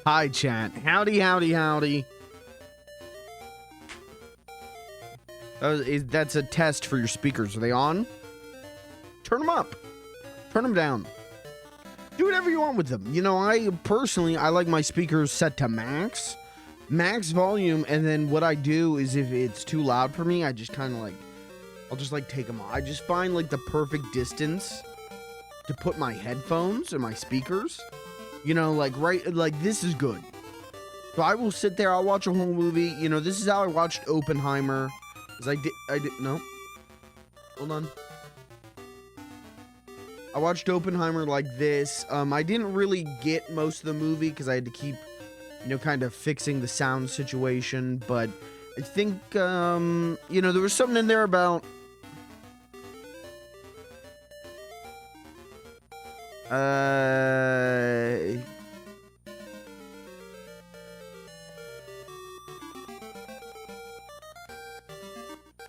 Hi, chat. Howdy, howdy, howdy. That's a test for your speakers. Are they on? Turn them up. Turn them down. Do whatever you want with them. You know, I like my speakers set to max volume, and then what I do is if it's too loud for me, I just kind of like, I'll just like take them off. I just find like the perfect distance to put my headphones or my speakers. You know, like this is good. So I will sit there, I'll watch a whole movie. You know, this is how I watched Oppenheimer. Because no. Hold on. I watched Oppenheimer like this. I didn't really get most of the movie because I had to keep, you know, kind of fixing the sound situation. But I think, you know, there was something in there about... I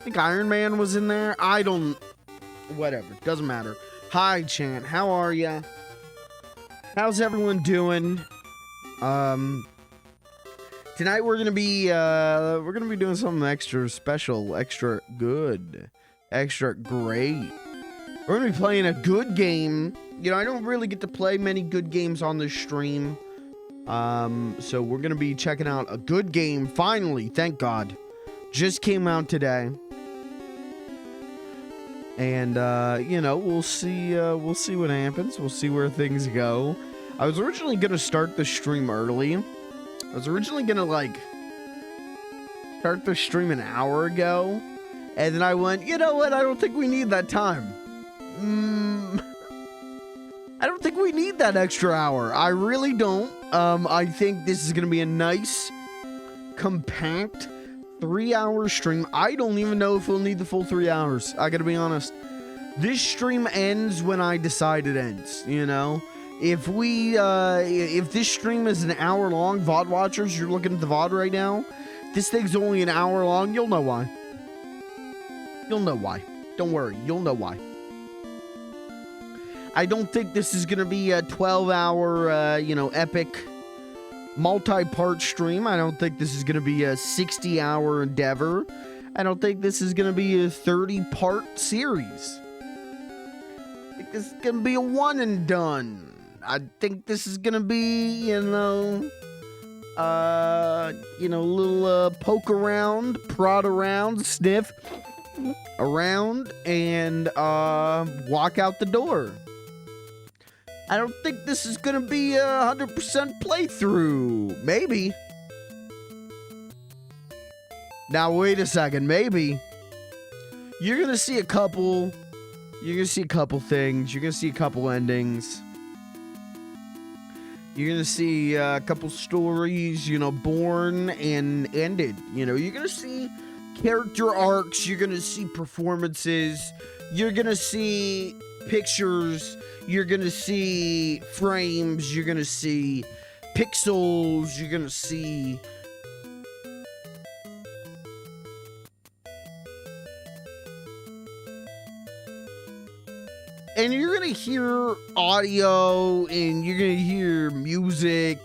think Iron Man was in there. Whatever. Doesn't matter. Hi, Chant. How are ya? How's everyone doing? Tonight we're gonna be doing something extra special, extra good, extra great. We're gonna be playing a good game. You know, I don't really get to play many good games on this stream. So we're gonna be checking out a good game. Finally, thank God. Just came out today. And, you know, we'll see what happens. We'll see where things go. I was originally gonna start the stream early. I was originally gonna, like, start the stream an hour ago. And then I went, you know what? I don't think we need that time. I don't think we need that extra hour. I really don't. I think this is gonna be a nice, compact 3-hour stream. I don't even know if we'll need the full 3 hours. I gotta be honest. This stream ends when I decide it ends, you know? If this stream is an hour long, VOD watchers, you're looking at the VOD right now, this thing's only an hour long, you'll know why. You'll know why. Don't worry, you'll know why. I don't think this is gonna be a 12-hour, you know, epic multi-part stream. I don't think this is going to be a 60-hour endeavor. I don't think this is going to be a 30-part series. I think this is going to be a one and done. I think this is going to be, you know, a little poke around, prod around, sniff around, and walk out the door. I don't think this is gonna be a 100% playthrough. Maybe. Now, wait a second. Maybe. You're gonna see a couple. You're gonna see a couple things. You're gonna see a couple endings. You're gonna see a couple stories, you know, born and ended. You know, you're gonna see character arcs. You're gonna see performances. You're gonna see pictures. You're gonna see frames, you're gonna see pixels, you're gonna see and you're gonna hear audio, and you're gonna hear music,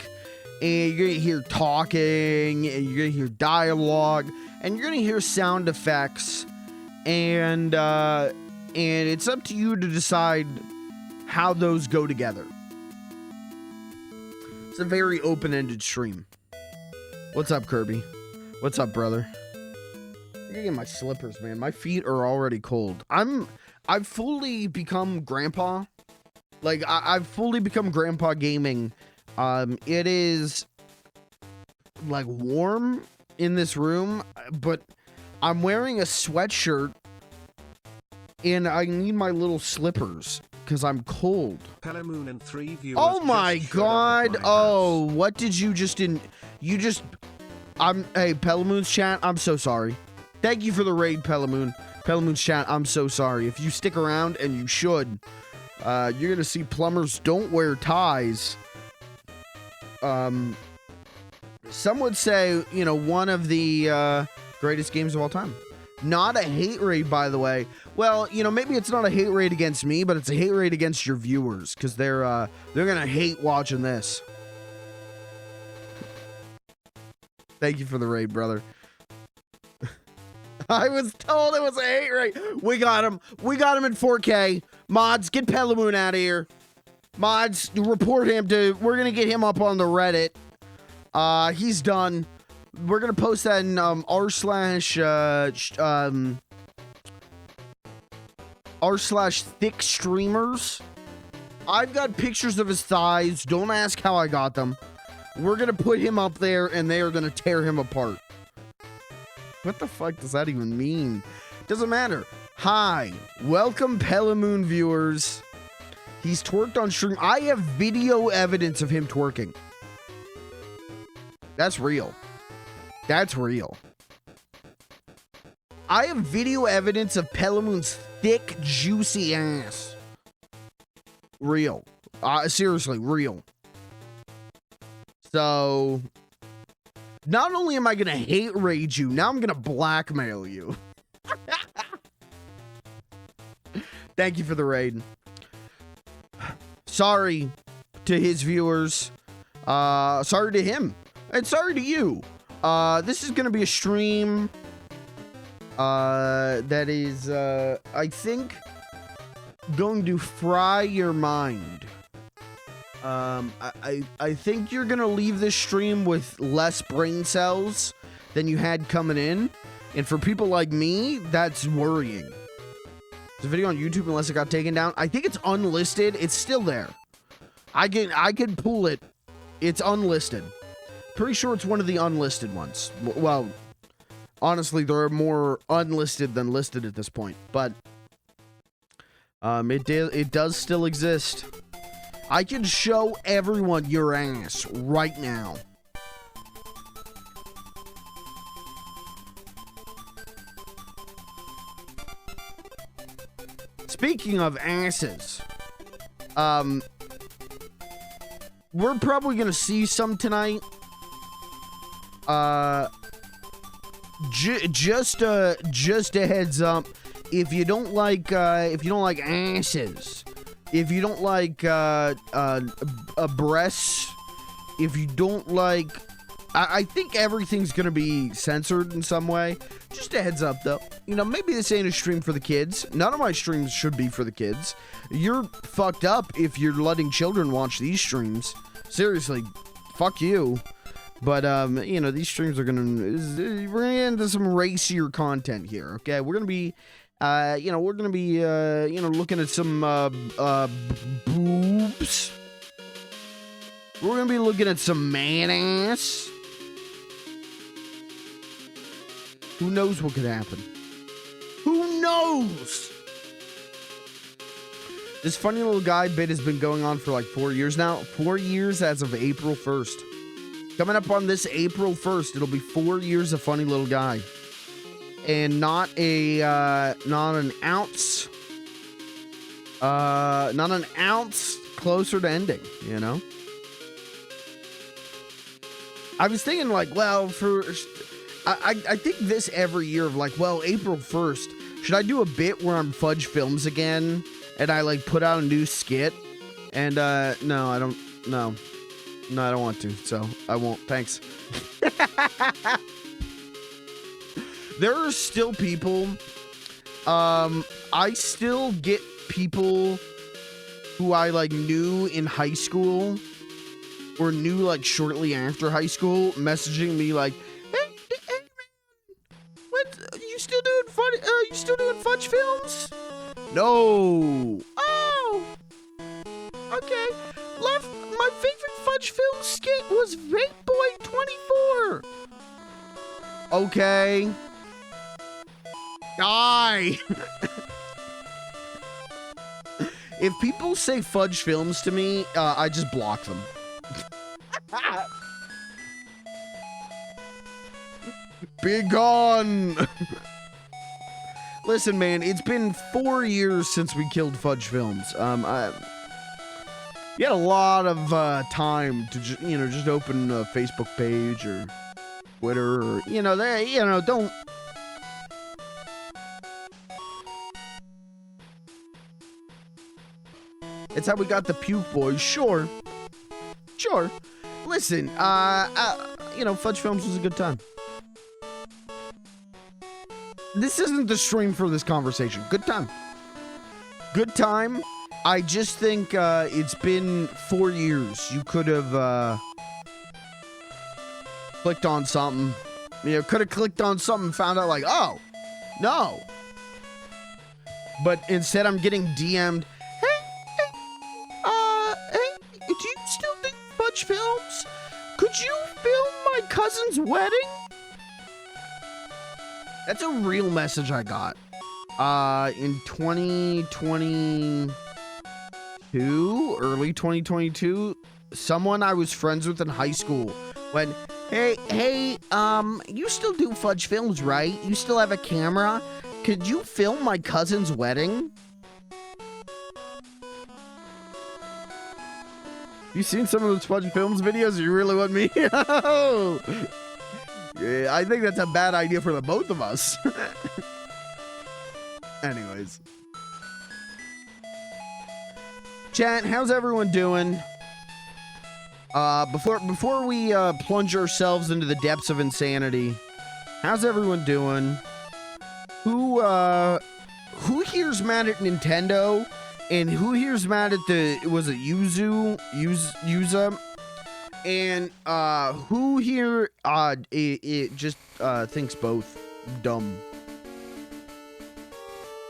and you're gonna hear talking, and you're gonna hear dialogue, and you're gonna hear sound effects, and it's up to you to decide how those go together. It's a very open-ended stream. What's up, Kirby? What's up, brother? I gotta get my slippers, man. My feet are already cold. I've fully become grandpa. Like, I've fully become grandpa gaming. It is like warm in this room, but I'm wearing a sweatshirt and I need my little slippers because I'm cold. Pelamoon and 3 viewers. Oh my god. Oh, what did you just hey, Pelamoon's chat, I'm so sorry. Thank you for the raid, Pelamoon. Pelamoon's chat, I'm so sorry. If you stick around, and you should, you're gonna see plumbers don't wear ties. Some would say, you know, one of the greatest games of all time. Not a hate raid, by the way. Well, you know, maybe it's not a hate raid against me, but it's a hate raid against your viewers, because they're gonna hate watching this. Thank you for the raid, brother. I was told it was a hate raid. We got him. We got him in 4K. Mods, get Pelamoon out of here. Mods, report him to... We're going to get him up on the Reddit. He's done. We're going to post that in r/thick streamers. I've got pictures of his thighs. Don't ask how I got them. We're going to put him up there, and they are going to tear him apart. What the fuck does that even mean? Doesn't matter. Hi. Welcome, Pelamoon viewers. He's twerked on stream. I have video evidence of him twerking. That's real. That's real. I have video evidence of Pelamoon's thick, juicy ass. Real. Seriously, real. So, not only am I going to hate raid you, now I'm going to blackmail you. Thank you for the raid. Sorry to his viewers. Sorry to him. And sorry to you. This is going to be a stream that is, I think, going to fry your mind. I think you're gonna leave this stream with less brain cells than you had coming in, and for people like me, that's worrying. There's a video on YouTube unless it got taken down. I think it's unlisted. It's still there. I can pull it. It's unlisted. Pretty sure it's one of the unlisted ones. Well, honestly, there are more unlisted than listed at this point, but it does still exist. I can show everyone your ass right now. Speaking of asses, we're probably gonna see some tonight. Just a heads up, if you don't like asses, if you don't like breasts, if you don't like, I think everything's gonna be censored in some way. Just a heads up, though. You know, maybe this ain't a stream for the kids. None of my streams should be for the kids. You're fucked up if you're letting children watch these streams. Seriously, fuck you. But you know, these streams are we're gonna get into some racier content here. Okay, we're gonna be. You know, we're gonna be, you know, looking at some, boobs. We're gonna be looking at some man ass. Who knows what could happen? Who knows? This funny little guy bit has been going on for like 4 years now. 4 years as of April 1st. Coming up on this April 1st, it'll be 4 years of funny little guy. And not an ounce closer to ending, you know? I was thinking like, well, I think this every year of like, well, April 1st, should I do a bit where I'm Fudge Films again and I like put out a new skit? And no, I don't want to, so I won't. Thanks. There are still people, I still get people who I, like, knew in high school, or knew, like, shortly after high school, messaging me, like, hey, man, what, you still doing Fudge Films? No. Oh, okay. My favorite Fudge Films skit was Vape Boy 24. Okay. Die. If people say Fudge Films to me, I just block them. Be gone. Listen, man, it's been 4 years since we killed Fudge Films. You had a lot of time to just open a Facebook page or Twitter, or don't. It's how we got the Puke Boys. Sure. Listen, you know, Fudge Films was a good time. This isn't the stream for this conversation. Good time. Good time. I just think it's been 4 years. You could have clicked on something. You know, could have clicked on something and found out like, oh, no. But instead I'm getting DM'd, hey, do you still do Fudge Films? Could you film my cousin's wedding? That's a real message I got. In 2022, early 2022, someone I was friends with in high school went, hey, you still do Fudge Films, right? You still have a camera? Could you film my cousin's wedding? You seen some of those Fudge Films videos? You really want me? Yeah, I think that's a bad idea for the both of us. Anyways. Chat, how's everyone doing? Before we plunge ourselves into the depths of insanity, how's everyone doing? Who here's mad at Nintendo? And who here's mad at was it Yuza? And who here it just thinks both dumb?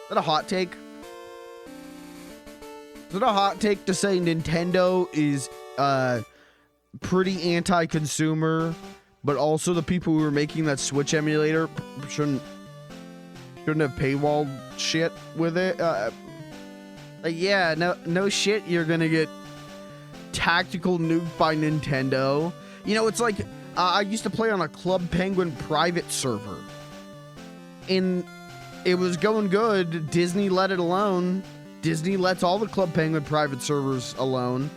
Is that a hot take? Is it a hot take to say Nintendo is pretty anti-consumer, but also the people who are making that Switch emulator shouldn't have paywall shit with it? Like, yeah, no shit, you're gonna get tactical nuked by Nintendo. You know, it's like I used to play on a Club Penguin private server, and it was going good. Disney let it alone. Disney lets all the Club Penguin private servers alone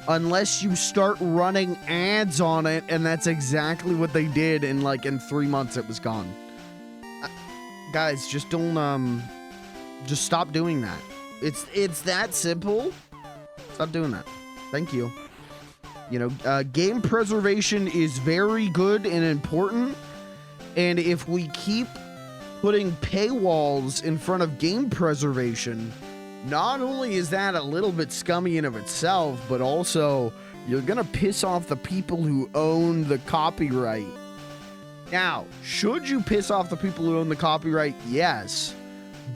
unless you start running ads on it, and that's exactly what they did. In 3 months it was gone. Guys, just don't just stop doing that. It's that simple. Stop doing that. Thank you. You know, game preservation is very good and important, and if we keep putting paywalls in front of game preservation, not only is that a little bit scummy in of itself, but also you're gonna piss off the people who own the copyright. Now, should you piss off the people who own the copyright? Yes.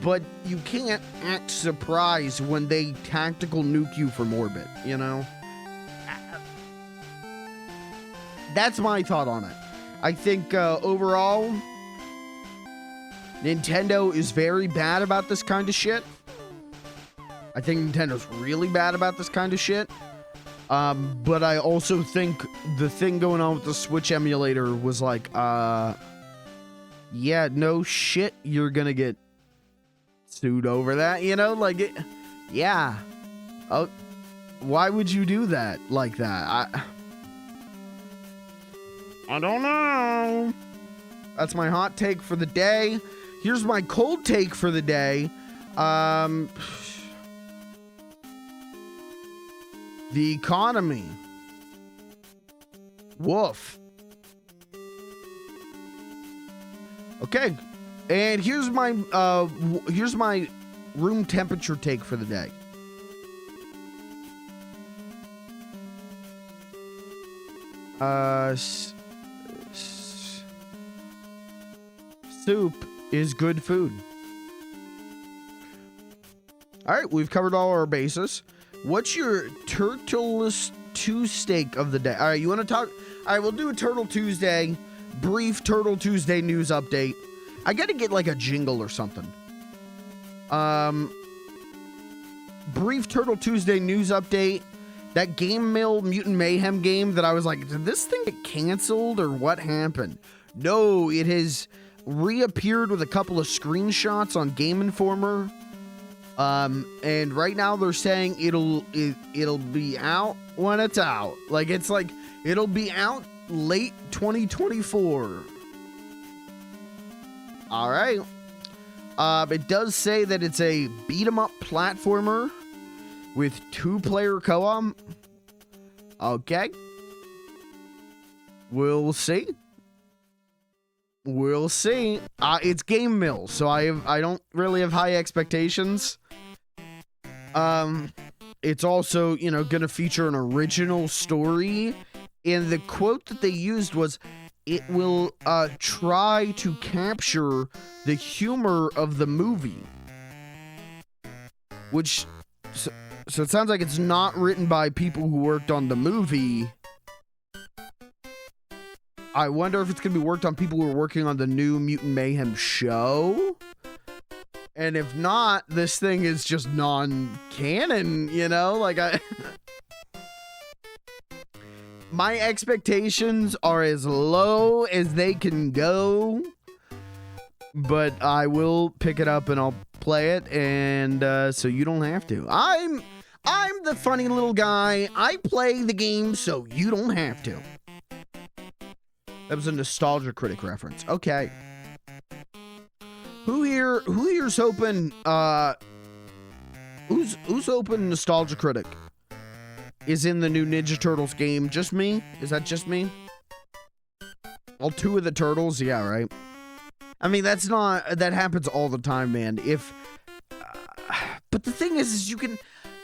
But you can't act surprised when they tactical nuke you for Morbid, you know? That's my thought on it. I think overall, Nintendo is very bad about this kind of shit. I think Nintendo's really bad about this kind of shit. But I also think the thing going on with the Switch emulator was like, yeah, no shit, you're gonna get sued over that, you know? Yeah. Oh, why would you do that like that? I don't know. That's my hot take for the day. Here's my cold take for the day. The economy. Woof. Okay. And here's my room temperature take for the day. Soup is good food. All right, we've covered all our bases. What's your Turtleless Tuesday of the day? All right, you want to talk? All right, we'll do a Turtle Tuesday, brief Turtle Tuesday news update. I got to get like a jingle or something. Brief Turtle Tuesday news update. That Game Mill Mutant Mayhem game that I was like, did this thing get canceled or what happened? No, it has reappeared with a couple of screenshots on Game Informer. And right now they're saying it'll be out when it's out. It'll be out late 2024. All right. It does say that it's a beat 'em up platformer with 2-player co-op. Okay. We'll see. We'll see. It's Game Mill, so I don't really have high expectations. It's also, you know, gonna feature an original story, and the quote that they used was, "It will try to capture the humor of the movie," which so it sounds like it's not written by people who worked on the movie. I wonder if it's going to be worked on people who are working on the new Mutant Mayhem show. And if not, this thing is just non-canon, you know? Like, my expectations are as low as they can go. But I will pick it up and I'll play it, and so you don't have to. I'm the funny little guy. I play the game so you don't have to. That was a Nostalgia Critic reference. Okay. Who's hoping who's hoping Nostalgia Critic is in the new Ninja Turtles game? Just me? Is that just me? All two of the turtles? Yeah, right. I mean, that happens all the time, man. But the thing is you can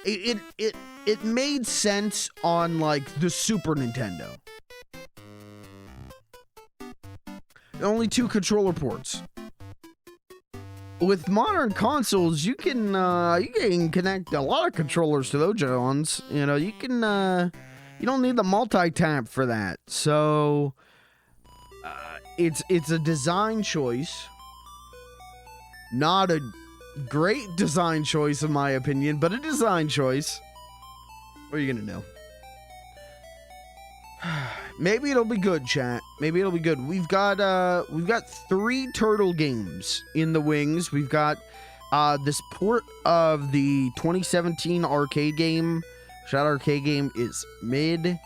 it made sense on like the Super Nintendo. Only 2 controller ports. With modern consoles, you can connect a lot of controllers to those ones. You know, you don't need the multi-tap for that. So it's a design choice. Not a great design choice in my opinion, but a design choice. What are you gonna know? Maybe it'll be good, chat. Maybe it'll be good. We've got 3 turtle games in the wings. We've got this port of the 2017 arcade game. That arcade game is mid.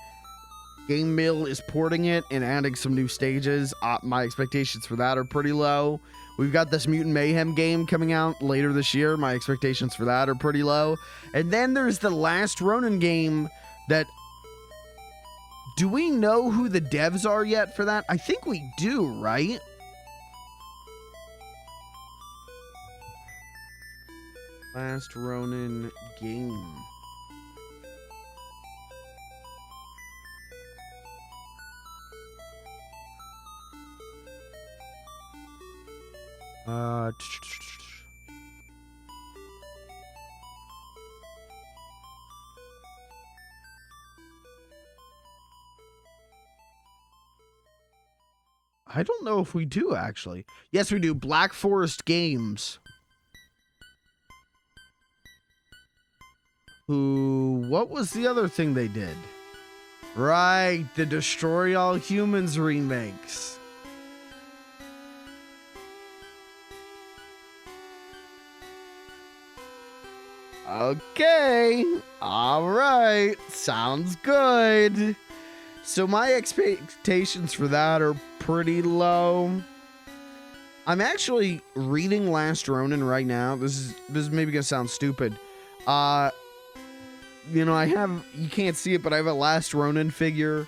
Game Mill is porting it and adding some new stages. My expectations for that are pretty low. We've got this Mutant Mayhem game coming out later this year. My expectations for that are pretty low. And then there's the Last Ronin game that... Do we know who the devs are yet for that? I think we do, right? Last Ronin game. I don't know if we do, actually. Yes, we do. Black Forest Games. What was the other thing they did? Right, the Destroy All Humans remakes. Okay. All right. Sounds good. So my expectations for that are pretty low. I'm actually reading Last Ronin right now. This is maybe gonna sound stupid. You know, you can't see it, but I have a Last Ronin figure.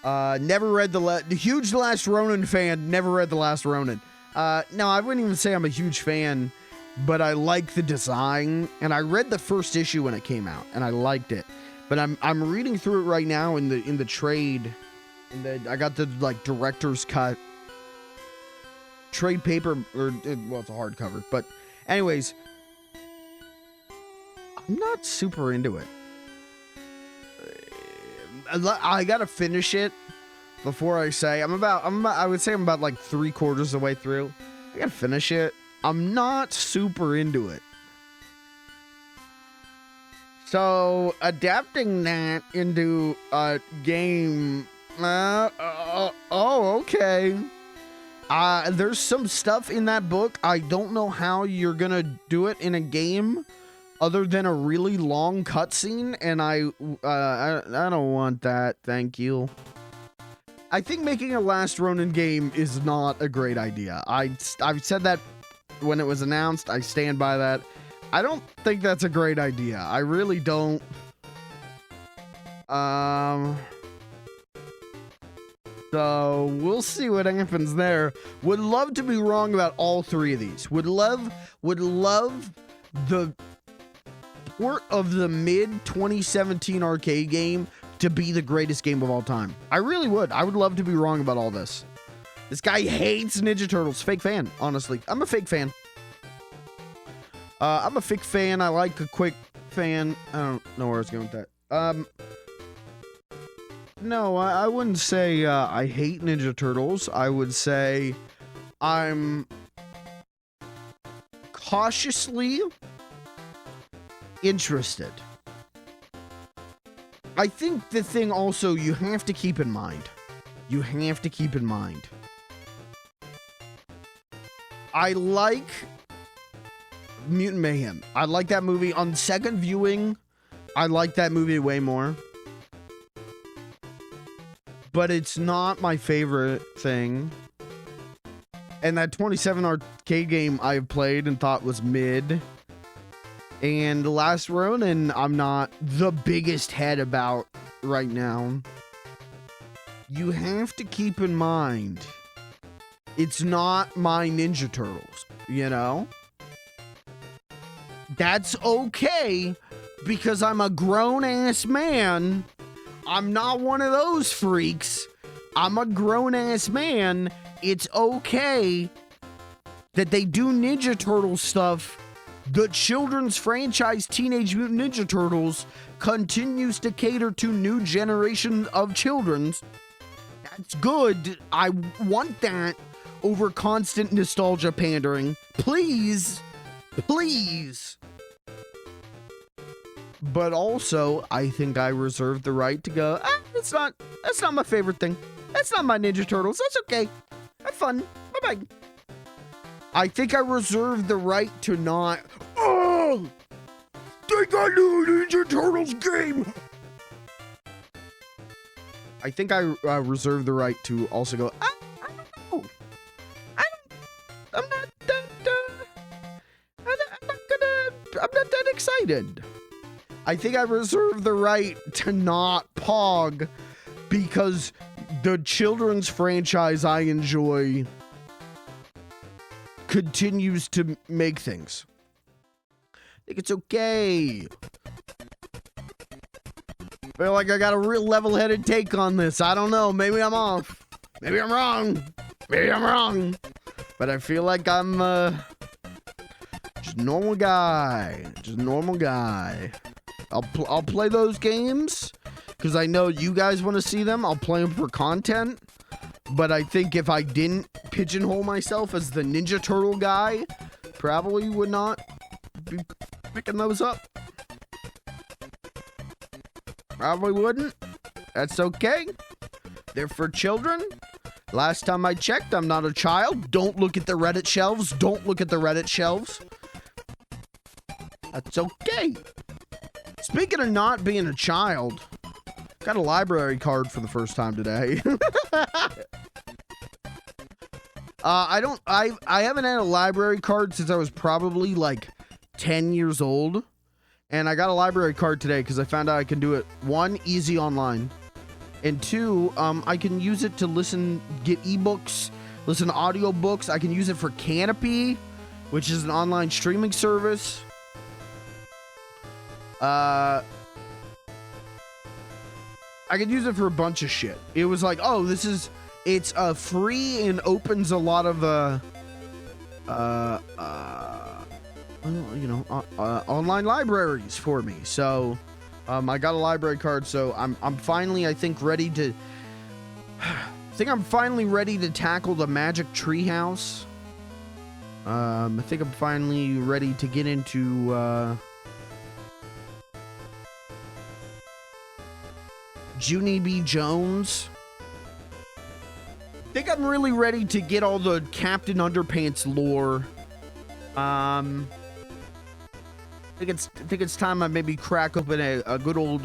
Never read the huge Last Ronin fan. Never read the Last Ronin. No, I wouldn't even say I'm a huge fan, but I like the design, and I read the first issue when it came out, and I liked it. But I'm reading through it right now in the trade, and I got the like director's cut trade paper, well, it's a hardcover. But anyways, I'm not super into it. I gotta finish it before I say I would say I'm about like 3/4 of the way through. I gotta finish it. I'm not super into it. So adapting that into a game, okay. There's some stuff in that book. I don't know how you're gonna do it in a game other than a really long cutscene, and I don't want that. Thank you. I think making a Last Ronin game is not a great idea. I've said that when it was announced. I stand by that. I don't think that's a great idea. I really don't. So we'll see what happens there. Would love to be wrong about all three of these. Would love the port of the mid 2017 arcade game to be the greatest game of all time. I really would. I would love to be wrong about all this. This guy hates Ninja Turtles. Fake fan, honestly. I'm a fake fan. I'm a fake fan. I like a quick fan. I don't know where I was going with that. No, I wouldn't say I hate Ninja Turtles. I would say I'm cautiously interested. I think the thing also you have to keep in mind. I like Mutant Mayhem. I like that movie. On second viewing, I like that movie way more. But it's not my favorite thing. And that 27 arcade game I've played and thought was mid. And The Last Ronin, I'm not the biggest head about right now. You have to keep in mind, it's not my Ninja Turtles, you know? That's okay, because I'm a grown-ass man. I'm not one of those freaks. I'm a grown-ass man. It's okay that they do Ninja Turtle stuff. The children's franchise Teenage Mutant Ninja Turtles continues to cater to new generation of children's. That's good. I want that over constant nostalgia pandering. Please. Please. But also, I think I reserve the right to go, that's not my favorite thing. That's not my Ninja Turtles. That's okay. Have fun. Bye-bye. I think I reserve the right to not, oh, they got new Ninja Turtles game. I think I reserve the right to also go, I don't know. I'm not that excited. I think I reserve the right to not pog because the children's franchise I enjoy continues to make things. I think it's okay. I feel like I got a real level-headed take on this. I don't know. Maybe I'm off. Maybe I'm wrong. Maybe I'm wrong. But I feel like I'm just normal guy. Just normal guy. I'll play those games because I know you guys want to see them. I'll play them for content. But I think if I didn't pigeonhole myself as the Ninja Turtle guy, probably would not be picking those up. Probably wouldn't. That's okay. They're for children. Last time I checked, I'm not a child. Don't look at the Reddit shelves. Don't look at the Reddit shelves. That's okay. Speaking of not being a child, got a library card for the first time today. I haven't had a library card since I was probably like 10 years old. And I got a library card today because I found out I can do it, one, easy online. And two, I can use it to get ebooks, listen to audiobooks. I can use it for Canopy, which is an online streaming service. I could use it for a bunch of shit. It was like, oh, it's free and opens a lot of online libraries for me. So I got a library card, so I'm finally, I think, ready to tackle the Magic Treehouse. I think I'm finally ready to get into Junie B. Jones. I think I'm really ready to get all the Captain Underpants lore. I think it's time I maybe crack open a good old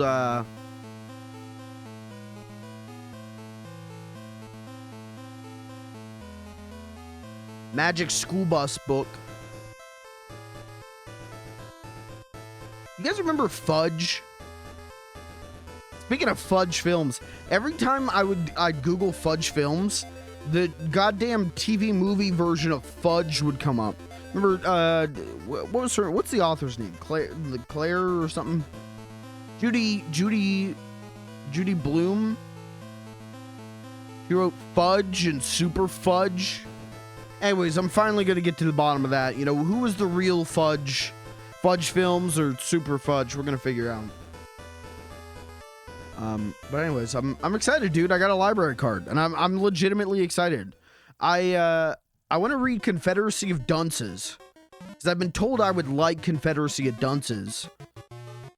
Magic School Bus book. You guys remember Fudge? Speaking of Fudge Films, every time I'd Google Fudge Films, the goddamn TV movie version of Fudge would come up. Remember, what's the author's name? Claire or something? Judy Bloom. She wrote Fudge and Super Fudge. Anyways, I'm finally gonna get to the bottom of that. You know, who was the real Fudge? Fudge Films or Super Fudge? We're gonna figure out. But anyways, I'm excited, dude. I got a library card, and I'm legitimately excited. I want to read Confederacy of Dunces, because I've been told I would like Confederacy of Dunces.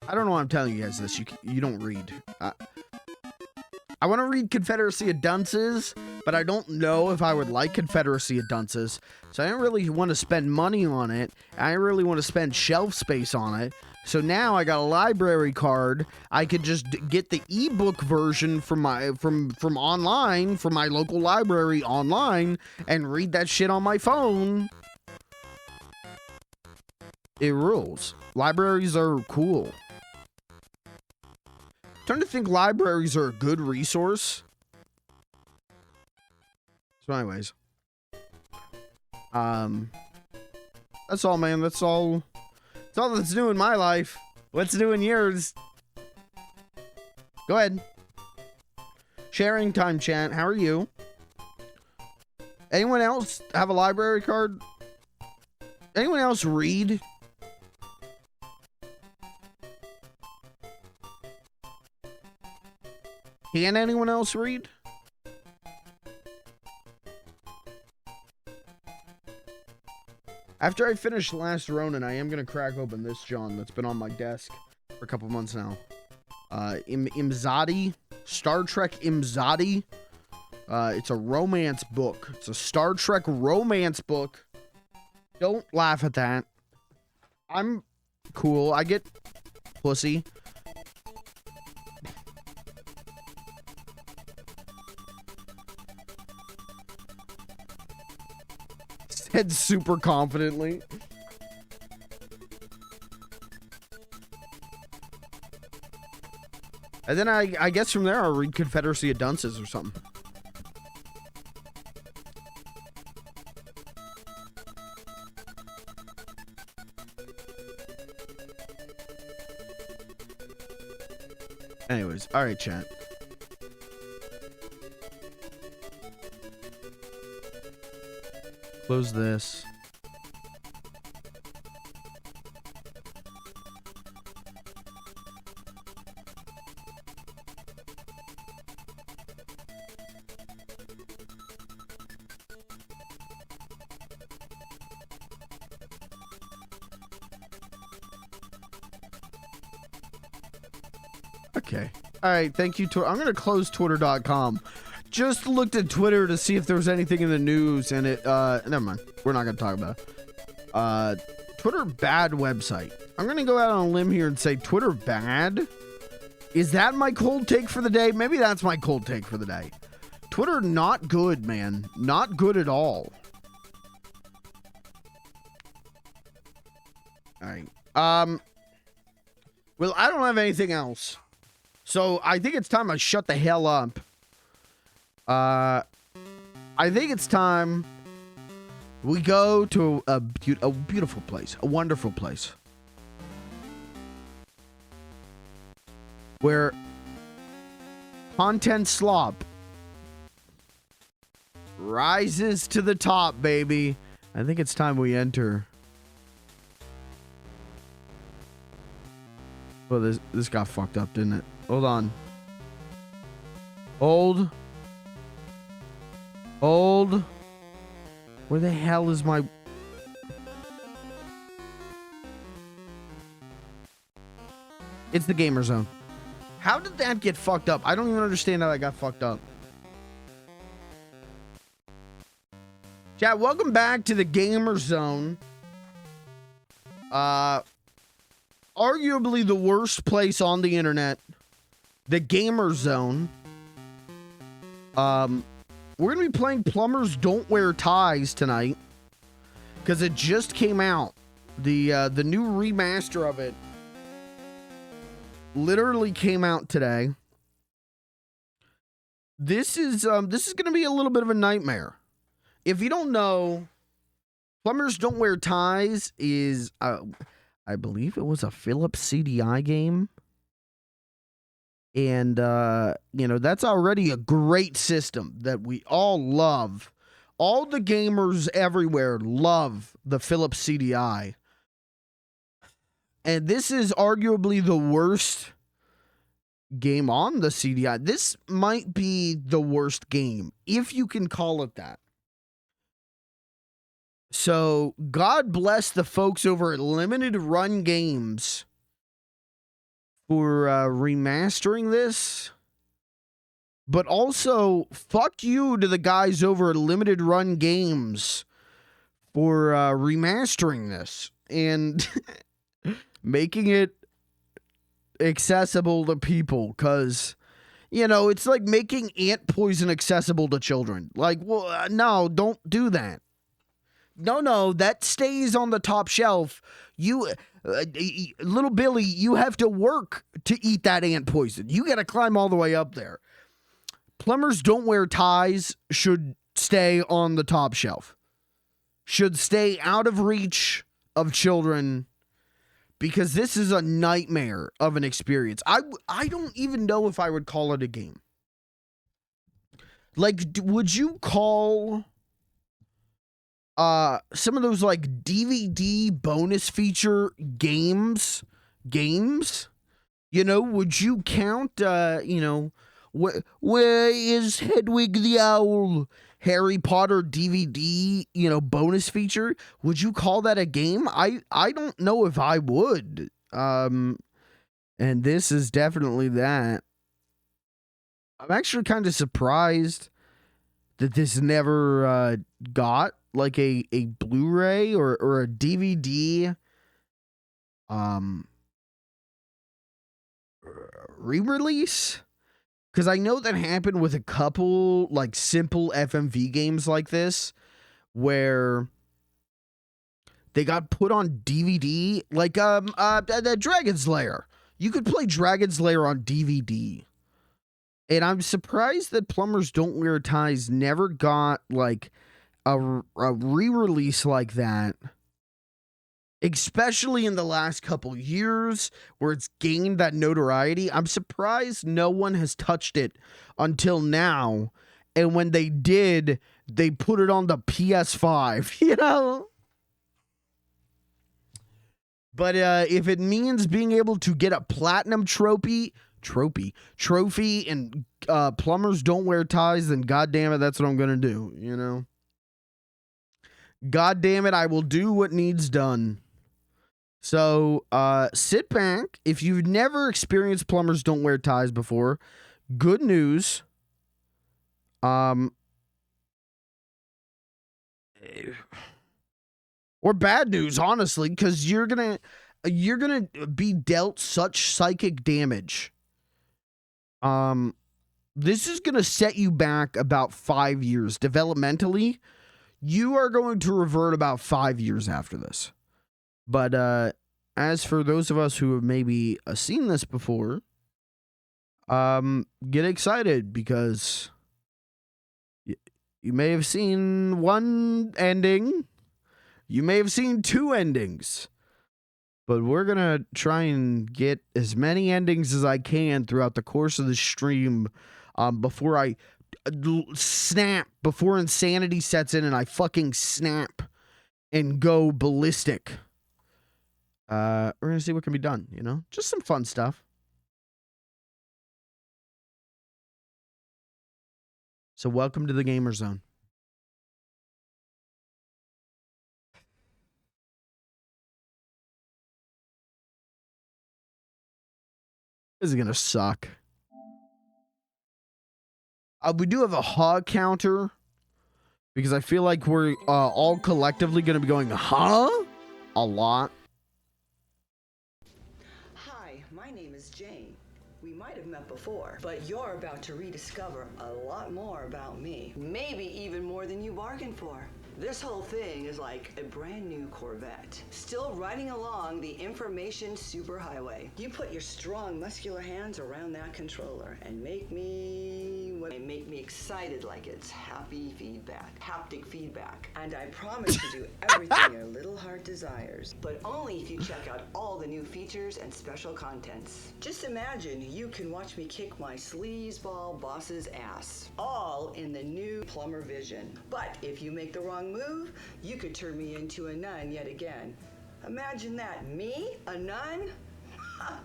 I don't know why I'm telling you guys this. You don't read. I want to read Confederacy of Dunces, but I don't know if I would like Confederacy of Dunces. So I don't really want to spend money on it. I don't really want to spend shelf space on it. So now I got a library card. I could just get the ebook version from online, from my local library online, and read that shit on my phone. It rules. Libraries are cool. I'm starting to think libraries are a good resource. So anyways. That's all, man. That's all that's new in my life. What's new in yours? Go ahead. Sharing time, chat. How are you? Anyone else have a library card? Anyone else read? Can anyone else read? After I finish Last Ronin, I am going to crack open this John that's been on my desk for a couple months now. Imzadi. Star Trek Imzadi. It's a romance book. It's a Star Trek romance book. Don't laugh at that. I'm cool. I get pussy. Said super confidently. And then I guess from there I'll read Confederacy of Dunces or something. Anyways, alright, chat. Close this. Okay. All right. Thank you. I'm going to close twitter.com. Just looked at Twitter to see if there was anything in the news, and it, never mind. We're not going to talk about it. Twitter bad website. I'm going to go out on a limb here and say Twitter bad. Is that my cold take for the day? Maybe that's my cold take for the day. Twitter not good, man. Not good at all. All right. Well, I don't have anything else. So I think it's time I shut the hell up. I think it's time we go to a beautiful place, a wonderful place, where content slop rises to the top, baby. I think it's time we enter. Oh, this got fucked up, didn't it? Hold on. Hold. Where the hell is my... It's the gamer zone. How did that get fucked up? I don't even understand how that got fucked up. Chat, welcome back to the gamer zone. Arguably the worst place on the internet. The gamer zone. We're going to be playing Plumbers Don't Wear Ties tonight, because it just came out. The new remaster of it literally came out today. this is going to be a little bit of a nightmare. If you don't know, Plumbers Don't Wear Ties is, I believe it was a Philips CDI game. And, you know, that's already a great system that we all love. All the gamers everywhere love the Philips CDI. And this is arguably the worst game on the CDI. This might be the worst game, if you can call it that. So, God bless the folks over at Limited Run Games for remastering this. But also, fuck you to the guys over at Limited Run Games for remastering this and making it accessible to people. Because, you know, it's like making ant poison accessible to children. Like, well, no, don't do that. No, that stays on the top shelf. You, little Billy, you have to work to eat that ant poison. You got to climb all the way up there. Plumbers Don't Wear Ties should stay on the top shelf. Should stay out of reach of children, because this is a nightmare of an experience. I don't even know if I would call it a game. Like, would you call some of those like DVD bonus feature games? You know, would you count, you know, where is Hedwig the Owl Harry Potter DVD, you know, bonus feature? Would you call that a game? I don't know if I would. And this is definitely that. I'm actually kind of surprised that this never got like a Blu-ray or a DVD re-release. Because I know that happened with a couple, like, simple FMV games like this, where they got put on DVD, like, the Dragon's Lair. You could play Dragon's Lair on DVD. And I'm surprised that Plumbers Don't Wear Ties never got, like, a re-release like that. Especially in the last couple years where it's gained that notoriety. I'm surprised no one has touched it until now. And when they did, they put it on the PS5, you know? But if it means being able to get a platinum trophy and Plumbers Don't Wear Ties, then goddamn it, that's what I'm going to do, you know? God damn it, I will do what needs done. So, sit back. If you've never experienced Plumbers Don't Wear Ties before, good news. Or bad news, honestly, because you're gonna be dealt such psychic damage. This is gonna set you back about 5 years developmentally. You are going to revert about 5 years after this. But as for those of us who have maybe seen this before, get excited, because you may have seen one ending, you may have seen two endings, but we're going to try and get as many endings as I can throughout the course of the stream before I snap, before insanity sets in and I fucking snap and go ballistic. We're going to see what can be done, you know? Just some fun stuff. So welcome to the Gamer Zone. This is going to suck. We do have a hog counter, because I feel like we're all collectively going to be going, huh? A lot. We might have met before, but you're about to rediscover a lot more about me. Maybe even more than you bargained for. This whole thing is like a brand new Corvette, still riding along the information superhighway. You put your strong, muscular hands around that controller and make me excited like it's happy feedback, haptic feedback. And I promise to do everything your little heart desires, but only if you check out all the new features and special contents. Just imagine you can watch me kick my sleazeball boss's ass, all in the new Plumber Vision. But if you make the wrong move, you could turn me into a nun yet again. Imagine that. Me? A nun?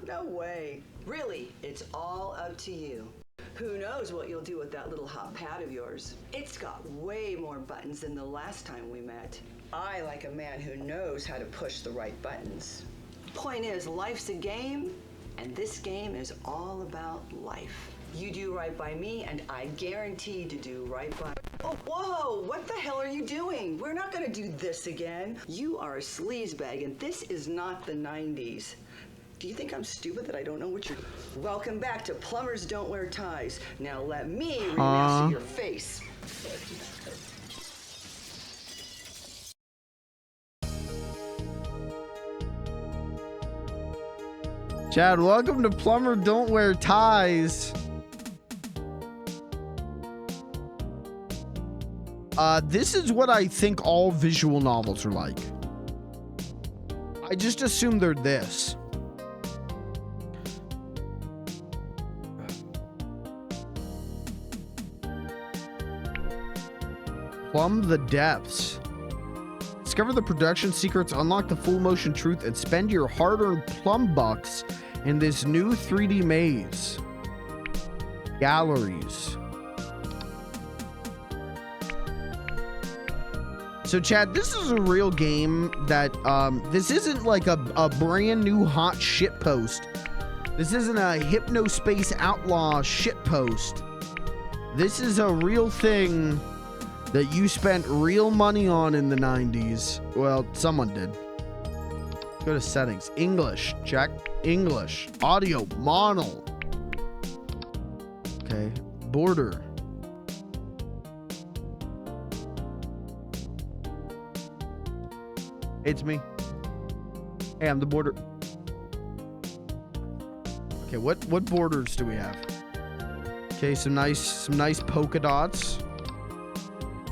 No way. Really, it's all up to you. Who knows what you'll do with that little hot pad of yours? It's got way more buttons than the last time we met. I like a man who knows how to push the right buttons. Point is, life's a game, and this game is all about life. You do right by me, and I guarantee to do right by... Oh, whoa! What the hell are you doing? We're not gonna do this again. You are a sleazebag, and this is not the 90s. Do you think I'm stupid that I don't know what you're... Welcome back to Plumbers Don't Wear Ties. Now let me remaster your face. Chad, welcome to Plumber Don't Wear Ties. This is what I think all visual novels are like. I just assume they're this. Plumb the depths. Discover the production secrets, unlock the full motion truth, and spend your hard-earned plum bucks in this new 3D maze. Galleries. So, Chad, this is a real game that, this isn't like a brand new hot shitpost. This isn't a Hypnospace Outlaw shitpost. This is a real thing that you spent real money on in the 90s. Well, someone did. Go to settings. English. Check. English. Audio. Mono. Okay. Border. It's me. Hey, I'm the border. Okay, what borders do we have? Okay, some nice polka dots.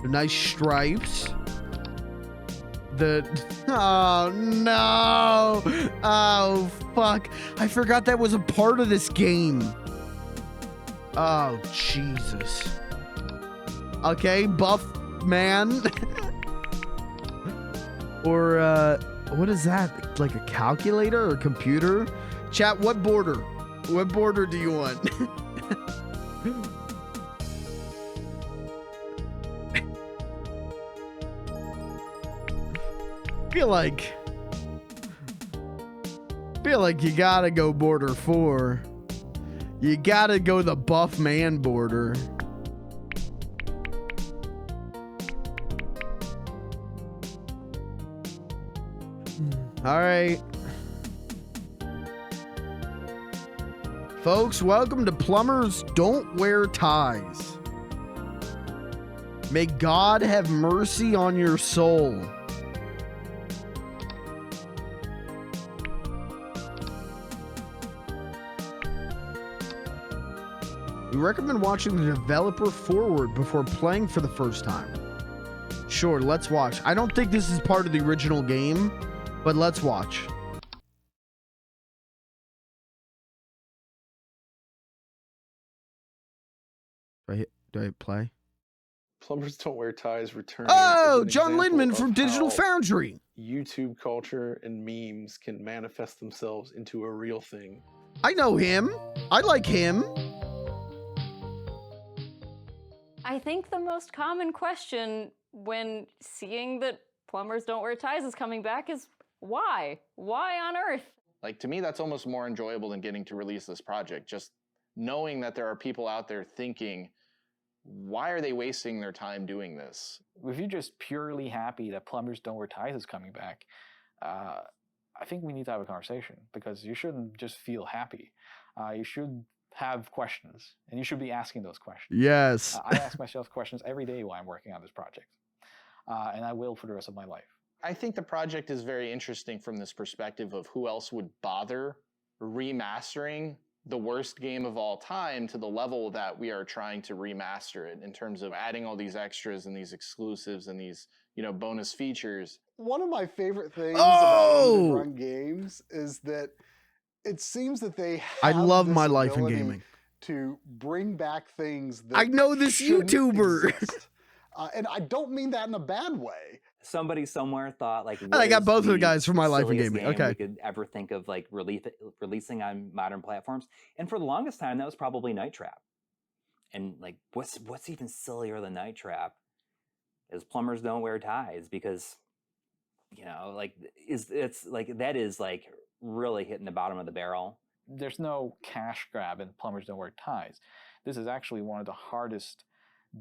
Some nice stripes. Oh no! Oh fuck! I forgot that was a part of this game. Oh Jesus. Okay, buff man. Or what is that? Like a calculator or a computer? Chat, what border? What border do you want? feel like you gotta go border 4. You gotta go the buff man border. All right. Folks, welcome to Plumbers Don't Wear Ties. May God have mercy on your soul. We recommend watching the developer forward before playing for the first time. Sure, let's watch. I don't think this is part of the original game, but let's watch. Do I hit play? Plumbers Don't Wear Ties returning. Oh, John Lindman from Digital Foundry. YouTube culture and memes can manifest themselves into a real thing. I know him. I like him. I think the most common question when seeing that Plumbers Don't Wear Ties is coming back is why? Why on earth? Like, to me, that's almost more enjoyable than getting to release this project. Just knowing that there are people out there thinking, why are they wasting their time doing this? If you're just purely happy that Plumbers Don't Wear Ties is coming back, I think we need to have a conversation, because you shouldn't just feel happy. You should have questions, and you should be asking those questions. Yes. I ask myself questions every day while I'm working on this project. and I will for the rest of my life. I think the project is very interesting from this perspective of who else would bother remastering the worst game of all time to the level that we are trying to remaster it in terms of adding all these extras and these exclusives and these, bonus features. One of my favorite things Oh! about run games is that it seems that they have I love this my life in ability gaming. to bring back things that I know this shouldn't YouTuber. exist. And I don't mean that in a bad way. Somebody somewhere thought like, I got what both is of the guys from my life in silliest gaming. game Okay. we could ever think of like releasing on modern platforms. And for the longest time, that was probably Night Trap. And like, what's even sillier than Night Trap is Plumbers Don't Wear Ties, because it's like that is like really hitting the bottom of the barrel. There's no cash grab in Plumbers Don't Wear Ties. This is actually one of the hardest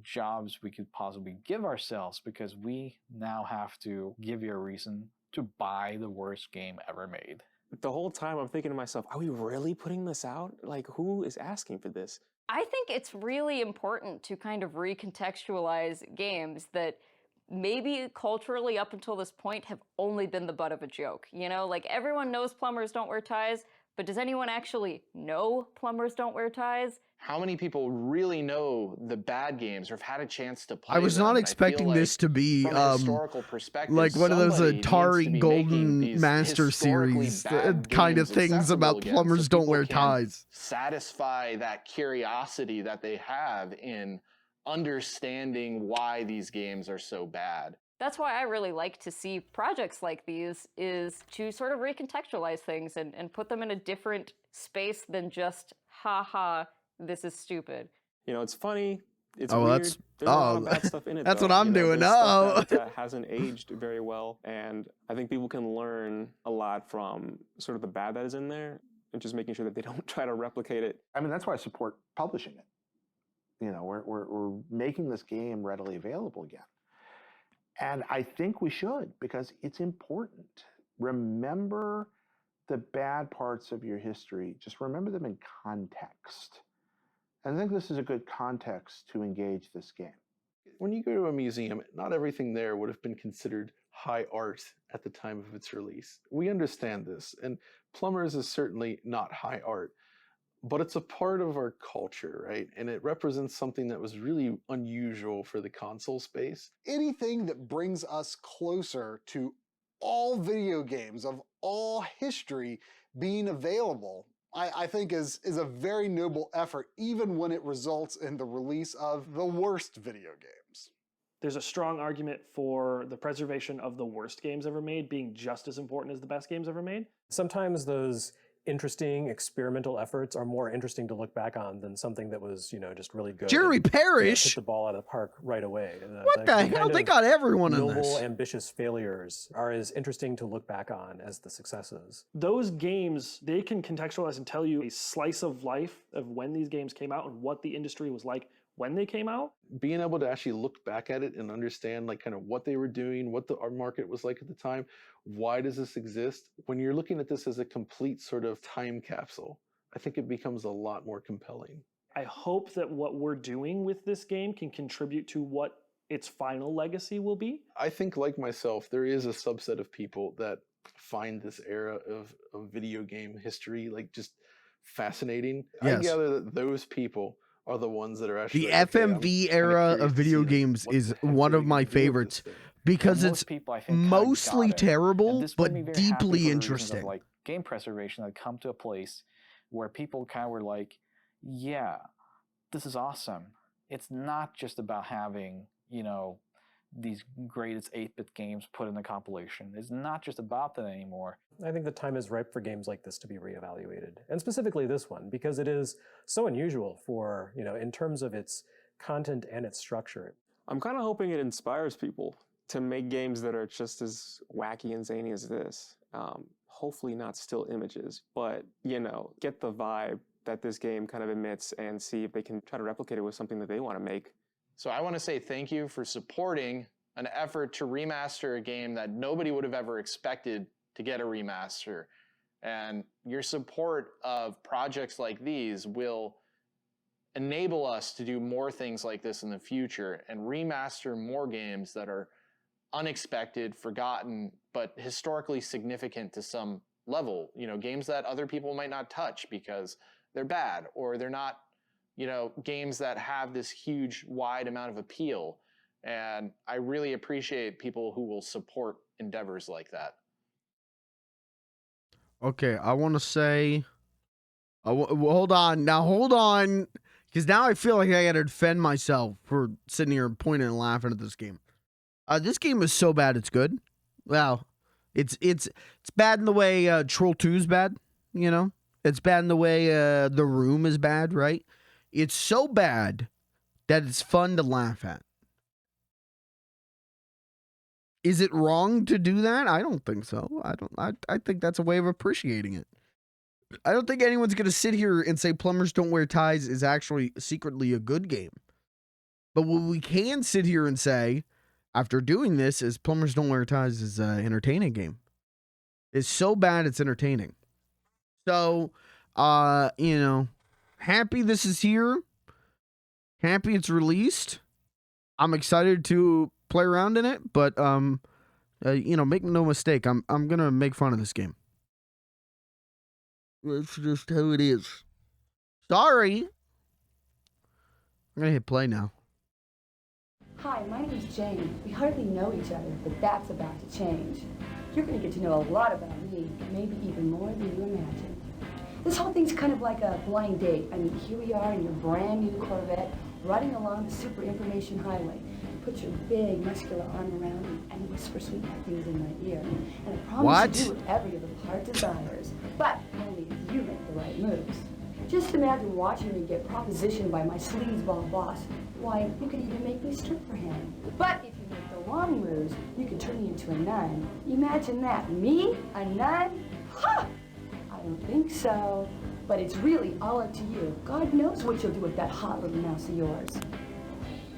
jobs we could possibly give ourselves, because we now have to give you a reason to buy the worst game ever made. The whole time I'm thinking to myself, are we really putting this out? Like, who is asking for this? I think it's really important to kind of recontextualize games that maybe culturally up until this point have only been the butt of a joke. Like everyone knows Plumbers Don't Wear Ties, but does anyone actually know Plumbers Don't Wear Ties? How many people really know the bad games or have had a chance to play I was them? not And I expecting feel this to be from a historical perspective, like one of those somebody needs to Atari be Golden making these Master historically Series bad kind of games things accessible about again, Plumbers so Don't people Wear can Ties. satisfy that curiosity that they have in understanding why these games are so bad. That's why I really like to see projects like these, is to sort of recontextualize things and put them in a different space than just, haha, this is stupid. It's funny. It's Oh, weird. that's- There's a lot oh, of bad stuff in it. that's though. what I'm doing. There's stuff Oh. that hasn't aged very well, and I think people can learn a lot from sort of the bad that is in there, and just making sure that they don't try to replicate it. I mean, that's why I support publishing it. We're making this game readily available again. And I think we should, because it's important. Remember the bad parts of your history. Just remember them in context. And I think this is a good context to engage this game. When you go to a museum, not everything there would have been considered high art at the time of its release. We understand this, and Plumbers is certainly not high art, but it's a part of our culture, right? And it represents something that was really unusual for the console space. Anything that brings us closer to all video games of all history being available, I think is a very noble effort, even when it results in the release of the worst video games. There's a strong argument for the preservation of the worst games ever made being just as important as the best games ever made. Sometimes those interesting experimental efforts are more interesting to look back on than something that was, just really good. Jerry and, Parrish? hit the ball out of the park right away. What the hell? They got everyone in noble, this. ambitious failures are as interesting to look back on as the successes. Those games, they can contextualize and tell you a slice of life of when these games came out and what the industry was like when they came out. Being able to actually look back at it and understand like kind of what they were doing, what our market was like at the time, why does this exist? When you're looking at this as a complete sort of time capsule, I think it becomes a lot more compelling. I hope that what we're doing with this game can contribute to what its final legacy will be. I think, like myself, there is a subset of people that find this era of video game history like just fascinating. Yes. I gather that those people are the ones that are actually The like, okay, FMV I'm kinda era curious of to video see, games what is the heck one are of they my gonna do with this favorites thing? because Most it's people, I think, kinda got mostly it. terrible, And this but made me very happy deeply for the reasons interesting. Of, like game preservation that come to a place where people kind of were like, yeah, this is awesome. It's not just about having, these greatest 8-bit games put in a compilation. It's not just about that anymore. I think the time is ripe for games like this to be reevaluated, and specifically this one, because it is so unusual for, in terms of its content and its structure. I'm kind of hoping it inspires people to make games that are just as wacky and zany as this. Hopefully not still images, but, get the vibe that this game kind of emits and see if they can try to replicate it with something that they want to make. So I want to say thank you for supporting an effort to remaster a game that nobody would have ever expected to get a remaster. And your support of projects like these will enable us to do more things like this in the future and remaster more games that are unexpected, forgotten, but historically significant to some level. You know, games that other people might not touch because they're bad, or they're not, you know, games that have this huge, wide amount of appeal. And I really appreciate people who will support endeavors like that. Okay, I want to say... hold on. Because now I feel like I gotta defend myself for sitting here pointing and laughing at this game. This game is so bad it's good. Well, it's bad in the way Troll 2 is bad, you know? It's bad in the way The Room is bad, right? It's so bad that it's fun to laugh at. Is it wrong to do that? I don't think so. I think that's a way of appreciating it. I don't think anyone's going to sit here and say Plumbers Don't Wear Ties is actually secretly a good game. But what we can sit here and say, after doing this, is Plumbers Don't Wear Ties is an entertaining game. It's so bad it's entertaining. So, you know, happy this is here. Happy it's released. I'm excited to play around in it, but, you know, make no mistake, I'm going to make fun of this game. That's just how it is. Sorry. I'm going to hit play now. Hi, my name is Jane. We hardly know each other, but that's about to change. You're going to get to know a lot about me, maybe even more than you imagine. This whole thing's kind of like a blind date. I mean, here we are in your brand new Corvette, riding along the super information highway. Put your big muscular arm around me and whisper sweet things in my ear. And I promise to do whatever your little heart desires, but only if you make the right moves. Just imagine watching me get propositioned by my sleazeball boss. Why, you could even make me strip for him. But if you make the wrong moves, you could turn me into a nun. Imagine that. Me? A nun? Ha! I don't think so. But it's really all up to you. God knows what you'll do with that hot little mouse of yours.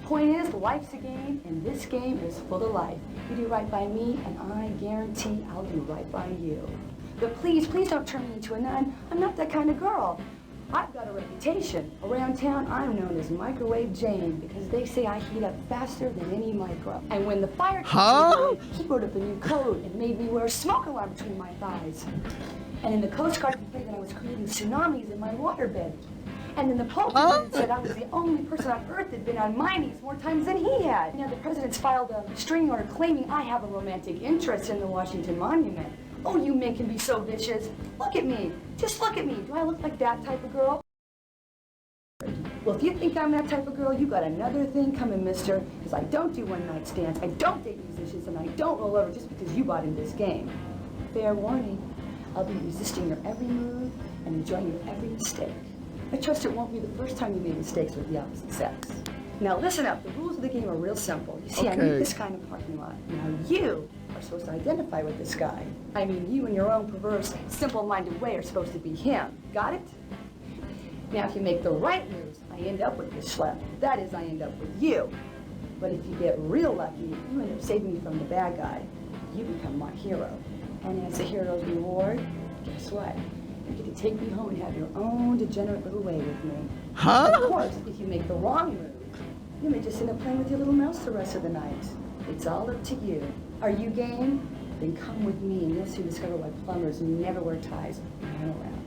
Point is, life's a game, and this game is full of life. You do right by me, and I guarantee I'll do right by you. But please, please don't turn me into a nun. I'm not that kind of girl. I've got a reputation. Around town, I'm known as Microwave Jane because they say I heat up faster than any micro. And when the fire chief he wrote up a new code and made me wear a smoke alarm between my thighs. And in the Coast Guard complained that I was creating tsunamis in my waterbed. And then the Pope said I was the only person on Earth that had been on my knees more times than he had. Now the president's filed a restraining order claiming I have a romantic interest in the Washington Monument. Oh, you men can be so vicious. Look at me. Just look at me. Do I look like that type of girl? Well, if you think I'm that type of girl, you got another thing coming, mister. Because I don't do one-night stands, I don't date musicians, and I don't roll over just because you bought in this game. Fair warning. I'll be resisting your every move and enjoying your every mistake. I trust it won't be the first time you made mistakes with the opposite sex. Now listen up. The rules of the game are real simple. You see, I need this kind of parking lot. Now you are supposed to identify with this guy. I mean, you in your own perverse, simple-minded way are supposed to be him. Got it? Now, if you make the right moves, I end up with this schlep. That is, I end up with you. But if you get real lucky, you end up saving me from the bad guy. You become my hero. And as the hero's reward, guess what? You get to take me home and have your own degenerate little way with me. Huh? Of course, if you make the wrong move, you may just end up playing with your little mouse the rest of the night. It's all up to you. Are you game? Then come with me and you'll soon discover why plumbers never wear ties when I'm around.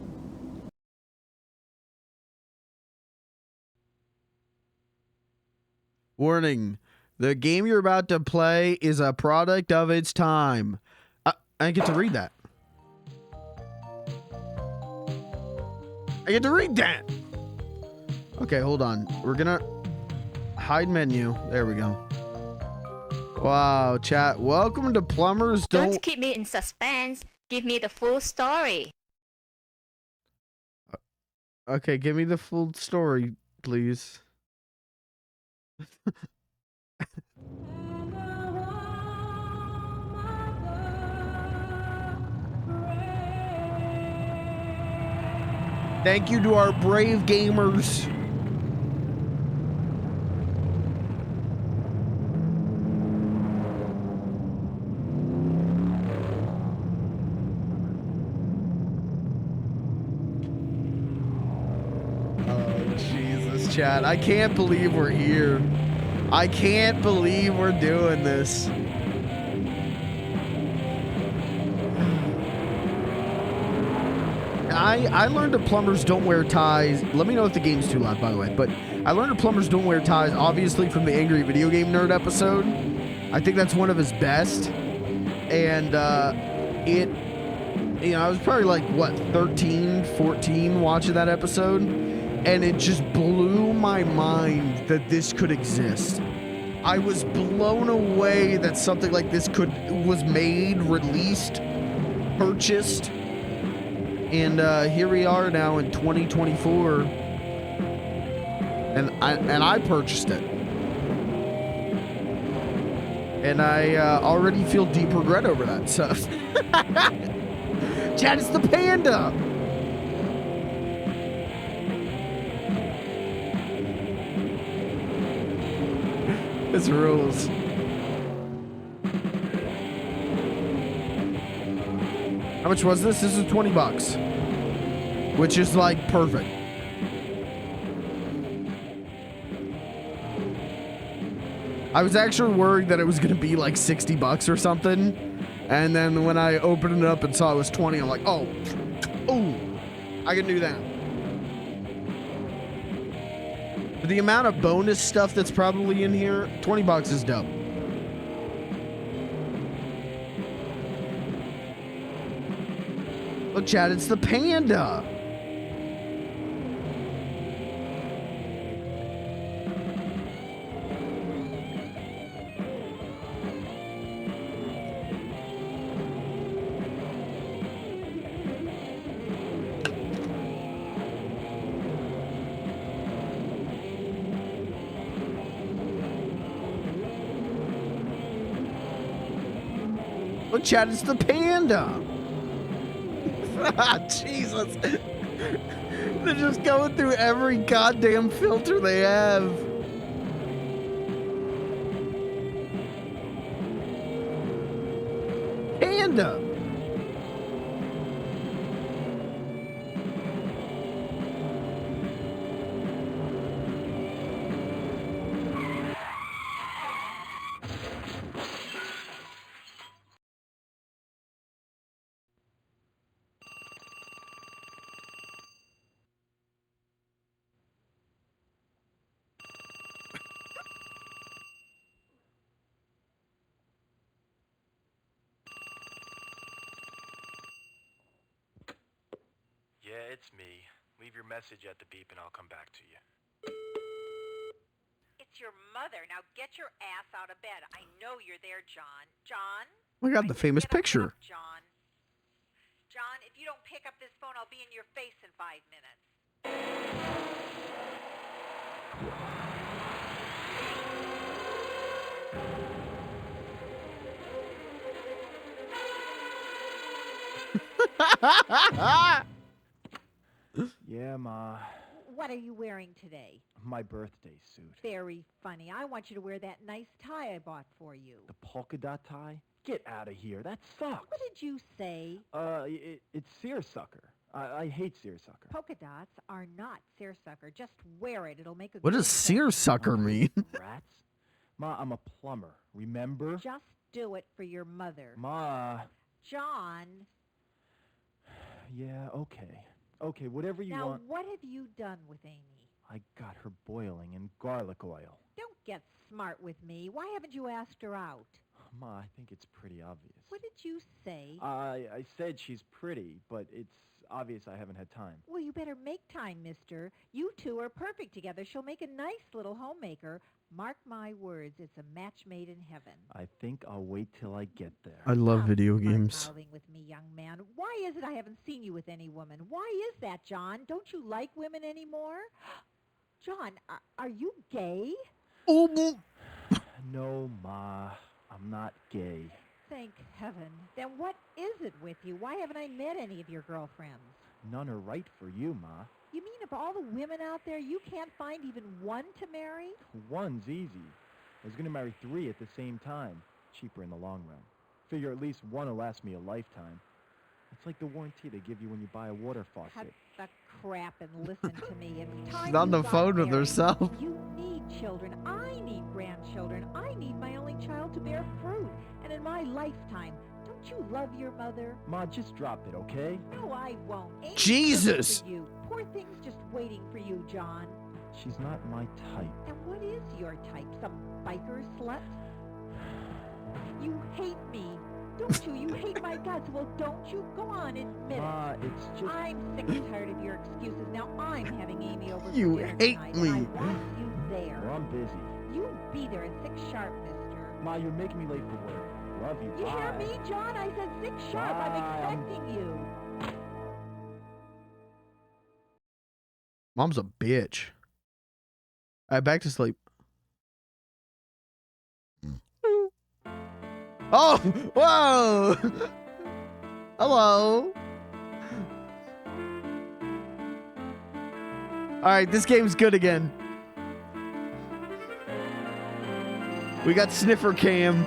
Warning. The game you're about to play is a product of its time. I get to read that. I get to read that. Okay, hold on. We're gonna hide menu. There we go. Wow, chat. Welcome to Plumbers Don't keep me in suspense. Give me the full story. Okay, give me the full story, please. Thank you to our brave gamers. Oh, Jesus, chat. I can't believe we're here. I can't believe we're doing this. I learned that plumbers don't wear ties. Let me know if the game's too loud, by the way. But I learned that plumbers don't wear ties, obviously, from the Angry Video Game Nerd episode. I think that's one of his best. And I was probably like, what, 13, 14 watching that episode. And it just blew my mind that this could exist. I was blown away that something like this was made, released, purchased. And here we are now in 2024. And I purchased it. And I already feel deep regret over that stuff. Chad, it's the panda! This rules. How much was this? This is $20. Which is like perfect. I was actually worried that it was going to be like $60 or something. And then when I opened it up and saw it was 20, I'm like, oh, I can do that. For the amount of bonus stuff that's probably in here, $20 is dope. Look, Chad, it's the panda. Look, Chad, it's the panda. Jesus. They're just going through every goddamn filter they have. Panda. Yeah, it's me. Leave your message at the beep and I'll come back to you. It's your mother. Now get your ass out of bed. I know you're there, John. John? Oh my God, the famous picture. John. John, if you don't pick up this phone, I'll be in your face in 5 minutes. Yeah, Ma. What are you wearing today? My birthday suit. Very funny. I want you to wear that nice tie I bought for you. The polka dot tie? Get out of here. That sucks. What did you say? It's seersucker. I hate seersucker. Polka dots are not seersucker. Just wear it. It'll make a What does seersucker mean? Rats? Ma, I'm a plumber. Remember? Just do it for your mother. Ma. John. Yeah, okay. Okay, whatever you want. Now, what have you done with Amy? I got her boiling in garlic oil. Don't get smart with me. Why haven't you asked her out? Ma, I think it's pretty obvious. What did you say? I said she's pretty, but it's obvious I haven't had time. Well, you better make time, mister. You two are perfect together. She'll make a nice little homemaker. Mark my words, it's a match made in heaven. I think I'll wait till I get there. I love video games. Mouthing with me, young man. Why is it I haven't seen you with any woman? Why is that, John? Don't you like women anymore? John, are you gay? No, Ma. I'm not gay. Thank heaven. Then what is it with you? Why haven't I met any of your girlfriends? None are right for you, Ma. You mean of all the women out there, you can't find even one to marry? One's easy. I was going to marry 3 at the same time. Cheaper in the long run. Figure at least one will last me a lifetime. It's like the warranty they give you when you buy a water faucet. Cut the crap and listen to me. It's time She's on the you got phone with married. herself. You need children. I need grandchildren. I need my only child to bear fruit. And in my lifetime, don't you love your mother? Ma, just drop it, okay? No, I won't. Amy's Jesus. perfect for you. Poor thing's just waiting for you, John. She's not my type. And what is your type? Some biker slut? You hate me. Don't you? You hate my guts. Well, don't you? Go on, admit Ma, it. it's just... I'm sick and tired of your excuses. Now I'm having Amy over You for dinner hate tonight, me. and I want you there. Well, I'm busy. You be there at 6 sharp, mister. Ma, you're making me late for work. Love you. You hear Bye. me, John? I said 6 sharp. I'm Bye. expecting you. Mom's a bitch. All right, back to sleep. Oh, whoa. Hello. All right, this game's good again. We got Sniffer Cam.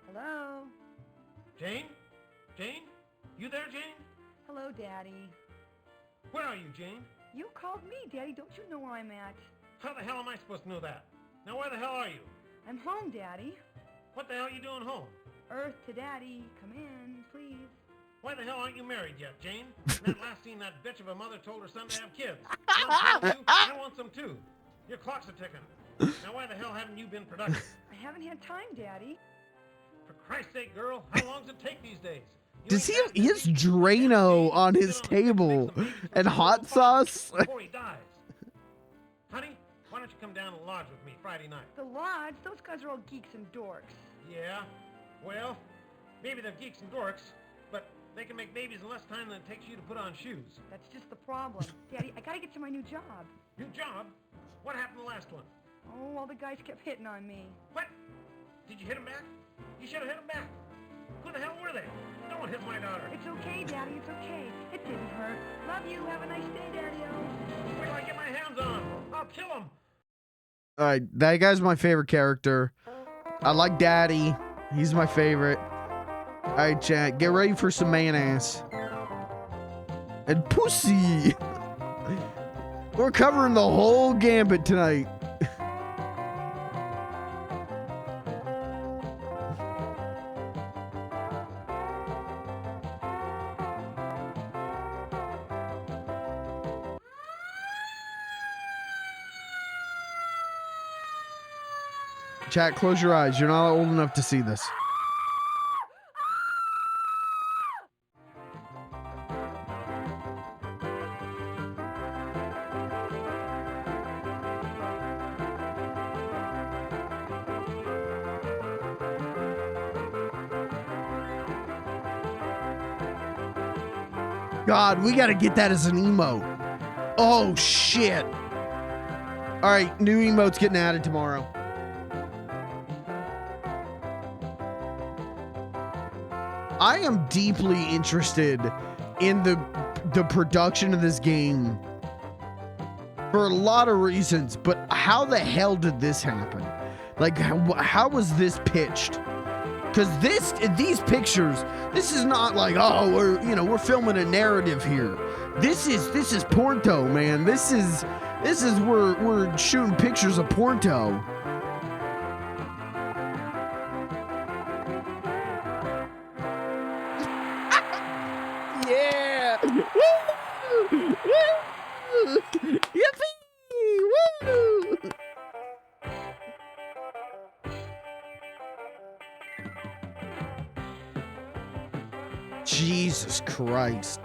Hello? Jane? Jane? You there, Jane? Hello, Daddy. Where are you, Jane? You called me, Daddy. Don't you know where I'm at? How the hell am I supposed to know that? Now where the hell are you? I'm home, Daddy. What the hell are you doing home? Earth to Daddy. Come in, please. Why the hell aren't you married yet, Jane? That last scene, that bitch of a mother told her son to have kids. I want some too. Your clocks are ticking. Now why the hell haven't you been productive? I haven't had time, Daddy. For Christ's sake, girl, how long does it take these days? Does he have Drano on his table and hot sauce? Before he dies. Honey, why don't you come down to the lodge with me Friday night? The lodge? Those guys are all geeks and dorks. Yeah, well, maybe they're geeks and dorks, but they can make babies in less time than it takes you to put on shoes. That's just the problem. Daddy, I gotta get to my new job. New job? What happened to the last one? Oh, all the guys kept hitting on me. What? Did you hit him back? You should have hit him back. Who the hell were they? No one hit my daughter. It's okay, Daddy. It's okay. It didn't hurt. Love you. Have a nice day, Daddy-o. Wait till I get my hands on him. I'll kill him. All right, that guy's my favorite character. I like Daddy. He's my favorite. All right, chat, get ready for some man-ass. And pussy. We're covering the whole gambit tonight. Chat, close your eyes. You're not old enough to see this. God, we gotta get that as an emote. Oh, shit. All right, new emotes getting added tomorrow. I am deeply interested in the production of this game for a lot of reasons, but how the hell did this happen? Like, how was this pitched? Because these pictures, this is not like, oh, we're filming a narrative here. This is Porto, man. This is we're shooting pictures of Porto. Yeah! Woo! Woo! Yippee! Woo! Jesus Christ.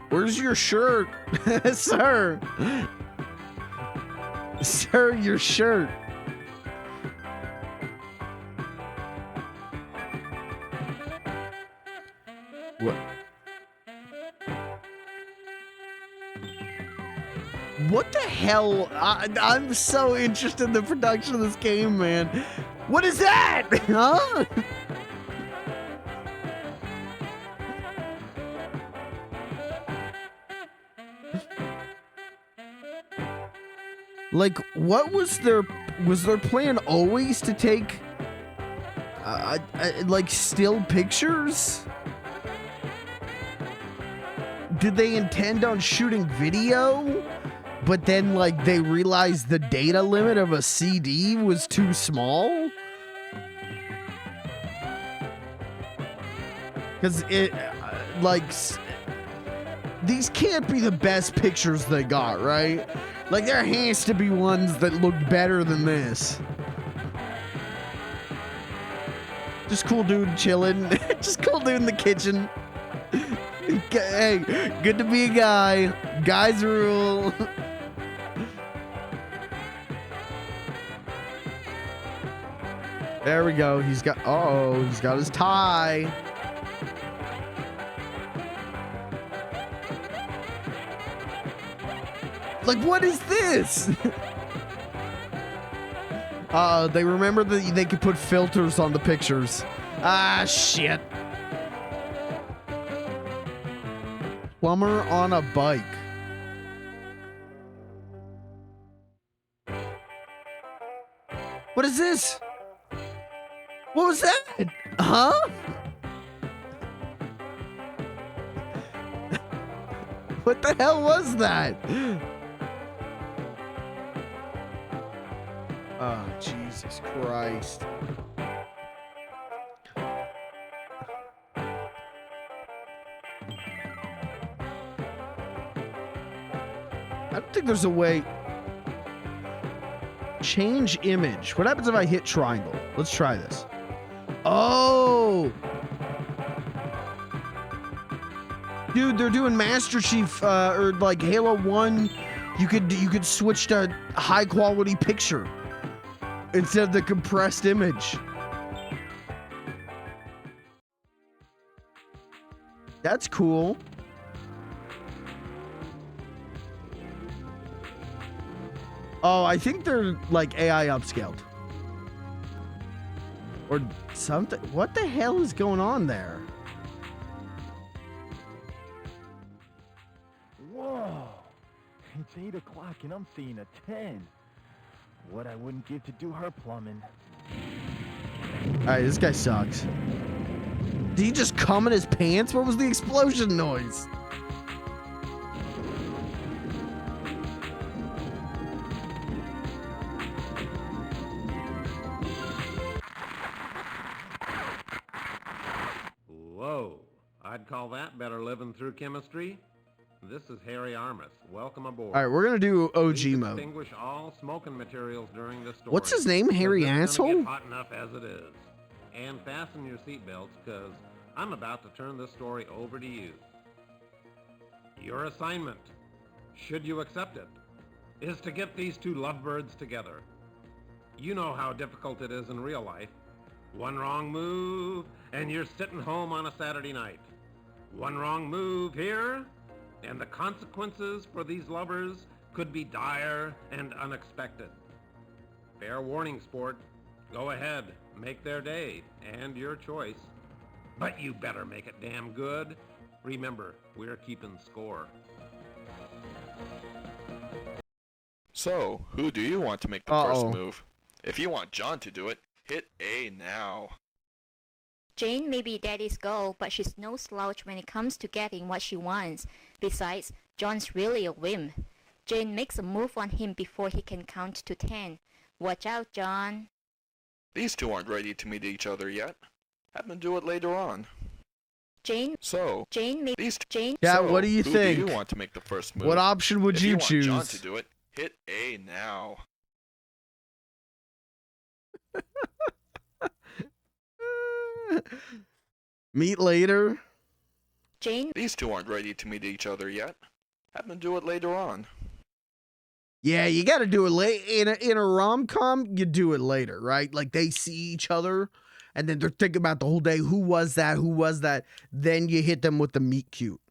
Where's your shirt? Sir. Sir, your shirt. What? What the hell? I'm so interested in the production of this game, man. What is that? Huh? Like, what was their plan always to take like still pictures? Did they intend on shooting video, but then like they realized the data limit of a CD was too small? Because it like these can't be the best pictures they got, right? Like, there has to be ones that look better than this. Just cool dude chilling. Just cool dude in the kitchen. Hey, good to be a guy. Guys rule. There we go. He's got his tie. Like, what is this? They remember that they could put filters on the pictures. Ah, shit. Plumber on a bike. What is this? What was that? Huh? What the hell was that? Oh, Jesus Christ. I don't think there's a way. Change image. What happens if I hit triangle? Let's try this. Oh! Dude, they're doing Master Chief or like Halo 1. You could switch to high quality picture instead of the compressed image. That's cool. Oh, I think they're like AI upscaled. Or something. What the hell is going on there? Whoa! It's 8 o'clock and I'm seeing a 10. What I wouldn't give to do her plumbing. Alright, this guy sucks. Did he just cum in his pants? What was the explosion noise? Whoa, I'd call that better living through chemistry. This is Harry Armus. Welcome aboard. Alright, we're gonna do OG Please mode. extinguish all smoking materials during this story. What's his name? Harry Because it's gonna Asshole? get hot enough as it is. And fasten your seatbelts, because I'm about to turn this story over to you. Your assignment, should you accept it, is to get these two lovebirds together. You know how difficult it is in real life. One wrong move, and you're sitting home on a Saturday night. One wrong move here, and the consequences for these lovers could be dire and unexpected. Fair warning, sport. Go ahead, make their day, and your choice. But you better make it damn good. Remember, we're keeping score. So, who do you want to make the first move? If you want John to do it, hit A now. Jane may be daddy's girl, but she's no slouch when it comes to getting what she wants. Besides, John's really a wimp. Jane makes a move on him before he can count to 10. Watch out, John. These two aren't ready to meet each other yet. Have them do it later on. Jane. So, Jane may. these Jane. Yeah, so, what do you think? Who do you want to make the first move? What option would if you want choose? John to do it, hit A now. Meet later? Jane. These two aren't ready to meet each other yet. Have them do it later on. Yeah, you got to do it late in a rom-com. You do it later, right? Like they see each other, and then they're thinking about the whole day. Who was that? Who was that? Then you hit them with the meet cute.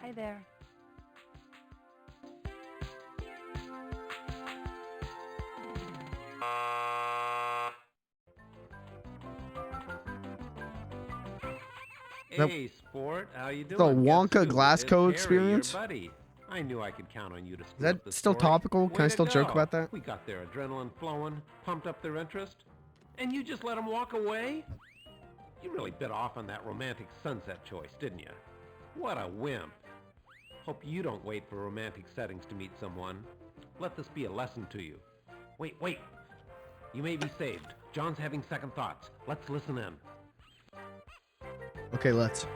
Hi there. Hey, sport, how you The doing? Guess Wonka who? Glasgow It's Harry, experience? Your buddy. I knew I could count on you to Is split that the still story. topical? Can Way I to still joke go. about that? We got their adrenaline flowing, pumped up their interest, and you just let them walk away? You really bit off on that romantic sunset choice, didn't you? What a wimp. Hope you don't wait for romantic settings to meet someone. Let this be a lesson to you. Wait. You may be saved. John's having second thoughts. Let's listen in. Okay, let's.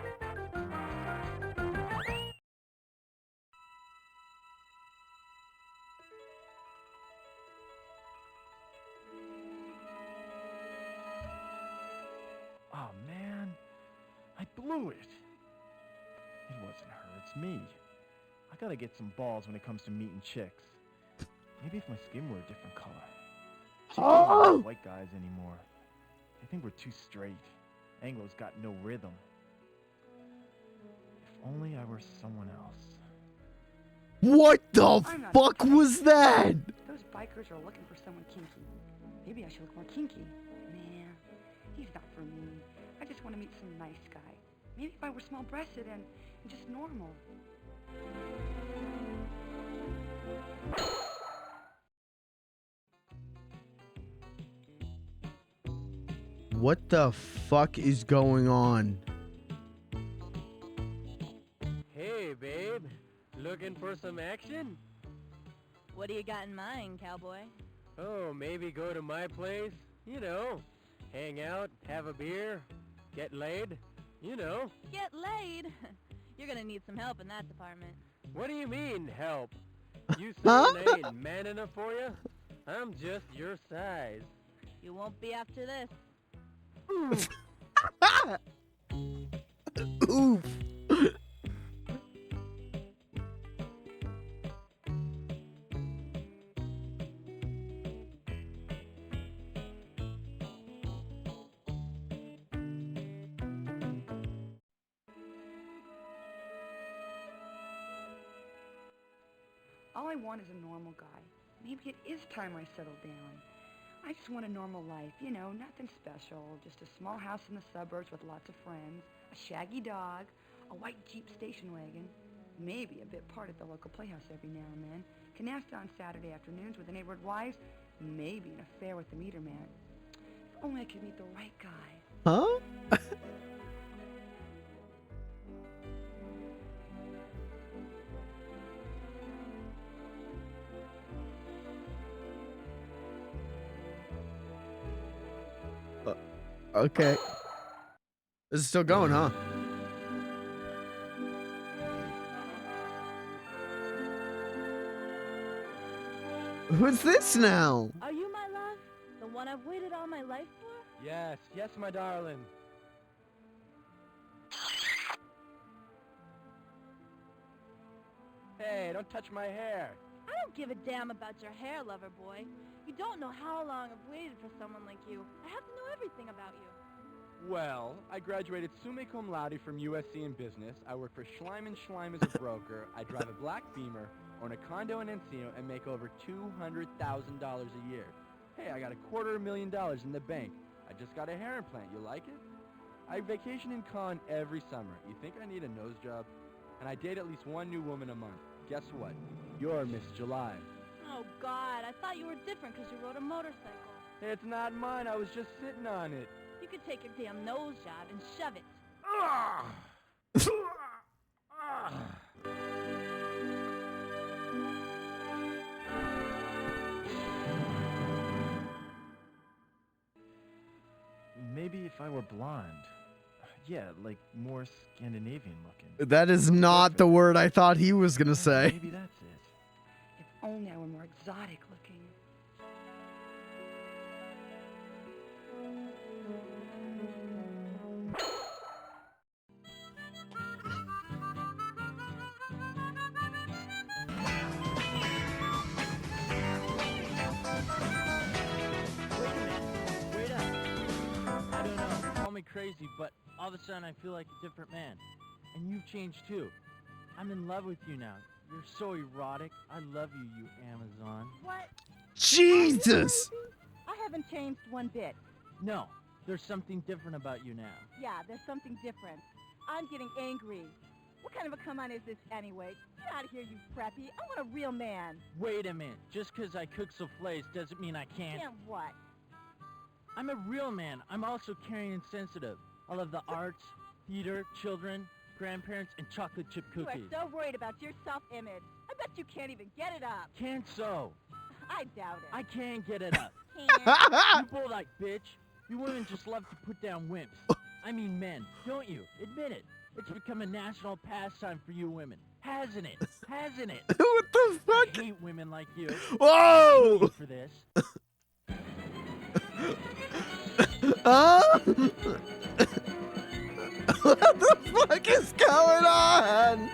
Oh man, I blew it. It wasn't her, it's me. I gotta get some balls when it comes to meeting chicks. Maybe if my skin were a different color. Chicks don't like white guys anymore. They think we're too straight. Anglo's got no rhythm. If only I were someone else. What the I'm not fuck was that? Those bikers are looking for someone kinky. Maybe I should look more kinky. Man, he's not for me. I just want to meet some nice guy. Maybe if I were small-breasted and just normal. What the fuck is going on? Hey, babe. Looking for some action? What do you got in mind, cowboy? Oh, maybe go to my place? You know, hang out, have a beer, get laid? You know. Get laid? You're gonna need some help in that department. What do you mean, help? You saying I ain't man enough for you? I'm just your size. You won't be after this. Oof. All I want is a normal guy. Maybe it is time I settle down. I just want a normal life, you know, nothing special. Just a small house in the suburbs with lots of friends, a shaggy dog, a white Jeep station wagon, maybe a bit part at the local playhouse every now and then, canasta on Saturday afternoons with the neighborhood wives, maybe an affair with the meter man. If only I could meet the right guy. Huh? Okay. This is still going, huh? Who's this now? Are you my love? The one I've waited all my life for? Yes, my darling. Hey, don't touch my hair. I don't give a damn about your hair, lover boy. You don't know how long I've waited for someone like you. I have to know everything about you. Well, I graduated summa cum laude from USC in business. I work for Schleim & Schleim as a broker. I drive a black Beamer, own a condo in Encino, and make over $200,000 a year. Hey, I got $250,000 in the bank. I just got a hair implant. You like it? I vacation in Cannes every summer. You think I need a nose job? And I date at least one new woman a month. Guess what? You're Miss July. Oh, God, I thought you were different because you rode a motorcycle. It's not mine. I was just sitting on it. You could take your damn nose job and shove it. Maybe if I were blonde. Yeah, like more Scandinavian looking. That is not the word I thought he was gonna say. Maybe that's it. If only I were more exotic looking. Wait up. I don't know. Call me crazy, but all of a sudden I feel like a different man. And you've changed too. I'm in love with you now. You're so erotic. I love you, you Amazon. What? Jesus! I haven't changed one bit. No, there's something different about you now. Yeah, there's something different. I'm getting angry. What kind of a come on is this anyway? Get out of here, you preppy. I want a real man. Wait a minute. Just because I cook souffles doesn't mean I can't. Can't what? I'm a real man. I'm also caring and sensitive. I love the arts, theater, children, grandparents, and chocolate chip cookies. You are so worried about your self-image. I bet you can't even get it up. Can't so. I doubt it. I can get it up. Can't. You bull-like bitch. You women just love to put down wimps. I mean men, don't you? Admit it. It's become a national pastime for you women. Hasn't it? Hasn't it? What the fuck? I hate women like you. Whoa! For this. Huh? What the fuck is going on?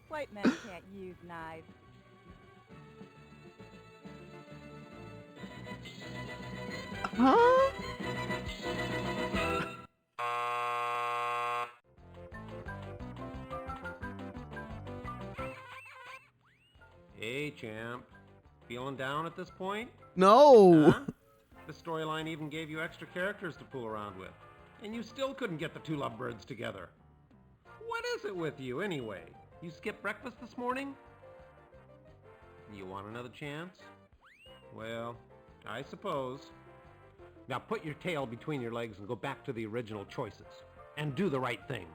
White men can't use knives. Huh? Hey, champ. Feeling down at this point? No. Huh? The storyline even gave you extra characters to fool around with. And you still couldn't get the two lovebirds together. What is it with you, anyway? You skipped breakfast this morning? You want another chance? Well, I suppose. Now put your tail between your legs and go back to the original choices. And do the right thing.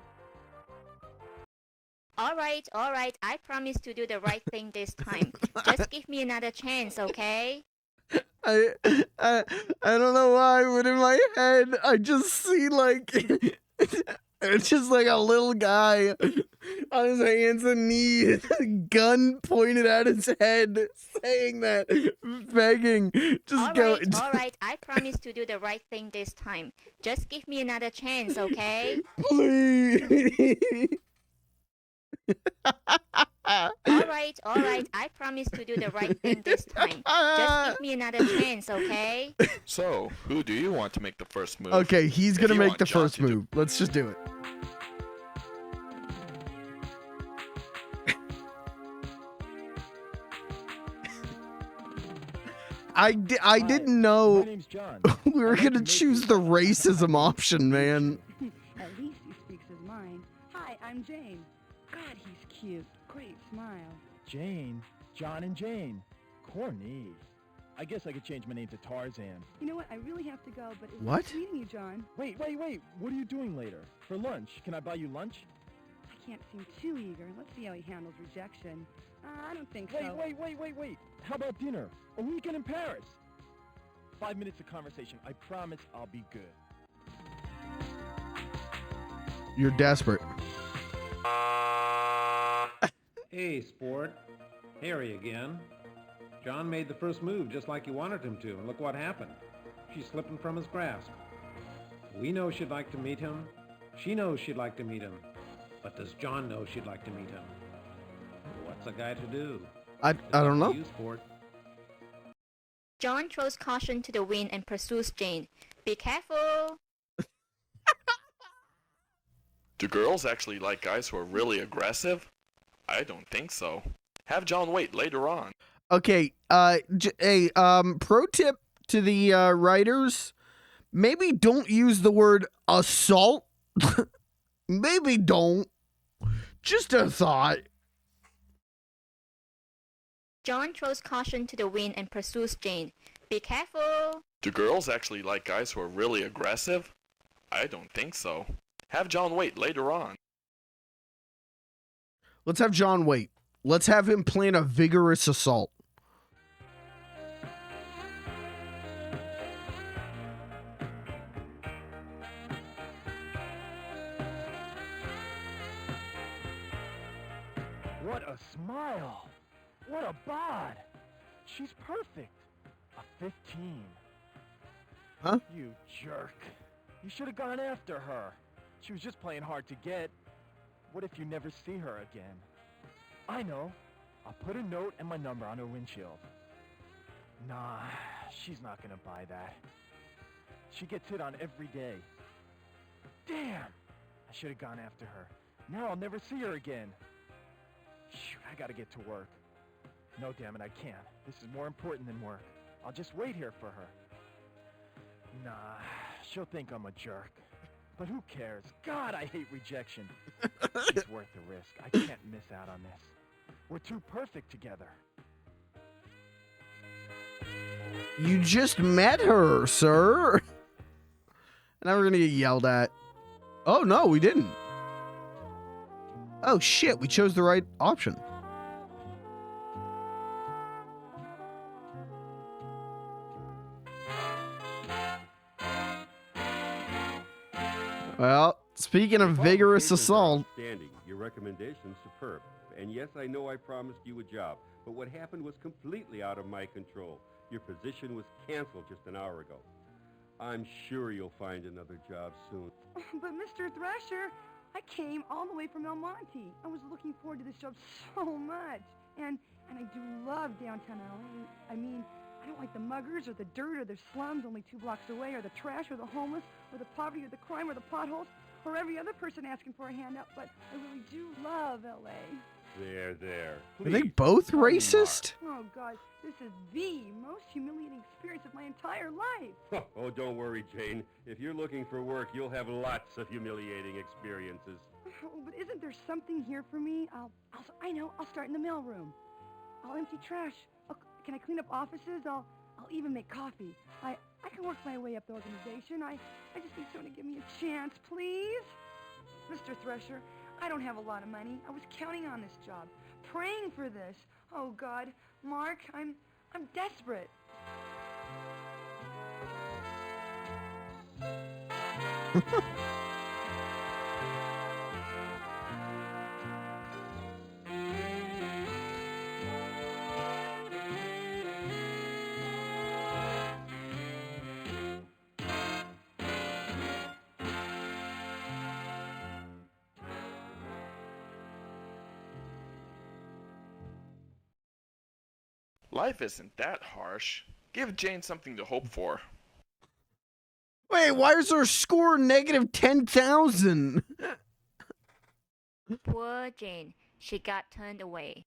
All right, I promise to do the right thing this time. Just give me another chance, okay? I don't know why, but in my head, I just see like it's just like a little guy on his hands and knees, gun pointed at his head, saying that, begging, just go. All right, I promise to do the right thing this time. Just give me another chance, okay? Please. All right, I promise to do the right thing this time. Just give me another chance, okay? So, who do you want to make the first move? Okay, he's If gonna you make want the John first to do- move. Let's just do it. I didn't know My name's John. we were gonna choose the racism option, man. At least he speaks his mind. Hi, I'm Jane. God, he's cute. Great smile. Jane. John and Jane. Corny. I guess I could change my name to Tarzan. You know what? I really have to go, but it's What? nice meeting you, John. Wait. What are you doing later? For lunch? Can I buy you lunch? I can't seem too eager. Let's see how he handles rejection. I don't think so. Wait. How about dinner? A weekend in Paris? 5 minutes of conversation. I promise I'll be good. You're desperate. Hey, sport. Harry again. John made the first move just like you wanted him to, and look what happened. She's slipping from his grasp. We know she'd like to meet him. She knows she'd like to meet him. But does John know she'd like to meet him? What's a guy to do? I don't know. You, sport. John throws caution to the wind and pursues Jane. Be careful! Do girls actually like guys who are really aggressive? I don't think so. Have John wait later on. Okay, pro tip to the writers, maybe don't use the word assault. Maybe don't. Just a thought. John throws caution to the wind and pursues Jane. Be careful! Do girls actually like guys who are really aggressive? I don't think so. Have John wait later on. Let's have John wait. Let's have him plan a vigorous assault. What a smile! What a bod! She's perfect. A 15. Huh? You jerk. You should have gone after her. She was just playing hard to get. What if you never see her again? I know. I'll put a note and my number on her windshield. Nah, she's not gonna buy that. She gets hit on every day. Damn! I should have gone after her. Now I'll never see her again. Shoot, I gotta get to work. No, damn it, I can't. This is more important than work. I'll just wait here for her. Nah, she'll think I'm a jerk. But who cares? God, I hate rejection. It's worth the risk. I can't miss out on this. We're too perfect together. You just met her, sir. Now we're gonna get yelled at. Oh, no, we didn't. Oh, shit, we chose the right option. Well, speaking of vigorous assault. Outstanding. Your recommendation's superb. And yes, I know I promised you a job, but what happened was completely out of my control. Your position was canceled just an hour ago. I'm sure you'll find another job soon. But Mr. Thrasher, I came all the way from El Monte. I was looking forward to this job so much. And I do love downtown LA. I mean, I don't like the muggers or the dirt or the slums only 2 blocks away, or the trash or the homeless or the poverty or the crime or the potholes or every other person asking for a handout, but I really do love LA. There. Are they both racist? Oh, God, this is the most humiliating experience of my entire life. Oh, don't worry, Jane. If you're looking for work, you'll have lots of humiliating experiences. Oh, but isn't there something here for me? I know. I'll start in the mailroom. I'll empty trash. Can I clean up offices? I'll even make coffee. I can work my way up the organization. I just need someone to give me a chance, please. Mr. Thresher, I don't have a lot of money. I was counting on this job, praying for this. Oh, God. Mark, I'm desperate. Life isn't that harsh. Give Jane something to hope for. Wait, why is our score negative 10,000? Poor Jane. She got turned away.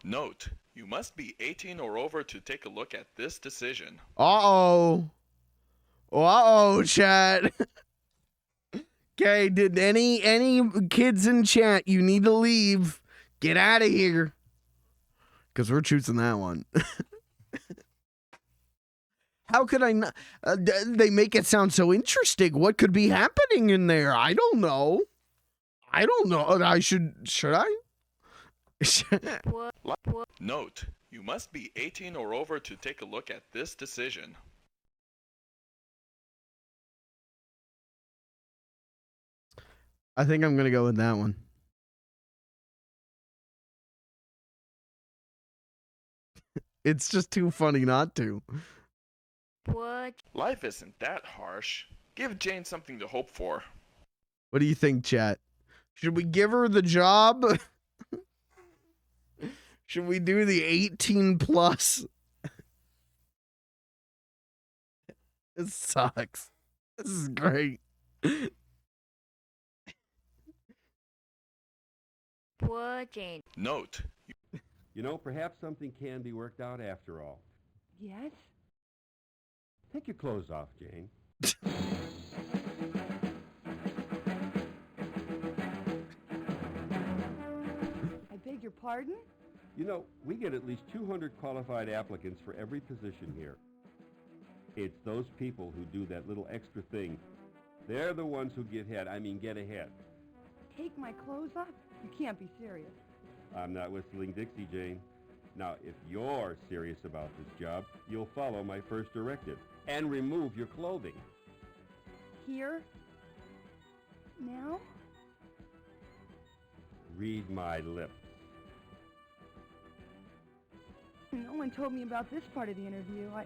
Note, you must be 18 or over to take a look at this decision. Uh-oh, chat. Okay, did any kids in chat, you need to leave. Get out of here. Because we're choosing that one. How could I not? They make it sound so interesting. What could be happening in there? I don't know. Should I? Note, you must be 18 or over to take a look at this decision. I think I'm going to go with that one. It's just too funny not to. Life isn't that harsh. Give Jane something to hope for. What do you think, chat? Should we give her the job? Should we do the 18 plus? It sucks. This is great. Poor Jane. Note. You know, perhaps something can be worked out after all. Yes? Take your clothes off, Jane. I beg your pardon? You know, we get at least 200 qualified applicants for every position here. It's those people who do that little extra thing. They're the ones who get ahead. Take my clothes off? You can't be serious. I'm not whistling Dixie, Jane. Now, if you're serious about this job, you'll follow my first directive and remove your clothing. Here? Now? Read my lips. No one told me about this part of the interview. I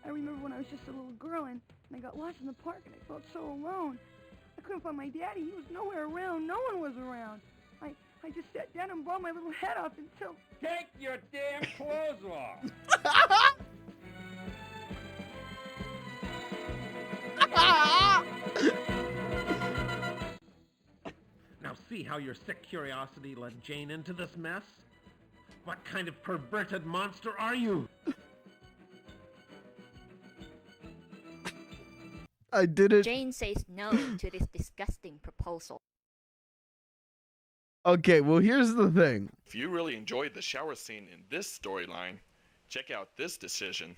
remember when I was just a little girl and I got lost in the park and I felt so alone. I couldn't find my daddy. He was nowhere around. No one was around. I just sat down and bawled my little head off until... Take your damn clothes off! Now see how your sick curiosity led Jane into this mess? What kind of perverted monster are you? I did it. Jane says no to this disgusting proposal. Okay, well, here's the thing. If you really enjoyed the shower scene in this storyline, check out this decision.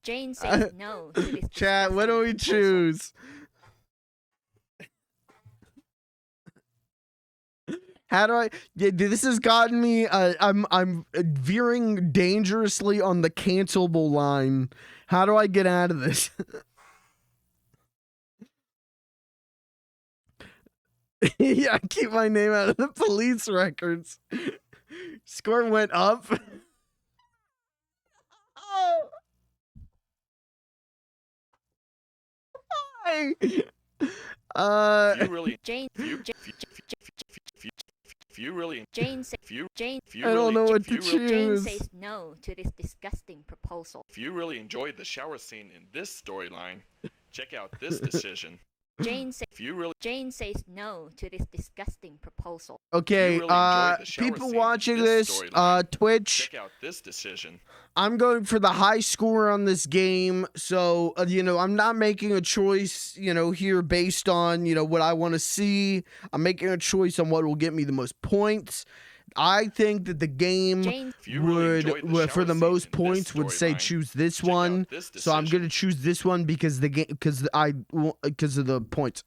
Jane says no to this Chat, what do we choose? How do I? Yeah, this has gotten me. I'm veering dangerously on the cancelable line. How do I get out of this? Yeah, I keep my name out of the police records. Score went up. Oh. Hi. If you really, Jane. if you really, Jane says. if you I don't know what to if you really- Jane choose. says no to this disgusting proposal. If you really enjoyed the shower scene in this storyline, check out this decision. Jane says. If you really, Jane says no to this disgusting proposal. Okay, really enjoyed the shower people scene watching in this, this storyline, Twitch, check out this decision. I'm going for the high score on this game. So, I'm not making a choice, here based on, what I want to see. I'm making a choice on what will get me the most points. I think that the game would, for the most points, would say choose this one. So I'm going to choose this one because the game, because of the points.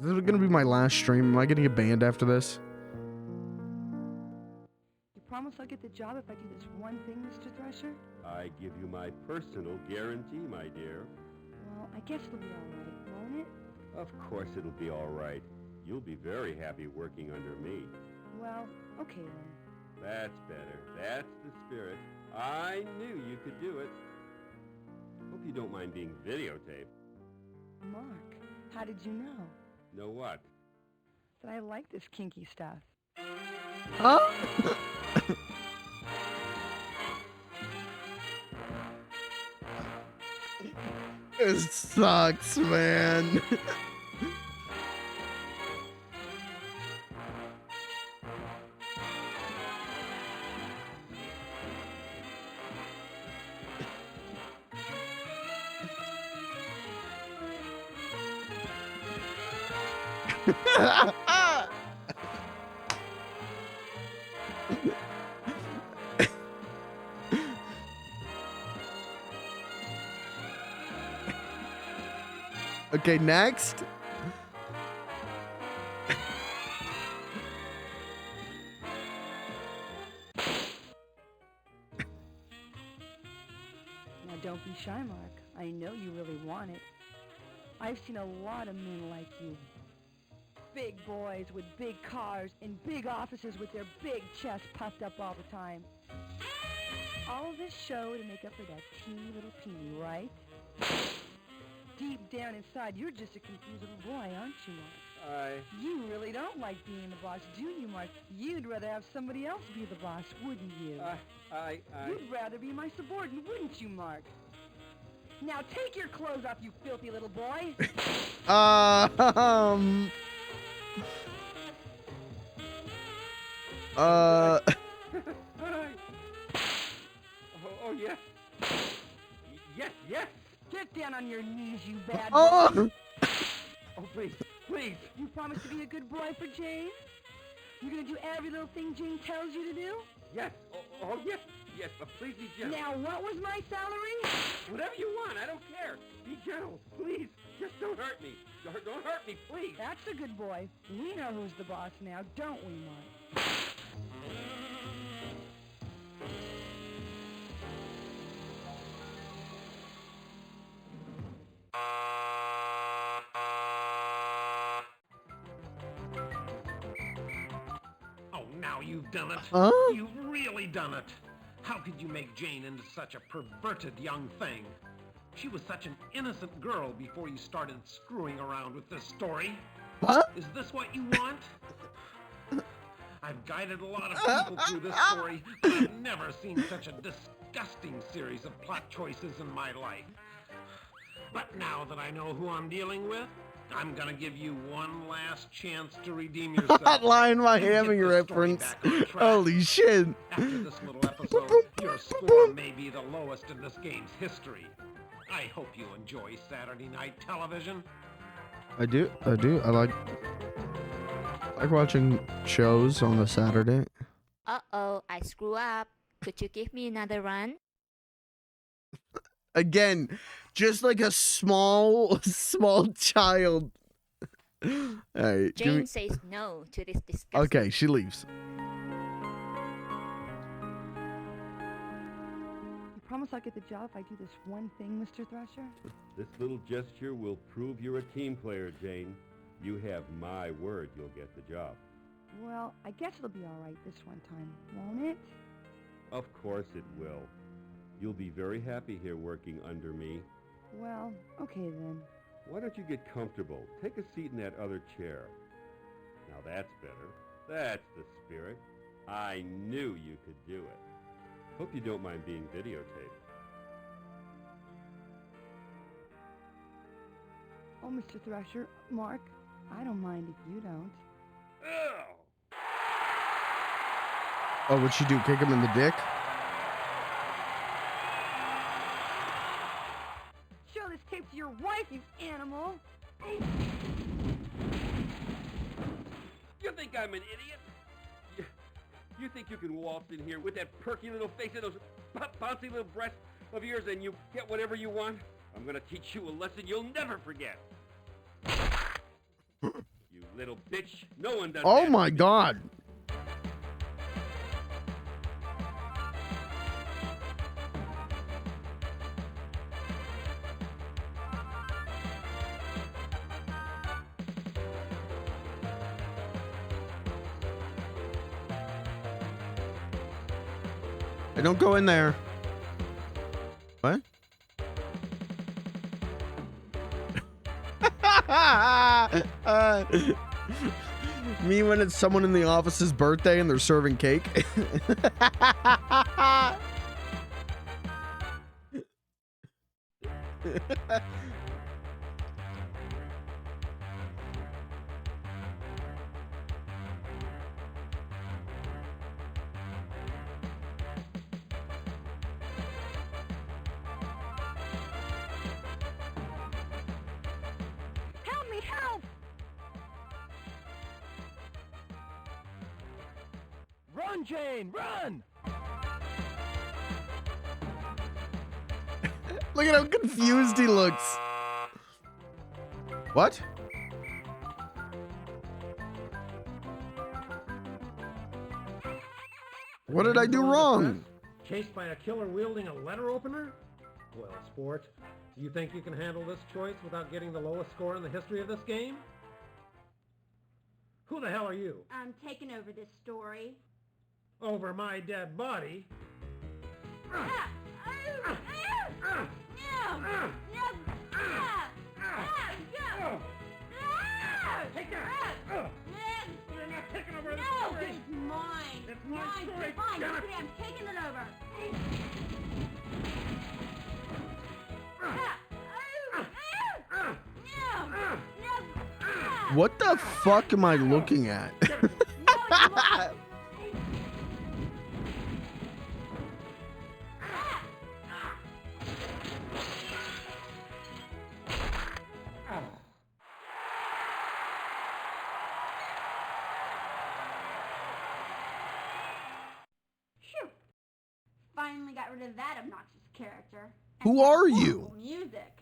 This is going to be my last stream. Am I going to get banned after this? You promise I'll get the job if I do this one thing, Mr. Thresher? I give you my personal guarantee, my dear. Well, I guess it'll be all right, won't it? Of course it'll be all right. You'll be very happy working under me. Well, okay then. That's better. That's the spirit. I knew you could do it. Hope you don't mind being videotaped. Mark, how did you know? Know what? That I like this kinky stuff. Huh? It sucks, man. Okay, next. Now don't be shy, Mark. I know you really want it. I've seen a lot of men like you. Big boys with big cars in big offices with their big chests puffed up all the time. All of this show to make up for that teeny little peenie, right? Deep down inside, you're just a confused little boy, aren't you, Mark? You really don't like being the boss, do you, Mark? You'd rather have somebody else be the boss, wouldn't you? You'd rather be my subordinate, wouldn't you, Mark? Now take your clothes off, you filthy little boy! Oh, yes. Yes, yes. Get down on your knees, you bad Oh. boy! Oh, please, please. You promise to be a good boy for Jane? You're gonna do every little thing Jane tells you to do? Yes. Oh, yes. Yes, but please be gentle. Now, what was my salary? Whatever you want, I don't care. Be gentle, please. Just don't hurt me. Don't hurt me, please. That's a good boy. We know who's the boss now, don't we, Mark? Oh, now you've done it. Huh? You've really done it. How could you make Jane into such a perverted young thing? She was such an innocent girl before you started screwing around with this story. What? Is this what you want? I've guided a lot of people through this story, but I've never seen such a disgusting disgusting series of plot choices in my life. But now that I know who I'm dealing with, I'm gonna give you one last chance to redeem yourself. Hotline Miami reference. Holy shit. After this little episode, your score may be the lowest in this game's history. I hope you enjoy Saturday night television. I do. I like watching shows on a Saturday. Uh-oh, I screw up. Could you give me another run? Again, just like a small child. All right. Jane says no to this discussion. Okay, she leaves. You promise I'll get the job if I do this one thing, Mr. Thrasher? This little gesture will prove you're a team player, Jane. You have my word you'll get the job. Well, I guess it'll be all right this one time, won't it? Of course it will. You'll be very happy here working under me. Well, okay then. Why don't you get comfortable? Take a seat in that other chair. Now that's better. That's the spirit. I knew you could do it. Hope you don't mind being videotaped. Oh, Mr. Thrasher, Mark, I don't mind if you don't. Oh, what'd she do? Kick him in the dick? Show this tape to your wife, you animal! You think I'm an idiot? You think you can waltz in here with that perky little face and those bouncy little breasts of yours and you get whatever you want? I'm gonna teach you a lesson you'll never forget. You little bitch. No one does that. Oh my God. Hey, don't go in there. What? Me when it's someone in the office's birthday and they're serving cake. Help me, help! Run, Jane, run! Look at how confused he looks. What? What did I do wrong? Chased by a killer wielding a letter opener? Well, sport, do you think you can handle this choice without getting the lowest score in the history of this game? Who the hell are you? I'm taking over this story. Over my dead body? Take that! You're not taking over the story! No, it's mine! It's my story! Fine, Damn it. okay, I'm taking it over! What the fuck am I looking at? Phew. Finally got rid of that obnoxious character. Who that are horrible you? Music.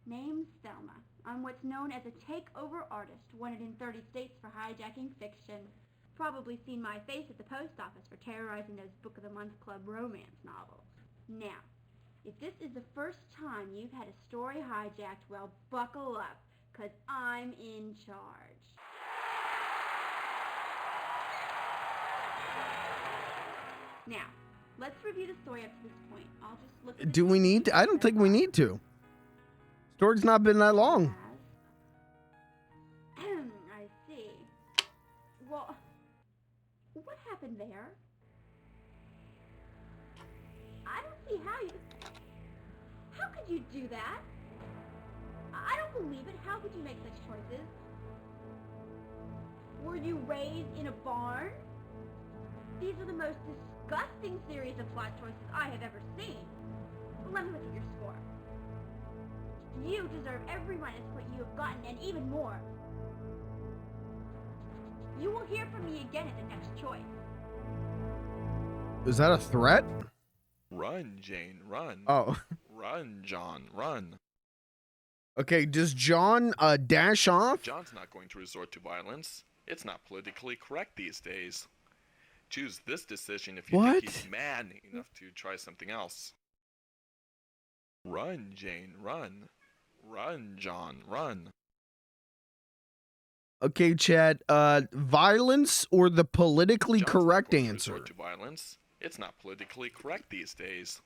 Name's Thelma. I'm what's known as a takeover artist, wanted in 30 states for hijacking fiction. Probably seen my face at the post office for terrorizing those Book of the Month Club romance novels. Now, if this is the first time you've had a story hijacked, well, buckle up, 'cause I'm in charge. Now, let's review the story up to this point. I'll just look at Do we need to? I don't think we need to. Story's not been that long. I see. Well, what happened there? I don't see how you... How could you do that? I don't believe it. How could you make such choices? Were you raised in a barn? These are the most disgusting series of plot choices I have ever seen. But let me look at your score. You deserve every minus what you have gotten, and even more. You will hear from me again at the next choice. Is that a threat? Run, Jane, run. Oh. Run, John, run. Okay, does John dash off? John's not going to resort to violence. It's not politically correct these days. Choose this decision if you think he's man enough to try something else. Run, Jane, run. Run, John, run. Okay, Chad, violence or the politically correct answer? Resort to violence. It's not politically correct these days.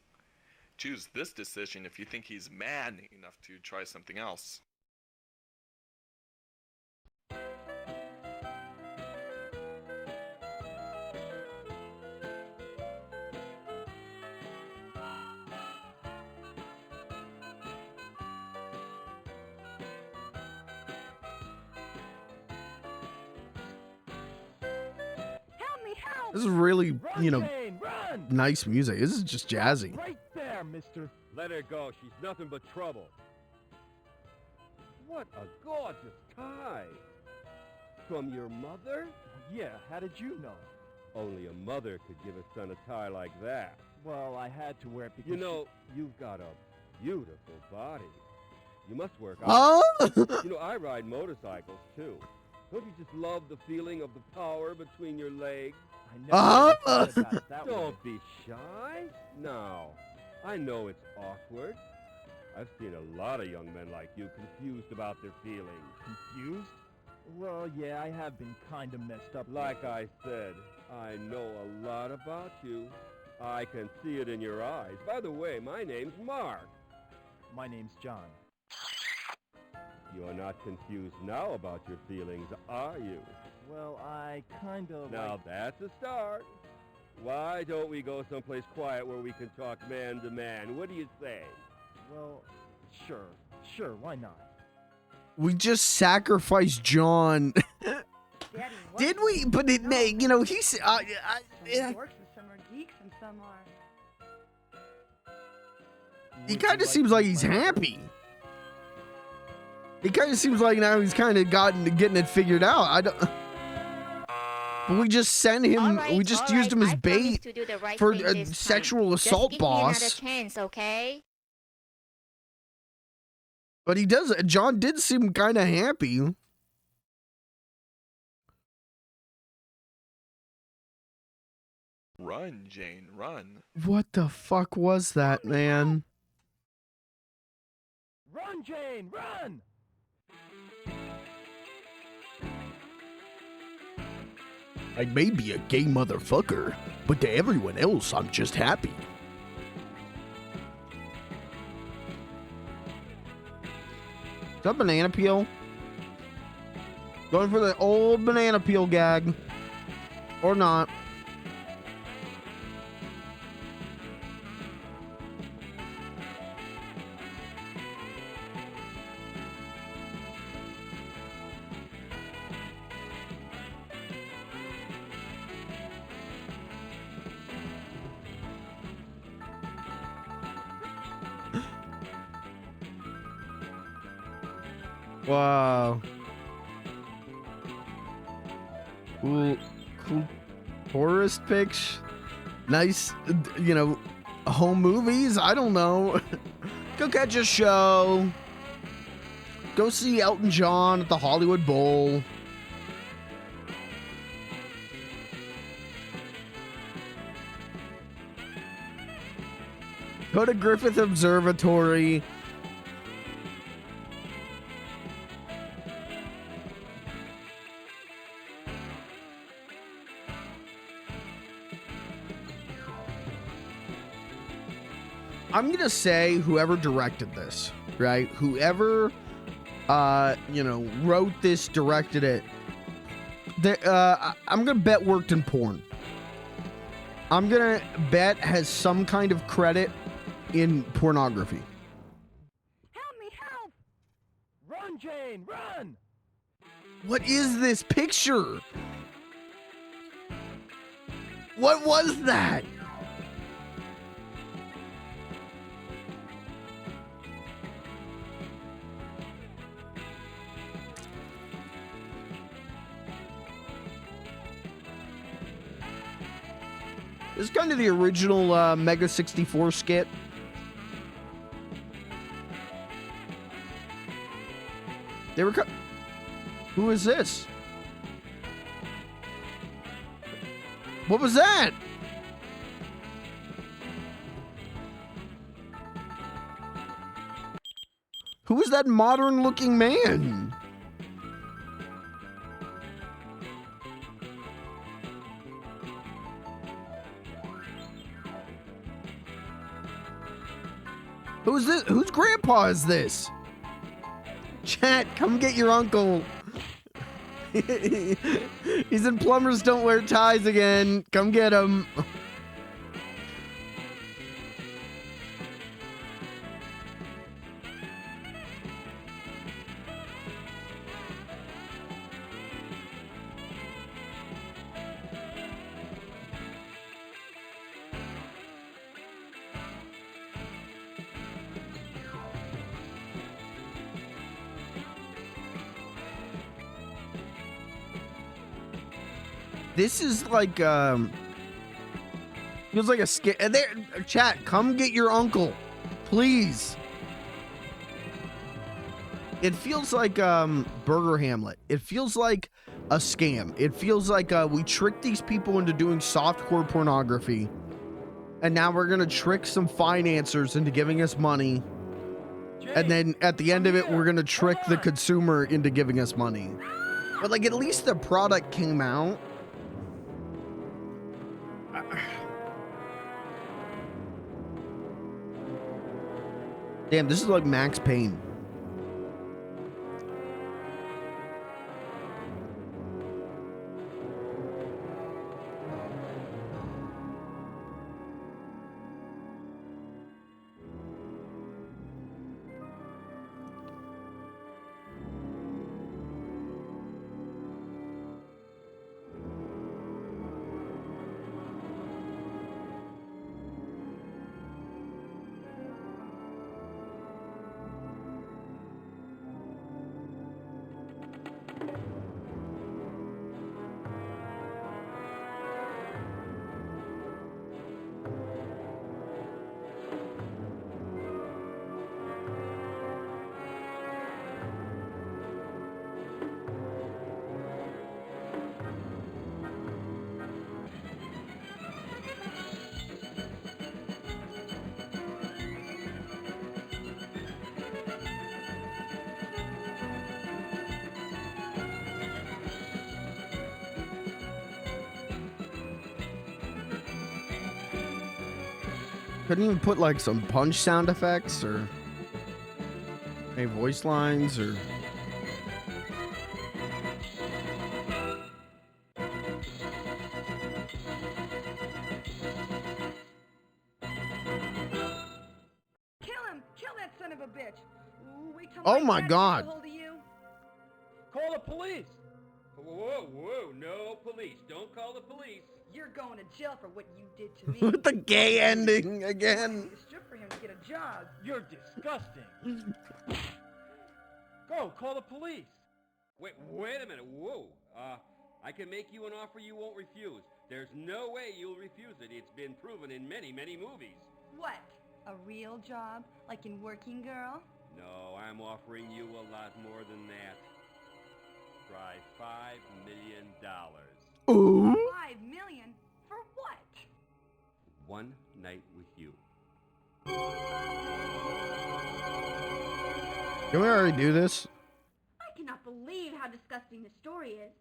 Choose this decision if you think he's man enough to try something else. This is really, you know, nice music. This is just jazzy. Right there, mister. Let her go. She's nothing but trouble. What a gorgeous tie. From your mother? Yeah, how did you know? Only a mother could give a son a tie like that. Well, I had to wear it because You know, you've got a beautiful body. You must work out. Oh! You know, I ride motorcycles, too. Don't you just love the feeling of the power between your legs? Don't be shy. No, I know it's awkward. I've seen a lot of young men like you confused about their feelings. Confused? Well, yeah, I have been kind of messed up. Like I said, I know a lot about you. I can see it in your eyes. By the way, my name's Mark. My name's John. You're not confused now about your feelings, are you? Well, I kind of Now that's a start. Why don't we go someplace quiet where we can talk man to man? What do you say? Well, sure, why not? We just sacrificed John. Did we? But it, you know, he's. Some are dorks and some are geeks and some are... He kind of seems like he's happy. He kind of seems like now he's kind of getting it figured out. I don't. But we just sent him. We just used him as bait for a sexual assault boss. Just give me another chance, okay? But he does. John did seem kind of happy. Run, Jane, run. What the fuck was that, man? Run, Jane, run! I may be a gay motherfucker, but to everyone else, I'm just happy. Is that banana peel? Going for the old banana peel gag. Or not. Wow. Cool tourist pics. Nice, you know, home movies. I don't know. Go catch a show. Go see Elton John at the Hollywood Bowl. Go to Griffith Observatory. I'm gonna say whoever directed this, right? Whoever, you know, wrote this, directed it. I'm gonna bet worked in porn. I'm gonna bet has some kind of credit in pornography. Help me, help! Run, Jane, run! What is this picture? What was that? This is kind of the original Mega 64 skit. They were Who is this? What was that? Who is that modern looking man? Who's this? Whose grandpa is this? Chat, come get your uncle. He's in Plumbers Don't Wear Ties again. Come get him. This is like feels like a skit. There, chat, come get your uncle, please. It feels like Burger Hamlet. It feels like a scam. It feels like we tricked these people into doing softcore pornography, and now we're gonna trick some financiers into giving us money, and then at the end of it, we're gonna trick the consumer into giving us money. But like, at least the product came out. Damn, this is like Max Payne. Couldn't even put like some punch sound effects or any voice lines or. Kill that son of a bitch. Ooh, wait till Oh my dad God. gets a hold of you. Call the police. Whoa, whoa, no police. Don't call the police. You're going to jail for what you did to me. With the gay ending again. You strip for him to get a job. You're disgusting. Go, call the police. Wait a minute. Whoa. I can make you an offer you won't refuse. There's no way you'll refuse it. It's been proven in many, many movies. What? A real job? Like in Working Girl? No, I'm offering you a lot more than that. Try $5 million. Ooh. 5 million? For what? One night with you. Can we already do this? I cannot believe how disgusting this story is.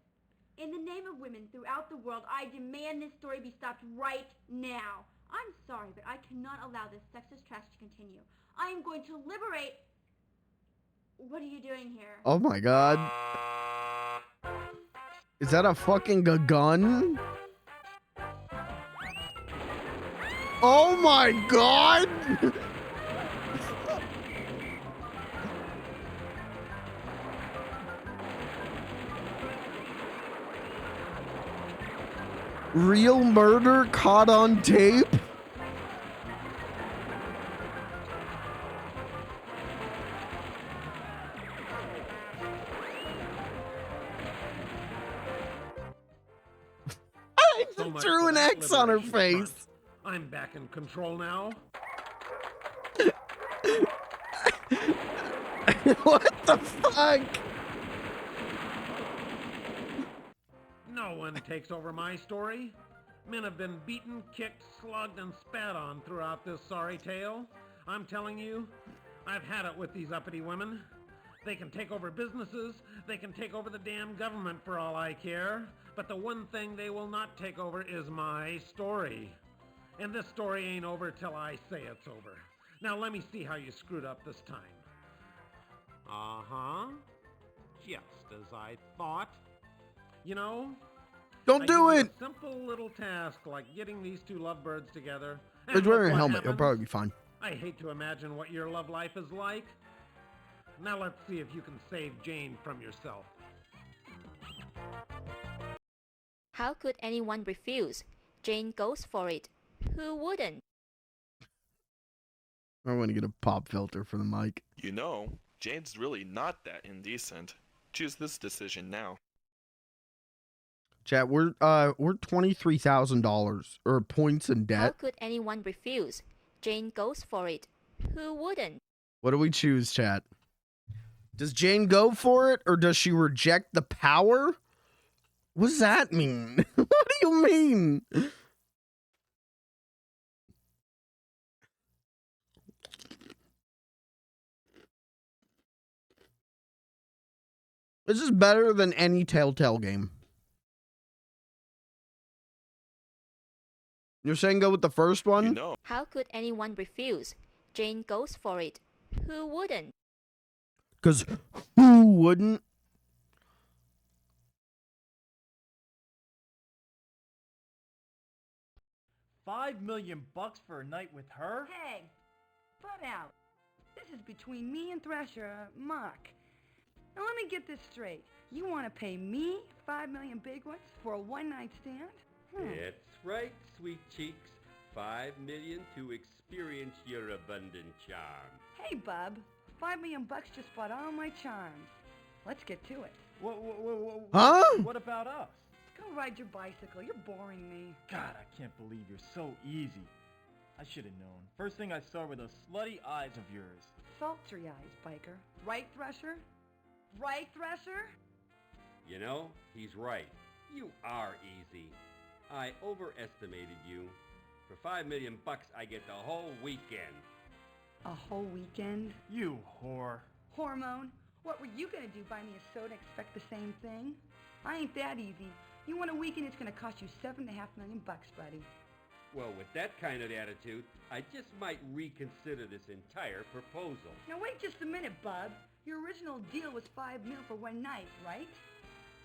In the name of women throughout the world, I demand this story be stopped right now. I'm sorry, but I cannot allow this sexist trash to continue. I am going to liberate... What are you doing here? Oh my God. Is that a fucking gun? Oh my god! Real murder caught on tape? I So just much threw for an that X on her liberation face. front. I'm back in control now. What the fuck? No one takes over my story. Men have been beaten, kicked, slugged, and spat on throughout this sorry tale. I'm telling you, I've had it with these uppity women. They can take over businesses, they can take over the damn government for all I care, but the one thing they will not take over is my story. And this story ain't over till I say it's over. Now let me see how you screwed up this time. Uh-huh. Just as I thought. You know, Don't do I give it. you a simple little task like getting these two lovebirds together. He's and wearing look a what helmet. He'll happens. probably be fine. I hate to imagine what your love life is like. Now let's see if you can save Jane from yourself. How could anyone refuse? Jane goes for it. Who wouldn't? I want to get a pop filter for the mic. You know, Jane's really not that indecent. Choose this decision now. Chat, we're $23,000 or points in How debt. could anyone refuse? Jane goes for it. Who wouldn't? What do we choose, chat? Does Jane go for it or does she reject the power? What does that mean? What do you mean? This is better than any Telltale game. You're saying go with the first one? You know. How could anyone refuse? Jane goes for it. Who wouldn't? Because who wouldn't? $5 million for a night with her? Hey, butt out. This is between me and Thrasher, Mark. Now let me get this straight. You want to pay me 5 million big ones for a one-night stand? That's right, sweet cheeks. 5 million to experience your abundant charm. Hey, bub. 5 million bucks just bought all my charms. Let's get to it. Huh? What about us? Go ride your bicycle. You're boring me. God, I can't believe you're so easy. I should have known. First thing I saw were those slutty eyes of yours. Sultry eyes, biker. Right, Thresher? Right, Thresher? You know, he's right. You are easy. I overestimated you. For 5 million bucks, I get the whole weekend. A whole weekend? You whore. Hormone? What were you gonna do? Buy me a soda and expect the same thing? I ain't that easy. You want a weekend, it's gonna cost you $7.5 million bucks, buddy. Well, with that kind of attitude, I just might reconsider this entire proposal. Now wait just a minute, bub. Your original deal was $5 million for one night, right?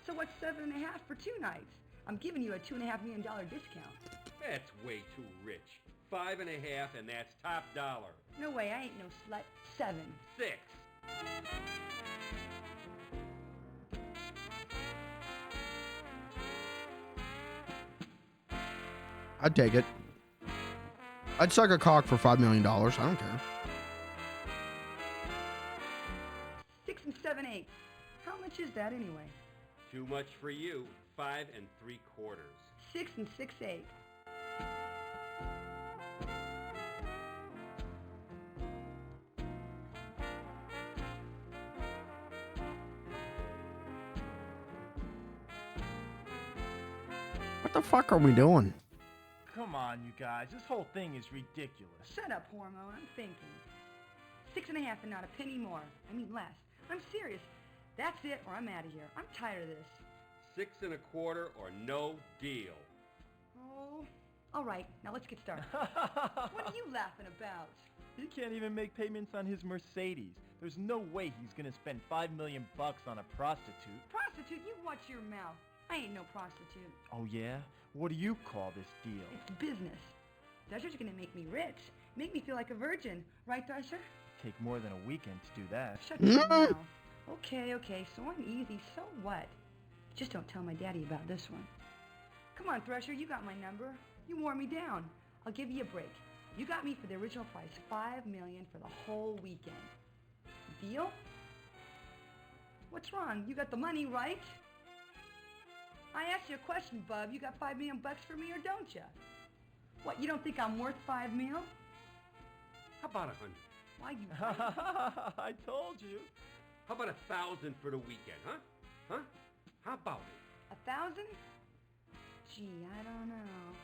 So what's $7.5 for 2 nights? I'm giving you a $2.5 million discount. That's way too rich. 5.5, and that's top dollar. No way, I ain't no slut. 7. 6. I'd take it. I'd suck a cock for $5 million. I don't care. 6 and 7/8. How much is that anyway? Too much for you. 5 3/4. 6 and 6/8. What the fuck are we doing? Come on, you guys. This whole thing is ridiculous. Shut up, Hormone. I'm thinking. 6.5 and not a penny more. I mean less. I'm serious. That's it or I'm out of here. I'm tired of this. 6 1/4 or no deal. Oh. All right, now let's get started. What are you laughing about? He can't even make payments on his Mercedes. There's no way he's gonna spend $5 million on a prostitute. Prostitute, you watch your mouth. I ain't no prostitute. Oh yeah? What do you call this deal? It's business. Thresher's gonna make me rich. Make me feel like a virgin. Right, Thresher? Take more than a weekend to do that. Shut your mouth. Okay, so I'm easy. So what? Just don't tell my daddy about this one. Come on, Thresher, you got my number. You wore me down. I'll give you a break. You got me for the original price, $5 million for the whole weekend. Deal? What's wrong? You got the money, right? I asked you a question, bub. You got $5 million for me, or don't you? What? You don't think I'm worth $5 million? How about 100? Why you? I told you. How about 1,000 for the weekend, huh? Huh? How about it? 1,000? Gee, I don't know.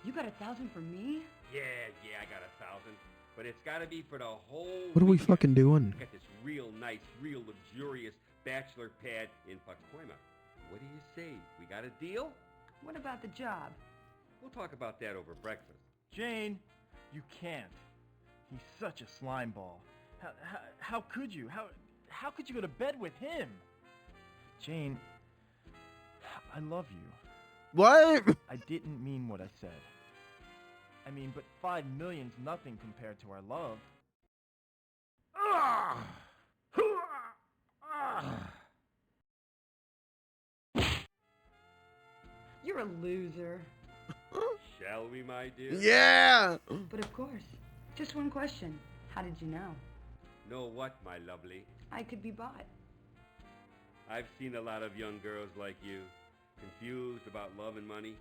You got 1,000 for me? Yeah, I got 1,000. But it's gotta be for the whole What are we weekend. fucking doing? I got this real nice, real luxurious bachelor pad in Pacoima. What do you say? We got a deal? What about the job? We'll talk about that over breakfast. Jane, you can't. He's such a slime ball. How could you? How could you go to bed with him? Jane, I love you. What? I didn't mean what I said. I mean, but $5 million's nothing compared to our love. You're a loser. Shall we, my dear? Yeah! But of course. Just one question. How did you know? Know what, my lovely? I could be bought. I've seen a lot of young girls like you, confused about love and money.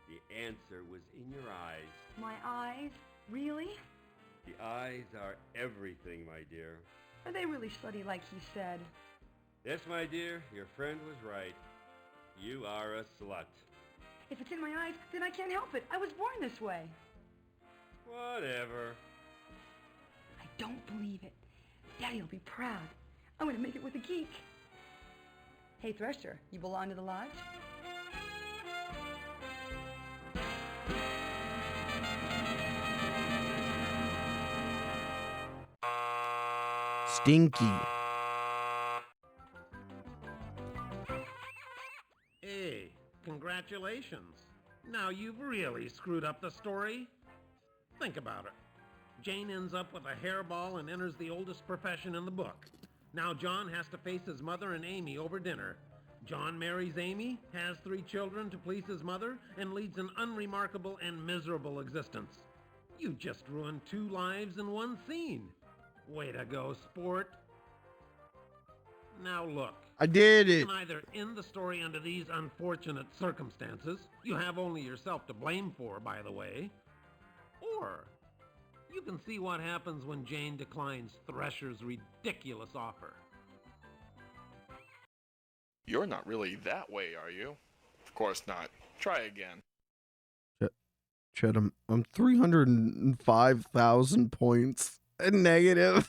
The answer was in your eyes. My eyes? Really? The eyes are everything, my dear. Are they really slutty like he said? Yes, my dear, your friend was right. You are a slut. If it's in my eyes, then I can't help it. I was born this way. Whatever. I don't believe it. Daddy'll be proud. I'm gonna make it with a geek. Hey, Thresher, you belong to the lodge? Stinky. Hey, congratulations. Now you've really screwed up the story. Think about it. Jane ends up with a hairball and enters the oldest profession in the book. Now John has to face his mother and Amy over dinner. John marries Amy, has 3 children to please his mother, and leads an unremarkable and miserable existence. You just ruined 2 lives in one scene. Way to go, sport. Now look. I did it. You can either end the story under these unfortunate circumstances, you have only yourself to blame for, by the way, or you can see what happens when Jane declines Thresher's ridiculous offer. You're not really that way, are you? Of course not. Try again. Chet, I'm 305,000 points negative.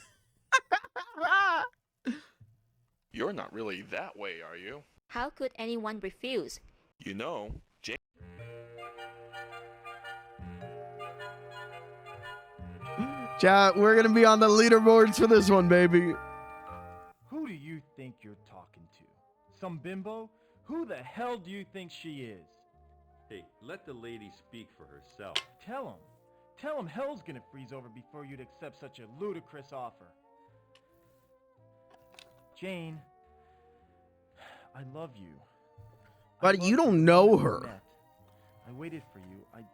You're not really that way, are you? How could anyone refuse? You know, Jane... Chat, we're gonna be on the leaderboards for this one, baby. Who do you think you're talking to? Some bimbo? Who the hell do you think she is? Hey, let the lady speak for herself. Tell him hell's gonna freeze over before you'd accept such a ludicrous offer. Jane, I love you. But you don't know her. I waited for you. I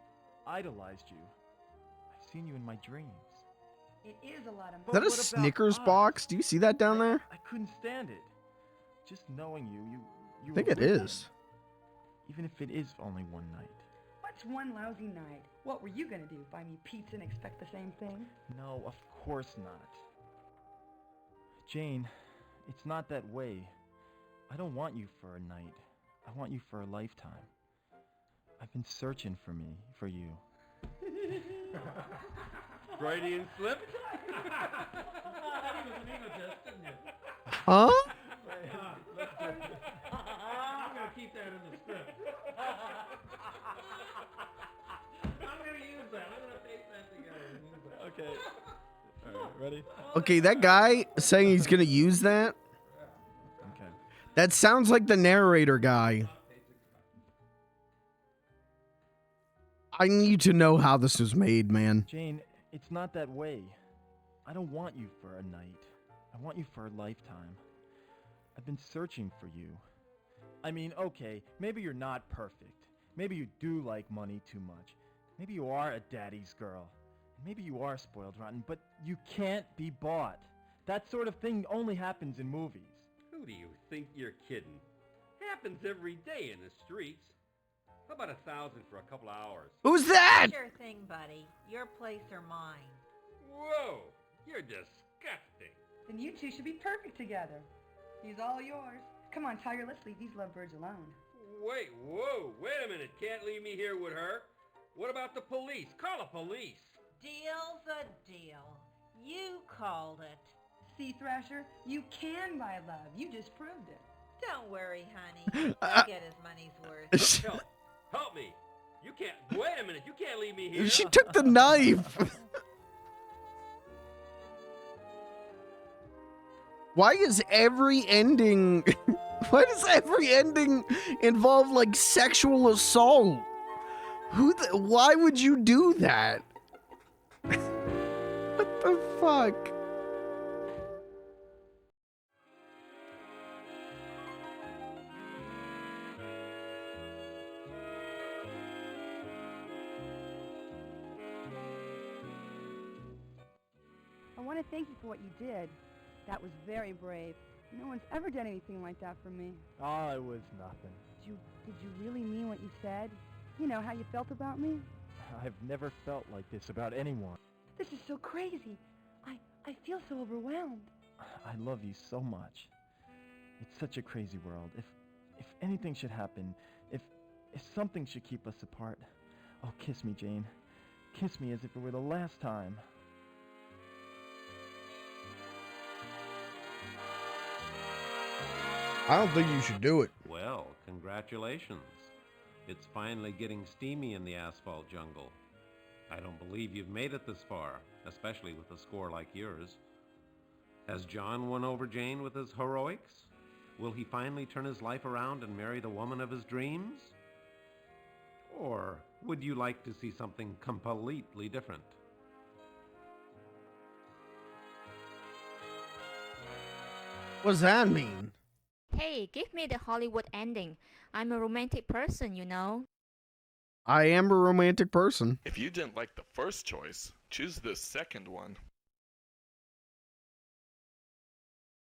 idolized you. I've seen you in my dreams. It is a lot of Is that a Snickers box? Do you see that down there? I couldn't stand it. Just knowing you I think were it with is. him. Even if it is only one night. What's one lousy night? What were you gonna do? Buy me pizza and expect the same thing? No, of course not. Jane, it's not that way. I don't want you for a night. I want you for a lifetime. I've been searching for you. Freudian slip? Huh? I'm gonna keep that in the script. I'm gonna use that. I'm gonna paste that together and use that. Okay. All right, ready? Okay, that guy saying he's gonna use that? Okay. That sounds like the narrator guy. I need to know how this was made, man. Jane, it's not that way. I don't want you for a night. I want you for a lifetime. I've been searching for you. I mean, okay, maybe you're not perfect. Maybe you do like money too much. Maybe you are a daddy's girl. Maybe you are spoiled rotten, but you can't be bought. That sort of thing only happens in movies. Who do you think you're kidding? Happens every day in the streets. How about 1,000 for a couple of hours? Who's that? Sure thing, buddy. Your place or mine. Whoa, you're disgusting. Then you two should be perfect together. He's all yours. Come on, Tiger, let's leave these lovebirds alone. Wait a minute. Can't leave me here with her. What about the police? Call the police. Deal's a deal. You called it. See, Thrasher, you can buy love. You just proved it. Don't worry, honey. He'll get his money's worth. Help me. You can't. Wait a minute. You can't leave me here. She took the knife. Why is every ending... Why does every ending involve, like, sexual assault? Why would you do that? What the fuck? I want to thank you for what you did. That was very brave. No one's ever done anything like that for me. Oh, it was nothing. Did you really mean what you said? You know, how you felt about me? I've never felt like this about anyone. This is so crazy. I feel so overwhelmed. I love you so much. It's such a crazy world. If anything should happen, if something should keep us apart, oh, kiss me, Jane. Kiss me as if it were the last time. I don't think you should do it. Well, congratulations. It's finally getting steamy in the asphalt jungle. I don't believe you've made it this far, especially with a score like yours. Has John won over Jane with his heroics? Will he finally turn his life around and marry the woman of his dreams? Or would you like to see something completely different? What does that mean? Hey, give me the Hollywood ending. I'm a romantic person, you know. I am a romantic person. If you didn't like the first choice, choose the second one.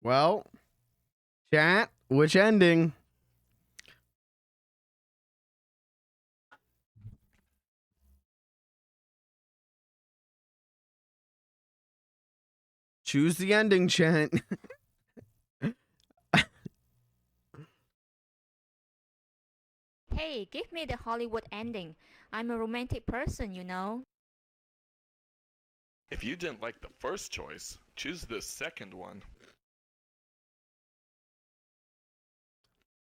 Well, chat, which ending? Choose the ending, chat. Hey, give me the Hollywood ending. I'm a romantic person, you know. If you didn't like the first choice, choose the second one.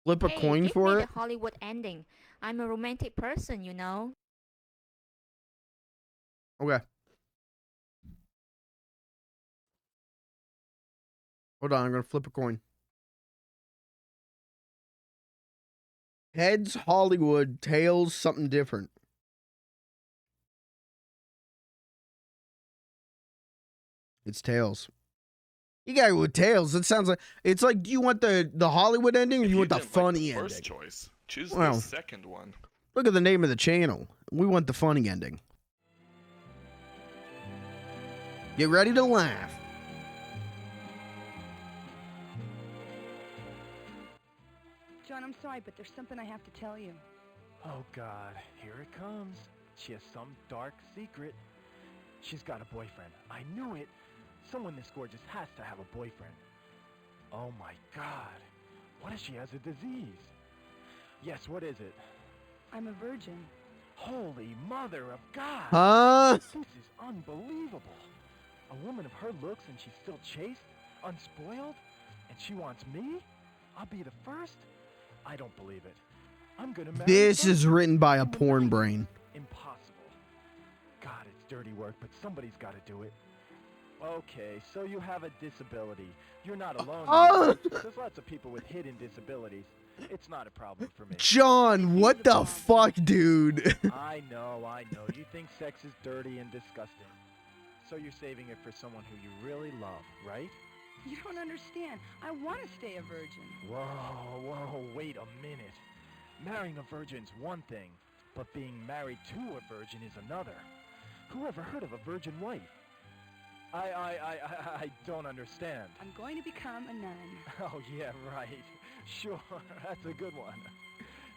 Flip a Hey, coin give for me it? the Hollywood ending. I'm a romantic person, you know. Okay. Hold on, I'm gonna flip a coin. Heads Hollywood, tails something different. It's tails. You gotta go with tails. It sounds like it's like, do you want the Hollywood ending or do you want the funny ending? First choice, choose Well, the second one. look at the name of the channel. We want the funny ending. Get ready to laugh. John, I'm sorry, but there's something I have to tell you. Oh God, here it comes. She has some dark secret. She's got a boyfriend. I knew it. Someone this gorgeous has to have a boyfriend. Oh my God. What if she has a disease? Yes, what is it? I'm a virgin. Holy mother of God! Huh? This is unbelievable. A woman of her looks and she's still chaste, unspoiled, and she wants me? I'll be the first? I don't believe it. I'm gonna marry This her. is written by a porn brain. Impossible. God, it's dirty work, but somebody's got to do it. Okay, so you have a disability. You're not alone. Oh! There's lots of people with hidden disabilities. It's not a problem for me. John, what the fuck, dude? I know. You think sex is dirty and disgusting. So you're saving it for someone who you really love, right? You don't understand. I want to stay a virgin. Whoa, wait a minute. Marrying a virgin's one thing, but being married to a virgin is another. Who ever heard of a virgin wife? I don't understand. I'm going to become a nun. Oh, yeah, right. Sure, that's a good one.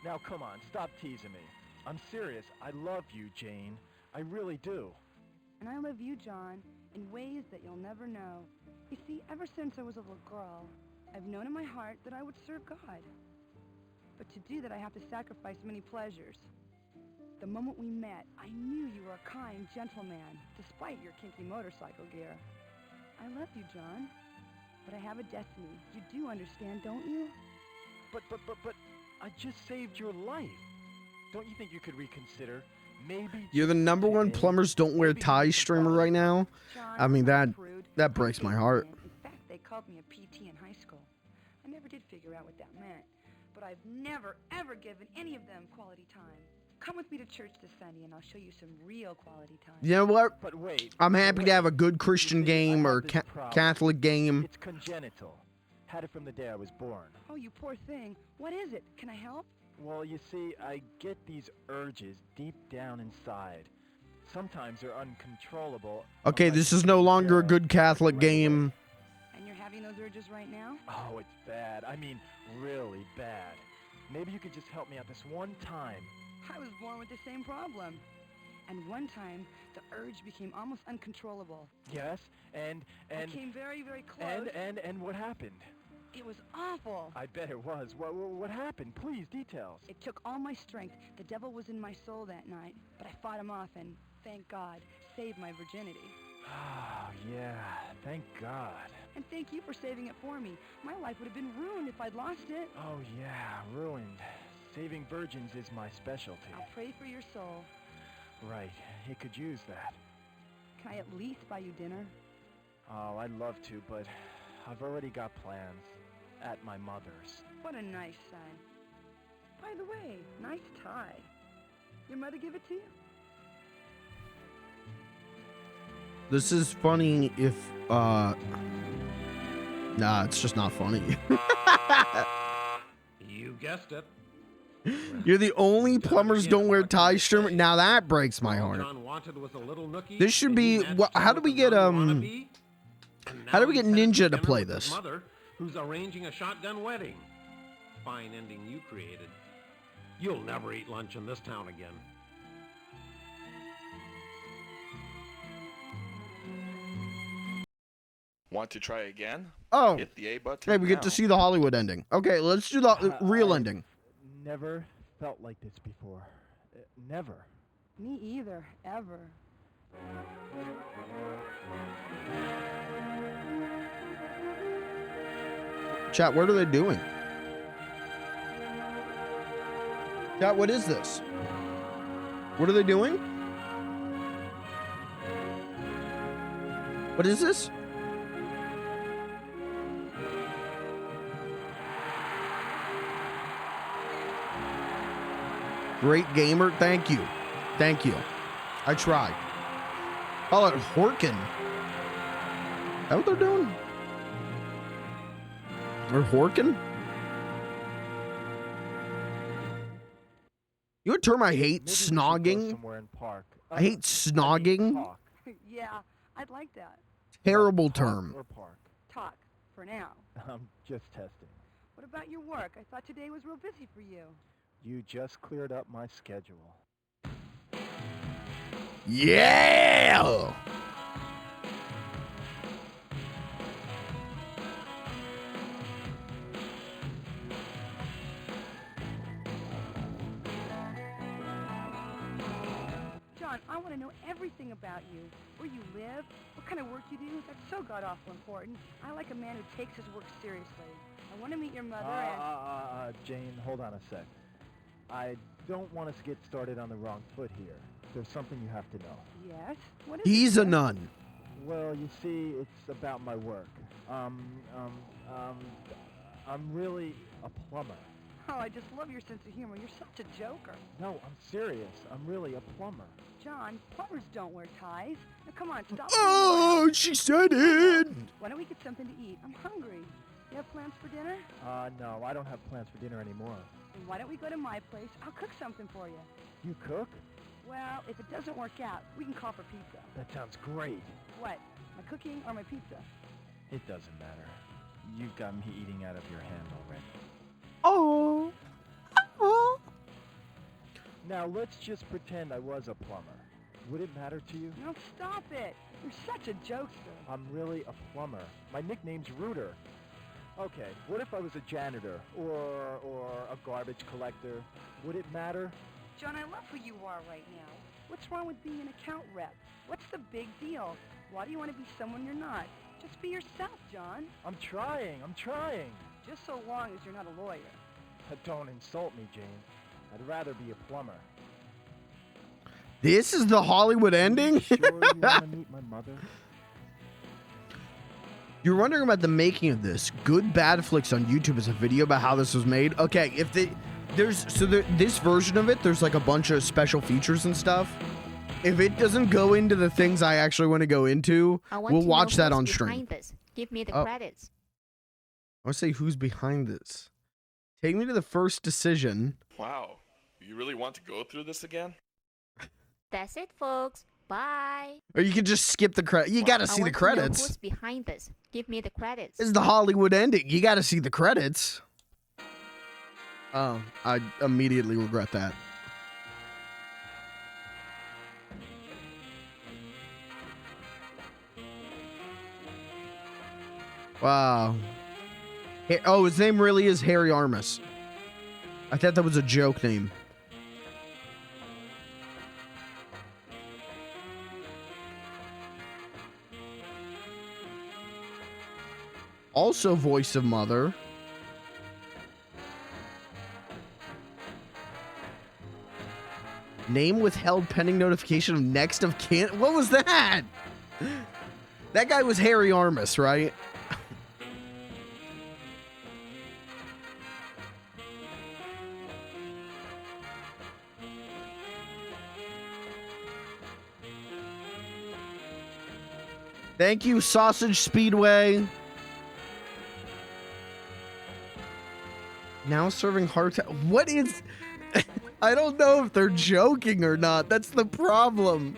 Now, come on, stop teasing me. I'm serious. I love you, Jane. I really do. And I love you, John, in ways that you'll never know. You see, ever since I was a little girl, I've known in my heart that I would serve God. But to do that, I have to sacrifice many pleasures. The moment we met, I knew you were a kind, gentle man, despite your kinky motorcycle gear. I love you, John, but I have a destiny. You do understand, don't you? But I just saved your life. Don't you think you could reconsider? Maybe You're the #1 plumbers don't wear ties streamer right now. I mean, that breaks my heart. In fact, they called me a PT in high school. I never did figure out what that meant, but I've never, ever given any of them quality time. Come with me to church this Sunday, and I'll show you some real quality time. You know what? But wait. I'm happy to have a good Christian game or Catholic game. It's congenital. Had it from the day I was born. Oh, you poor thing. What is it? Can I help? Well, you see, I get these urges deep down inside. Sometimes they're uncontrollable. Okay, this is no longer a good Catholic game. And you're having those urges right now? Oh, it's bad. I mean, really bad. Maybe you could just help me out this one time. I was born with the same problem. And one time, the urge became almost uncontrollable. Yes, and I came very, very close. And what happened? It was awful. I bet it was. What happened? Please, details. It took all my strength. The devil was in my soul that night, but I fought him off and, thank God, saved my virginity. Oh, yeah, thank God. And thank you for saving it for me. My life would have been ruined if I'd lost it. Oh, yeah, ruined. Saving virgins is my specialty. I'll pray for your soul. Right, he could use that. Can I at least buy you dinner? Oh, I'd love to, but I've already got plans. At my mother's. What a nice son. By the way, nice tie. Your mother give it to you? This is funny if, nah, it's just not funny. You guessed it. You're the only plumbers don't wear ties streamer. Now that breaks my heart. This should be, how do we get, Ninja to play this? Mother, who's arranging a shotgun wedding. Fine ending you created. You'll never eat lunch in this town again. Want to try again? Oh, hit the A button. hey, we get to see the Hollywood ending. Okay, let's do the real ending. Never felt like this before. Never. Me either, ever. Chat, what are they doing? Chat, what is this? What are they doing? What is this? Great gamer, thank you. Thank you. I tried. Oh, it Horkin. Is that what they're doing? Or Horkin? You know what term I hate? Snogging. I hate snogging. Yeah, I'd like that. Terrible term. Or park. Talk, for now. I'm just testing. What about your work? I thought today was real busy for you. You just cleared up my schedule. Yeah! John, I want to know everything about you. Where you live, what kind of work you do. That's so god-awful important. I like a man who takes his work seriously. I want to meet your mother and... Jane, hold on a sec. I don't want us to get started on the wrong foot here. There's something you have to know. Yes? What is He's it? a nun. Well, you see, it's about my work. I'm really a plumber. Oh, I just love your sense of humor. You're such a joker. No, I'm serious. I'm really a plumber. John, plumbers don't wear ties. Now come on, stop. Oh, she said it. Why don't we get something to eat? I'm hungry. You have plans for dinner? No, I don't have plans for dinner anymore. Then why don't we go to my place? I'll cook something for you. You cook? Well, if it doesn't work out, we can call for pizza. That sounds great. What? My cooking or my pizza? It doesn't matter. You've got me eating out of your hand already. Oh. Oh. Now let's just pretend I was a plumber. Would it matter to you? No, stop it. You're such a jokester. I'm really a plumber. My nickname's Rooter. Okay, what if I was a janitor or a garbage collector? Would it matter? John, I love who you are right now. What's wrong with being an account rep? What's the big deal? Why do you want to be someone you're not? Just be yourself, John. I'm trying. Just so long as you're not a lawyer. Don't insult me, Jane. I'd rather be a plumber. This is the Hollywood ending? Sure you want to meet my mother? You're wondering about the making of this. Good Bad Flicks on YouTube is a video about how this was made. Okay, if this version of it, there's like a bunch of special features and stuff. If it doesn't go into the things I actually want to go into, we'll watch that on stream. Give me the credits. I want to say who's behind this. Take me to the first decision. Wow, you really want to go through this again? That's it, folks. Bye. Or you can just skip the credit. You got to see the credits. Who's behind this? Give me the credits. This is the Hollywood ending. You got to see the credits. Oh, I immediately regret that. Wow. Oh, his name really is Harry Armis. I thought that was a joke name. Also voice of Mother. Name withheld pending notification of next of kin. What was that? That guy was Harry Armis, right? Thank you, Sausage Speedway. Now serving hard. What is? I don't know if they're joking or not. That's the problem.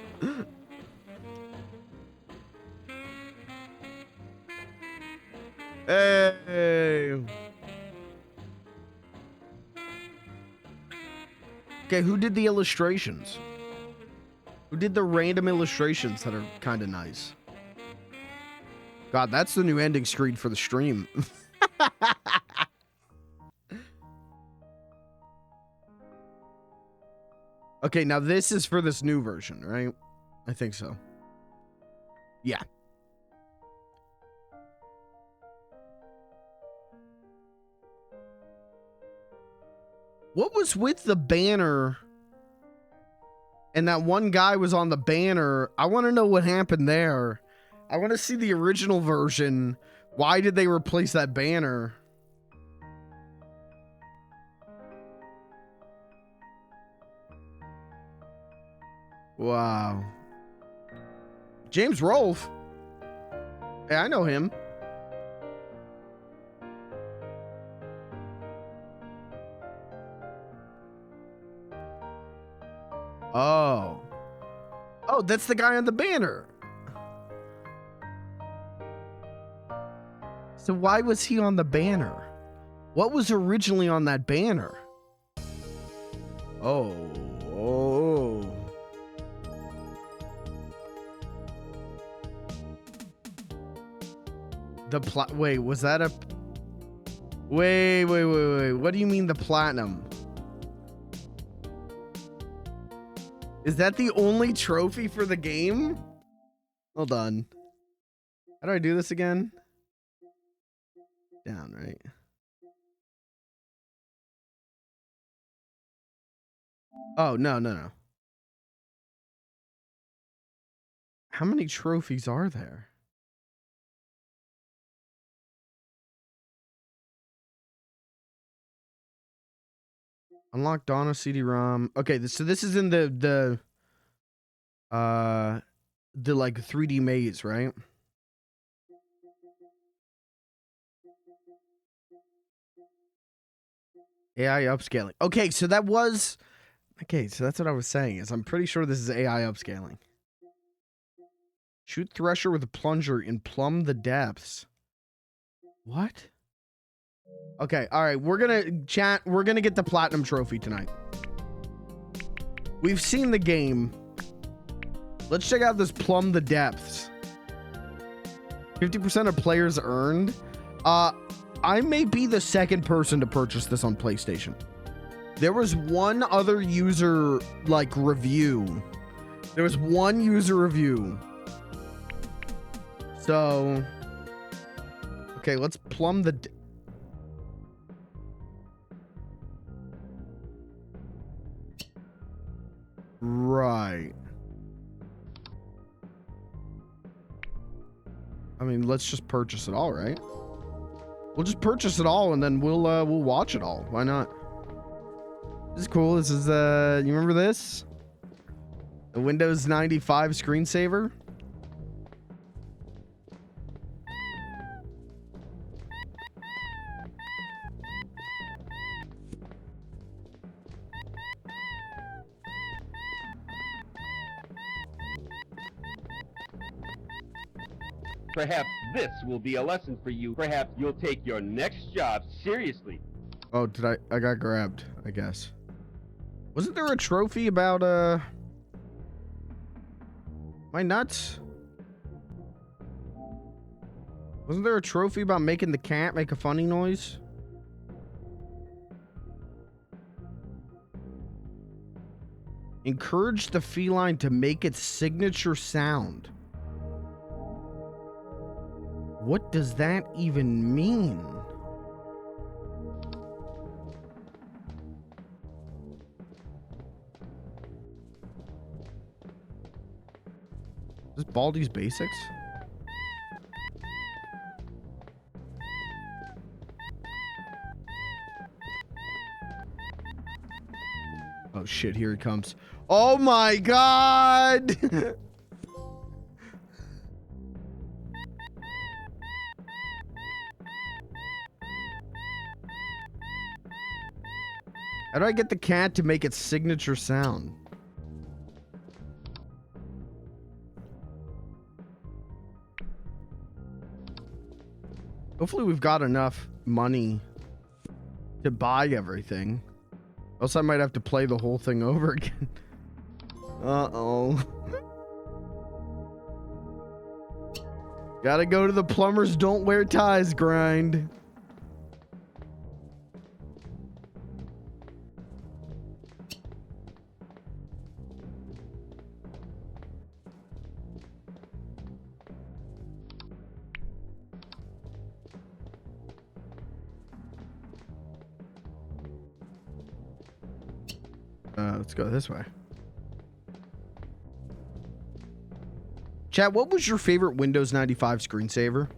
Hey. Okay, who did the illustrations? Who did the random illustrations that are kind of nice? God, that's the new ending screen for the stream. Okay, now this is for this new version, right? I think so. Yeah. What was with the banner? And that one guy was on the banner. I want to know what happened there. I want to see the original version. Why did they replace that banner? Wow. James Rolfe. Yeah, I know him. Oh. Oh, that's the guy on the banner. So why was he on the banner? What was originally on that banner? Oh. Oh. The wait, was that a wait. What do you mean the platinum? Is that the only trophy for the game? Hold on. How do I do this again? Down, right? Oh, no. How many trophies are there? Unlock Donna CD-ROM. Okay, so this is in the like 3D maze, right? AI upscaling. Okay, so that was... Okay, so that's what I was saying, is I'm pretty sure this is AI upscaling. Shoot Thresher with a plunger and plumb the depths. What? Okay, alright, we're gonna... Chat, we're gonna get the Platinum Trophy tonight. We've seen the game. Let's check out this plumb the depths. 50% of players earned. I may be the second person to purchase this on PlayStation. There was one other user, like, review. There was one user review. So... Okay, let's plumb the... Right. I mean, let's just purchase it all, right? We'll just purchase it all and then we'll watch it all. Why not? This is cool. This is you remember this? The Windows 95 screensaver? Perhaps this will be a lesson for you. Perhaps you'll take your next job seriously. Oh, did I got grabbed, I guess. Wasn't there a trophy about my nuts? Wasn't there a trophy about making the cat make a funny noise? Encourage the feline to make its signature sound. What does that even mean? Is this Baldi's Basics? Oh shit, here he comes. Oh my god! How do I get the cat to make its signature sound? Hopefully we've got enough money to buy everything. Else I might have to play the whole thing over again. Uh-oh. Gotta go to the Plumbers Don't Wear Ties grind. Let's go this way. Chat, what was your favorite Windows 95 screensaver?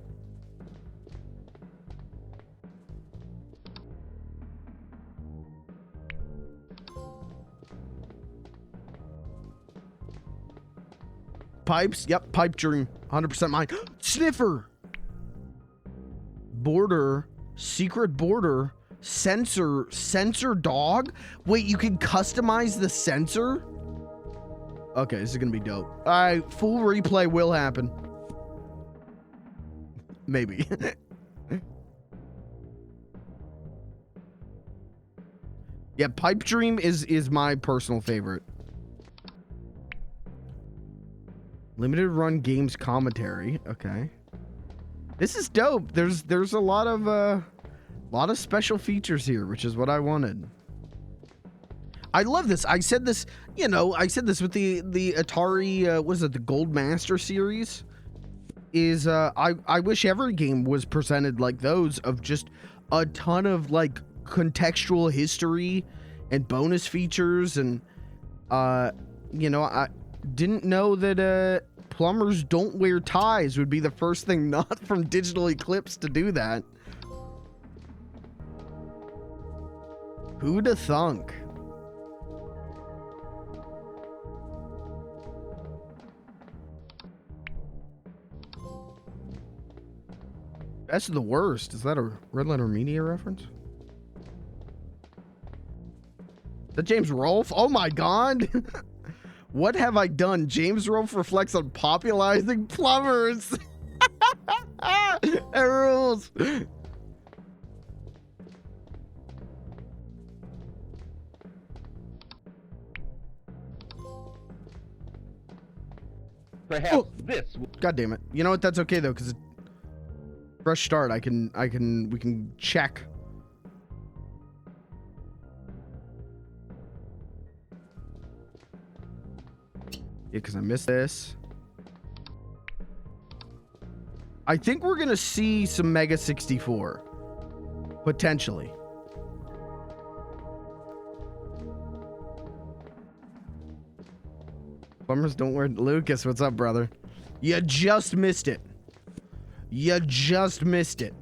Pipes? Yep, pipe dream. 100% mine. Sniffer! Border. Secret border. Sensor dog? Wait, you can customize the sensor? Okay, this is gonna be dope. Alright, full replay will happen. Maybe. Yeah, Pipe Dream is my personal favorite. Limited run games commentary. Okay. This is dope. There's a lot of special features here, which is what I wanted. I love this. I said this, I said this with the Atari, what is it, the Gold Master series? I wish every game was presented like those, of just a ton of, like, contextual history and bonus features. And, I didn't know that, Plumbers Don't Wear Ties would be the first thing not from Digital Eclipse to do that. Who'da thunk? Best of the worst. Is that a Red Letter Media reference? Is that James Rolfe? Oh my god! What have I done? James Rolfe reflects on popularizing plumbers. It rules. Perhaps this. God damn it. You know what? That's okay though, because fresh start. We can check. Yeah, because I missed this. I think we're gonna see some Mega 64. Potentially. Plumbers don't wear... Lucas, what's up, brother? You just missed it. You just missed it.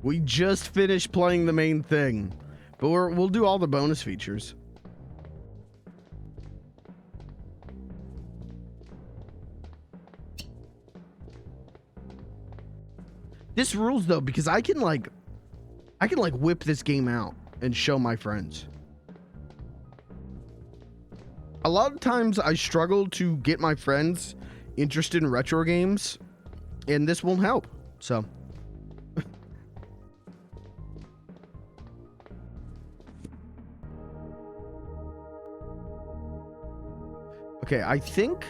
We just finished playing the main thing. But we'll do all the bonus features. This rules though, because I can like whip this game out and show my friends. A lot of times I struggle to get my friends interested in retro games, and this won't help. So okay, I think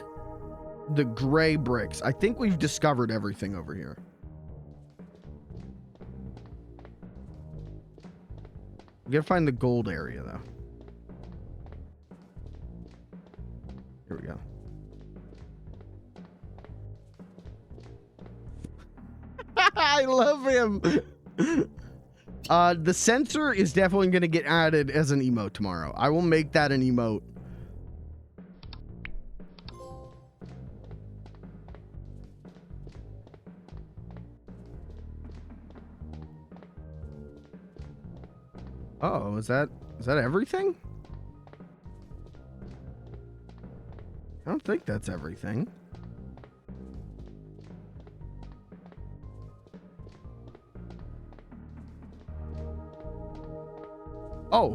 the gray bricks. I think we've discovered everything over here. We gotta find the gold area, though. Here we go. I love him. The sensor is definitely gonna get added as an emote tomorrow. I will make that an emote. Oh, is that everything? I don't think that's everything. Oh.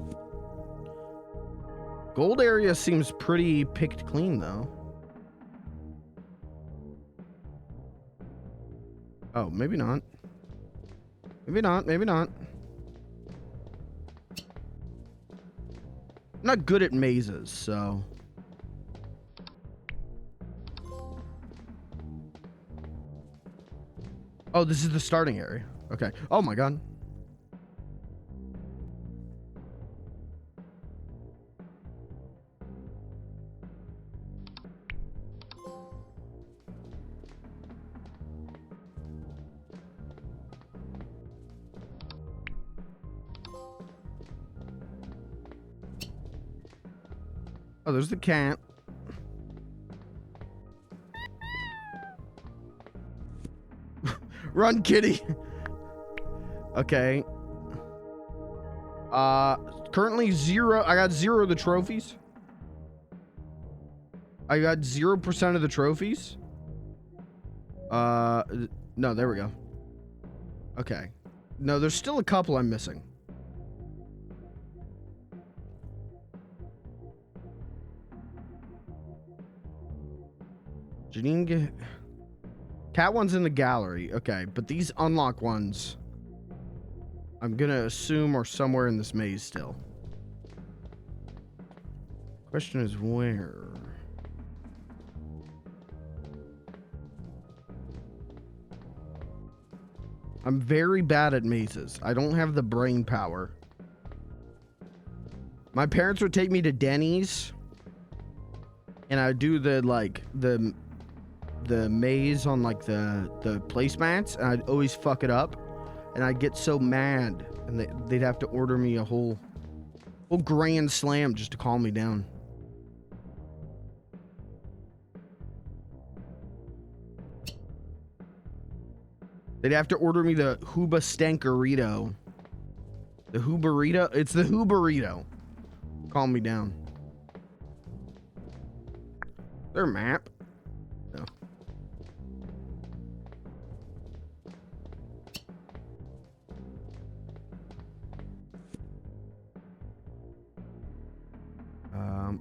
Gold area seems pretty picked clean, though. Oh, maybe not. Maybe not, maybe not. I'm not good at mazes, so... Oh, this is the starting area. Okay. Oh my god. Oh, there's the cat. Run, kitty. Okay. Currently 0. I got 0 of the trophies. I got 0% of the trophies. No, there we go. Okay. No, there's still a couple I'm missing. Janine, cat one's in the gallery. Okay, but these unlock ones, I'm gonna assume are somewhere in this maze still. Question is where? I'm very bad at mazes. I don't have the brain power. My parents would take me to Denny's, and I would do the maze on like the placemats, and I'd always fuck it up, and I'd get so mad, and they'd have to order me a whole grand slam just to calm me down. They'd have to order me the Huba Stankerito. The Hubarito? It's the Hubarito. Calm me down. Their map. No.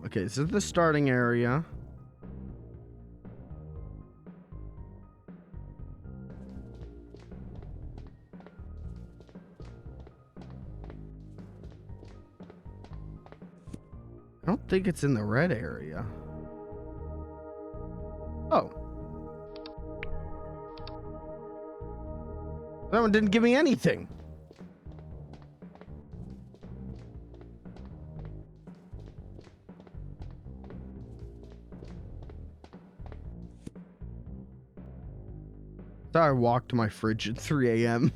Okay, this is the starting area. I don't think it's in the red area. Oh. That one didn't give me anything. So I walked to my fridge at 3 a.m.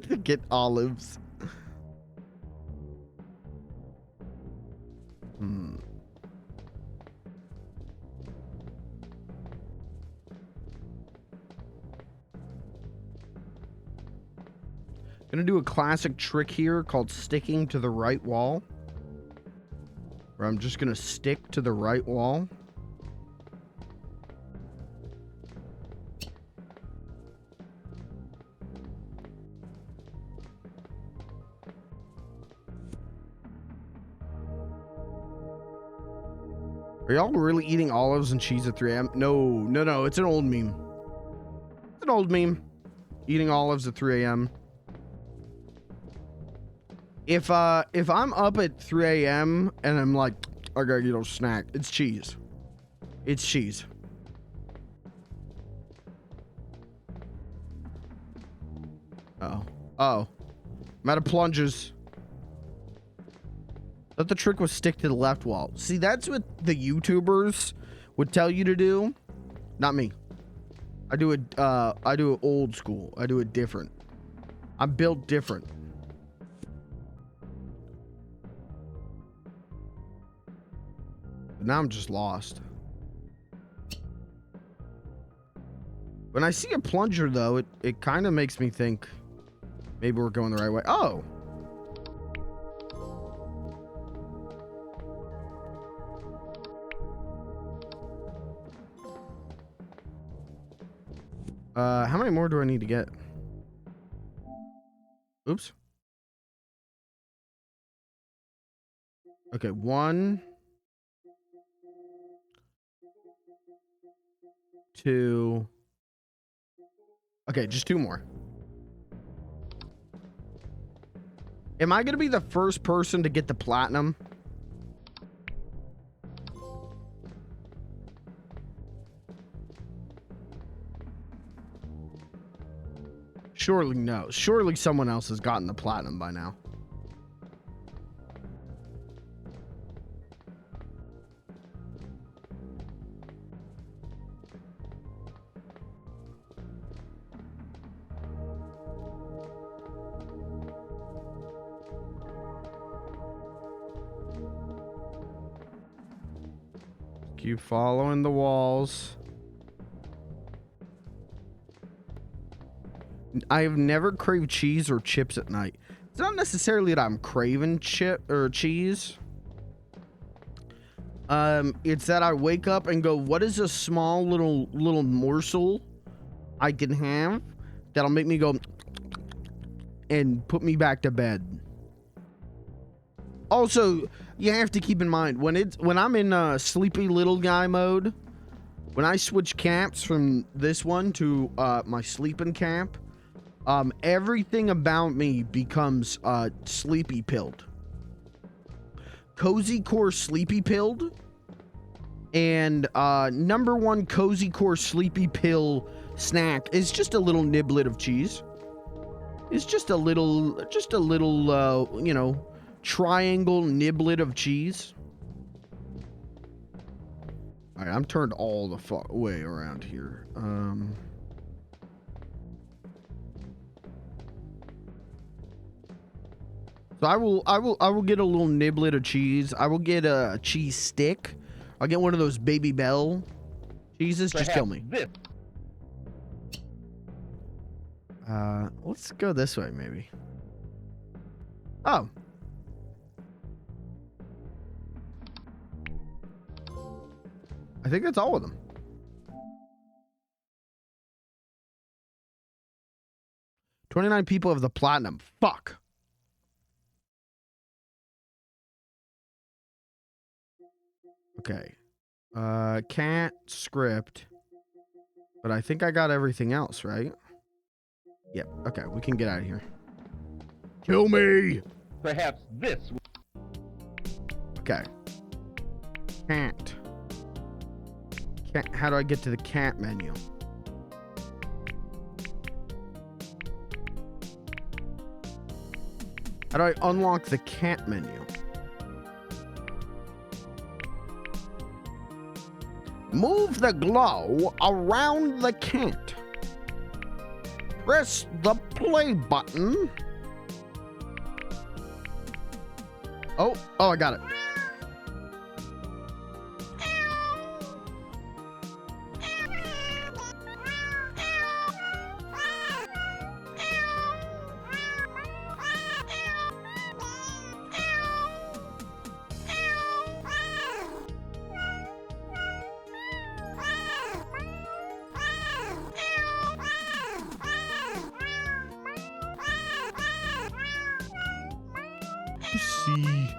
to get olives. Gonna do a classic trick here called sticking to the right wall. Where I'm just gonna stick to the right wall. Are y'all really eating olives and cheese at 3 a.m.? No, it's an old meme. It's an old meme. Eating olives at 3 a.m. If I'm up at 3 a.m. and I'm like, I gotta get a snack, it's cheese. It's cheese. Oh. I'm out of plungers. Thought the trick was stick to the left wall. See, that's what the YouTubers would tell you to do. Not me. I do it old school. I do it different. I'm built different. But now I'm just lost. When I see a plunger, though, it kind of makes me think maybe we're going the right way. Oh! How many more do I need to get? Oops. Okay, 1, 2. Okay, just 2 more. Am I gonna be the first person to get the platinum? Surely no. Surely someone else has gotten the platinum by now. Keep following the walls. I have never craved cheese or chips at night. It's not necessarily that I'm craving chip or cheese. It's that I wake up and go, what is a small little morsel I can have that'll make me go and put me back to bed. Also, you have to keep in mind when I'm in sleepy little guy mode, when I switch camps from this one to my sleeping camp, everything about me becomes sleepy pilled. Cozy Core sleepy pilled, and number 1 Cozy Core sleepy pill snack is just a little niblet of cheese. It's just a little you know, triangle niblet of cheese. All right, I'm turned all the way around here. So I will get a little niblet of cheese. I will get a cheese stick. I'll get one of those Baby Bell cheeses. Just kill me. Let's go this way, maybe. Oh. I think that's all of them. $29 people have the platinum. Fuck. Okay. Can't script. But I think I got everything else, right? Yep. Okay, we can get out of here. Kill me! Perhaps this. Okay. Can't. How do I get to the can't menu? How do I unlock the can't menu? Move the glow around the can't. Press the play button. Oh, I got it. See.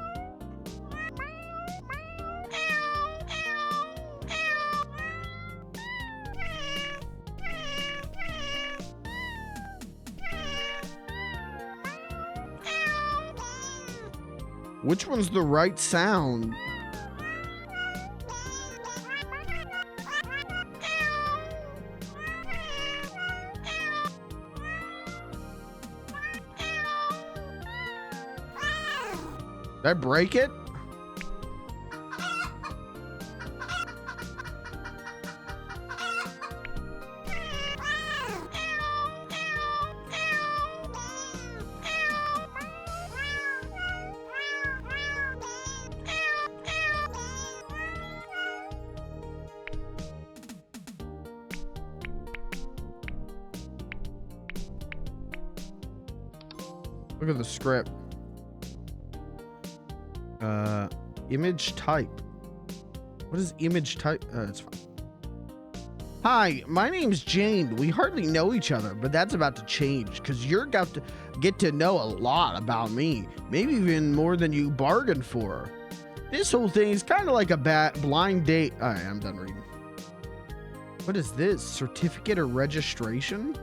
Which one's the right sound? Did I break it? Look at the script. Image type. What is image type? It's fine. Hi, my name's Jane. We hardly know each other, but that's about to change because you're about to get to know a lot about me. Maybe even more than you bargained for. This whole thing is kind of like a blind date. All right, I'm done reading. What is this? Certificate of registration?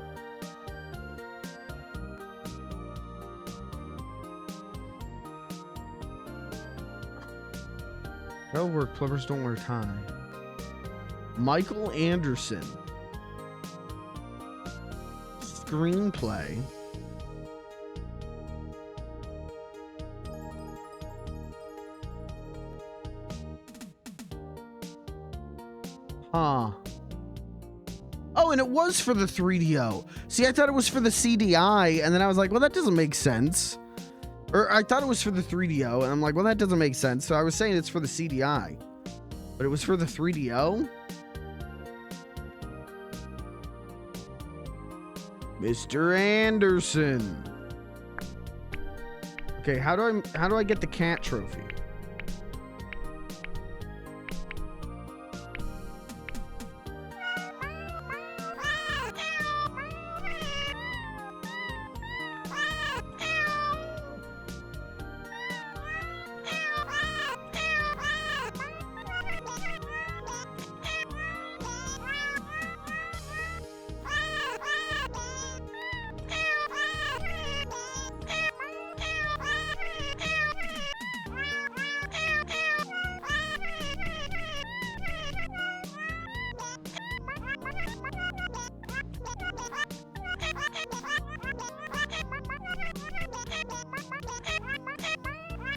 That'll work. Plumbers don't wear tie. Michael Anderson. Screenplay. Huh. Oh, and it was for the 3DO. See, I thought it was for the CDI, and then I was like, well, that doesn't make sense. Or I thought it was for the 3DO, and I'm like, well, that doesn't make sense. So I was saying it's for the CDI. But it was for the 3DO? Mr. Anderson. Okay, how do I get the cat trophy?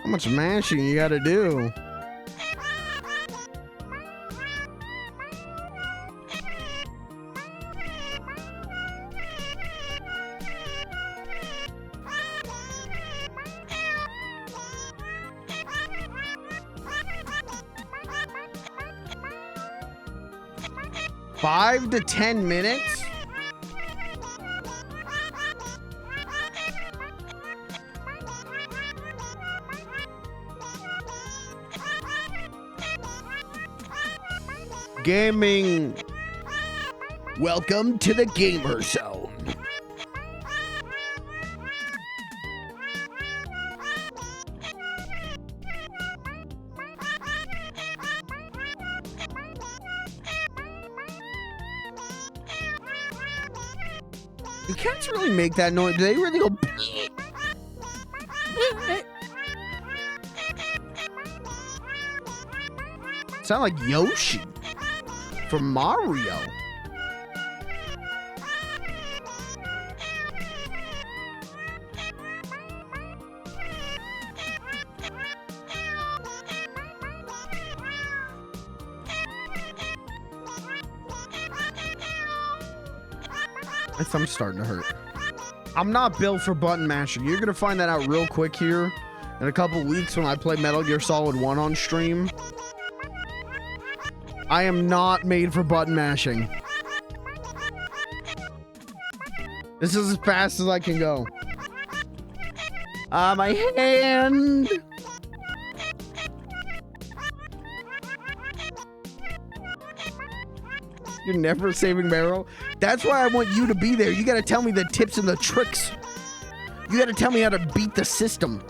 How much mashing you gotta do? Five to 10 minutes? Gaming. Welcome to the Gamer Zone. Do cats really make that noise? Do they really go? Sound like Yoshi from Mario. My thumb's starting to hurt. I'm not built for button mashing. You're gonna find that out real quick here in a couple weeks when I play Metal Gear Solid 1 on stream. I am not made for button mashing. This is as fast as I can go. My hand. You're never saving Marrow. That's why I want you to be there. You gotta tell me the tips and the tricks. You gotta tell me how to beat the system.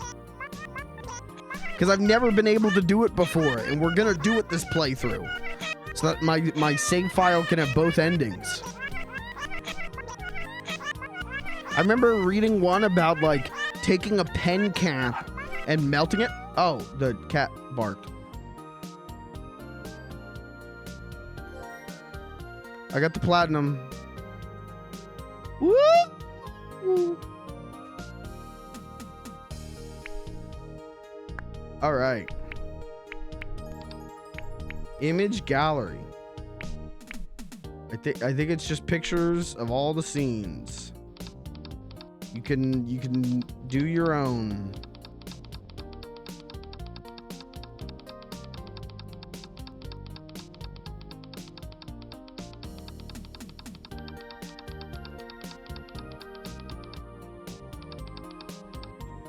Because I've never been able to do it before, and we're gonna do it this playthrough. So that my save file can have both endings. I remember reading one about like taking a pen cap and melting it. Oh, the cat barked. I got the platinum. Woo! All right. Image gallery. I think it's just pictures of all the scenes. You can do your own.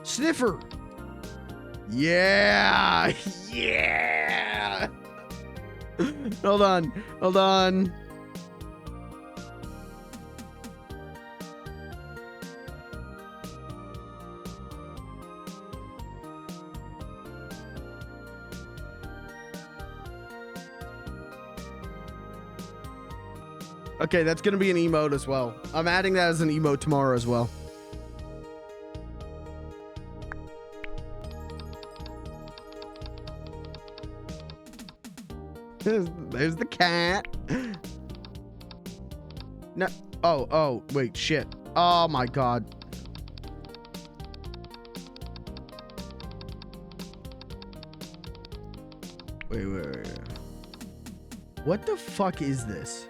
Sniffer. Yeah. Yeah. Hold on. Hold on. Okay, that's going to be an emote as well. I'm adding that as an emote tomorrow as well. There's the cat. No. Oh, wait, shit. Oh my god. Wait. What the fuck is this?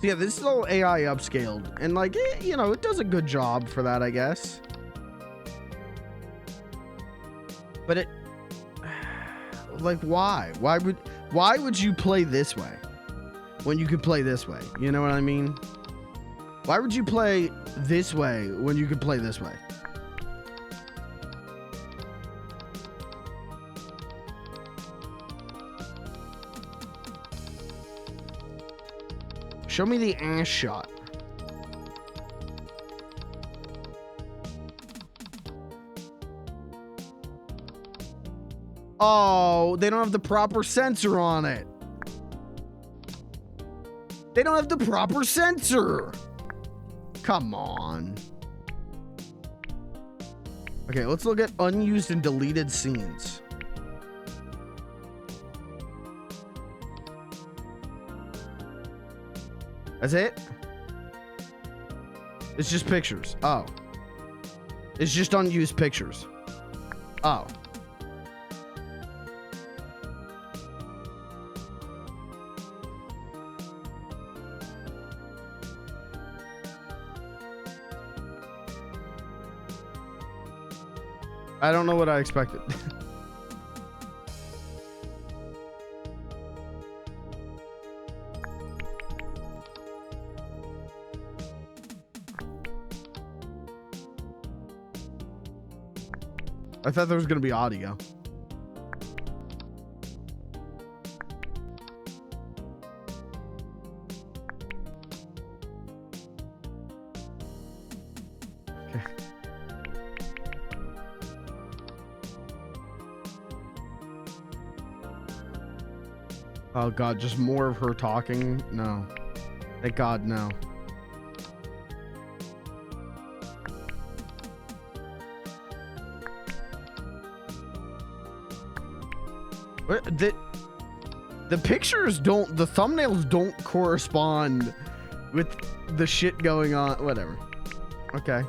So yeah, this is all AI upscaled. And like, you know, it does a good job for that, I guess. But it... Like, why? Why would you play this way when you could play this way? You know what I mean? Why would you play this way when you could play this way? Show me the ass shot. Oh, they don't have the proper sensor on it. They don't have the proper sensor. Come on. Okay, let's look at unused and deleted scenes. That's it? It's just pictures. Oh. It's just unused pictures. Oh. I don't know what I expected. I thought there was going to be audio. Oh god, just more of her talking? No. Thank god, no. What? The pictures don't, the thumbnails don't correspond with the shit going on. Whatever. Okay.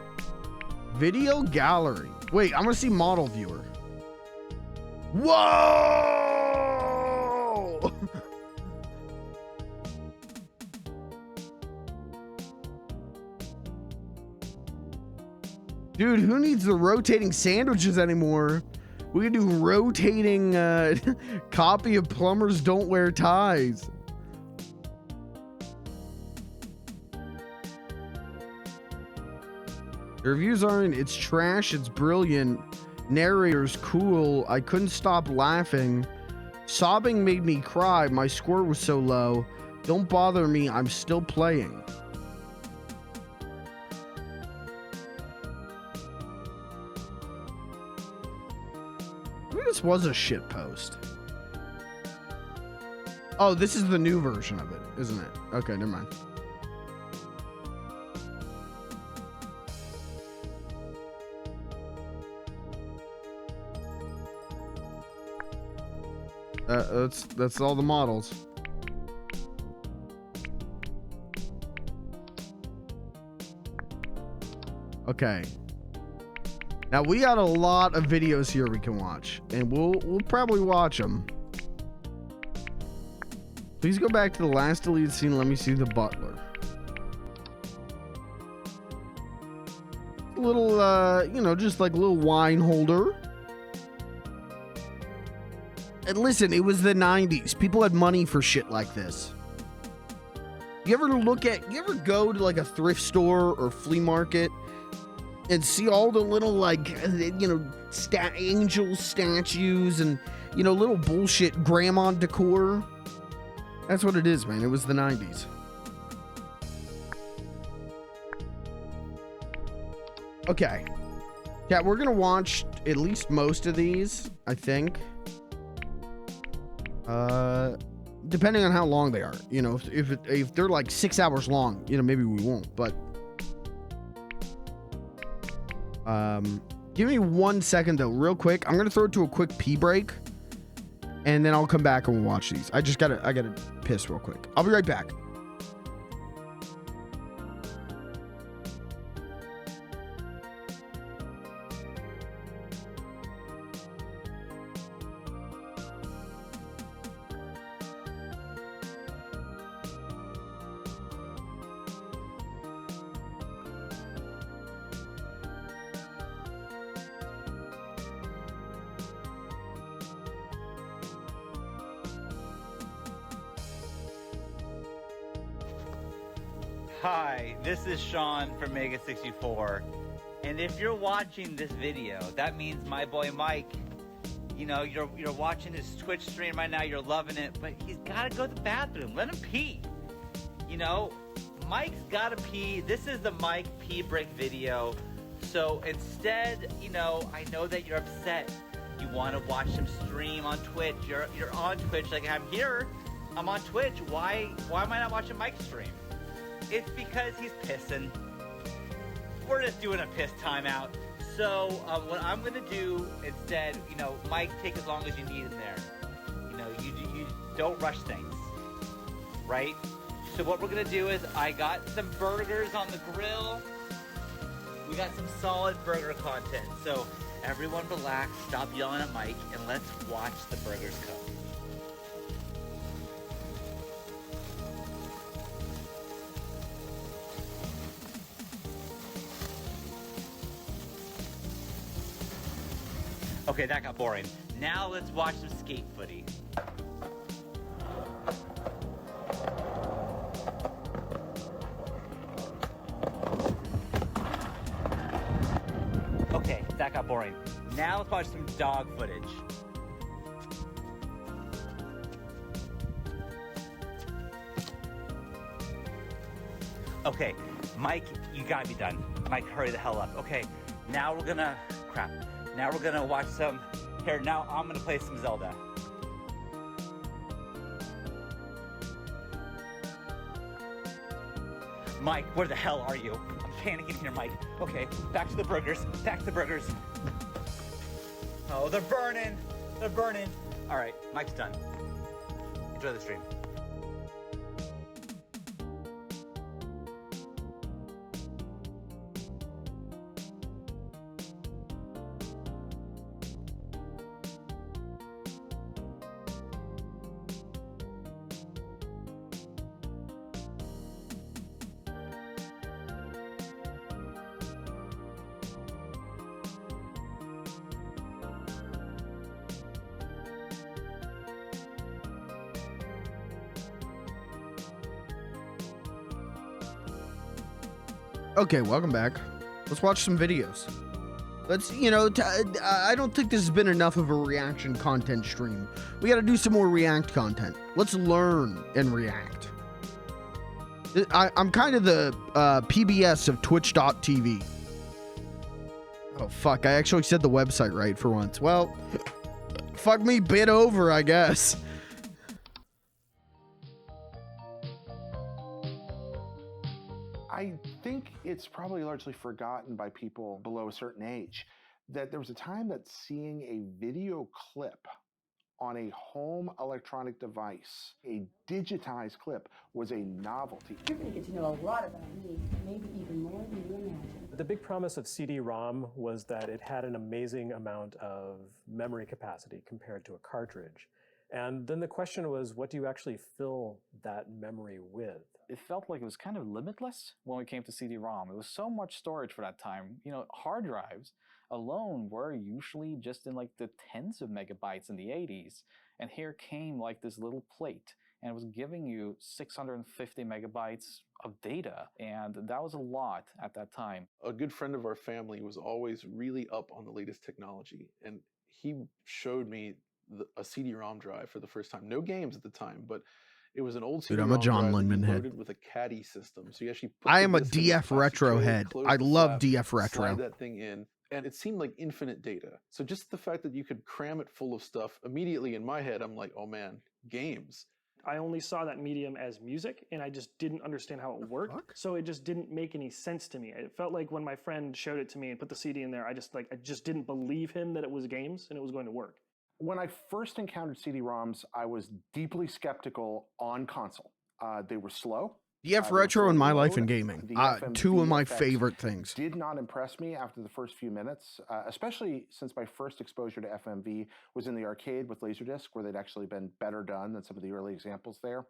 Video gallery. Wait, I'm gonna see model viewer. Whoa! Dude, who needs the rotating sandwiches anymore? We can do rotating copy of Plumbers Don't Wear Ties. The reviews aren't, it's trash, it's brilliant. Narrator's cool. I couldn't stop laughing. Sobbing made me cry. My score was so low. Don't bother me, I'm still playing. Maybe this was a shit post. Oh, this is the new version of it, isn't it? Okay, never mind. That's all the models. Okay. Now we got a lot of videos here we can watch, and we'll probably watch them. Please go back to the last deleted scene. Let me see the butler. A little, you know, just like a little wine holder. And listen, it was the 90s. People had money for shit like this. You ever go to like a thrift store or flea market and see all the little, like, you know, angel statues and, you know, little bullshit grandma decor? That's what it is, man. It was the 90s. Okay. Yeah, we're gonna watch at least most of these, I think. Depending on how long they are, you know, if they're like 6 hours long, you know, maybe we won't, but give me 1 second though, real quick. I'm gonna throw it to a quick pee break, and then I'll come back and we'll watch these. I gotta piss real quick. I'll be right back. Hi, this is Sean from Mega64, and if you're watching this video, that means my boy Mike, you know, you're watching his Twitch stream right now, you're loving it, but he's gotta go to the bathroom. Let him pee. You know, Mike's gotta pee. This is the Mike pee break video. So instead, you know, I know that you're upset. You want to watch him stream on Twitch. You're on Twitch, like I'm here. I'm on Twitch. Why am I not watching Mike stream? It's because he's pissing. We're just doing a piss timeout. So what I'm gonna do instead, you know, Mike, take as long as you need in there. You know, you don't rush things, right? So what we're gonna do is I got some burgers on the grill. We got some solid burger content. So everyone relax, stop yelling at Mike, and let's watch the burgers cook. Okay, that got boring. Now let's watch some skate footy. Okay, that got boring. Now let's watch some dog footage. Okay, Mike, you gotta be done. Mike, hurry the hell up. Okay, now we're gonna, crap. Now we're gonna watch some, here, now I'm gonna play some Zelda. Mike, where the hell are you? I'm panicking here, Mike. Okay, back to the burgers. Back to the burgers. Oh, they're burning. They're burning. All right, Mike's done. Enjoy the stream. Okay, welcome back. Let's watch some videos. Let's, you know, I don't think this has been enough of a reaction content stream. We got to do some more react content. Let's learn and react. I'm kind of the PBS of Twitch.tv. Oh, fuck. I actually said the website right for once. Well, fuck me, bit over, I guess. I think it's probably largely forgotten by people below a certain age that there was a time that seeing a video clip on a home electronic device, a digitized clip, was a novelty. You're going to get to know a lot about me, maybe even more than you imagine. The big promise of CD-ROM was that it had an amazing amount of memory capacity compared to a cartridge. And then the question was, what do you actually fill that memory with? It felt like it was kind of limitless when we came to CD-ROM. It was so much storage for that time. You know, hard drives alone were usually just in like the tens of megabytes in the 80s. And here came like this little plate and it was giving you 650 megabytes of data. And that was a lot at that time. A good friend of our family was always really up on the latest technology. And he showed me a CD-ROM drive for the first time. No games at the time, but it was an old CD-ROM Dude, I'm a John drive Lindman head. loaded with a caddy system. So you actually put I the am a disc in the DF plastic retro tray, head. close I the love flap, DF retro. slide that thing in, and it seemed like infinite data. So just the fact that you could cram it full of stuff, immediately in my head, I'm like, oh man, games. I only saw that medium as music, and I just didn't understand how it worked. So it just didn't make any sense to me. It felt like when my friend showed it to me and put the CD in there, I just didn't believe him that it was games and it was going to work. When I first encountered CD-ROMs, I was deeply skeptical on console. They were slow. DF retro in my life in gaming. Two of my favorite things. Did not impress me after the first few minutes, especially since my first exposure to FMV was in the arcade with Laserdisc, where they'd actually been better done than some of the early examples there.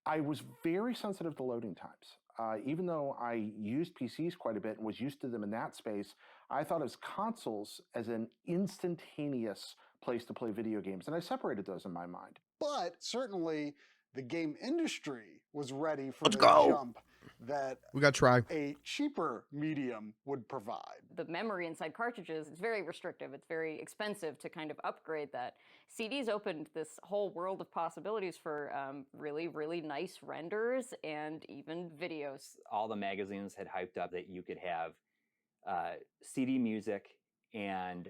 I was very sensitive to loading times. Even though I used PCs quite a bit and was used to them in that space, I thought of consoles as an instantaneous place to play video games, and I separated those in my mind. But certainly the game industry was ready for Let's the go. jump that We got try. a cheaper medium would provide. The memory inside cartridges is very restrictive. It's very expensive to kind of upgrade that. CDs opened this whole world of possibilities for really, really nice renders and even videos. All the magazines had hyped up that you could have CD music and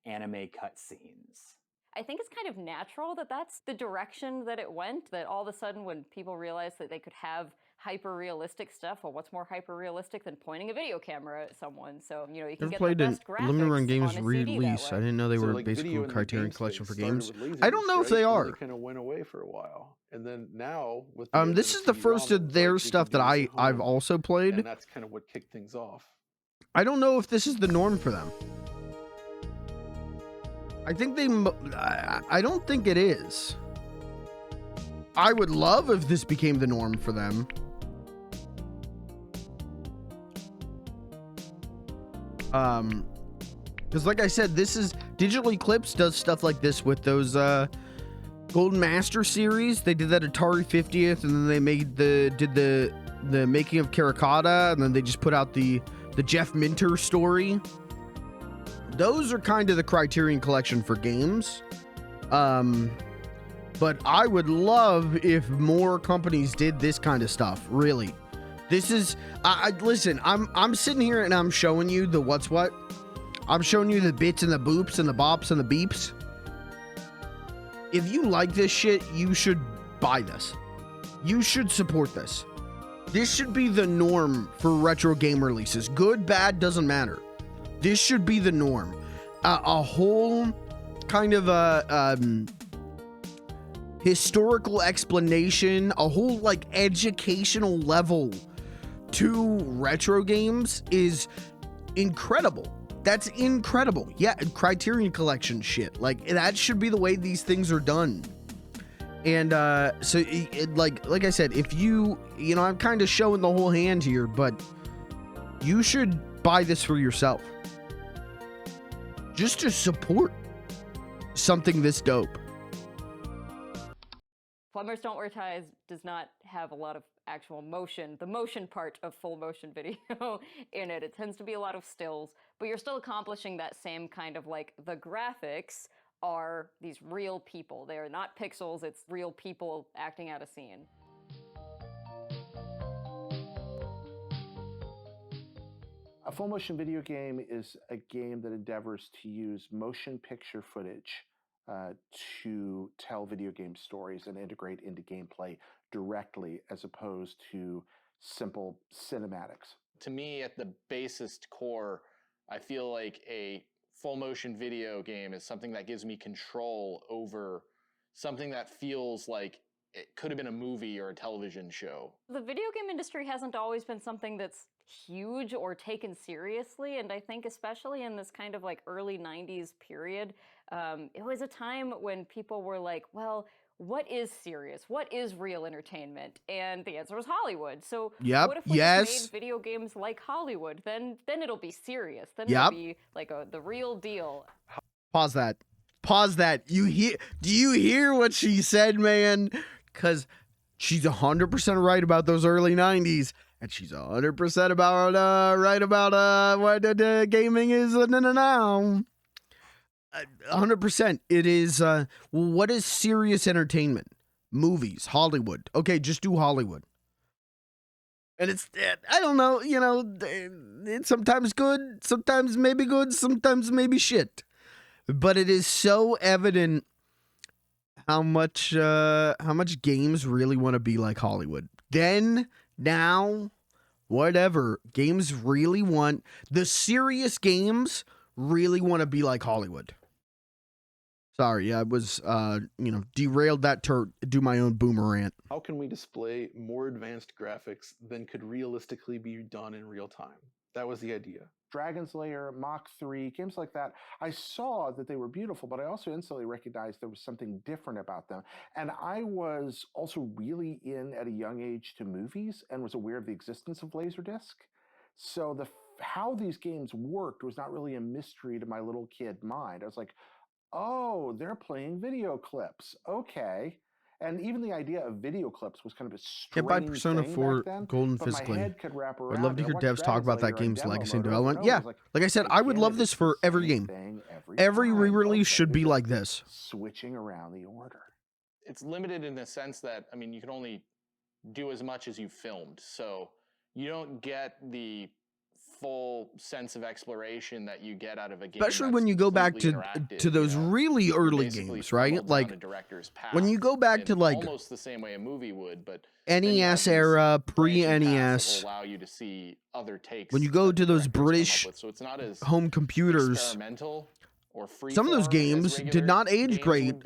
anime cutscenes. I think it's kind of natural that that's the direction that it went, that all of a sudden when people realized that they could have hyper-realistic stuff, well, what's more hyper-realistic than pointing a video camera at someone? So, you know, you can Never get played the a best graphics limited run games on a CD that release. way. I didn't know they So, were like, basically video a in the Criterion game collection for space games. started with I don't know if Laserdisc, they right? are. And they kind of went away for a while, and then now with This is the first of their stuff that I've also played. and that's kind of what kicked things off. I don't know if this is the norm for them. I think I don't think it is. I would love if this became the norm for them. Because like I said, this is Digital Eclipse does stuff like this with those Golden Master series. They did that Atari 50th, and then they did the making of Karakata, and then they just put out the Jeff Minter story. Those are kind of the Criterion collection for games. But I would love if more companies did this kind of stuff. Really, this is. Listen. I'm sitting here and I'm showing you the what's what. I'm showing you the bits and the boops and the bops and the beeps. If you like this shit, you should buy this. You should support this. This should be the norm for retro game releases. Good, bad, doesn't matter. This should be the norm. A whole kind of historical explanation, a whole like educational level to retro games is incredible. That's incredible. Yeah, Criterion Collection shit. Like, that should be the way these things are done. And so like I said, if you know, I'm kind of showing the whole hand here, but you should buy this for yourself, just to support something this dope. Plumbers Don't Wear Ties does not have a lot of actual motion, the motion part of full motion video in it. It tends to be a lot of stills, but you're still accomplishing that same kind of like, the graphics are these real people. They are not pixels, it's real people acting out a scene. A full motion video game is a game that endeavors to use motion picture footage to tell video game stories and integrate into gameplay directly, as opposed to simple cinematics. To me, at the basest core, I feel like a full motion video game is something that gives me control over something that feels like it could have been a movie or a television show. The video game industry hasn't always been something that's huge or taken seriously, and I think especially in this kind of like early 90s period, it was a time when people were like, well, what is serious? What is real entertainment? And the answer was Hollywood. So Yep, what if we just made video games like Hollywood? Then it'll be serious. Then Yep. it'll be like the real deal. Pause that. Pause that. Do you hear what she said, man? Because she's 100% right about those early 90s. And she's 100% about right about what gaming is now. 100%. It is what is serious entertainment? Movies, Hollywood. Okay, just do Hollywood. And it's, I don't know, you know, it's sometimes good, sometimes maybe good, sometimes maybe shit. But it is so evident how much games really want to be like Hollywood. Then, now, whatever. Games really want, the serious games really want to be like Hollywood. Sorry, I was, derailed that to do my own boomer rant. How can we display more advanced graphics than could realistically be done in real time? That was the idea. Dragon's Lair, Mach 3, games like that, I saw that they were beautiful, but I also instantly recognized there was something different about them. And I was also really in at a young age to movies and was aware of the existence of Laserdisc. So how these games worked was not really a mystery to my little kid mind. I was like, oh, they're playing video clips. Okay. And even the idea of video clips was kind of a strange Hit by Persona thing 4 back then, Golden but my physically. head could wrap I'd around love to it. hear I watched devs talk about that Dragon's Lair in game's demo legacy and mode over development. over. Yeah, I was like I said, I would again, love it's this the for every same game. thing Every time. re-release Okay, should be you're like just this. switching around the order. It's limited in the sense that, I mean, you can only do as much as you filmed. So you don't get the full sense of exploration that you get out of a game. Especially when you go back to those really early games, right? Like when you go back to like almost the same way a movie would, but NES era, pre-NES. allow you to see other takes. When you go to those British So it's not as home computers, experimental or free. some of those games did not age great,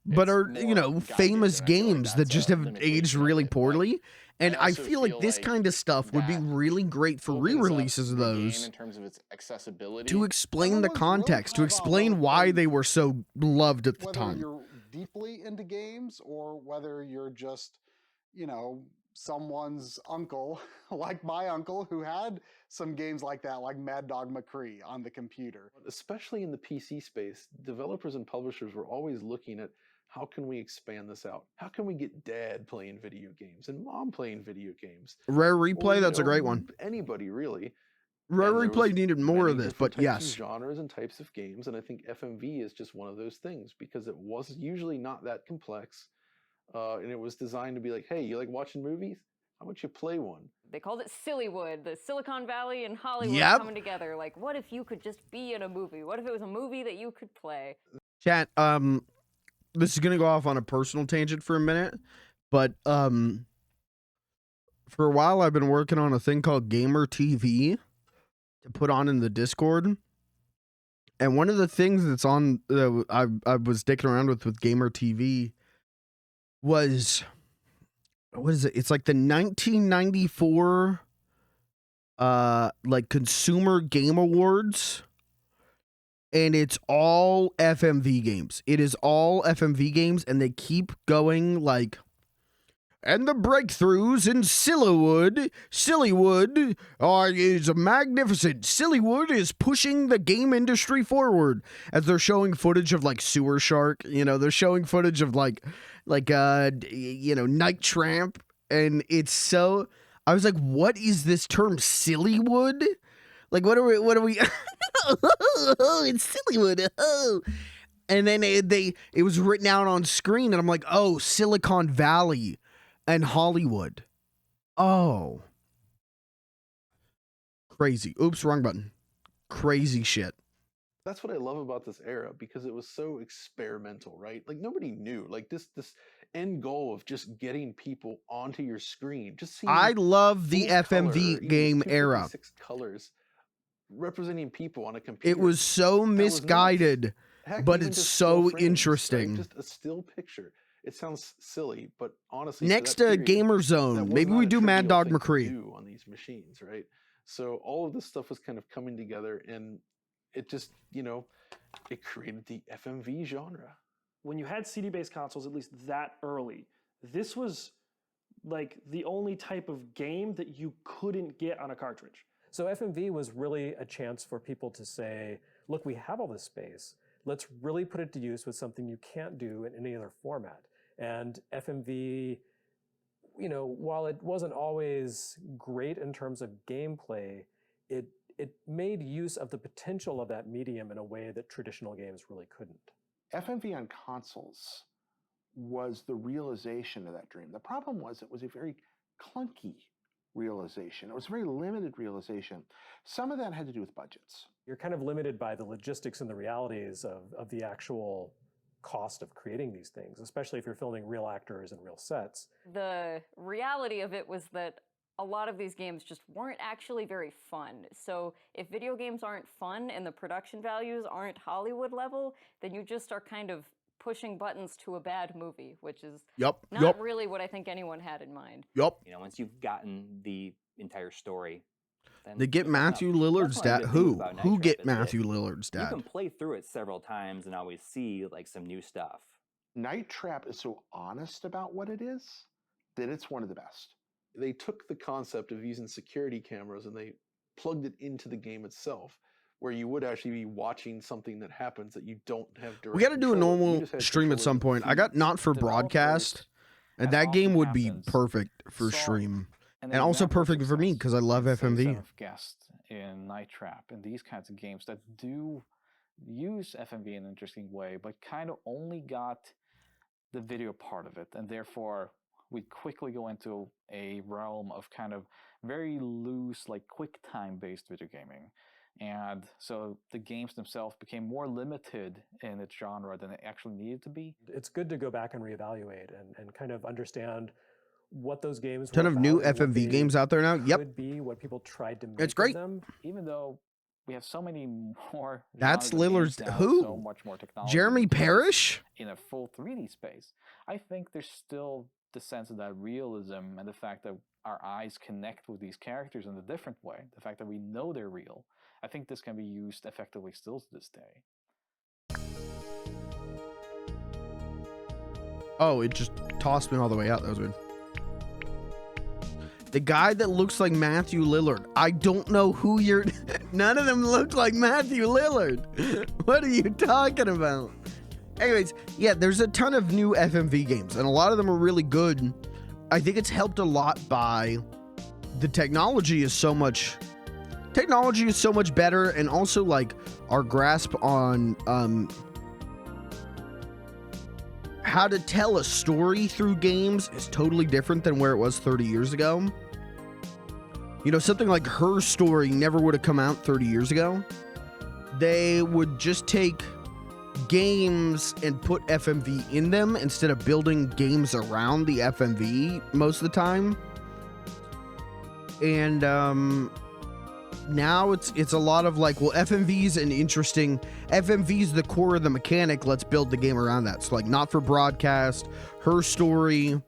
but are, you know, famous games that just have aged really poorly. And I feel like this kind of stuff would be really great for re-releases of those, in terms of its accessibility, to explain the context, to explain why they were so loved at the whether time. you're deeply into games or whether you're just, you know, someone's uncle, like my uncle, who had some games like that, like Mad Dog McCree on the computer. Especially in the PC space, developers and publishers were always looking at, how can we expand this out? How can we get dad playing video games and mom playing video games? Rare Or, Replay, you that's a know, great one. Anybody really. Rare And there Replay was needed more of many this, different but types yes. of genres and types of games, and I think FMV is just one of those things because it was usually not that complex, and it was designed to be like, hey, you like watching movies? How about you play one? They called it Sillywood, the Silicon Valley and Hollywood Yep. coming together. Like, what if you could just be in a movie? What if it was a movie that you could play? Chat, this is gonna go off on a personal tangent for a minute, but For a while, I've been working on a thing called Gamer TV to put on in the Discord. And one of the things that's on, I was dicking around with Gamer TV was, what is it? It's like the 1994, like Consumer Game Awards. And it's all FMV games. It is all FMV games, and they keep going like, and the breakthroughs in Sillywood is magnificent. Sillywood is pushing the game industry forward, as they're showing footage of like Sewer Shark. You know, they're showing footage of like Night Tramp, and it's so. I was like, what is this term, Sillywood? Like, what are we? Oh, it's Sillywood. Oh. And then it was written out on screen, and I'm like, oh, Silicon Valley and Hollywood. Oh. Crazy. Oops, wrong button. Crazy shit. That's what I love about this era, because it was so experimental, right? Like, nobody knew. Like, this end goal of just getting people onto your screen. Just seeing I love the full color, FMV even game era. 256 colors representing people on a computer. It was so misguided, Heck, but even it's just so still frames, right? interesting. Just a still picture. It sounds silly, but honestly, Next for that to period, Gamer that Zone, was maybe not we a do Mad trivial Dog thing to McCree. do on these machines, right? So all of this stuff was kind of coming together, and it just, it created the FMV genre. When you had CD-based consoles, at least that early, this was like the only type of game that you couldn't get on a cartridge. So FMV was really a chance for people to say, look, we have all this space. Let's really put it to use with something you can't do in any other format. And FMV, while it wasn't always great in terms of gameplay, it made use of the potential of that medium in a way that traditional games really couldn't. FMV on consoles was the realization of that dream. The problem was it was a very clunky realization. It was a very limited realization. Some of that had to do with budgets. You're kind of limited by the logistics and the realities of the actual cost of creating these things, especially if you're filming real actors and real sets. The reality of it was that a lot of these games just weren't actually very fun. So if video games aren't fun and the production values aren't Hollywood level, then you just are kind of pushing buttons to a bad movie, which is not really what I think anyone had in mind. Once you've gotten the entire story, then They get Matthew Lillard's dad. Who get Matthew Lillard's you dad? can play through it several times and always see like some new stuff. Night Trap is so honest about what it is that it's one of the best. They took the concept of using security cameras and they plugged it into the game itself, where you would actually be watching something that happens that you don't have direct We got to do a control. You normal just had stream at control some of the point. I feed. got Not for Broadcast, and that game would be perfect for saw stream. an And also example of perfect for me because I love FMV. of guests in Night Trap and these kinds of games that do use FMV in an interesting way, but kind of only got the video part of it, and therefore we quickly go into a realm of kind of very loose, like quick time based video gaming. And so the games themselves became more limited in its genre than it actually needed to be. It's good to go back and reevaluate and kind of understand what those games Ton were of new about and what FMV they games out there now. Yep. could be, what people tried to make It's of great. them. Even though we have so many more That's genres of games Lillard's now, who? so much more technology Jeremy in place Parrish? in a full 3D space. I think there's still the sense of that realism and the fact that our eyes connect with these characters in a different way, the fact that we know they're real. I think this can be used effectively still to this day. Oh, it just tossed me all the way out. That was weird. The guy that looks like Matthew Lillard. I don't know who you're... None of them look like Matthew Lillard. What are you talking about? Anyways, yeah, there's a ton of new FMV games, and a lot of them are really good. I think it's helped a lot by the technology is so much better, and also like our grasp on how to tell a story through games is totally different than where it was 30 years ago. Something like Her Story never would have come out 30 years ago. They would just take games and put FMV in them instead of building games around the FMV most of the time. And now it's a lot of like, well, FMV's an interesting, FMV's the core of the mechanic, let's build the game around that. So like, not for broadcast, Her Story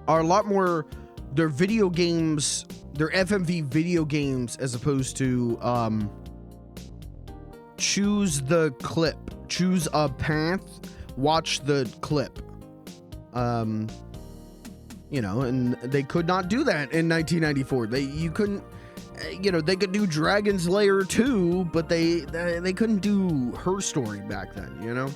are a lot more, they're video games, they're FMV video games as opposed to choose the clip, choose a path, watch the clip. You know, and they could not do that in 1994. You couldn't, you know, they could do Dragon's Lair 2, but they couldn't do Her Story back then, you know?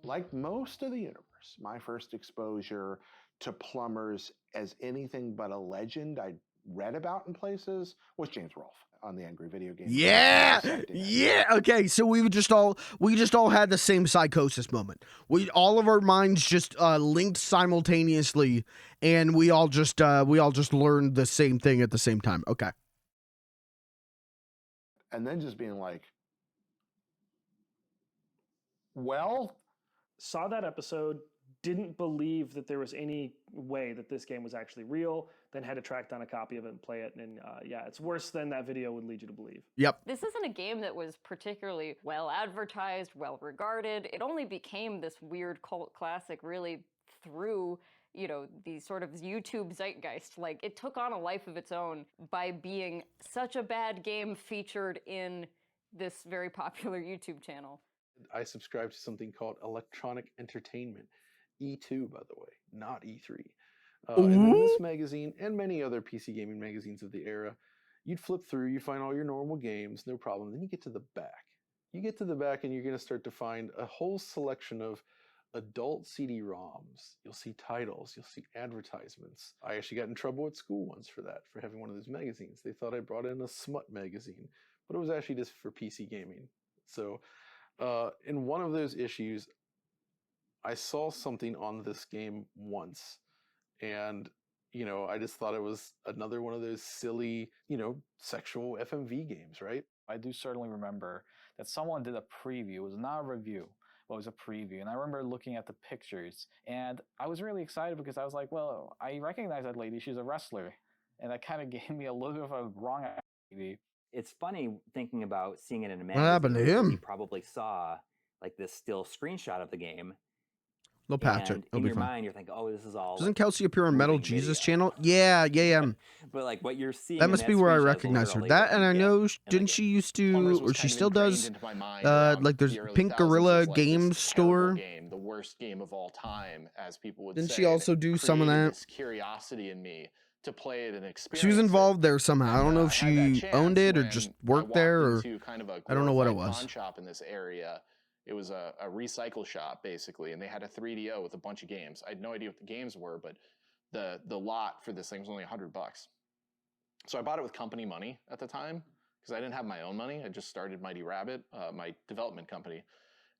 Like most of the universe, my first exposure to Plumbers as anything but a legend I'd read about in places was James Rolfe on the Angry Video Game. Yeah, yeah. Okay, so we just all had the same psychosis moment. All of our minds just linked simultaneously, and we all just learned the same thing at the same time. Okay. And then just being like, well, saw that episode, didn't believe that there was any way that this game was actually real, then had to track down a copy of it and play it. And yeah, it's worse than that video would lead you to believe. Yep. This isn't a game that was particularly well advertised, well regarded. It only became this weird cult classic really through, you know, the sort of YouTube zeitgeist. Like, it took on a life of its own by being such a bad game featured in this very popular YouTube channel. I subscribe to something called Electronic Entertainment, E2, by the way, not E3. And in this magazine and many other PC gaming magazines of the era, you'd flip through, you find all your normal games, no problem. Then you get to the back. You get to the back and you're going to start to find a whole selection of adult CD-ROMs. You'll see titles, you'll see advertisements. I actually got in trouble at school once for that, for having one of those magazines. They thought I brought in a smut magazine, but it was actually just for PC gaming. So in one of those issues, I saw something on this game once, and, you know, I just thought it was another one of those silly, you know, sexual FMV games, right? I do certainly remember that someone did a preview. It was not a review, but it was a preview. And I remember looking at the pictures, and I was really excited because I was like, well, I recognize that lady. She's a wrestler. And that kind of gave me a little bit of a wrong idea. It's funny thinking about seeing it in a What happened to magazine. him? You probably saw like this still screenshot of the game. They'll patch it. And It'll in be your fine. mind, you're thinking, "Oh, this is all." Doesn't like, Kelsey appear on Metal moving Jesus video. channel? Yeah. But like what you're seeing, That in must be where I screenshot is recognize her. literally That, what and you I get. know, And, didn't like, she used Plumbers to, was or she kind of still ingrained does, into my mind around like there's the early Pink 2000s Gorilla as, like, this Game terrible Store. game, the worst game of all time, as people would Didn't say. she also do some of created that? This curiosity in me to play it and experience. She was involved there somehow. I don't know if I had that she owned it or chance just when I worked there, or into kind of a I don't know what it glorified was. pawn shop in this area. It was a recycle shop, basically, and they had a 3DO with a bunch of games. I had no idea what the games were, but the lot for this thing was only $100. So I bought it with company money at the time because I didn't have my own money. I just started Mighty Rabbit, my development company,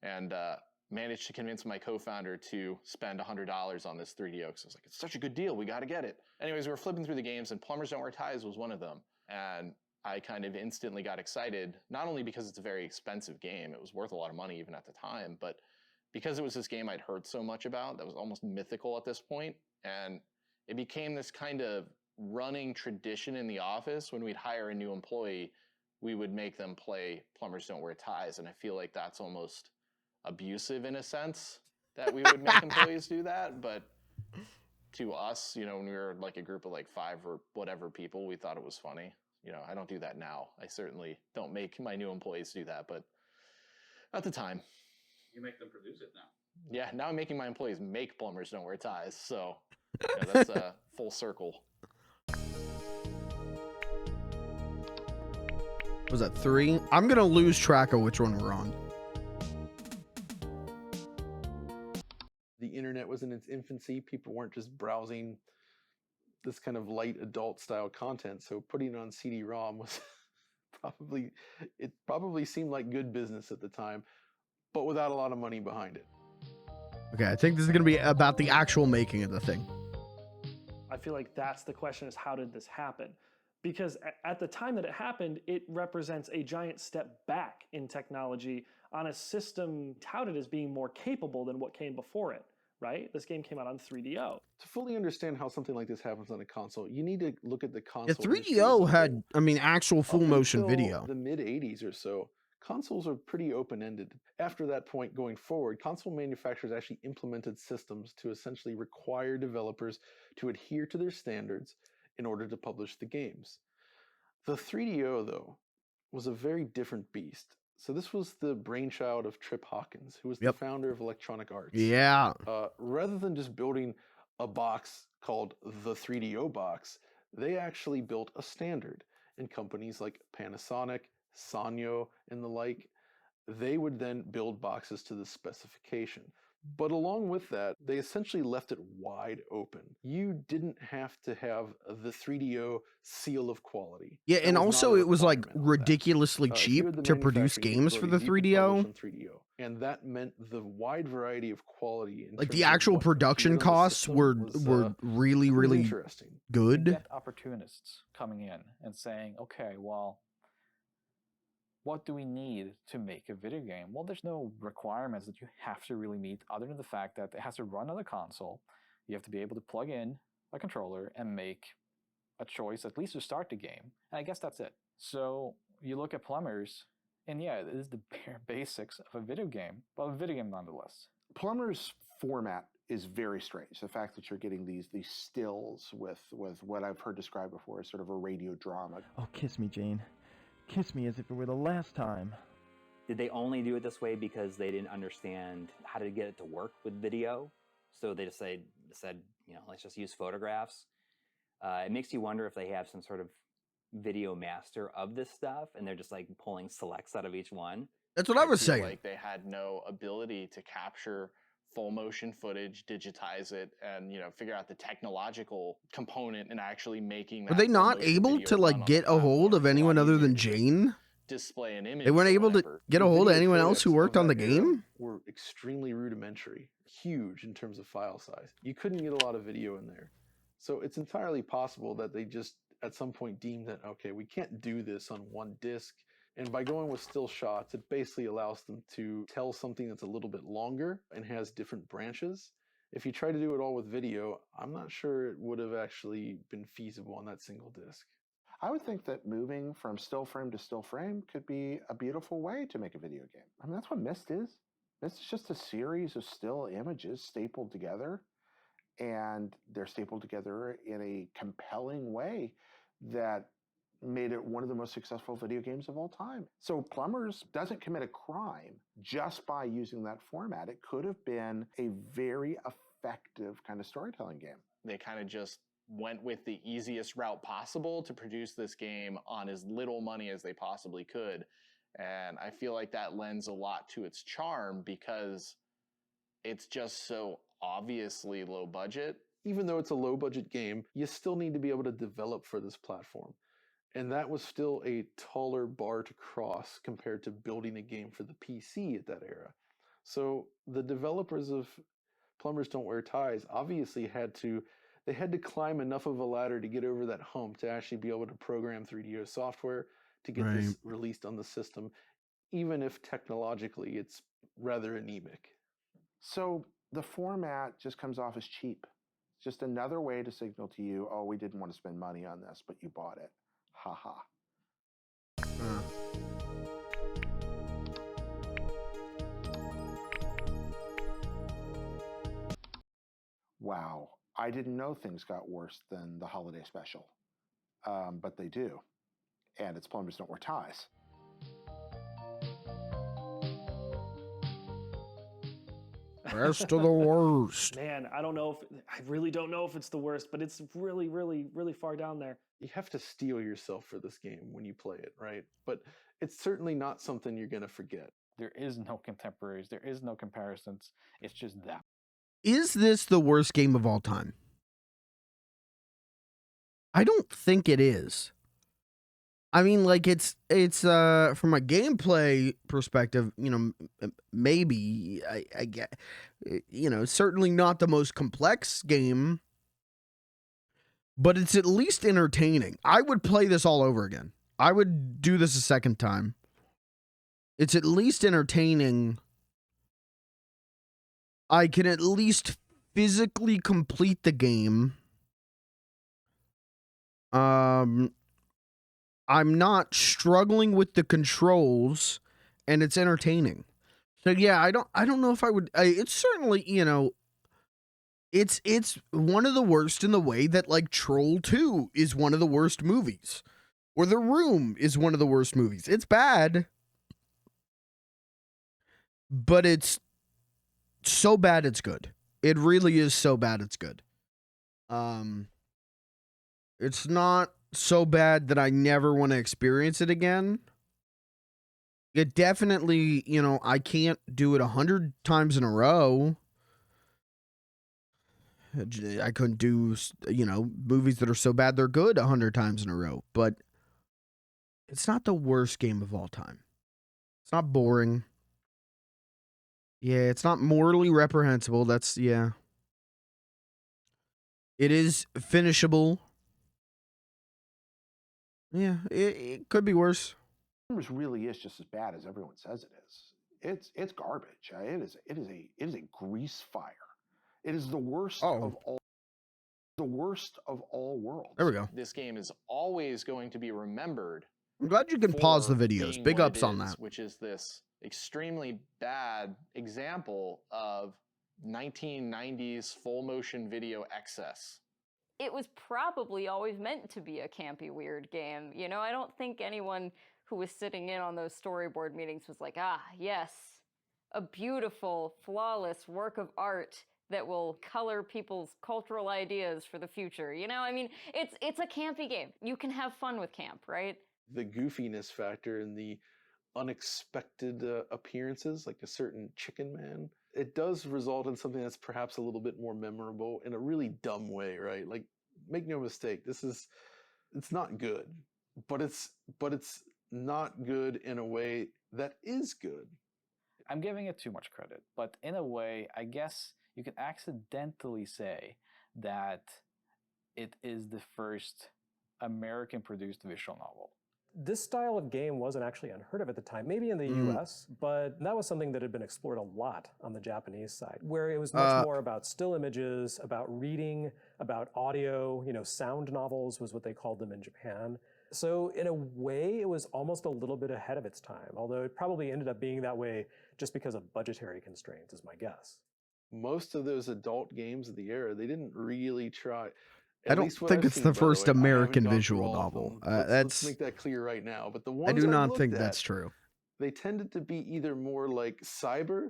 and managed to convince my co-founder to spend $100 on this 3DO because I was like, it's such a good deal, we got to get it. Anyways, we were flipping through the games, and Plumbers Don't Wear Ties was one of them. And I kind of instantly got excited, not only because it's a very expensive game, it was worth a lot of money even at the time, but because it was this game I'd heard so much about that was almost mythical at this point. And it became this kind of running tradition in the office. When we'd hire a new employee, we would make them play Plumbers Don't Wear Ties. And I feel like that's almost abusive in a sense that we would make employees do that. But to us, you know, when we were like a group of like 5 or whatever people, we thought it was funny. You know, I don't do that now. I certainly don't make my new employees do that, but at the time. You make them produce it now. Yeah, now I'm making my employees make Plumbers Don't Wear Ties, so yeah, that's a full circle. Was that 3? I'm gonna lose track of which one we're on. The internet was in its infancy. People weren't just browsing this kind of light adult style content, so putting it on CD-ROM was probably seemed like good business at the time, but without a lot of money behind it. Okay, I think this is gonna be about the actual making of the thing. I feel like that's the question, is how did this happen? because at the time that it happened, it represents a giant step back in technology on a system touted as being more capable than what came before it, right? This game came out on 3DO. To fully understand how something like this happens on a console, you need to look at the Yeah, console industry as a 3DO whole. had, I mean, actual full Up motion until video. the mid 80s or so, consoles are pretty open-ended. After that point going forward, console manufacturers actually implemented systems to essentially require developers to adhere to their standards in order to publish the games. The 3DO, though, was a very different beast. So this was the brainchild of Trip Hawkins, who was the Yep. founder of Electronic Arts. Yeah. Rather than just building a box called the 3DO box, they actually built a standard. And companies like Panasonic, Sanyo, and the like, they would then build boxes to the specification. But along with that, they essentially left it wide open. You didn't have to have the 3DO seal of quality. Yeah, That and was not also a it was like requirement on that. ridiculously If you cheap had the to produce manufacturing games for the capabilities, you could publish 3DO. on 3DO. And that meant the wide variety of quality in Like terms the of actual what production appeared on the costs system were was really, it was really interesting. You good. get opportunists coming in and saying, okay, well, what do we need to make a video game? Well, there's no requirements that you have to really meet other than the fact that it has to run on a console. You have to be able to plug in a controller and make a choice, at least to start the game. And I guess that's it. So you look at Plumbers, and yeah, it is the bare basics of a video game, but a video game nonetheless. Plumbers format is very strange. The fact that you're getting these stills with what I've heard described before as sort of a radio drama. Oh, kiss me, Jane. Kiss me as if it were the last time. Did they only do it this way because they didn't understand how to get it to work with video? So they just said, let's just use photographs. It makes you wonder if they have some sort of video master of this stuff, and they're just like pulling selects out of each one. That's what I was feel saying. Like they had no ability to capture full motion footage, digitize it, and figure out the technological component and actually making. Were they not able to like get a hold of anyone other than Jane? Display an image. They weren't able to get a hold of Video anyone else who codecs worked of on the that era game? Were extremely rudimentary, huge in terms of file size. You couldn't get a lot of video in there. So it's entirely possible that they just at some point deemed that, okay, we can't do this on one disc. And by going with still shots, it basically allows them to tell something that's a little bit longer and has different branches. If you try to do it all with video, I'm not sure it would have actually been feasible on that single disc. I would think that moving from still frame to still frame could be a beautiful way to make a video game. I mean, that's what Myst is. Myst is just a series of still images stapled together, and they're stapled together in a compelling way that made it one of the most successful video games of all time. So Plumbers doesn't commit a crime just by using that format. It could have been a very effective kind of storytelling game. They kind of just went with the easiest route possible to produce this game on as little money as they possibly could. And I feel like that lends a lot to its charm because it's just so obviously low budget. Even though it's a low budget game, you still need to be able to develop for this platform. And that was still a taller bar to cross compared to building a game for the PC at that era. So the developers of Plumbers Don't Wear Ties obviously had to climb enough of a ladder to get over that hump to actually be able to program 3DO software to get this Right. released on the system, even if technologically it's rather anemic. So the format just comes off as cheap. It's just another way to signal to you, oh, we didn't want to spend money on this, but you bought it. Ha ha. Wow, I didn't know things got worse than the holiday special. But they do. And it's Plumbers Don't Wear Ties. Rest of the worst. Man, I really don't know if it's the worst, but it's really, really, really far down there. You have to steel yourself for this game when you play it, right? But it's certainly not something you're going to forget. There is no contemporaries. There is no comparisons. It's just that. Is this the worst game of all time? I don't think it is. I mean, like it's from a gameplay perspective, maybe I get, certainly not the most complex game. but it's at least entertaining. I would play this all over again. I would do this a second time. It's at least entertaining. I can at least physically complete the game. I'm not struggling with the controls, and it's entertaining. So yeah, I don't know if I would. It's certainly, you know, it's one of the worst in the way that like Troll 2 is one of the worst movies, or The Room is one of the worst movies. It's bad, but it's so bad it's good. It really is so bad it's good. It's not so bad that I never want to experience it again. It definitely, you know, I can't do it 100 times in a row. I couldn't do, you know, movies that are so bad they're good 100 times in a row. But it's not the worst game of all time. It's not boring. Yeah, it's not morally reprehensible. That's, yeah. It is finishable. Yeah, it could be worse. Plumbers really is just as bad as everyone says it is. It's garbage. It is a grease fire. It is the worst of all. The worst of all worlds. There we go. This game is always going to be remembered. I'm glad you can pause the for videos. being Big what ups it on is, that. Which is this extremely bad example of 1990s full motion video excess. It was probably always meant to be a campy, weird game. You know, I don't think anyone who was sitting in on those storyboard meetings was like, ah, yes, a beautiful, flawless work of art that will color people's cultural ideas for the future. You know, I mean, it's a campy game. You can have fun with camp, right? The goofiness factor and the unexpected appearances, like a certain chicken man, it does result in something that's perhaps a little bit more memorable in a really dumb way, right? Like, make no mistake, it's not good, but it's not good in a way that is good. I'm giving it too much credit, but in a way, I guess you could accidentally say that it is the first American-produced visual novel. This style of game wasn't actually unheard of at the time, maybe in the US, but that was something that had been explored a lot on the Japanese side, where it was much more about still images, about reading, about audio, you know, sound novels was what they called them in Japan. So in a way, it was almost a little bit ahead of its time, although it probably ended up being that way just because of budgetary constraints, is my guess. Most of those adult games of the era, they didn't really try. I don't think it's the first American visual novel. Let's make that clear right now. But the ones I do not looked think at, that's true. They tended to be either more like cyber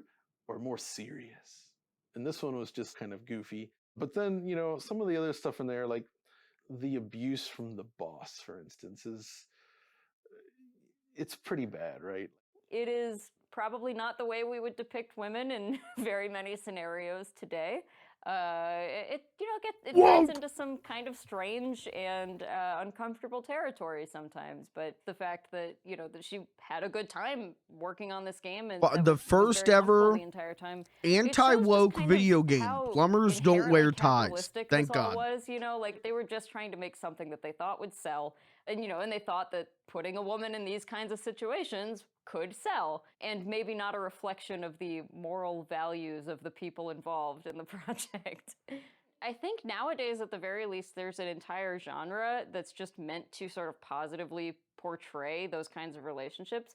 or more serious. And this one was just kind of goofy. But then, you know, some of the other stuff in there, like the abuse from the boss, for instance, it's pretty bad, right? It is probably not the way we would depict women in very many scenarios today. It gets into some kind of strange and uncomfortable territory sometimes. But the fact that that she had a good time working on this game and the first ever the entire time, anti-woke video game. Plumbers don't wear ties. Thank God. Was like they were just trying to make something that they thought would sell, and and they thought that putting a woman in these kinds of situations could sell, and maybe not a reflection of the moral values of the people involved in the project. I think nowadays, at the very least, there's an entire genre that's just meant to sort of positively portray those kinds of relationships,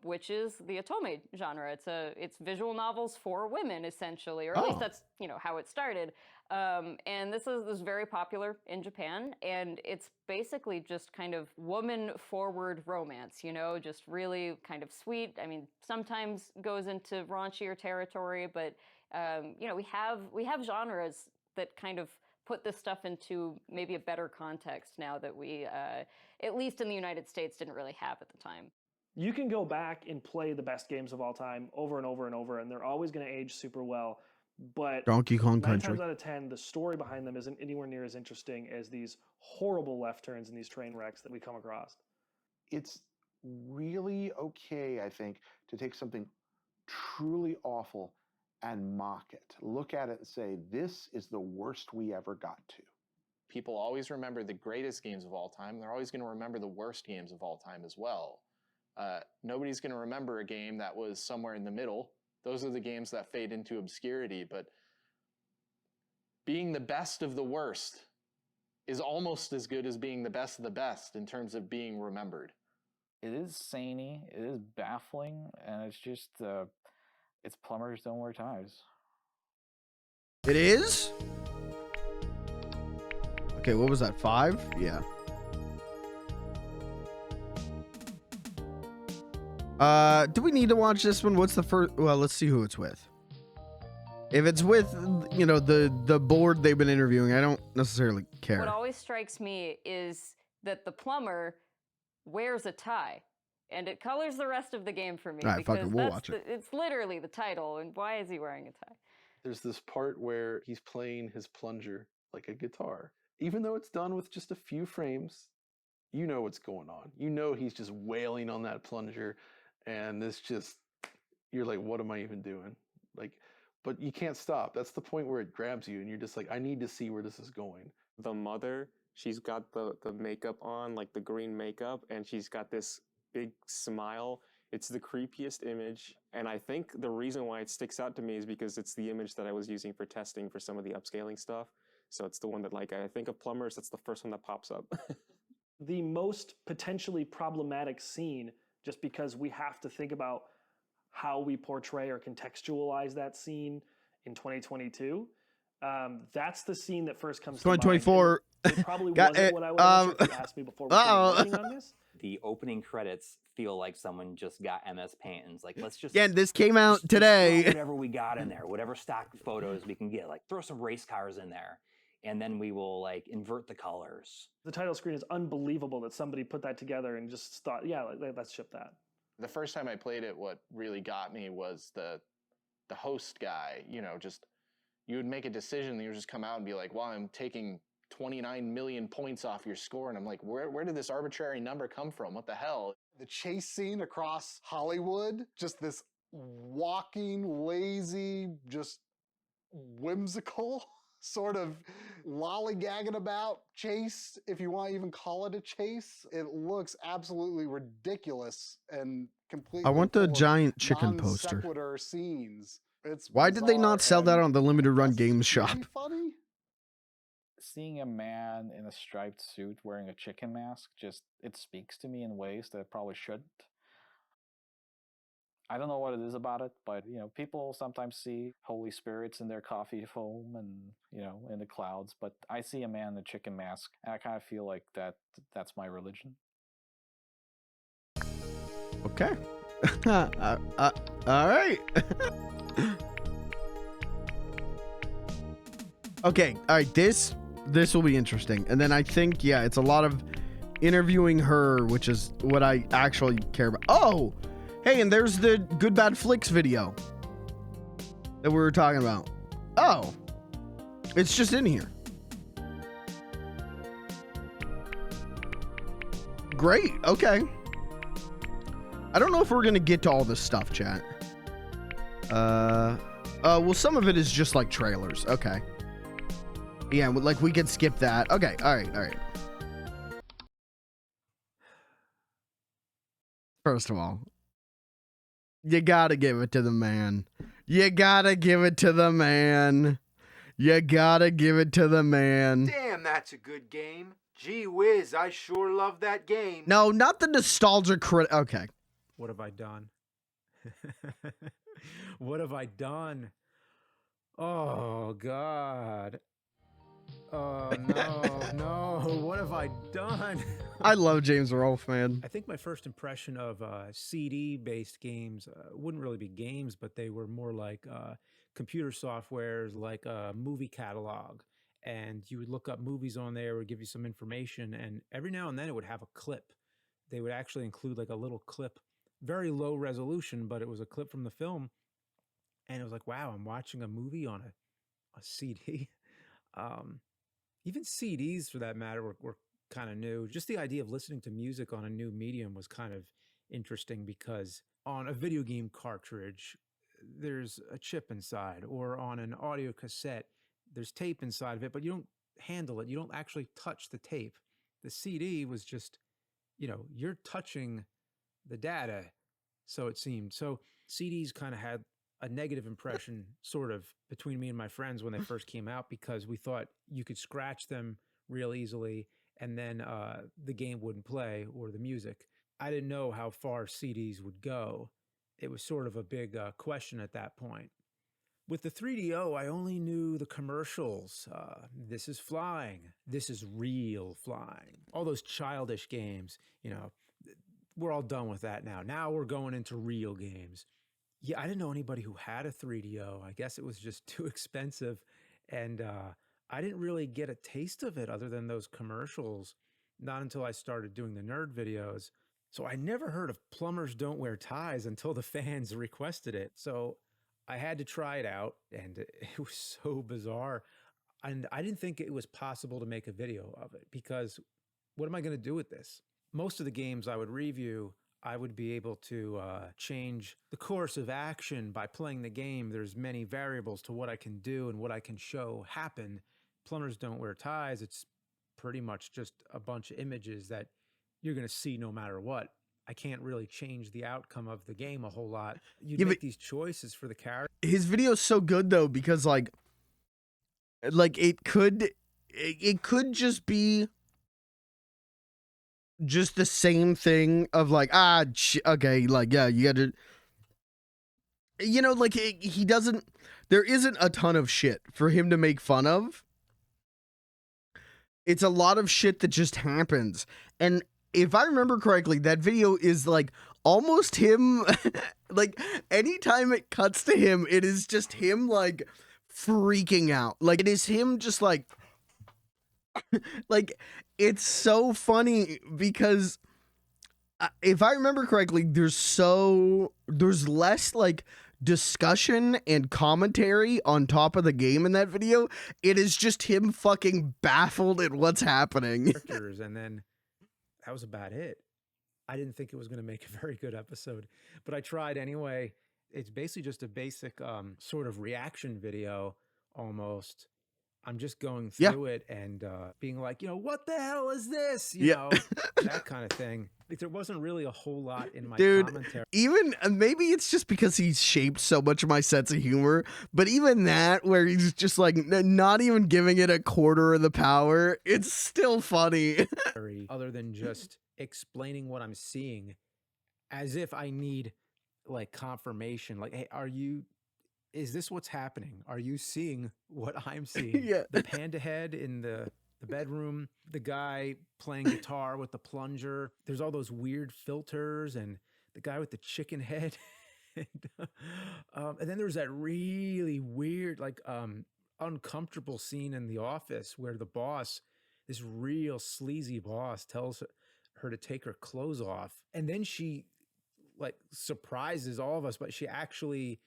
which is the otome genre. It's visual novels for women, essentially, or at least that's how it started. And this is very popular in Japan, and it's basically just kind of woman-forward romance, just really kind of sweet. I mean, sometimes goes into raunchier territory, but we have genres that kind of put this stuff into maybe a better context now that we, at least in the United States, didn't really have at the time. You can go back and play the best games of all time over and over and over, and they're always going to age super well. But Donkey Kong 9 Country. times out of 10, the story behind them isn't anywhere near as interesting as these horrible left turns and these train wrecks that we come across. It's really okay, I think, to take something truly awful and mock it. Look at it and say, this is the worst we ever got to. People always remember the greatest games of all time. They're always going to remember the worst games of all time as well. Nobody's going to remember a game that was somewhere in the middle. Those are the games that fade into obscurity, but being the best of the worst is almost as good as being the best of the best in terms of being remembered. It is zany, it is baffling, and it's just, it's Plumbers Don't Wear Ties. It is? Okay, what was that, 5? Yeah. Do we need to watch this one? What's the first? Well, let's see who it's with. If it's with, you know, the board they've been interviewing, I don't necessarily care. What always strikes me is that the plumber wears a tie, and it colors the rest of the game for me. All right, fuck because it, we'll watch it. it's literally the title, and why is he wearing a tie? There's this part where he's playing his plunger like a guitar. Even though it's done with just a few frames, you know what's going on. You know he's just wailing on that plunger, and it's just, you're like, what am I even doing? Like, but you can't stop. That's the point where it grabs you, and you're just like, I need to see where this is going. The mother, she's got the makeup on, like the green makeup, and she's got this big smile. It's the creepiest image, and I think the reason why it sticks out to me is because it's the image that I was using for testing for some of the upscaling stuff. So it's the one that, like, I think of Plumbers, that's the first one that pops up. The most potentially problematic scene, just because we have to think about how we portray or contextualize that scene in 2022. That's the scene that first comes to mind. 2024. It probably wasn't what I would have answered if you asked me before we started working on this. The opening credits feel like someone just got MS Paint and is like, let's just... Yeah, this came out just today. throw whatever we got in there, whatever stock photos we can get, like throw some race cars in there, and then we will like invert the colors. The title screen is unbelievable that somebody put that together and just thought, yeah, let's ship that. The first time I played it, what really got me was the host guy. You know, just you would make a decision and you would just come out and be like, well, I'm taking 29 million points off your score. And I'm like, where did this arbitrary number come from? What the hell? The chase scene across Hollywood, just this walking, lazy, just whimsical sort of lollygagging about chase, if you want to even call it a chase. It looks absolutely ridiculous and completely. I want the full of giant chicken non poster. sequitur scenes. It's Why did they not sell that bizarre on the limited run games shop? and funny. Seeing a man in a striped suit wearing a chicken mask, just, it speaks to me in ways that it probably shouldn't. I don't know what it is about it, but, you know, people sometimes see holy spirits in their coffee foam and, you know, in the clouds, but I see a man in a chicken mask, and I kind of feel like that's my religion. Okay. All right. Okay, all right, this will be interesting. And then I think, yeah, it's a lot of interviewing her, which is what I actually care about. Oh, hey, and there's the Good Bad Flicks video that we were talking about. Oh, it's just in here. Great, okay. I don't know if we're gonna get to all this stuff, chat. Well, some of it is just like trailers. Okay. Yeah, like we could skip that. Okay, all right. First of all, you gotta give it to the man. You gotta give it to the man. You gotta give it to the man. Damn, that's a good game. Gee whiz, I sure love that game. No, not the nostalgia crit. Okay. What have I done? What have I done? Oh, God. Oh, no. What have I done? I love James Rolfe, man. I think my first impression of CD-based games wouldn't really be games, but they were more like computer softwares, like a movie catalog. And you would look up movies on there, it would give you some information, and every now and then it would have a clip. They would actually include like a little clip, very low resolution, but it was a clip from the film. And it was like, wow, I'm watching a movie on a CD. Even CDs, for that matter, were kind of new. Just the idea of listening to music on a new medium was kind of interesting, because on a video game cartridge, there's a chip inside, or on an audio cassette, there's tape inside of it, but you don't handle it. You don't actually touch the tape. The CD was just, you're touching the data, so it seemed. So CDs kind of had a negative impression, sort of, between me and my friends when they first came out, because we thought you could scratch them real easily and then the game wouldn't play, or the music. I didn't know how far CDs would go. It was sort of a big question at that point. With the 3DO, I only knew the commercials. This is flying. This is real flying. All those childish games, we're all done with that now. Now we're going into real games. Yeah, I didn't know anybody who had a 3DO. I guess it was just too expensive. And I didn't really get a taste of it other than those commercials, not until I started doing the nerd videos. So I never heard of Plumbers Don't Wear Ties until the fans requested it. So I had to try it out, and it was so bizarre. And I didn't think it was possible to make a video of it, because what am I going to do with this? Most of the games I would review, I would be able to change the course of action by playing the game. There's many variables to what I can do and what I can show happen. Plumbers Don't Wear Ties, it's pretty much just a bunch of images that you're going to see no matter what. I can't really change the outcome of the game a whole lot. You make these choices for the character. His video's so good though, because like it could just be just the same thing of like, okay, like, yeah, you gotta, like he doesn't, there isn't a ton of shit for him to make fun of. It's a lot of shit that just happens. And if I remember correctly, that video is like almost him, like anytime it cuts to him, it is just him like freaking out. Like it is him just like, like it's so funny because if I remember correctly, there's less like discussion and commentary on top of the game in that video. It is just him fucking baffled at what's happening. And then that was about it. I didn't think it was going to make a very good episode, but I tried anyway. It's basically just a basic sort of reaction video almost. I'm just going through it and being like, what the hell is this? You know, that kind of thing. Like, there wasn't really a whole lot in my commentary. Even maybe it's just because he's shaped so much of my sense of humor, but even that, where he's just like not even giving it a quarter of the power, it's still funny. Other than just explaining what I'm seeing, as if I need like confirmation. Like, hey, is this what's happening? Are you seeing what I'm seeing? Yeah. The panda head in the bedroom, the guy playing guitar with the plunger. There's all those weird filters, and the guy with the chicken head. And then there's that really weird, like uncomfortable scene in The Office where the boss, this real sleazy boss, tells her to take her clothes off. And then she like surprises all of us, but she actually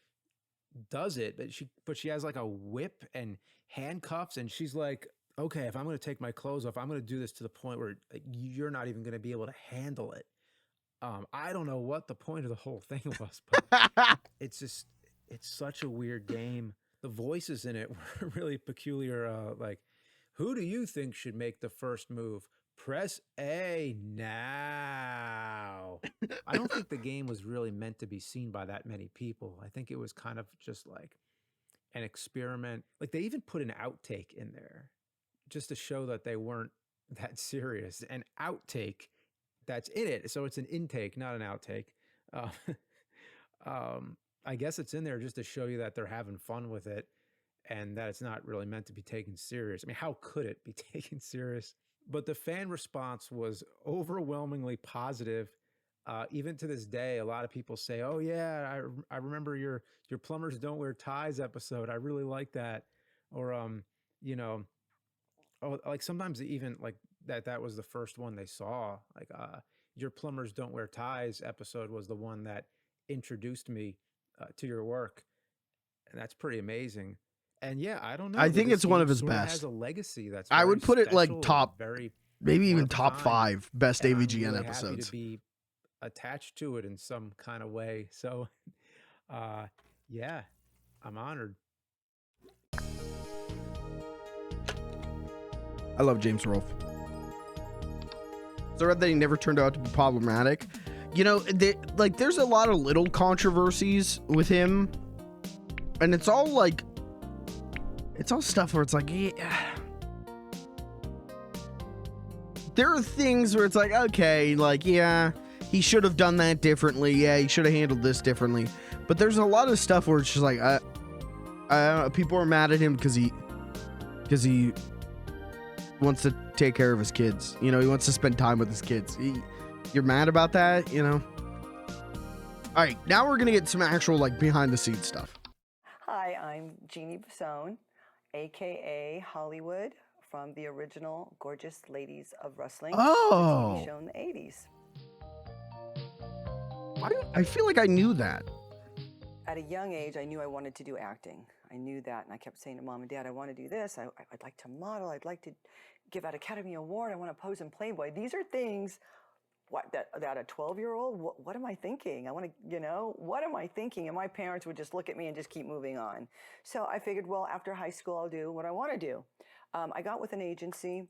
does it, but she has like a whip and handcuffs, and she's like, okay, if I'm going to take my clothes off, I'm going to do this to the point where you're not even going to be able to handle it. I don't know what the point of the whole thing was, but it's such a weird game. The voices in it were really peculiar. Like, who do you think should make the first move? Press A now. I don't think the game was really meant to be seen by that many people. I think it was kind of just like an experiment. Like, they even put an outtake in there just to show that they weren't that serious. An outtake that's in it. So it's an intake, not an outtake. I guess it's in there just to show you that they're having fun with it and that it's not really meant to be taken serious. I mean, how could it be taken serious? But the fan response was overwhelmingly positive. Even to this day, a lot of people say, oh yeah, I remember your Plumbers Don't Wear Ties episode. I really like that. Or, like sometimes even like that was the first one they saw. Like your Plumbers Don't Wear Ties episode was the one that introduced me to your work. And that's pretty amazing. And yeah, I don't know. I think it's one of his best. Has a legacy that's I would put it like top, very maybe even top 5 best AVGN I'm really episodes. Happy to be attached to it in some kind of way. So, yeah, I'm honored. I love James Rolfe. So I read that he never turned out to be problematic. You know, there's a lot of little controversies with him, and it's all stuff where it's like, yeah. There are things where it's like, okay, like, yeah, he should have done that differently. Yeah, he should have handled this differently. But there's a lot of stuff where it's just like, people are mad at him because he wants to take care of his kids. You know, he wants to spend time with his kids. You're mad about that, you know? All right, now we're going to get some actual, like, behind-the-scenes stuff. Hi, I'm Jeannie Basone, a.k.a. Hollywood, from the original Gorgeous Ladies of Wrestling, the TV show in the 80s. I feel like I knew that. At a young age, I knew I wanted to do acting. I knew that, and I kept saying to Mom and Dad, I want to do this. I'd like to model. I'd like to give out Academy Award. I want to pose in Playboy. These are things that a 12-year-old, what am I thinking? I want to, what am I thinking? And my parents would just look at me and just keep moving on. So I figured, well, after high school, I'll do what I want to do. I got with an agency,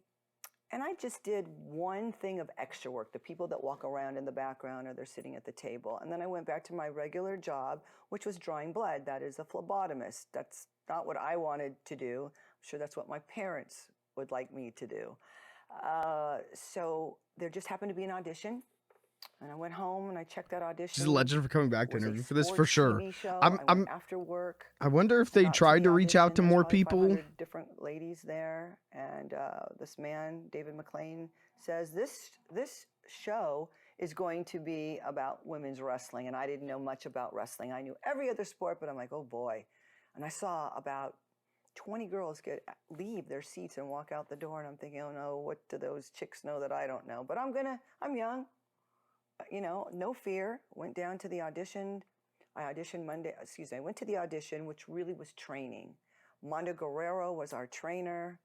and I just did one thing of extra work, the people that walk around in the background or they're sitting at the table. And then I went back to my regular job, which was drawing blood. That is a phlebotomist. That's not what I wanted to do. I'm sure that's what my parents would like me to do. So there just happened to be an audition. And I went home and I checked that audition. She's a legend for coming back to interview for this, for sure. I'm after work. I wonder if they tried to reach out to more people. 500 different ladies there, and this man, David McLean, says this show is going to be about women's wrestling, and I didn't know much about wrestling. I knew every other sport, but I'm like, oh boy. And I saw about 20 girls leave their seats and walk out the door, and I'm thinking, oh no, what do those chicks know that I don't know? But I'm young. No fear. Went down to the audition. I auditioned Monday, I went to the audition, which really was training. Mondo Guerrero was our trainer,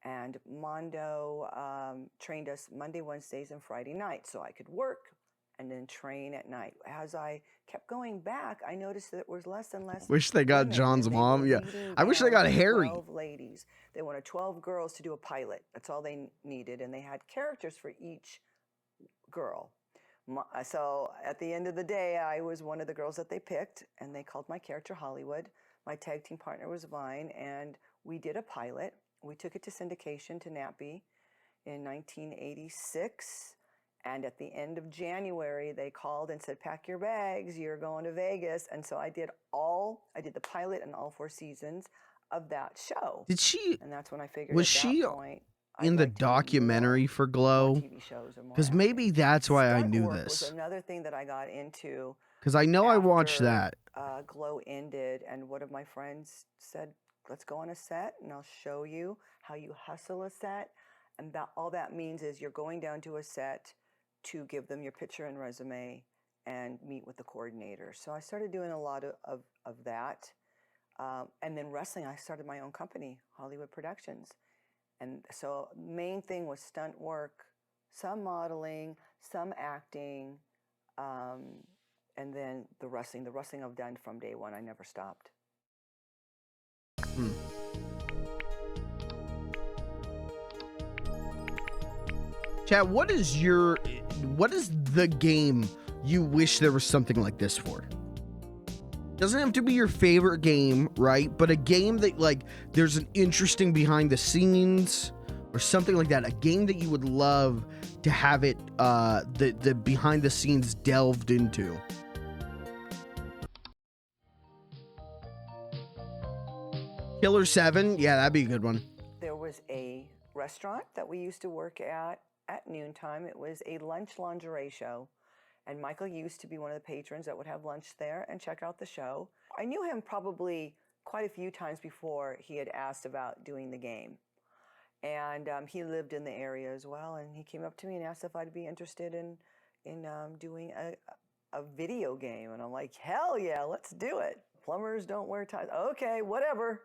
and Mondo trained us Monday, Wednesdays, and Friday nights, so I could work and then train at night. As I kept going back, I noticed that there was less and less. Wish they got women, John's and they mom. were Yeah, leading I wish they down got to Harry. 12 ladies. They wanted 12 girls to do a pilot. That's all they needed, and they had characters for each girl. So at the end of the day, I was one of the girls that they picked, and they called my character Hollywood. My tag team partner was Vine, and we did a pilot. We took it to syndication to NAPI in 1986, and at the end of January, they called and said, pack your bags, you're going to Vegas. And so I did the pilot and all 4 seasons of that show. Did she? And that's when I figured Was at she that point, in the documentary for Glow? Because maybe that's why I knew was this. another thing that I got into. Because I know I watched that. Glow ended, and one of my friends said, let's go on a set, and I'll show you how you hustle a set. And all that means is you're going down to a set to give them your picture and resume and meet with the coordinator. So I started doing a lot of that. And then wrestling, I started my own company, Hollywood Productions. And so main thing was stunt work, some modeling, some acting, and then the wrestling. The wrestling I've done from day one. I never stopped. Chad, what is the game you wish there was something like this for? Doesn't have to be your favorite game, right? But a game that, like, there's an interesting behind the scenes or something like that. A game that you would love to have it, the behind the scenes delved into. Killer 7, yeah, that'd be a good one. There was a restaurant that we used to work at noontime. It was a lunch lingerie show. And Michael used to be one of the patrons that would have lunch there and check out the show. I knew him probably quite a few times before he had asked about doing the game. And he lived in the area as well. And he came up to me and asked if I'd be interested in doing a video game. And I'm like, hell yeah, let's do it. Plumbers don't wear ties. Okay, whatever.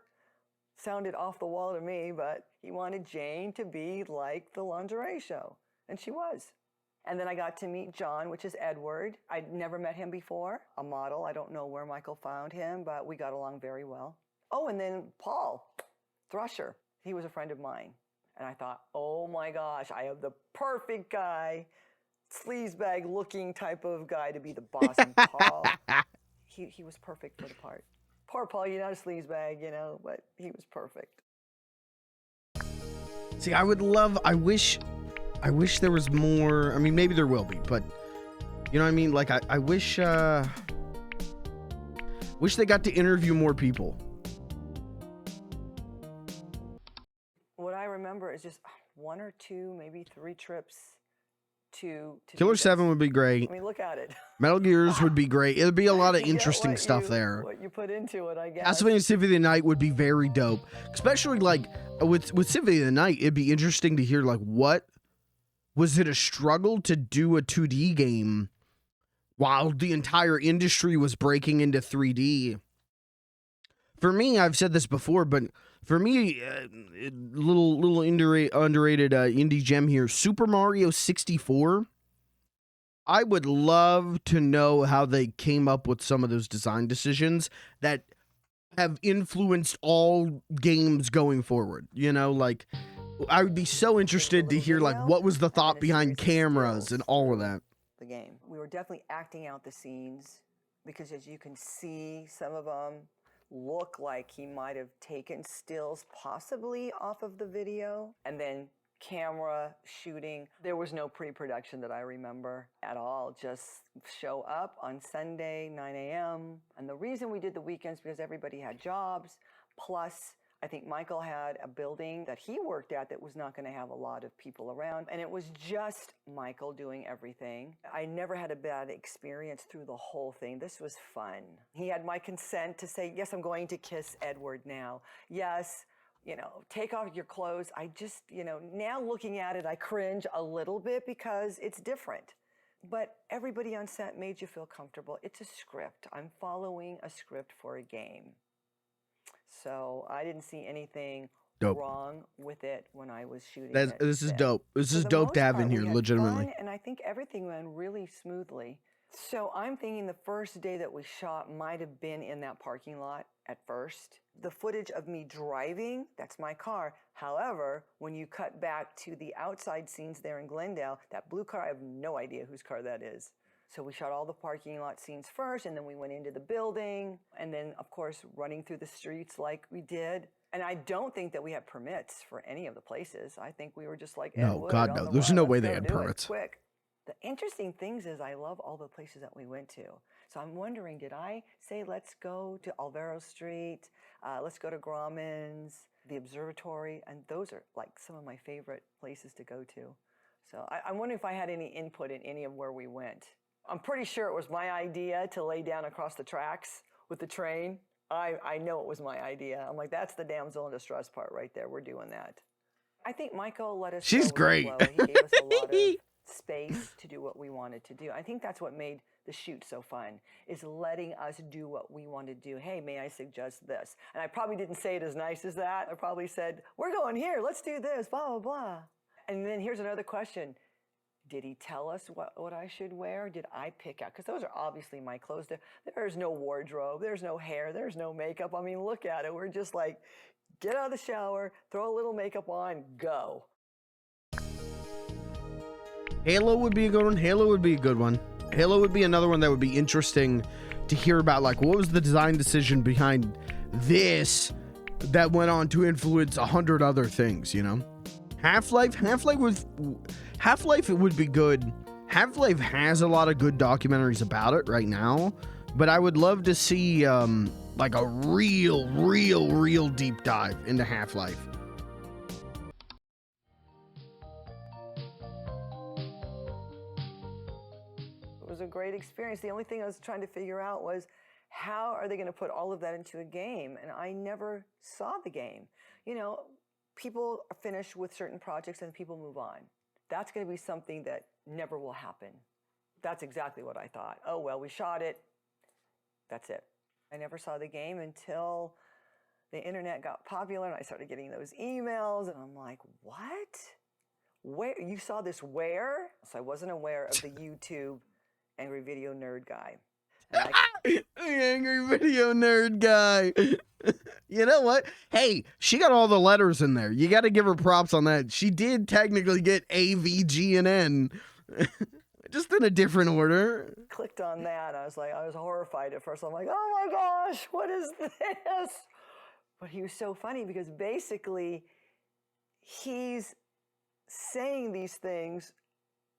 Sounded off the wall to me, but he wanted Jane to be like the lingerie show. And she was. And then I got to meet John, which is Edward. I'd never met him before, a model. I don't know where Michael found him, but we got along very well. Oh, and then Paul Thrusher. He was a friend of mine. And I thought, oh my gosh, I have the perfect guy, sleazebag looking type of guy to be the boss. And Paul, he was perfect for the part. Poor Paul, you're not a sleazebag, you know, but he was perfect. See, I wish there was more. I mean, maybe there will be, but you know what I mean? Like, I wish they got to interview more people. What I remember is just 1 or 2, maybe 3 trips to Killer 7 would be great. I mean, look at it. Metal Gears would be great. It'd be a lot of You get interesting what stuff you- there. What you put into it, I guess. Castlevania Symphony of the Night would be very dope. Especially like with Symphony of the Night, it'd be interesting to hear like what was it a struggle to do a 2D game while the entire industry was breaking into 3D. For me, I've said this before, but for me, little underrated indie gem here, Super Mario 64. I would love to know how they came up with some of those design decisions that have influenced all games going forward. You know, like, I would be so interested to hear, like, what was the thought behind cameras and all of that. The game. We were definitely acting out the scenes because, as you can see, some of them look like he might have taken stills possibly off of the video and then camera shooting. There was no pre-production that I remember at all. Just show up on Sunday, 9 a.m. And the reason we did the weekends because everybody had jobs. Plus, I think Michael had a building that he worked at that was not going to have a lot of people around. And it was just Michael doing everything. I never had a bad experience through the whole thing. This was fun. He had my consent to say, yes, I'm going to kiss Edward now. Yes, you know, take off your clothes. I just, you know, now looking at it, I cringe a little bit because it's different. But everybody on set made you feel comfortable. It's a script. I'm following a script for a game. So I didn't see anything wrong with it when I was shooting it. This is then. dope. This For is the dope most to have part, in we here, had legitimately. fun, and I think everything went really smoothly. So I'm thinking the first day that we shot might have been in that parking lot at first. The footage of me driving, that's my car. However, when you cut back to the outside scenes there in Glendale, that blue car, I have no idea whose car that is. So we shot all the parking lot scenes first, and then we went into the building, and then, of course, running through the streets like we did. And I don't think that we had permits for any of the places. I think we were just like, No, Edward, God, on no. the There's run. no Let's way go they had do it permits. quick. The interesting things is I love all the places that we went to. So I'm wondering, did I say, let's go to Alvaro Street, let's go to Grauman's, the observatory, and those are like some of my favorite places to go to. So I'm wondering if I had any input in any of where we went. I'm pretty sure it was my idea to lay down across the tracks with the train. I know it was my idea. I'm like, that's the damsel in distress part right there. We're doing that. I think Michael let us She's go with the great. flow. He gave us a lot of space to do what we wanted to do. I think that's what made the shoot so fun, is letting us do what we want to do. Hey, may I suggest this? And I probably didn't say it as nice as that. I probably said, we're going here, let's do this, blah, blah, blah. And then here's another question. Did he tell us what I should wear? Did I pick out? Because those are obviously my clothes. There's no wardrobe. There's no hair. There's no makeup. I mean, look at it. We're just like, get out of the shower, throw a little makeup on, go. Halo would be a good one. Halo would be a good one. Halo would be another one that would be interesting to hear about. Like, what was the design decision behind this that went on to influence 100 other things, you know? Half-Life it would be good. Half-Life has a lot of good documentaries about it right now, but I would love to see like a real deep dive into Half-Life. It was a great experience. The only thing I was trying to figure out was, how are they going to put all of that into a game? And I never saw the game. You know, people are finished with certain projects and people move on. That's going to be something that never will happen. That's exactly what I thought. Oh, well, we shot it. That's it. I never saw the game until the internet got popular and I started getting those emails and I'm like, what? Where? You saw this where? So I wasn't aware of the YouTube Angry Video Nerd guy. The Angry Video Nerd guy. You know what? Hey, she got all the letters in there. You got to give her props on that. She did technically get A, V, G, and N, just in a different order. Clicked on that. I was horrified at first. I'm like, oh my gosh, what is this? But he was so funny because basically he's saying these things.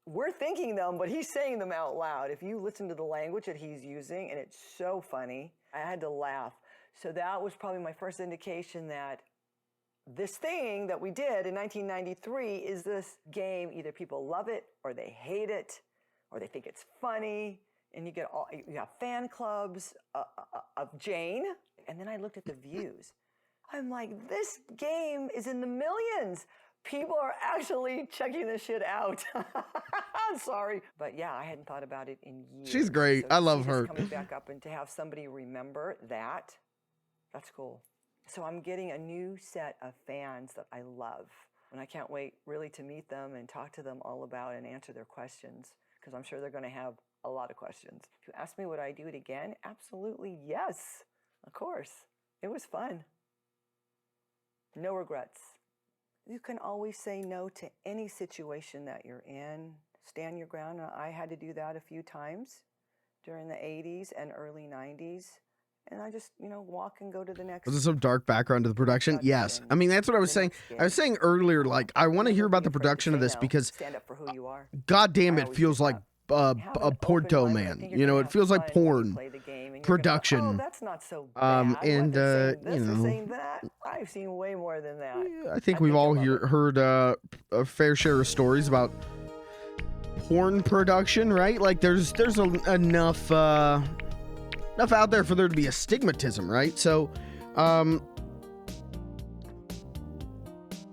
We're thinking them, but he's saying them out loud. If you listen to the language that he's using, and it's so funny, I had to laugh. So that was probably my first indication that this thing that we did in 1993 is this game. Either people love it, or they hate it, or they think it's funny. And you have fan clubs of Jane. And then I looked at the views. I'm like, this game is in the millions. People are actually checking this shit out. I'm sorry. But yeah, I hadn't thought about it in years. She's great. So I to love see this her. coming back up and to have somebody remember that, that's cool. So I'm getting a new set of fans that I love. And I can't wait really to meet them and talk to them all about and answer their questions, because I'm sure they're going to have a lot of questions. If you ask me would I do it again? Absolutely yes. Of course. It was fun. No regrets. You can always say no to any situation that you're in. Stand your ground. I had to do that a few times during the 80s and early 90s. And I just, walk and go to the next. Was there some dark background to the production? Yes. I mean, that's what I was saying. I was saying earlier, like, I want to hear about the production of this because, stand up for who you are. God damn, it feels like a Porto, man. You know, it feels like porn production. Oh, that's not so bad. And, They're you know, saying that. I've seen way more than that. I think we've all heard a fair share of stories about porn production, right? Like, there's enough out there for there to be a stigmatism, right? So,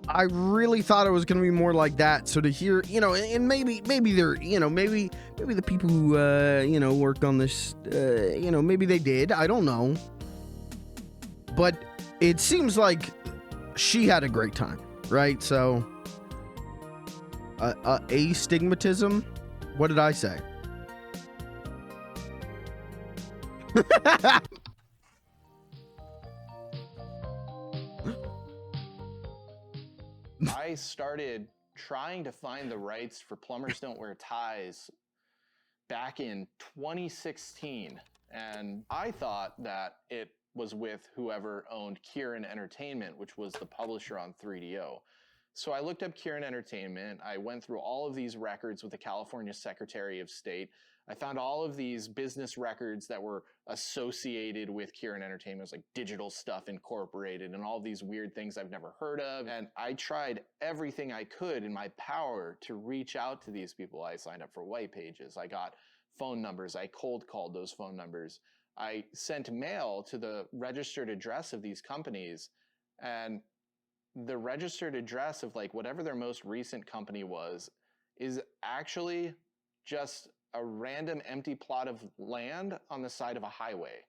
I really thought it was going to be more like that. So to hear, and maybe they're, maybe the people who, work on this, maybe they did. I don't know. But it seems like she had a great time, right? So, astigmatism? What did I say? I started trying to find the rights for Plumbers Don't Wear Ties back in 2016, and I thought that it was with whoever owned Kieran Entertainment, which was the publisher on 3DO. So I looked up Kieran Entertainment. I went through all of these records with the California Secretary of State. I found all of these business records that were associated with Kieran Entertainment. It was like Digital Stuff Incorporated and all these weird things I've never heard of. And I tried everything I could in my power to reach out to these people. I signed up for white pages. I got phone numbers. I cold called those phone numbers. I sent mail to the registered address of these companies, and the registered address of like whatever their most recent company was is actually just a random empty plot of land on the side of a highway.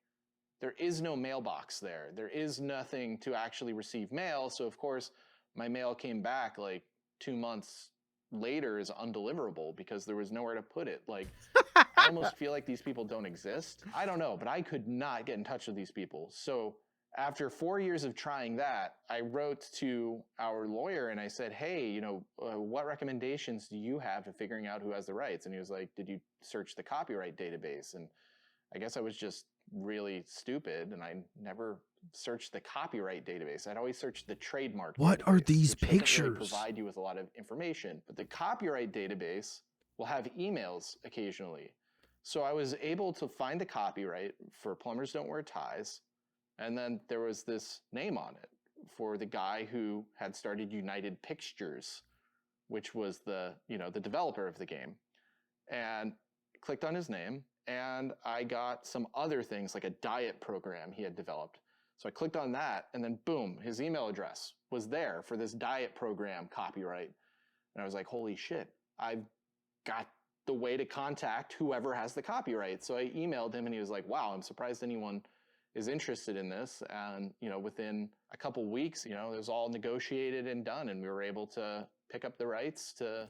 There is no mailbox there. There is nothing to actually receive mail. So of course my mail came back like 2 months later as undeliverable because there was nowhere to put it. Like, I almost feel like these people don't exist. I don't know, but I could not get in touch with these people. So after 4 years of trying that, I wrote to our lawyer and I said, hey, what recommendations do you have for figuring out who has the rights? And he was like, did you search the copyright database? And I guess I was just really stupid and I never searched the copyright database. I'd always searched the trademark What database, are these which doesn't pictures? really provide you with a lot of information. But the copyright database will have emails occasionally. So I was able to find the copyright for Plumbers Don't Wear Ties. And then there was this name on it for the guy who had started United Pictures, which was the developer of the game. And clicked on his name and I got some other things like a diet program he had developed. So I clicked on that and then boom, his email address was there for this diet program copyright. And I was like, holy shit, I've got the way to contact whoever has the copyright. So I emailed him and he was like, wow, I'm surprised anyone is interested in this. And, within a couple weeks, it was all negotiated and done. And we were able to pick up the rights to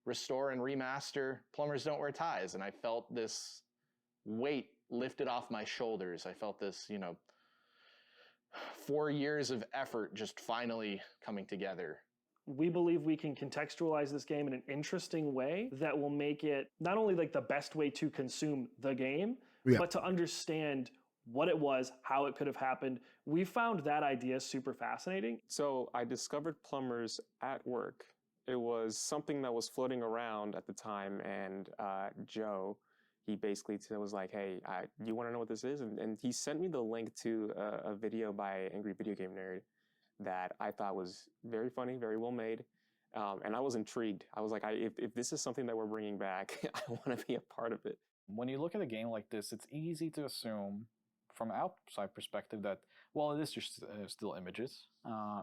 restore and remaster Plumbers Don't Wear Ties. And I felt this weight lifted off my shoulders. I felt this, 4 years of effort just finally coming together. We believe we can contextualize this game in an interesting way that will make it not only like the best way to consume the game, Yeah. but to understand what it was, how it could have happened. We found that idea super fascinating. So I discovered Plumbers at work. It was something that was floating around at the time, and Joe, he basically was like, hey, you want to know what this is? And he sent me the link to a video by Angry Video Game Nerd that I thought was very funny, very well made. And I was intrigued. I was like, if this is something that we're bringing back, I want to be a part of it. When you look at a game like this, it's easy to assume from an outside perspective that, well, it is just still images.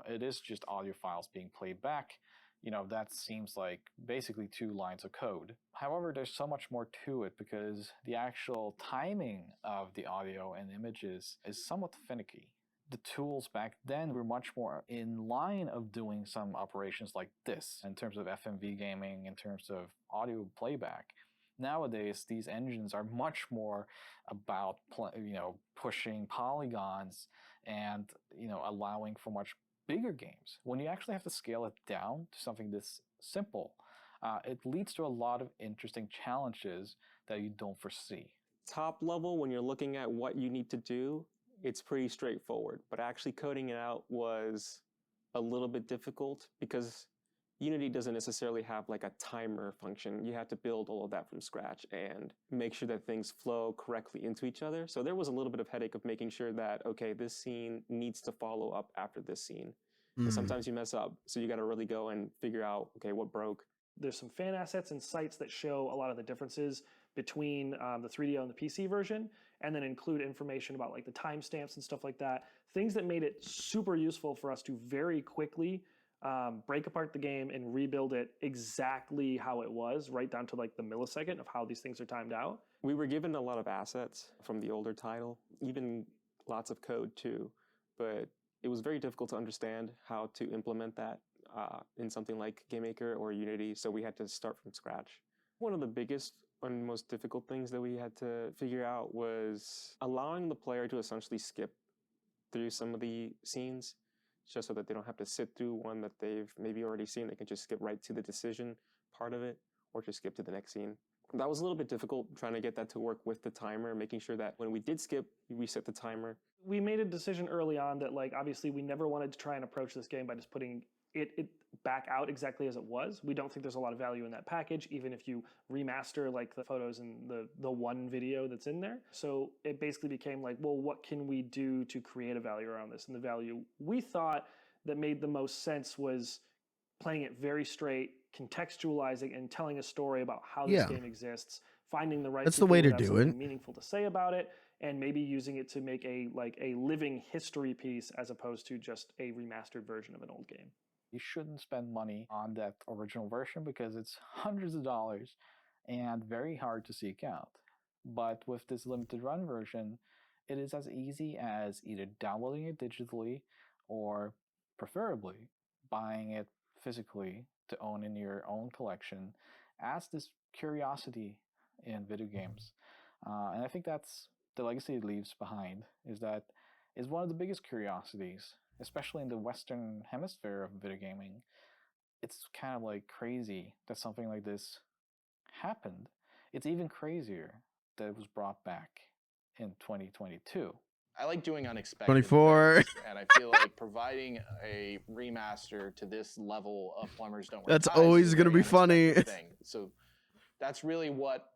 It is just audio files being played back. You know, that seems like basically 2 lines of code. However, there's so much more to it because the actual timing of the audio and images is somewhat finicky. The tools back then were much more in line of doing some operations like this in terms of FMV gaming, in terms of audio playback. Nowadays, these engines are much more about pushing polygons and allowing for much bigger games. When you actually have to scale it down to something this simple, it leads to a lot of interesting challenges that you don't foresee. Top level, when you're looking at what you need to do, it's pretty straightforward, but actually coding it out was a little bit difficult because Unity doesn't necessarily have like a timer function. You have to build all of that from scratch and make sure that things flow correctly into each other. So there was a little bit of headache of making sure that, okay, this scene needs to follow up after this scene. And sometimes you mess up, so you got to really go and figure out, okay, what broke. There's some fan assets and sites that show a lot of the differences between the 3DO and the PC version, and then include information about like the timestamps and stuff like that. Things that made it super useful for us to very quickly break apart the game and rebuild it exactly how it was, right down to like the millisecond of how these things are timed out. We were given a lot of assets from the older title, even lots of code too, but it was very difficult to understand how to implement that in something like GameMaker or Unity, so we had to start from scratch. One of the biggest and most difficult things that we had to figure out was allowing the player to essentially skip through some of the scenes, just so that they don't have to sit through one that they've maybe already seen. They can just skip right to the decision part of it, or just skip to the next scene. That was a little bit difficult, trying to get that to work with the timer, making sure that when we did skip, we set the timer. We made a decision early on that, like, obviously we never wanted to try and approach this game by just putting it back out exactly as it was. We don't think there's a lot of value in that package, even if you remaster like the photos and the one video that's in there. So it basically became like, well, what can we do to create a value around this? And the value we thought that made the most sense was playing it very straight, contextualizing and telling a story about how this game exists, finding the right That's the way to people who have do something it. meaningful to say about it, and maybe using it to make a living history piece as opposed to just a remastered version of an old game. You shouldn't spend money on that original version because it's hundreds of dollars and very hard to seek out. But with this limited run version, it is as easy as either downloading it digitally or preferably buying it physically to own in your own collection as this curiosity in video games. And I think that's the legacy it leaves behind, is that is one of the biggest curiosities, especially in the Western hemisphere of video gaming. It's kind of like crazy that something like this happened. It's even crazier that it was brought back in 2022. I like doing unexpected 24. things, and I feel like providing a remaster to this level of Plumbers Don't Wear That's Ties always is a gonna very be funny. unexpected thing. So that's really what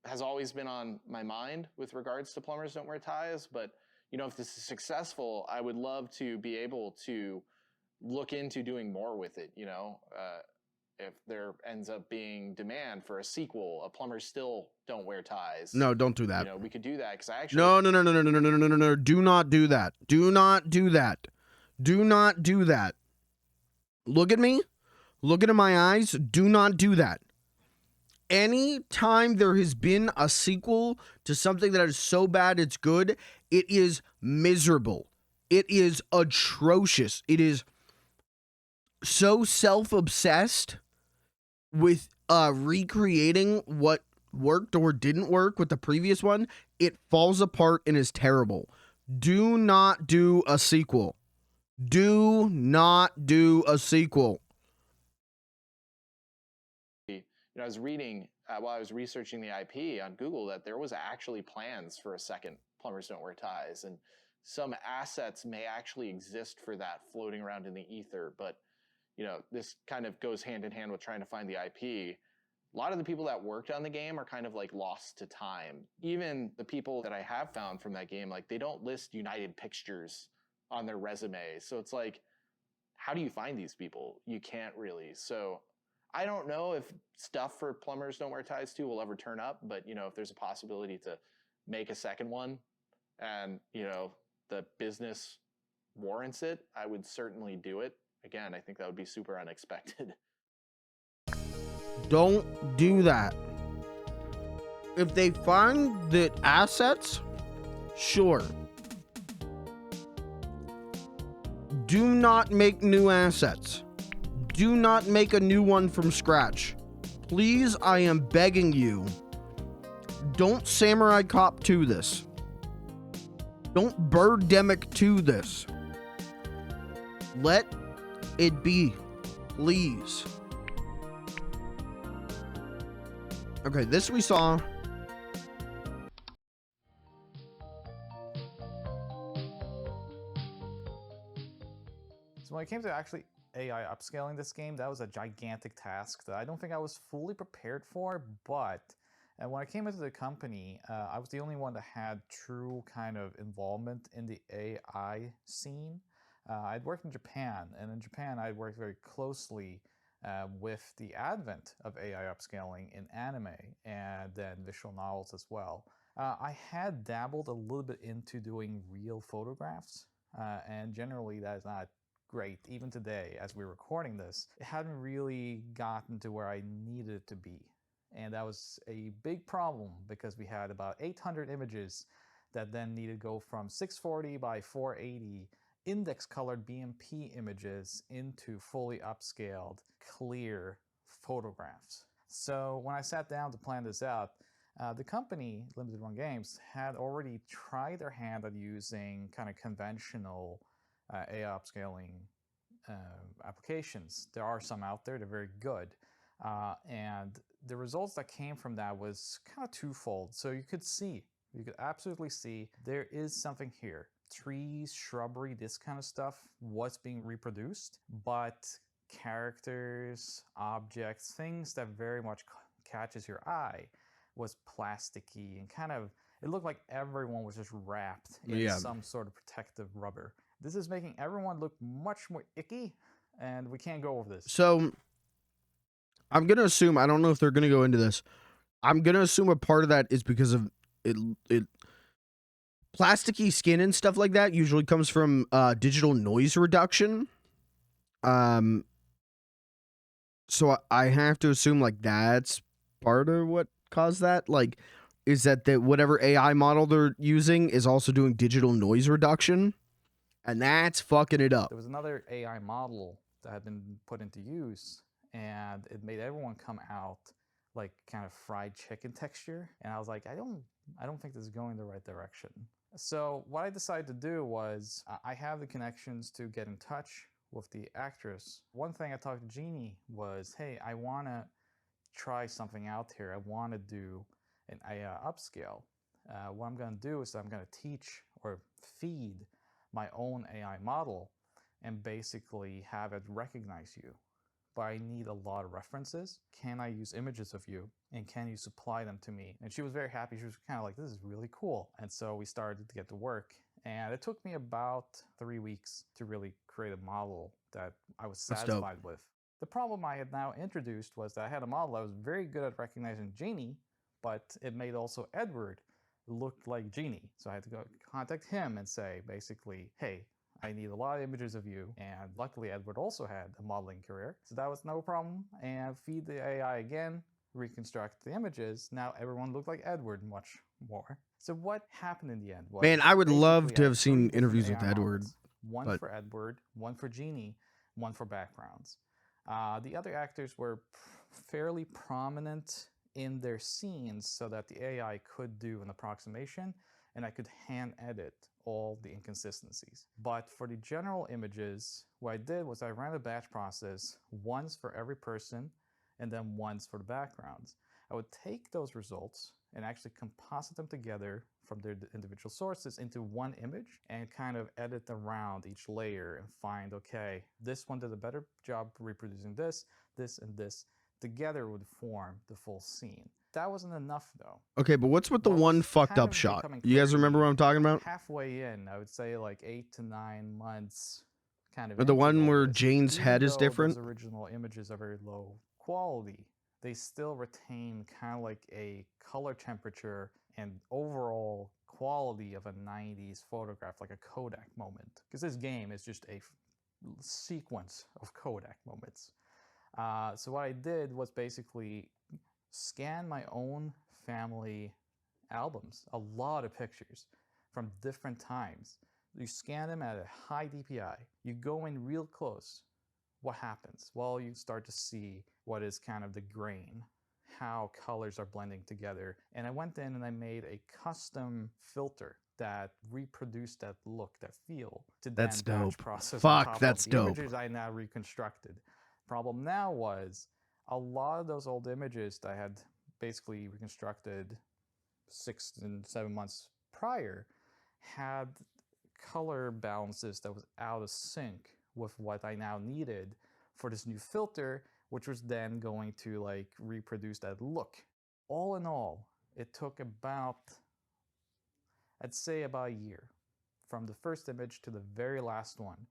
has always been on my mind with regards to Plumbers Don't Wear Ties. But you know, if this is successful, I would love to be able to look into doing more with it. You know, if there ends up being demand for a sequel, a Plumbers Still Don't Wear Ties. No, don't do that. You know, we could do that because I actually No. Do not do that. Do not do that. Do not do that. Look at me. Look into my eyes. Do not do that. Anytime there has been a sequel to something that is so bad it's good, it is miserable. It is atrocious. It is so self-obsessed with recreating what worked or didn't work with the previous one. It falls apart and is terrible. Do not do a sequel. Do not do a sequel. I was reading while I was researching the IP on Google that there was actually plans for a second Plumbers Don't Wear Ties, and some assets may actually exist for that floating around in the ether. But this kind of goes hand in hand with trying to find the IP. A lot of the people that worked on the game are kind of like lost to time. Even the people that I have found from that game, like they don't list United Pictures on their resume. So it's like, how do you find these people? You can't really. So I don't know if stuff for Plumbers Don't Wear Ties 2 will ever turn up, but if there's a possibility to make a second one and, the business warrants it, I would certainly do it. Again, I think that would be super unexpected. Don't do that. If they find the assets, sure. Do not make new assets. Do not make a new one from scratch. Please, I am begging you. Don't Samurai Cop 2 this. Don't Birdemic 2 this. Let it be. Please. Okay, this we saw. So when it came to actually AI upscaling this game, that was a gigantic task that I don't think I was fully prepared for, but when I came into the company, I was the only one that had true kind of involvement in the AI scene. I'd worked in Japan, and in Japan I'd worked very closely with the advent of AI upscaling in anime and then visual novels as well. I had dabbled a little bit into doing real photographs, and generally that is not great. Even today, as we're recording this, it hadn't really gotten to where I needed it to be. And that was a big problem because we had about 800 images that then needed to go from 640 by 480 index colored BMP images into fully upscaled, clear photographs. So when I sat down to plan this out, the company, Limited Run Games, had already tried their hand at using kind of conventional AI upscaling applications. There are some out there, they're very good. And the results that came from that was kind of twofold. So you could absolutely see there is something here. Trees, shrubbery, this kind of stuff was being reproduced, but characters, objects, things that very much catches your eye was plasticky and kind of, it looked like everyone was just wrapped in some sort of protective rubber. This is making everyone look much more icky, and we can't go over this. So I'm going to assume, I don't know if they're going to go into this. I'm going to assume a part of that is because of it plasticky skin and stuff like that usually comes from digital noise reduction. So I have to assume like that's part of what caused that. Like, is that whatever AI model they're using is also doing digital noise reduction, and that's fucking it up. There was another AI model that had been put into use, and it made everyone come out like kind of fried chicken texture. And I was like, I don't think this is going the right direction. So what I decided to do was, I have the connections to get in touch with the actress. One thing I talked to Jeannie was, hey, I want to try something out here. I want to do an AI upscale. What I'm going to do is I'm going to teach or feed my own AI model and basically have it recognize you. But I need a lot of references. Can I use images of you? And can you supply them to me? And she was very happy. She was kind of like, this is really cool. And so we started to get to work. And it took me about 3 weeks to really create a model that I was satisfied with. The problem I had now introduced was that I had a model that was very good at recognizing Genie, but it made also Edward look like Genie. So I had to go contact him and say, basically, hey, I need a lot of images of you. And luckily, Edward also had a modeling career. So that was no problem. And feed the AI again, reconstruct the images. Now everyone looked like Edward much more. So what happened in the end was, man, I would love to have seen interviews with Edward. One for Edward, one for Genie, one for backgrounds. The other actors were fairly prominent in their scenes so that the AI could do an approximation. and I could hand edit all the inconsistencies. But for the general images, what I did was I ran a batch process once for every person and then once for the backgrounds. I would take those results and actually composite them together from their individual sources into one image and kind of edit around each layer and find, okay, this one did a better job reproducing this, this, and this. Together would form the full scene. That wasn't enough though. Okay, but what's with the one fucked up shot? You guys remember what I'm talking about? Halfway in, I would say like 8 to 9 months kind of. Or the one where Jane's head is different? Those original images are very low quality. They still retain kind of like a color temperature and overall quality of a 90s photograph, like a Kodak moment. Because this game is just a sequence of Kodak moments. So what I did was basically scan my own family albums, a lot of pictures from different times. You scan them at a high DPI. You go in real close. What happens? Well, you start to see what is kind of the grain, how colors are blending together. And I went in and I made a custom filter that reproduced that look, that feel, to That's then batch dope. process on Fuck, top that's of the dope. images I now reconstructed. Problem now was a lot of those old images that I had basically reconstructed 6 and 7 months prior had color balances that was out of sync with what I now needed for this new filter, which was then going to like reproduce that look. All in all, it took about, I'd say about a year from the first image to the very last one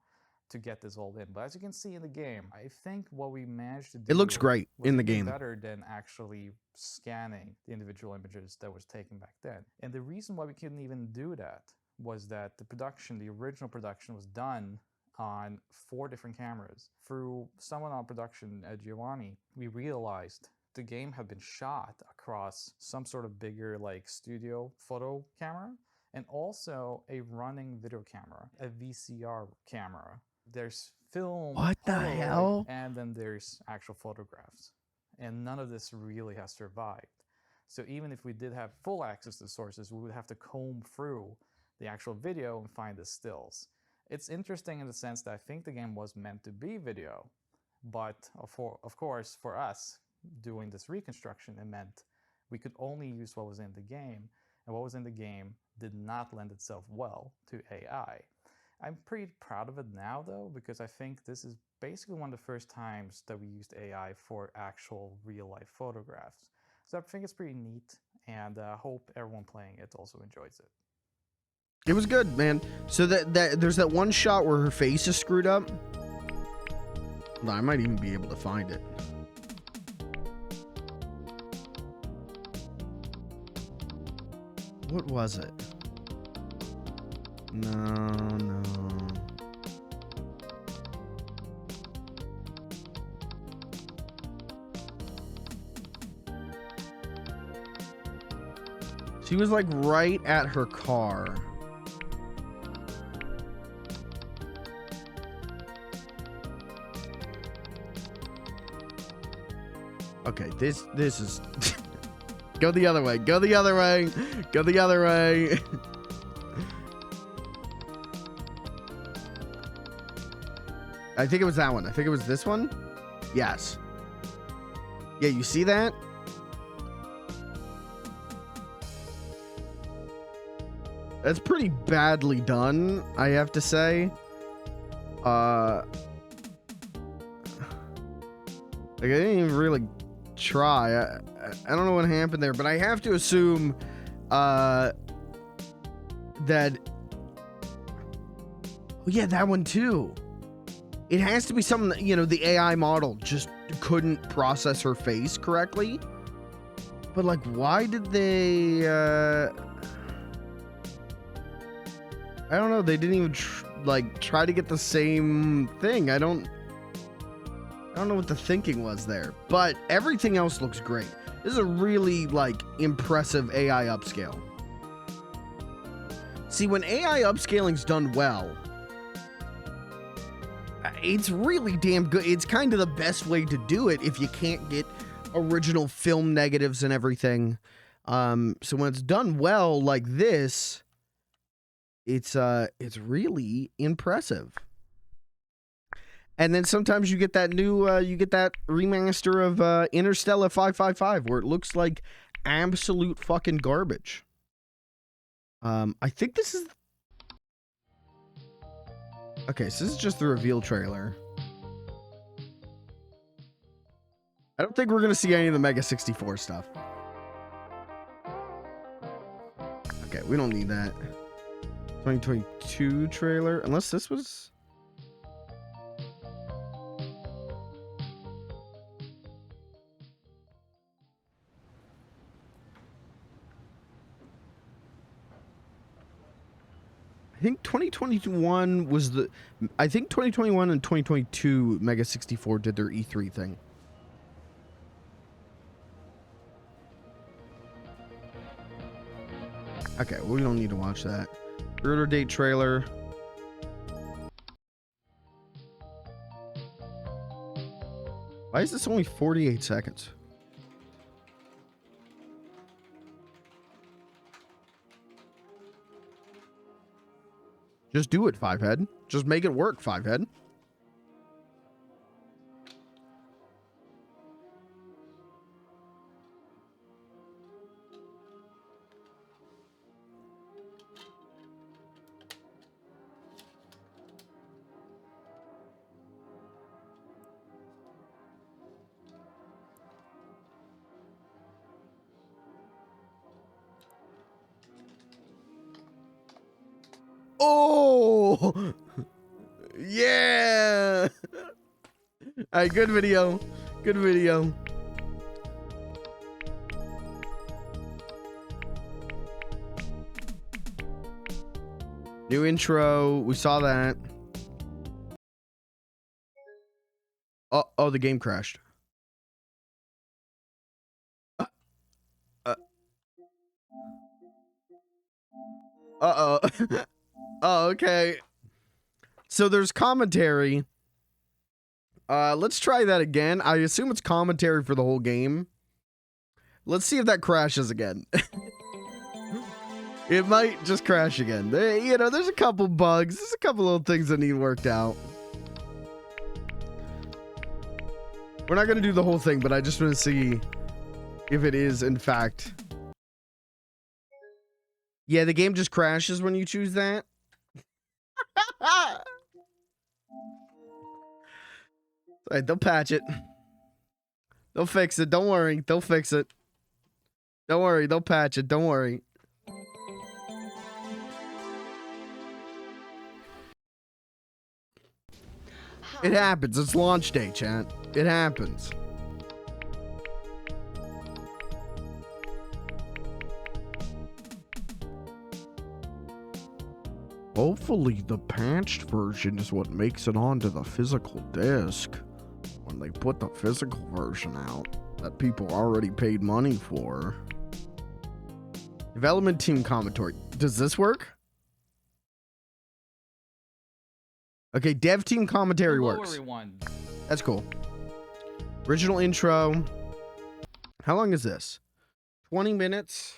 to get this all in. But as you can see in the game, I think what we managed to do, It looks great was in the even game. better than actually scanning the individual images that was taken back then. And the reason why we couldn't even do that was that the production, the original production, was done on 4 different cameras. Through someone on production, Giovanni, we realized the game had been shot across some sort of bigger like studio photo camera and also a running video camera, a VCR camera. There's film, What the Polaroid, hell? and then there's actual photographs. And none of this really has survived. So even if we did have full access to sources, we would have to comb through the actual video and find the stills. It's interesting in the sense that I think the game was meant to be video, but of course, for us doing this reconstruction, it meant we could only use what was in the game, and what was in the game did not lend itself well to AI. I'm pretty proud of it now though, because I think this is basically one of the first times that we used AI for actual real-life photographs. So I think it's pretty neat, and I hope everyone playing it also enjoys it. It was good, man. So that there's that one shot where her face is screwed up. Hold on, I might even be able to find it. What was it? No. She was like right at her car. Okay, this is go the other way. Go the other way. Go the other way. I think it was that one. I think it was this one. Yes. Yeah, you see that? That's pretty badly done, I have to say. Like, I didn't even really try. I don't know what happened there, but I have to assume that... Oh, yeah, that one too. It has to be something that, you know, the AI model just couldn't process her face correctly. But, like, why did they... I don't know. They didn't even try to get the same thing. I don't know what the thinking was there, but everything else looks great. This is a really like impressive AI upscale. See, when AI upscaling's done well, it's really damn good. It's kind of the best way to do it if you can't get original film negatives and everything. So when it's done well like this, it's really impressive. And then sometimes you get that new you get that remaster of Interstellar 555 where it looks like absolute fucking garbage. I think this is okay, so this is just the reveal trailer. I don't think we're gonna see any of the Mega 64 stuff. Okay, we don't need that. 2022 trailer, unless this was. I think 2021 was the. I think 2021 and 2022 Mega 64 did their E3 thing. Okay, well, we don't need to watch that. Order date trailer. Why is this only 48 seconds? Just do it, Fivehead. Just make it work, Fivehead. Oh, yeah. All right, good video. Good video. New intro. We saw that. Oh, the game crashed. Uh-oh. Oh, okay. So there's commentary. Let's try that again. I assume it's commentary for the whole game. Let's see if that crashes again. It might just crash again. There's a couple bugs. There's a couple little things that need worked out. We're not going to do the whole thing, but I just want to see if it is, in fact. Yeah, the game just crashes when you choose that. All right, they'll patch it. They'll fix it. Don't worry. They'll fix it. Don't worry. They'll patch it. Don't worry. It happens. It's launch day, chat. It happens. Hopefully the patched version is what makes it onto the physical disc when they put the physical version out that people already paid money for. Development team commentary. Does this work? Okay, dev team commentary Hello, works. everyone. That's cool. Original intro. How long is this? 20 minutes.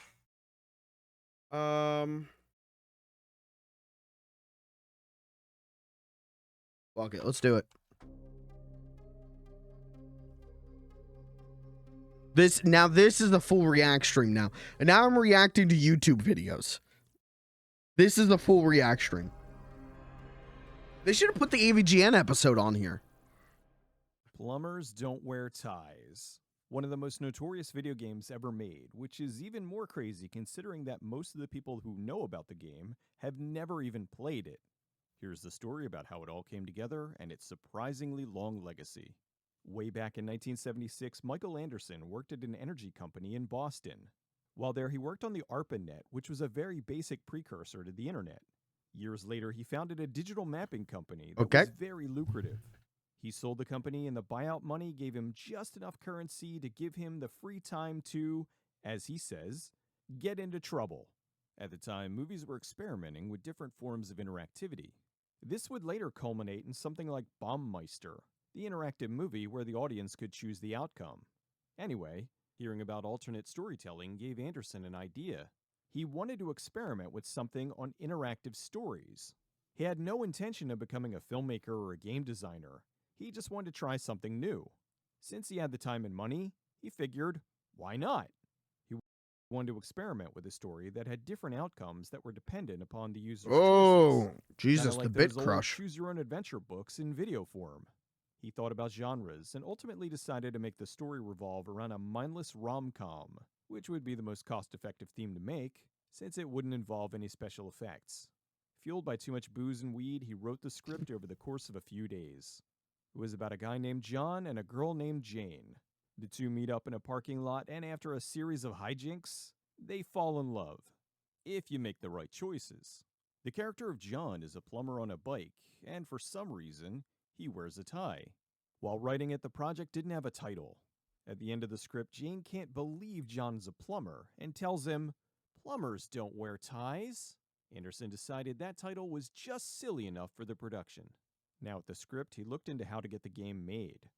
Okay, let's do it. This is the full react stream now. And now I'm reacting to YouTube videos. This is the full react stream. They should have put the AVGN episode on here. Plumbers don't wear ties. One of the most notorious video games ever made, which is even more crazy considering that most of the people who know about the game have never even played it. Here's the story about how it all came together and its surprisingly long legacy. Way back in 1976, Michael Anderson worked at an energy company in Boston. While there, he worked on the ARPANET, which was a very basic precursor to the internet. Years later, he founded a digital mapping company that was very lucrative. He sold the company, and the buyout money gave him just enough currency to give him the free time to, as he says, get into trouble. At the time, movies were experimenting with different forms of interactivity. This would later culminate in something like Bombmeister, the interactive movie where the audience could choose the outcome. Anyway, hearing about alternate storytelling gave Anderson an idea. He wanted to experiment with something on interactive stories. He had no intention of becoming a filmmaker or a game designer. He just wanted to try something new. Since he had the time and money, he figured, why not? He wanted to experiment with a story that had different outcomes that were dependent upon the user's choices. Oh, Jesus, Kinda the like Bit those old Crush. choose-your-own-adventure books in video form. He thought about genres and ultimately decided to make the story revolve around a mindless rom-com, which would be the most cost-effective theme to make, since it wouldn't involve any special effects. Fueled by too much booze and weed, he wrote the script over the course of a few days. It was about a guy named John and a girl named Jane. The two meet up in a parking lot, and after a series of hijinks, they fall in love. If you make the right choices. The character of John is a plumber on a bike, and for some reason, he wears a tie. While writing it, the project didn't have a title. At the end of the script, Jane can't believe John's a plumber and tells him, "Plumbers don't wear ties." Anderson decided that title was just silly enough for the production. Now with the script, he looked into how to get the game made.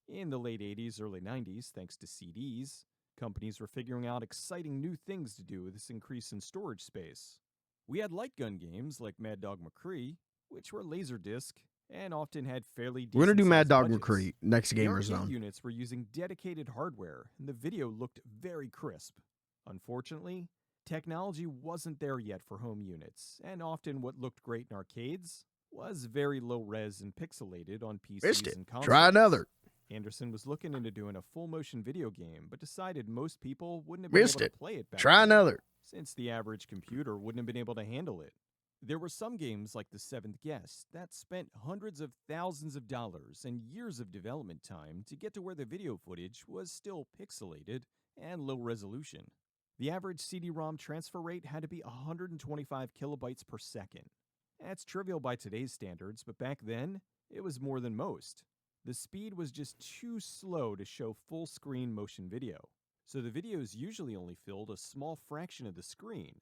In the late 80s, early 90s, thanks to CDs, companies were figuring out exciting new things to do with this increase in storage space. We had light gun games like Mad Dog McCree, which were Laserdisc and often had fairly decent We're gonna do Mad sized Dog budgets. McCree next The Gamer arcade Zone. units were using dedicated hardware, and the video looked very crisp. Unfortunately, technology wasn't there yet for home units, and often what looked great in arcades was very low res and pixelated on PCs Missed it. and consoles. Try another. Anderson was looking into doing a full motion video game, but decided most people wouldn't have Missed been able it. to play it back Try then, another. since the average computer wouldn't have been able to handle it. There were some games like The Seventh Guest that spent hundreds of thousands of dollars and years of development time to get to where the video footage was still pixelated and low resolution. The average CD-ROM transfer rate had to be 125 kilobytes per second. That's trivial by today's standards, but back then, it was more than most. The speed was just too slow to show full-screen motion video, so the videos usually only filled a small fraction of the screen.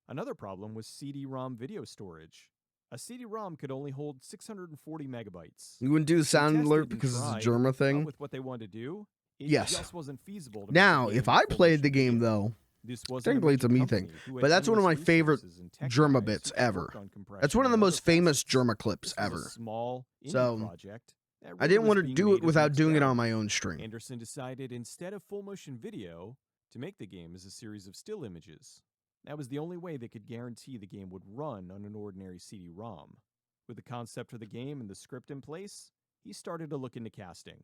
Another problem was CD-ROM video storage. A CD-ROM could only hold 640 megabytes. You wouldn't do the They sound tested alert and because it's a tried, Germa but thing? with what they wanted to do, it Yes. just wasn't feasible to Now, make the if game I in full played the motion game, video. though, This wasn't a technically it's a major me thing, company who had but that's one of my endless favorite resources and tech Germa guys bits who could ever. work on compression That's one of the and other most famous facets. Germa clips This was a ever. small indie So, project that I really didn't was want to being do made it as an without doing it on experiment. my own stream. Anderson decided instead of full motion video to make the game as a series of still images. That was the only way they could guarantee the game would run on an ordinary CD-ROM. With the concept for the game and the script in place, he started to look into casting.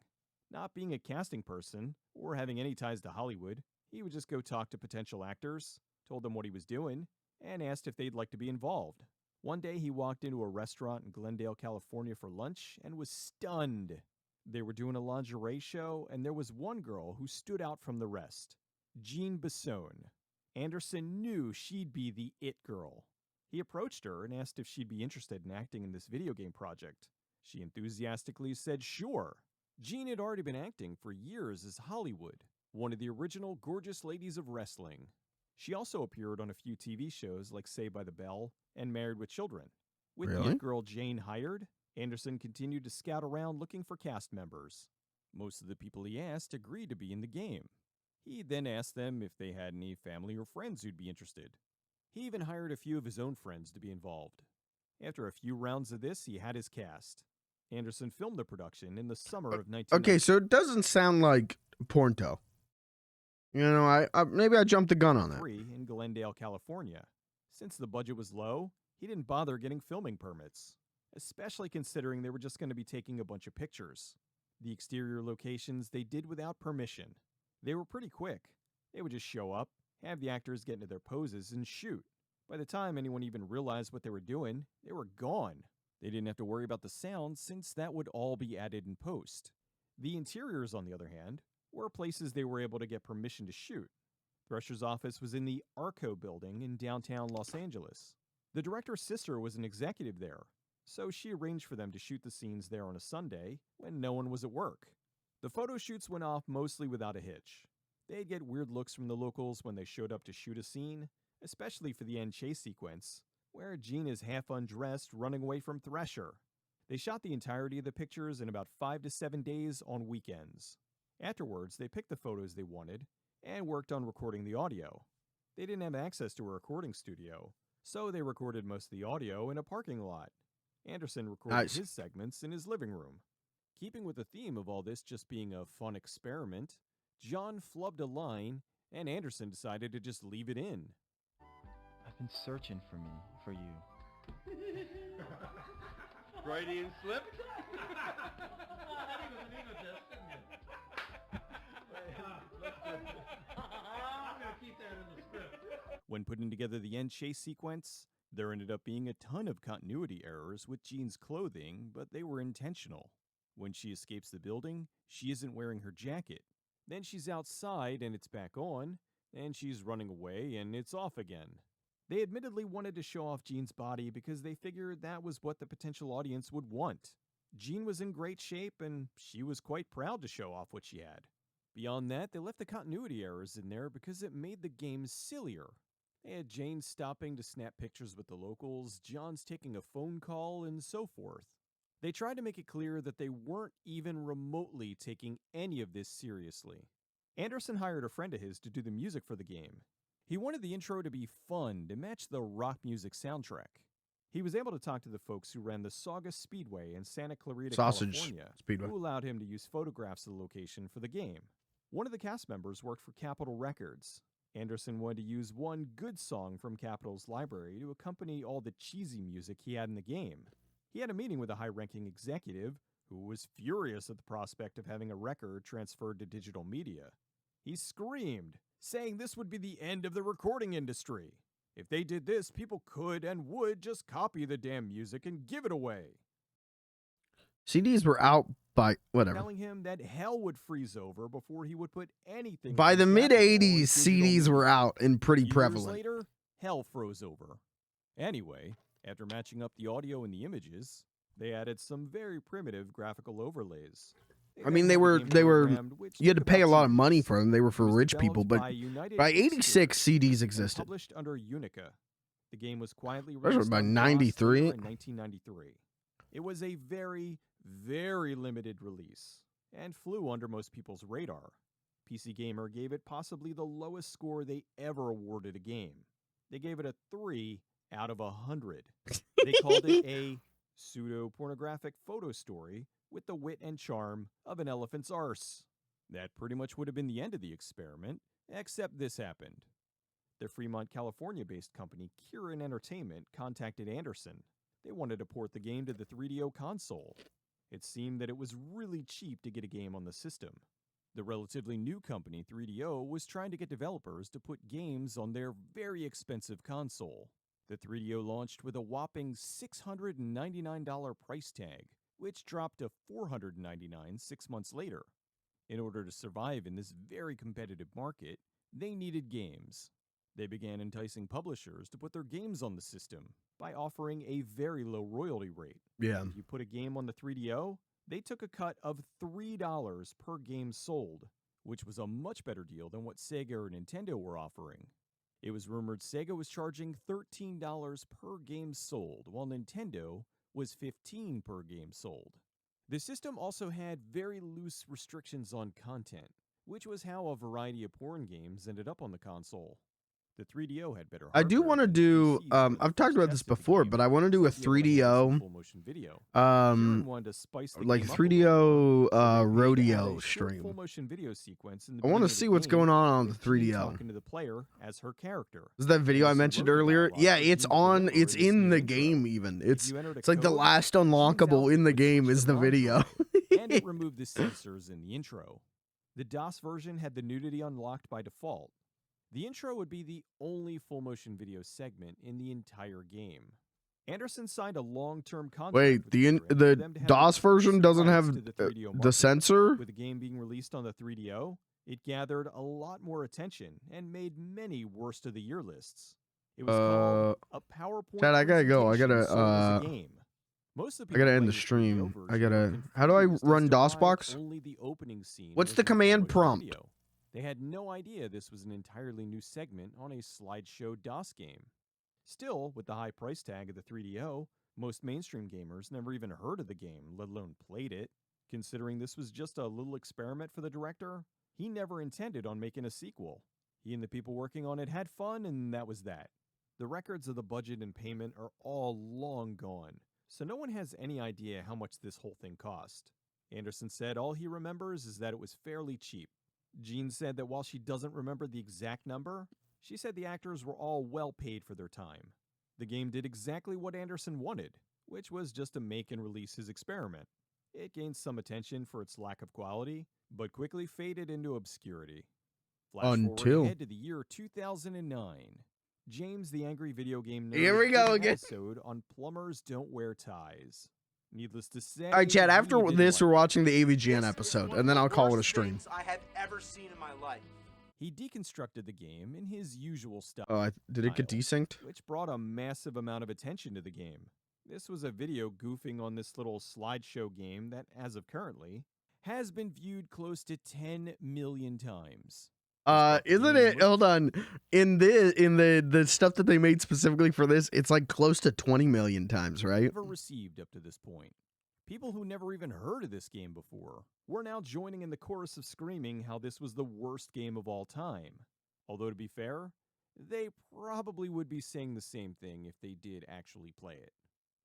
Not being a casting person, or having any ties to Hollywood, he would just go talk to potential actors, told them what he was doing, and asked if they'd like to be involved. One day he walked into a restaurant in Glendale, California for lunch and was stunned. They were doing a lingerie show, and there was one girl who stood out from the rest. Jean Besson. Anderson knew she'd be the it girl. He approached her and asked if she'd be interested in acting in this video game project. She enthusiastically said sure. Jean had already been acting for years as Hollywood, one of the original gorgeous ladies of wrestling. She also appeared on a few TV shows like Saved by the Bell and Married with Children. With the Really? it girl Jane hired, Anderson continued to scout around looking for cast members. Most of the people he asked agreed to be in the game. He then asked them if they had any family or friends who'd be interested. He even hired a few of his own friends to be involved. After a few rounds of this, he had his cast. Anderson filmed the production in the summer of 1990. Okay, so it doesn't sound like Pornto. You know, I maybe I jumped the gun on that. In Glendale, California. Since the budget was low, he didn't bother getting filming permits, especially considering they were just going to be taking a bunch of pictures. The exterior locations they did without permission. They were pretty quick. They would just show up, have the actors get into their poses, and shoot. By the time anyone even realized what they were doing, they were gone. They didn't have to worry about the sound since that would all be added in post. The interiors, on the other hand, were places they were able to get permission to shoot. Thresher's office was in the Arco building in downtown Los Angeles. The director's sister was an executive there, so she arranged for them to shoot the scenes there on a Sunday when no one was at work. The photo shoots went off mostly without a hitch. They'd get weird looks from the locals when they showed up to shoot a scene, especially for the end chase sequence, where Jean is half undressed running away from Thresher. They shot the entirety of the pictures in about 5 to 7 days on weekends. Afterwards, they picked the photos they wanted and worked on recording the audio. They didn't have access to a recording studio, so they recorded most of the audio in a parking lot. Anderson recorded his segments in his living room. Keeping with the theme of all this just being a fun experiment, John flubbed a line, and Anderson decided to just leave it in. I've been searching for you. Freudian slip? When putting together the end chase sequence, there ended up being a ton of continuity errors with Jean's clothing, but they were intentional. When she escapes the building, she isn't wearing her jacket. Then she's outside and it's back on, and she's running away and it's off again. They admittedly wanted to show off Jean's body because they figured that was what the potential audience would want. Jean was in great shape and she was quite proud to show off what she had. Beyond that, they left the continuity errors in there because it made the game sillier. They had Jane stopping to snap pictures with the locals, John's taking a phone call, and so forth. They tried to make it clear that they weren't even remotely taking any of this seriously. Anderson hired a friend of his to do the music for the game. He wanted the intro to be fun, to match the rock music soundtrack. He was able to talk to the folks who ran the Saugus Speedway in Santa Clarita, California, Speedway. who allowed him to use photographs of the location for the game. One of the cast members worked for Capitol Records. Anderson wanted to use one good song from Capitol's library to accompany all the cheesy music he had in the game. He had a meeting with a high-ranking executive who was furious at the prospect of having a record transferred to digital media. He screamed, saying this would be the end of the recording industry. If they did this, people could and would just copy the damn music and give it away. CDs were out by whatever. Telling him that hell would freeze over before he would put anything. By the mid '80s, '80s, CDs were out and pretty prevalent. Years later, hell froze over. Anyway, after matching up the audio and the images, they added some very primitive graphical overlays. I mean, they were you had to pay a lot of money for them. They were for rich people, but by '86, CDs existed. Published under Unica. The game was quietly By released on DOS '93. in 1993. It was a very, very limited release and flew under most people's radar. PC Gamer gave it possibly the lowest score they ever awarded a game. They gave it a 3 out of 100. They called it a pseudo-pornographic photo story with the wit and charm of an elephant's arse. That pretty much would have been the end of the experiment, except this happened. The Fremont, California-based company Kieran Entertainment contacted Anderson. They wanted to port the game to the 3DO console. It seemed that it was really cheap to get a game on the system. The relatively new company 3DO was trying to get developers to put games on their very expensive console. The 3DO launched with a whopping $699 price tag, which dropped to $499 6 months later. In order to survive in this very competitive market, they needed games. They began enticing publishers to put their games on the system by offering a very low royalty rate. Yeah. If you put a game on the 3DO, they took a cut of $3 per game sold, which was a much better deal than what Sega or Nintendo were offering. It was rumored Sega was charging $13 per game sold, while Nintendo was $15 per game sold. The system also had very loose restrictions on content, which was how a variety of porn games ended up on the console. The 3DO had better I do want to do. I've talked about this before, but I want to do a 3DO, like 3DO rodeo stream. Full motion video sequence in the I want to beginning of see the what's game going on with the Jean 3DO. talking to the player as her character. Is that video I mentioned earlier? Yeah, it's on. It's in the game. Even it's like the last unlockable in the game is the video. And it removed the censors in the intro. The DOS version had the nudity unlocked by default. The intro would be the only full motion video segment in the entire game. Anderson signed a long-term contract. Wait, with the for them to have DOS version doesn't have to the 3DO the market. censor. With the game being released on the 3DO, it gathered a lot more attention and made many worst of the year lists. It was called a PowerPoint. Chad, I gotta go. I presentation gotta sold as a game. Most of the I gotta people end the playing stream. 3DO I version were gotta. How do I confused as run to why DOSBox? only the opening scene What's was the in full command motion prompt? video. They had no idea this was an entirely new segment on a slideshow DOS game. Still, with the high price tag of the 3DO, most mainstream gamers never even heard of the game, let alone played it. Considering this was just a little experiment for the director, he never intended on making a sequel. He and the people working on it had fun, and that was that. The records of the budget and payment are all long gone, so no one has any idea how much this whole thing cost. Anderson said all he remembers is that it was fairly cheap. Jean said that while she doesn't remember the exact number, she said the actors were all well paid for their time. The game did exactly what Anderson wanted, which was just to make and release his experiment. It gained some attention for its lack of quality, but quickly faded into obscurity. Flash forward ahead to the year 2009. James the Angry Video Game Nerd Here we did go an again. episode on Plumbers Don't Wear Ties. Needless to say, All right, Chad, after we didn't this, like we're it. watching the AVGN episode, and then I'll call it a Worst stream. things I have ever seen in my life. He deconstructed the game in his usual style. Oh, did it get desynced? Which brought a massive amount of attention to the game. This was a video goofing on this little slideshow game that, as of currently, has been viewed close to 10 million times. Isn't it? Hold on. In the stuff that they made specifically for this, it's like close to 20 million times, right? Never received up to this point. People who never even heard of this game before were now joining in the chorus of screaming how this was the worst game of all time. Although to be fair, they probably would be saying the same thing if they did actually play it.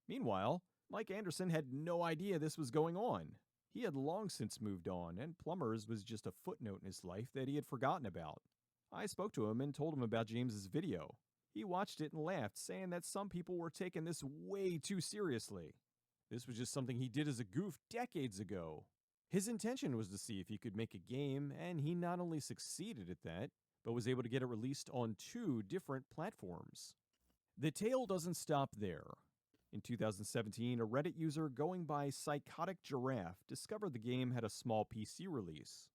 Meanwhile, Mike Anderson had no idea this was going on. He had long since moved on, and Plumbers was just a footnote in his life that he had forgotten about. I spoke to him and told him about James's video. He watched it and laughed, saying that some people were taking this way too seriously. This was just something he did as a goof decades ago. His intention was to see if he could make a game, and he not only succeeded at that, but was able to get it released on 2 different platforms. The tale doesn't stop there. In 2017, a Reddit user going by Psychotic Giraffe discovered the game had a small PC release.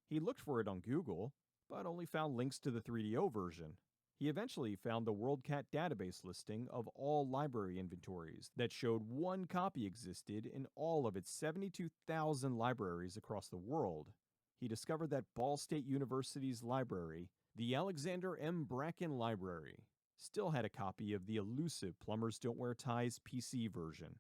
He looked for it on Google, but only found links to the 3DO version. He eventually found the WorldCat database listing of all library inventories that showed 1 copy existed in all of its 72,000 libraries across the world. He discovered that Ball State University's library, the Alexander M. Bracken Library, still had a copy of the elusive Plumbers Don't Wear Ties PC version.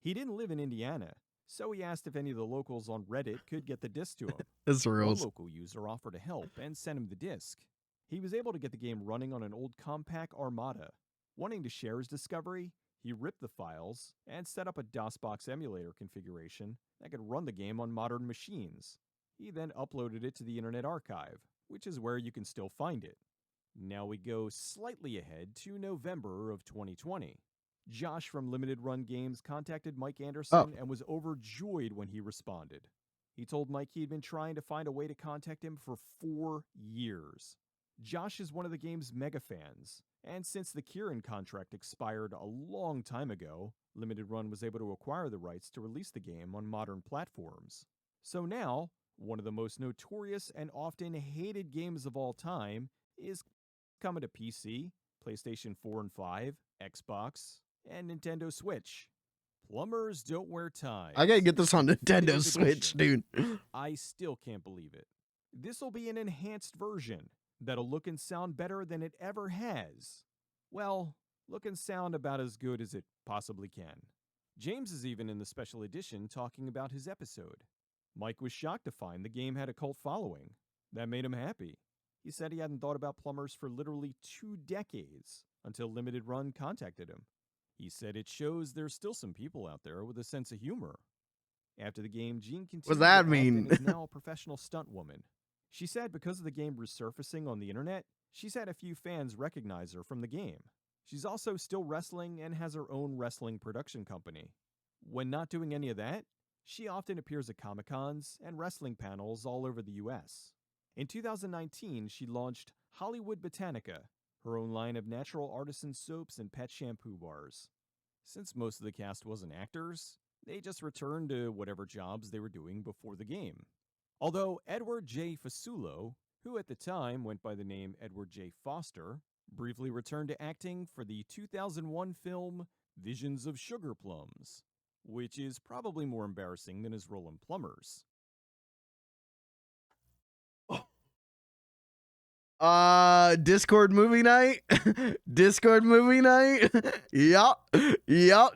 He didn't live in Indiana, so he asked if any of the locals on Reddit could get the disc to him. That's real. One local user offered to help and sent him the disc. He was able to get the game running on an old Compaq Armada. Wanting to share his discovery, he ripped the files and set up a DOSBox emulator configuration that could run the game on modern machines. He then uploaded it to the Internet Archive, which is where you can still find it. Now we go slightly ahead to November of 2020. Josh from Limited Run Games contacted Mike Anderson and was overjoyed when he responded. He told Mike he'd been trying to find a way to contact him for 4 years. Josh is one of the game's mega fans, and since the Kieran contract expired a long time ago, Limited Run was able to acquire the rights to release the game on modern platforms. So now, one of the most notorious and often hated games of all time is coming to PC, PlayStation 4 and 5, Xbox, and Nintendo Switch. Plumbers Don't Wear Ties. I gotta get this on Nintendo Limited Switch, edition. dude. I still can't believe it. This'll be an enhanced version that'll look and sound better than it ever has. Well, look and sound about as good as it possibly can. James is even in the special edition talking about his episode. Mike was shocked to find the game had a cult following. That made him happy. He said he hadn't thought about Plumbers for literally 2 decades until Limited Run contacted him. He said it shows there's still some people out there with a sense of humor. After the game, Jean continued What's that to act mean? and is now a professional stunt woman. She said because of the game resurfacing on the internet, she's had a few fans recognize her from the game. She's also still wrestling and has her own wrestling production company. When not doing any of that, she often appears at Comic-Cons and wrestling panels all over the US. In 2019, she launched Hollywood Botanica, her own line of natural artisan soaps and pet shampoo bars. Since most of the cast wasn't actors, they just returned to whatever jobs they were doing before the game. Although Edward J. Fasulo, who at the time went by the name Edward J. Foster, briefly returned to acting for the 2001 film Visions of Sugar Plums, which is probably more embarrassing than his role in Plumbers. Discord movie night. Discord movie night. Yup.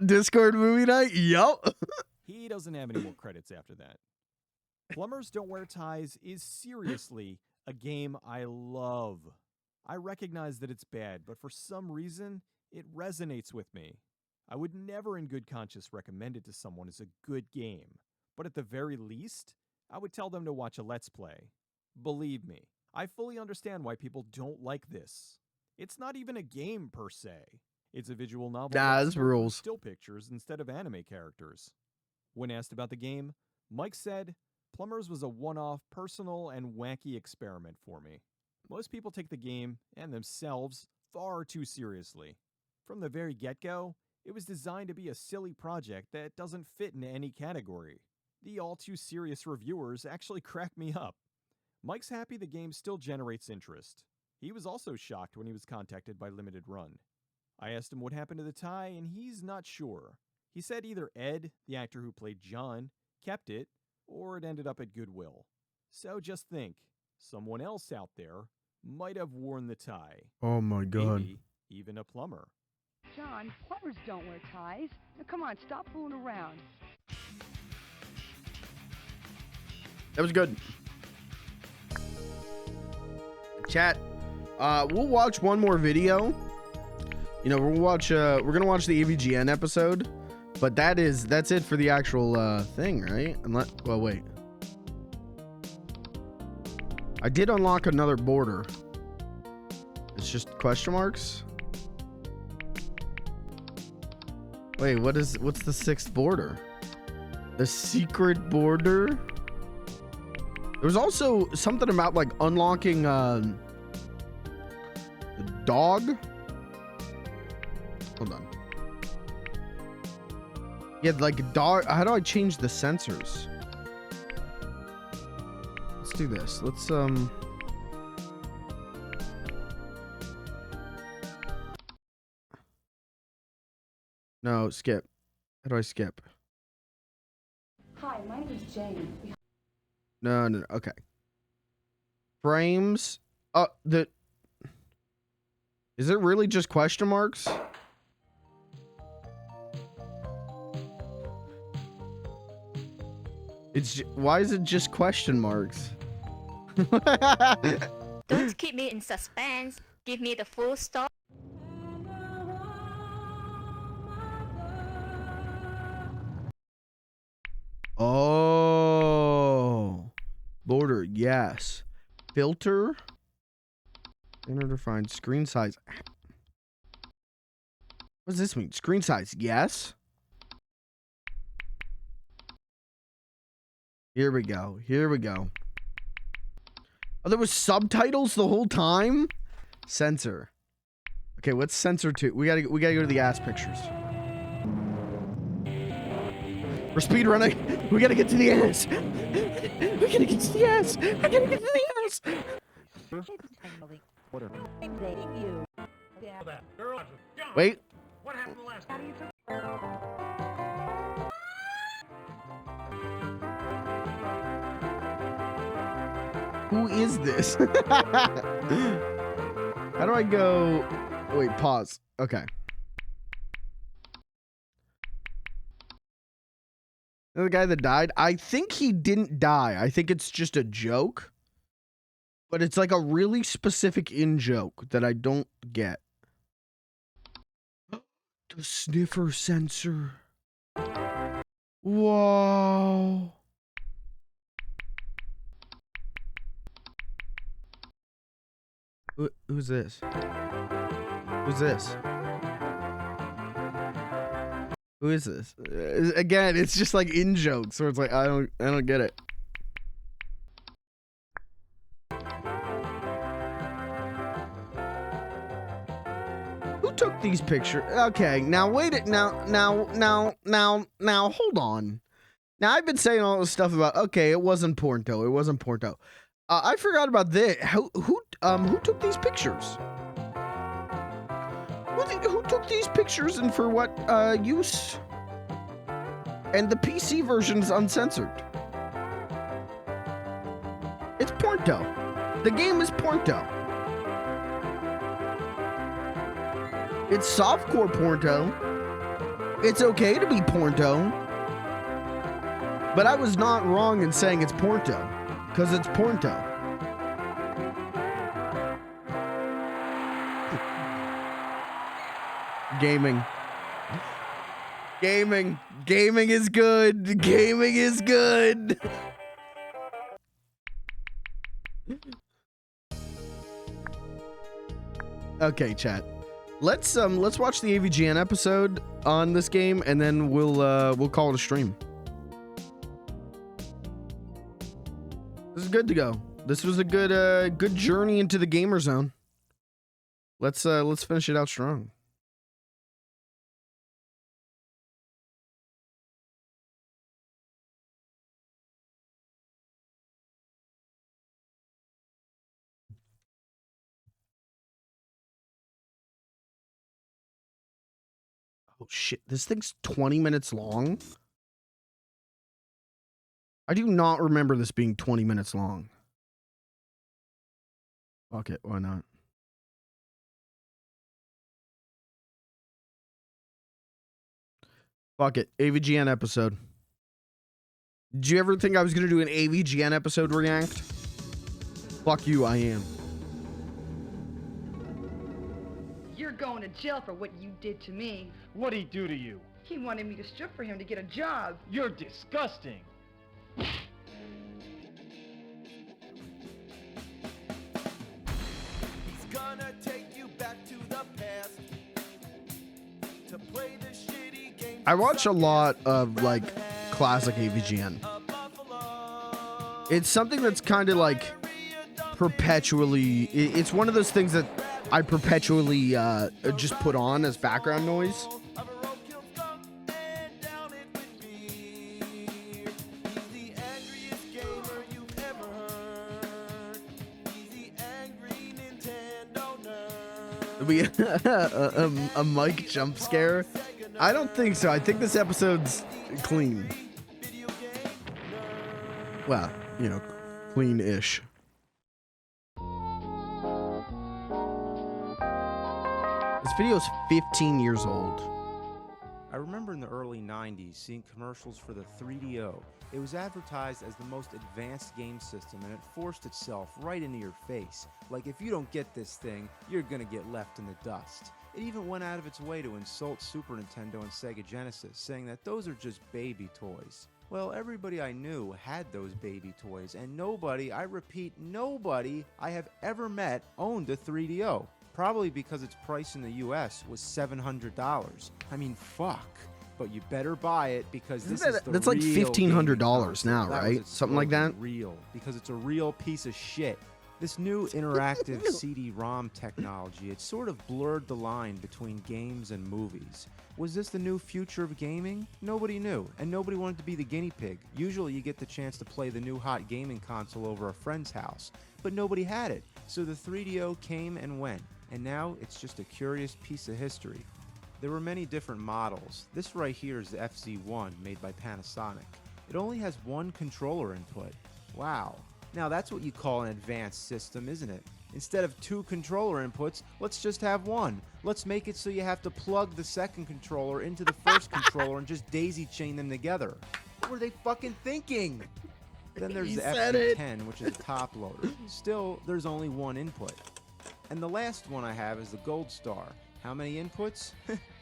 Discord movie night. Yup. He doesn't have any more credits after that. Plumbers Don't Wear Ties is seriously a game I love. I recognize that it's bad, but for some reason, it resonates with me. I would never in good conscience recommend it to someone as a good game, but at the very least, I would tell them to watch a Let's Play. Believe me, I fully understand why people don't like this. It's not even a game per se. It's a visual novel Nah, that this started with rules. still pictures instead of anime characters. When asked about the game, Mike said, Plumbers was a one-off, personal, and wacky experiment for me. Most people take the game, and themselves, far too seriously. From the very get-go, it was designed to be a silly project that doesn't fit into any category. The all-too-serious reviewers actually crack me up. Mike's happy the game still generates interest. He was also shocked when he was contacted by Limited Run. I asked him what happened to the tie, and he's not sure. He said either Ed, the actor who played John, kept it, or it ended up at Goodwill. So just think, someone else out there might have worn the tie. Oh my god. Maybe even a plumber. John, plumbers don't wear ties. Now come on, stop fooling around. That was good. Chat, we'll watch one more video. You know, we're gonna watch the AVGN episode, but that's it for the actual thing, right? Well, wait. I did unlock another border. It's just question marks. Wait, what's the 6th border? The secret border? There was also something about like unlocking the dog. Hold on. Yeah, like dog. How do I change the sensors? Let's do this. Let's No, skip. How do I skip? Hi, my name is Jane. No. Okay. Frames. Is it really just question marks? Why is it just question marks? Don't keep me in suspense. Give me the full story. Oh. Border, yes. Filter. Inner defined screen size. What does this mean? Screen size, yes. Here we go. Oh, there was subtitles the whole time? Censor. Okay, what's censor to? We gotta go to the ass pictures. We're speed running. We gotta get to the ass. We gotta get to the ass. I gotta get to the ass. Wait. What happened last Who is this? How do I go? Wait, pause. Okay. The guy that died, I think he didn't die. I think it's just a joke. But it's like a really specific in-joke that I don't get. The sniffer sensor. Whoa. Who's this? Who's this? Who is this? Again, it's just like in jokes where it's like I don't get it. Who took these pictures? Okay, now wait it now hold on. Now I've been saying all this stuff about okay, it wasn't Porto. It wasn't Porto. I forgot about this. Who took these pictures? Who took these pictures and for what use? And the PC version is uncensored. It's Porto. The game is Porto. It's softcore Porto. It's okay to be Porto. But I was not wrong in saying it's Porto. Because it's Porto. Gaming. Gaming. Gaming is good. Gaming is good. Okay, chat. Let's watch the AVGN episode on this game, and then we'll call it a stream. This is good to go. This was a good journey into the gamer zone. Let's finish it out strong. Oh shit, this thing's 20 minutes long? I do not remember this being 20 minutes long. Fuck it, why not? Fuck it, AVGN episode. Did you ever think I was gonna do an AVGN episode react? Fuck you, I am. You're going to jail for what you did to me. What'd he do to you? He wanted me to strip for him to get a job. You're disgusting. He's gonna take you back to the past to play the shitty game. I watch a lot of like classic AVGN. It's something that's kind of like perpetually. It's one of those things that I perpetually just put on as background noise. A mic jump scare? I don't think so. I think this episode's clean. Well, you know, clean-ish. This video's 15 years old. I remember in the early 90s seeing commercials for the 3DO. It was advertised as the most advanced game system, and it forced itself right into your face. Like, if you don't get this thing, you're gonna get left in the dust. It even went out of its way to insult Super Nintendo and Sega Genesis, saying that those are just baby toys. Well, everybody I knew had those baby toys, and nobody, I repeat, nobody I have ever met owned a 3DO. Probably because its price in the US was $700. I mean, fuck. But you better buy it because this is the that's like real $1,500 now, That was right? its Something like that. slogan, Real, because it's a real piece of shit. This new interactive CD-ROM technology, it sort of blurred the line between games and movies. Was this the new future of gaming? Nobody knew, and nobody wanted to be the guinea pig. Usually you get the chance to play the new hot gaming console over a friend's house, but nobody had it. So the 3DO came and went, and now it's just a curious piece of history. There were many different models. This right here is the FZ1 made by Panasonic. It only has one controller input. Wow. Now that's what you call an advanced system, isn't it? Instead of two controller inputs, let's just have one. Let's make it so you have to plug the second controller into the first controller and just daisy chain them together. What were they fucking thinking? Then there's the FZ10, which is a top loader. Still, there's only one input. And the last one I have is the Gold Star. How many inputs?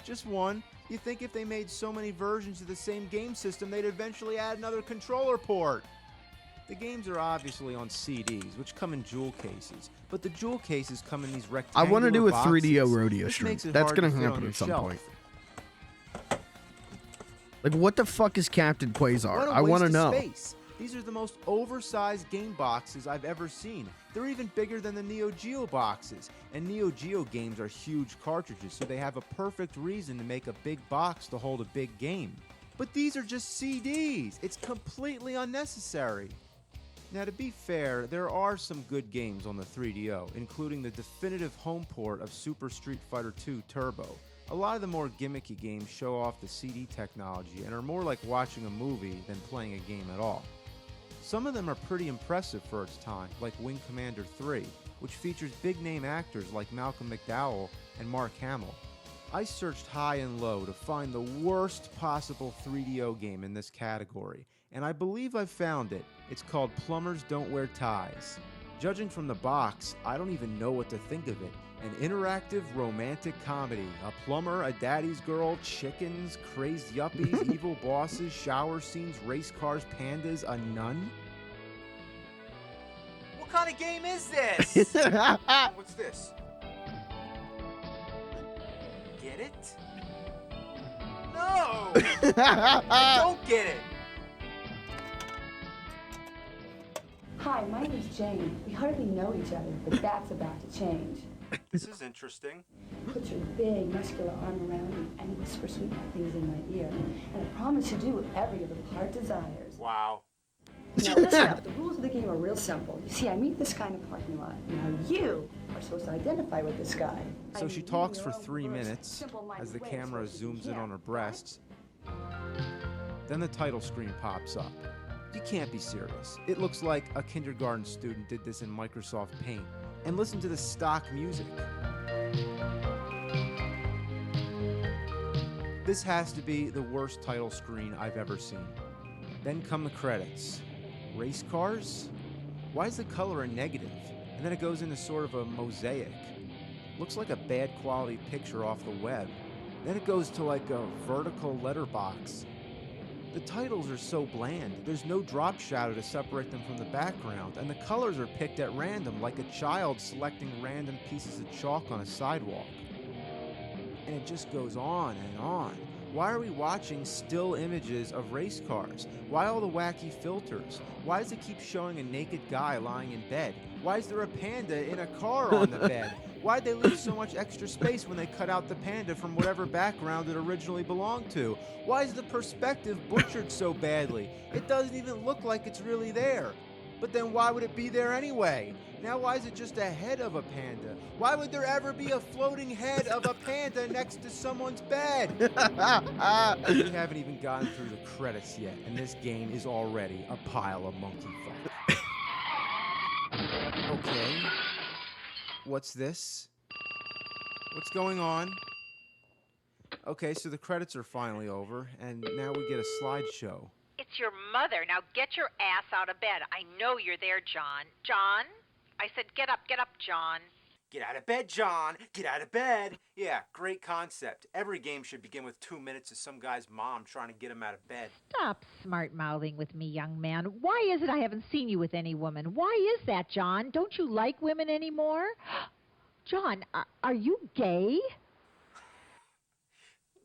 Just one. You think if they made so many versions of the same game system, they'd eventually add another controller port. The games are obviously on CDs, which come in jewel cases, but the jewel cases come in these I rectangular want to do a boxes. 3DO rodeo This stream. makes it That's hard gonna to fit on happen your at some shelf. point. Like, what the fuck is Captain Quasar? What a I want to waste of know. space. These are the most oversized game boxes I've ever seen. They're even bigger than the Neo Geo boxes. And Neo Geo games are huge cartridges, so they have a perfect reason to make a big box to hold a big game. But these are just CDs. It's completely unnecessary. Now, to be fair, there are some good games on the 3DO, including the definitive home port of Super Street Fighter II Turbo. A lot of the more gimmicky games show off the CD technology and are more like watching a movie than playing a game at all. Some of them are pretty impressive for its time, like Wing Commander 3, which features big-name actors like Malcolm McDowell and Mark Hamill. I searched high and low to find the worst possible 3DO game in this category, and I believe I found it. It's called Plumbers Don't Wear Ties. Judging from the box, I don't even know what to think of it. An interactive romantic comedy. A plumber, a daddy's girl, chickens, crazed yuppies, evil bosses, shower scenes, race cars, pandas, a nun. What kind of game is this? What's this? Get it? No! I don't get it! Hi, my name's Jane. We hardly know each other, but that's about to change. This is interesting. Put your big, muscular arm around me and whisper sweet things in my ear. And I promise to do whatever your little heart desires. Wow. Now listen up, the rules of the game are real simple. You see, I meet this guy in a parking lot. Now you are supposed to identify with this guy. So she talks for 3 minutes as the camera zooms in on her breasts. Then the title screen pops up. You can't be serious. It looks like a kindergarten student did this in Microsoft Paint. And listen to the stock music. This has to be the worst title screen I've ever seen. Then come the credits. Race cars? Why is the color a negative? And then it goes into sort of a mosaic. Looks like a bad quality picture off the web. Then it goes to like a vertical letterbox. The titles are so bland. There's no drop shadow to separate them from the background, and the colors are picked at random, like a child selecting random pieces of chalk on a sidewalk. And it just goes on and on. Why are we watching still images of race cars? Why all the wacky filters? Why does it keep showing a naked guy lying in bed? Why is there a panda in a car on the bed? Why'd they leave so much extra space when they cut out the panda from whatever background it originally belonged to? Why is the perspective butchered so badly? It doesn't even look like it's really there. But then why would it be there anyway? Now why is it just a head of a panda? Why would there ever be a floating head of a panda next to someone's bed? We haven't even gotten through the credits yet, and this game is already a pile of monkey fuck. Okay. What's this? What's going on? Okay, so the credits are finally over, and now we get a slideshow. It's your mother. Now get your ass out of bed. I know you're there, John. John? I said get up, John. Get out of bed, John. Get out of bed. Yeah, great concept. Every game should begin with 2 minutes of some guy's mom trying to get him out of bed. Stop smart-mouthing with me, young man. Why is it I haven't seen you with any woman? Why is that, John? Don't you like women anymore? John, are you gay?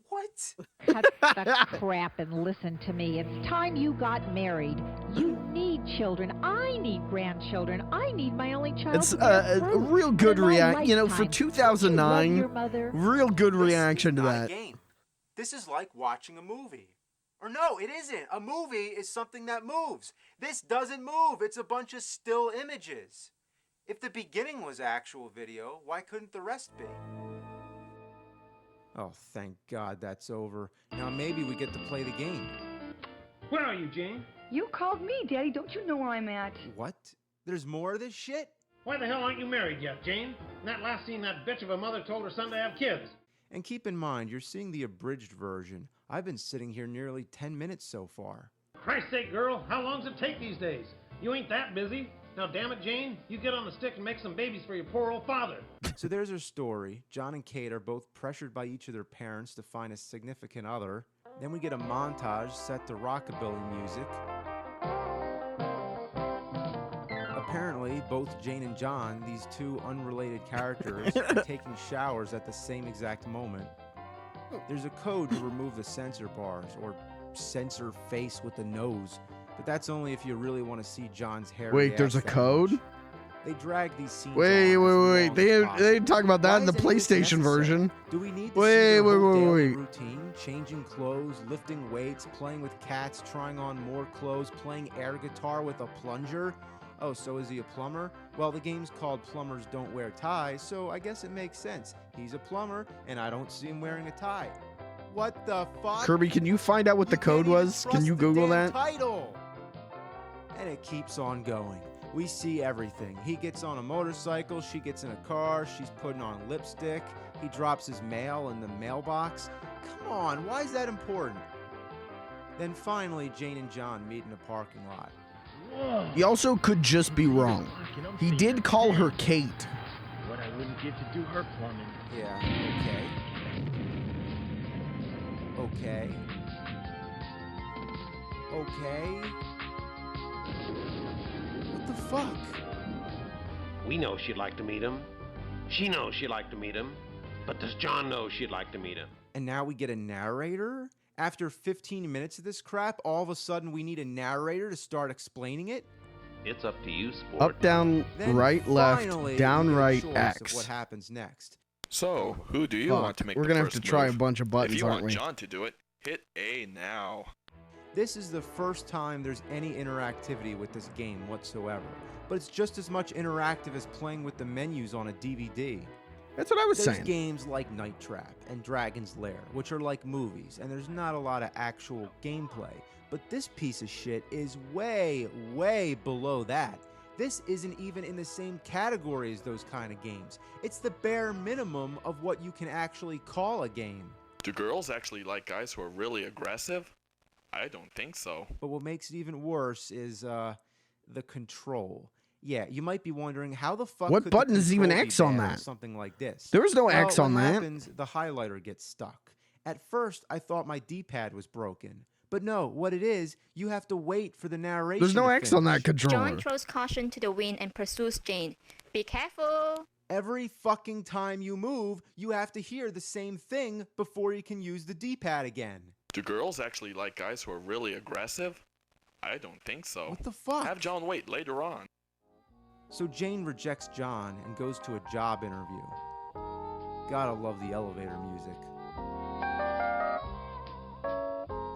What? Cut the crap and listen to me. It's time you got married. You need children. I need grandchildren. I need my only child. It's to bear a fruit. real good In my reaction, you know, for lifetime. 2009. You love your mother? Real good reaction to Not a that. game. This is like watching a movie. Or no, it isn't. A movie is something that moves. This doesn't move. It's a bunch of still images. If the beginning was actual video, why couldn't the rest be? Oh, thank God that's over. Now maybe we get to play the game. Where are you, Jane? You called me, Daddy. Don't you know where I'm at? What? There's more of this shit? Why the hell aren't you married yet, Jane? In that last scene, that bitch of a mother told her son to have kids. And keep in mind, you're seeing the abridged version. I've been sitting here nearly 10 minutes so far. Christ's sake, girl, how long's it take these days? You ain't that busy. Now, damn it, Jane, you get on the stick and make some babies for your poor old father. So there's her story. John and Kate are both pressured by each of their parents to find a significant other. Then we get a montage set to rockabilly music. Apparently, both Jane and John, these two unrelated characters, are taking showers at the same exact moment. There's a code to remove the censor bars, or censor face with the nose. But that's only if you really want to see John's hair. Wait, there's a code? They drag these scenes. Wait. They didn't talk about that in the PlayStation version. Do we need to Wait. see their whole daily routine? Changing clothes, lifting weights, playing with cats, trying on more clothes, playing air guitar with a plunger? Oh, so is he a plumber? Well, the game's called Plumbers Don't Wear Ties, so I guess it makes sense. He's a plumber, and I don't see him wearing a tie. What the fuck? Kirby, can you find out what the code was? Can you Google that? Title. And it keeps on going. We see everything. He gets on a motorcycle, she gets in a car, she's putting on lipstick, he drops his mail in the mailbox. Come on, why is that important? Then finally, Jane and John meet in a parking lot. He also could just be wrong. He did call her Kate. What I wouldn't get to do her plumbing. Yeah, okay. Okay. What the fuck? We know she'd like to meet him. She knows she'd like to meet him. But does John know she'd like to meet him? And now we get a narrator? After 15 minutes of this crap, all of a sudden we need a narrator to start explaining it? It's up to you, sport. Up, down, Then right, left, finally, down, we get a right, choice of X. what happens next. So, who do you Fuck, want to make we're the gonna have first to try move? a bunch of buttons, If you aren't want we? John to do it, hit A now. This is the first time there's any interactivity with this game whatsoever, but it's just as much interactive as playing with the menus on a DVD. That's what I was There's saying. games like Night Trap and Dragon's Lair, which are like movies, and there's not a lot of actual gameplay. But this piece of shit is way, way below that. This isn't even in the same category as those kind of games. It's the bare minimum of what you can actually call a game. Do girls actually like guys who are really aggressive? I don't think so. But what makes it even worse is the control. Yeah, you might be wondering how the fuck What could the button is even control be X on bad that? something like this. There was no Well, X on what that. happens, the highlighter gets stuck. At first, I thought my D-pad was broken. But no, what it is, you have to wait for the narration. There's no to X on that finish. controller. John throws caution to the wind and pursues Jane. Be careful. Every fucking time you move, you have to hear the same thing before you can use the D-pad again. Do girls actually like guys who are really aggressive? I don't think so. What the fuck? Have John wait later on. So Jane rejects John and goes to a job interview. Gotta love the elevator music.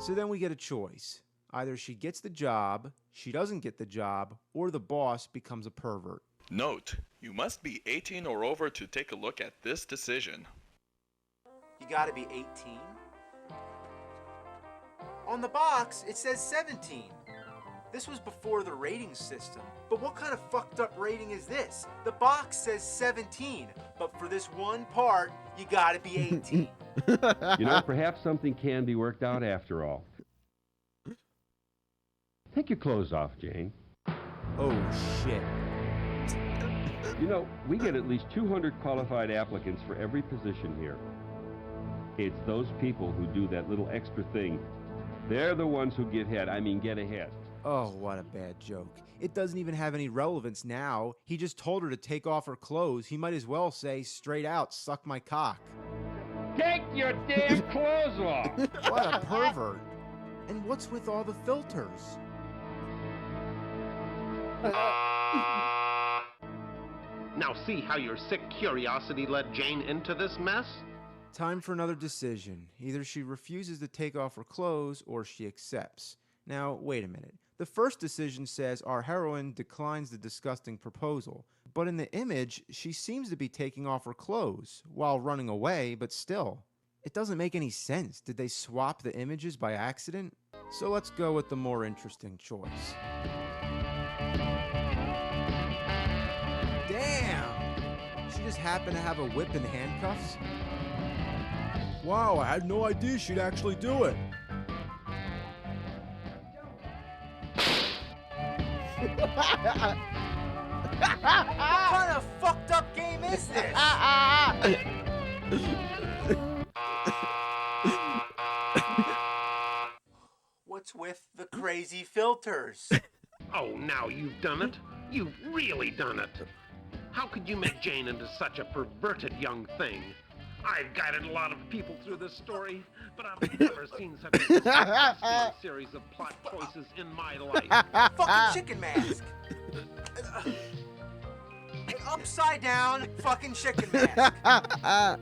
So then we get a choice. Either she gets the job, she doesn't get the job, or the boss becomes a pervert. Note, you must be 18 or over to take a look at this decision. You gotta be 18? On the box, it says 17. This was before the rating system. But what kind of fucked up rating is this? The box says 17, but for this one part, you gotta be 18. You know, perhaps something can be worked out after all. Take your clothes off, Jane. Oh, shit. You know, we get at least 200 qualified applicants for every position here. It's those people who do that little extra thing. They're the ones who get ahead. Oh, what a bad joke. It doesn't even have any relevance now. He just told her to take off her clothes. He might as well say straight out, suck my cock. Take your damn clothes off! What a pervert. And what's with all the filters? Now see how your sick curiosity led Jane into this mess? Time for another decision. Either she refuses to take off her clothes or she accepts. Now, wait a minute. The first decision says our heroine declines the disgusting proposal. But in the image, she seems to be taking off her clothes while running away, but still. It doesn't make any sense. Did they swap the images by accident? So let's go with the more interesting choice. Damn! She just happened to have a whip and handcuffs? Wow, I had no idea she'd actually do it. What kind of fucked up game is this? What's with the crazy filters? Oh, now you've done it. You've really done it. How could you make Jane into such a perverted young thing? I've guided a lot of people through this story, but I've never seen such a disgusting series of plot choices in my life. Fucking chicken mask. Upside down fucking chicken mask.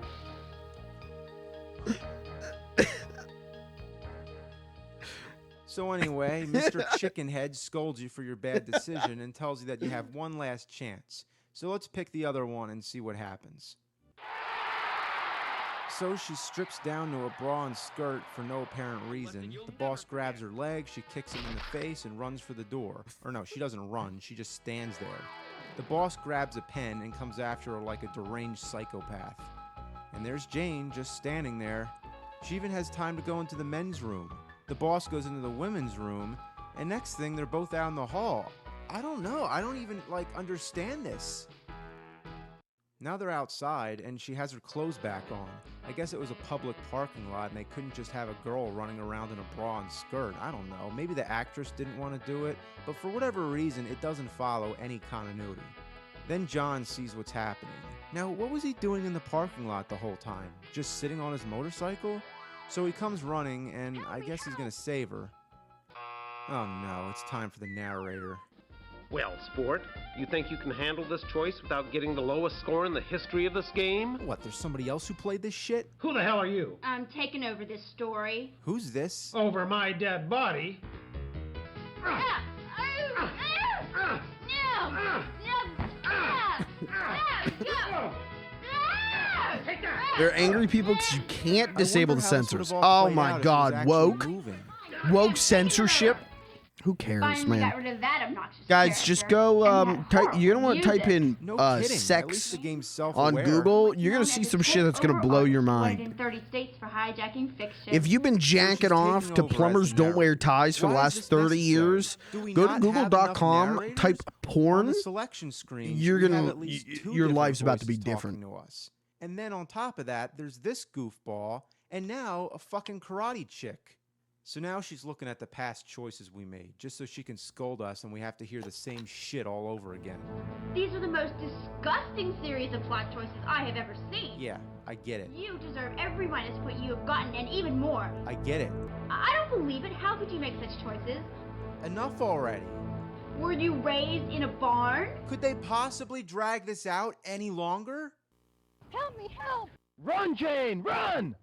So anyway, Mr. Chickenhead scolds you for your bad decision and tells you that you have one last chance. So let's pick the other one and see what happens. So she strips down to a bra and skirt for no apparent reason. The boss grabs her leg, she kicks him in the face and runs for the door. Or no, she doesn't run, she just stands there. The boss grabs a pen and comes after her like a deranged psychopath. And there's Jane just standing there. She even has time to go into the men's room. The boss goes into the women's room, and next thing they're both out in the hall. I don't know, I don't even understand this. Now they're outside, and she has her clothes back on. I guess it was a public parking lot, and they couldn't just have a girl running around in a bra and skirt. I don't know. Maybe the actress didn't want to do it, but for whatever reason, it doesn't follow any continuity. Then John sees what's happening. Now, what was he doing in the parking lot the whole time? Just sitting on his motorcycle? So he comes running, and I guess he's gonna save her. Oh no, it's time for the narrator. Well, sport, you think you can handle this choice without getting the lowest score in the history of this game? What, there's somebody else who played this shit? Who the hell are you? I'm taking over this story. Who's this? Over my dead body? They're angry people because you can't disable the censors. Oh my god, woke censorship. Who cares, Finally man? got rid of that obnoxious Guys, just go type. You're gonna want to type in sex on Google. You're gonna see some shit that's gonna blow your mind. in 30 states for hijacking fiction. If you've been jacking off to plumbers don't wear ties for the last 30 years, go to google.com, type porn. Selection screen. You're gonna your life's about to be talking different. to us. And then on top of that, there's this goofball, and now a fucking karate chick. So now she's looking at the past choices we made, just so she can scold us and we have to hear the same shit all over again. These are the most disgusting series of plot choices I have ever seen. Yeah, I get it. You deserve every minus point you have gotten, and even more. I get it. I don't believe it. How could you make such choices? Enough already. Were you raised in a barn? Could they possibly drag this out any longer? Help me, help! Run, Jane, run!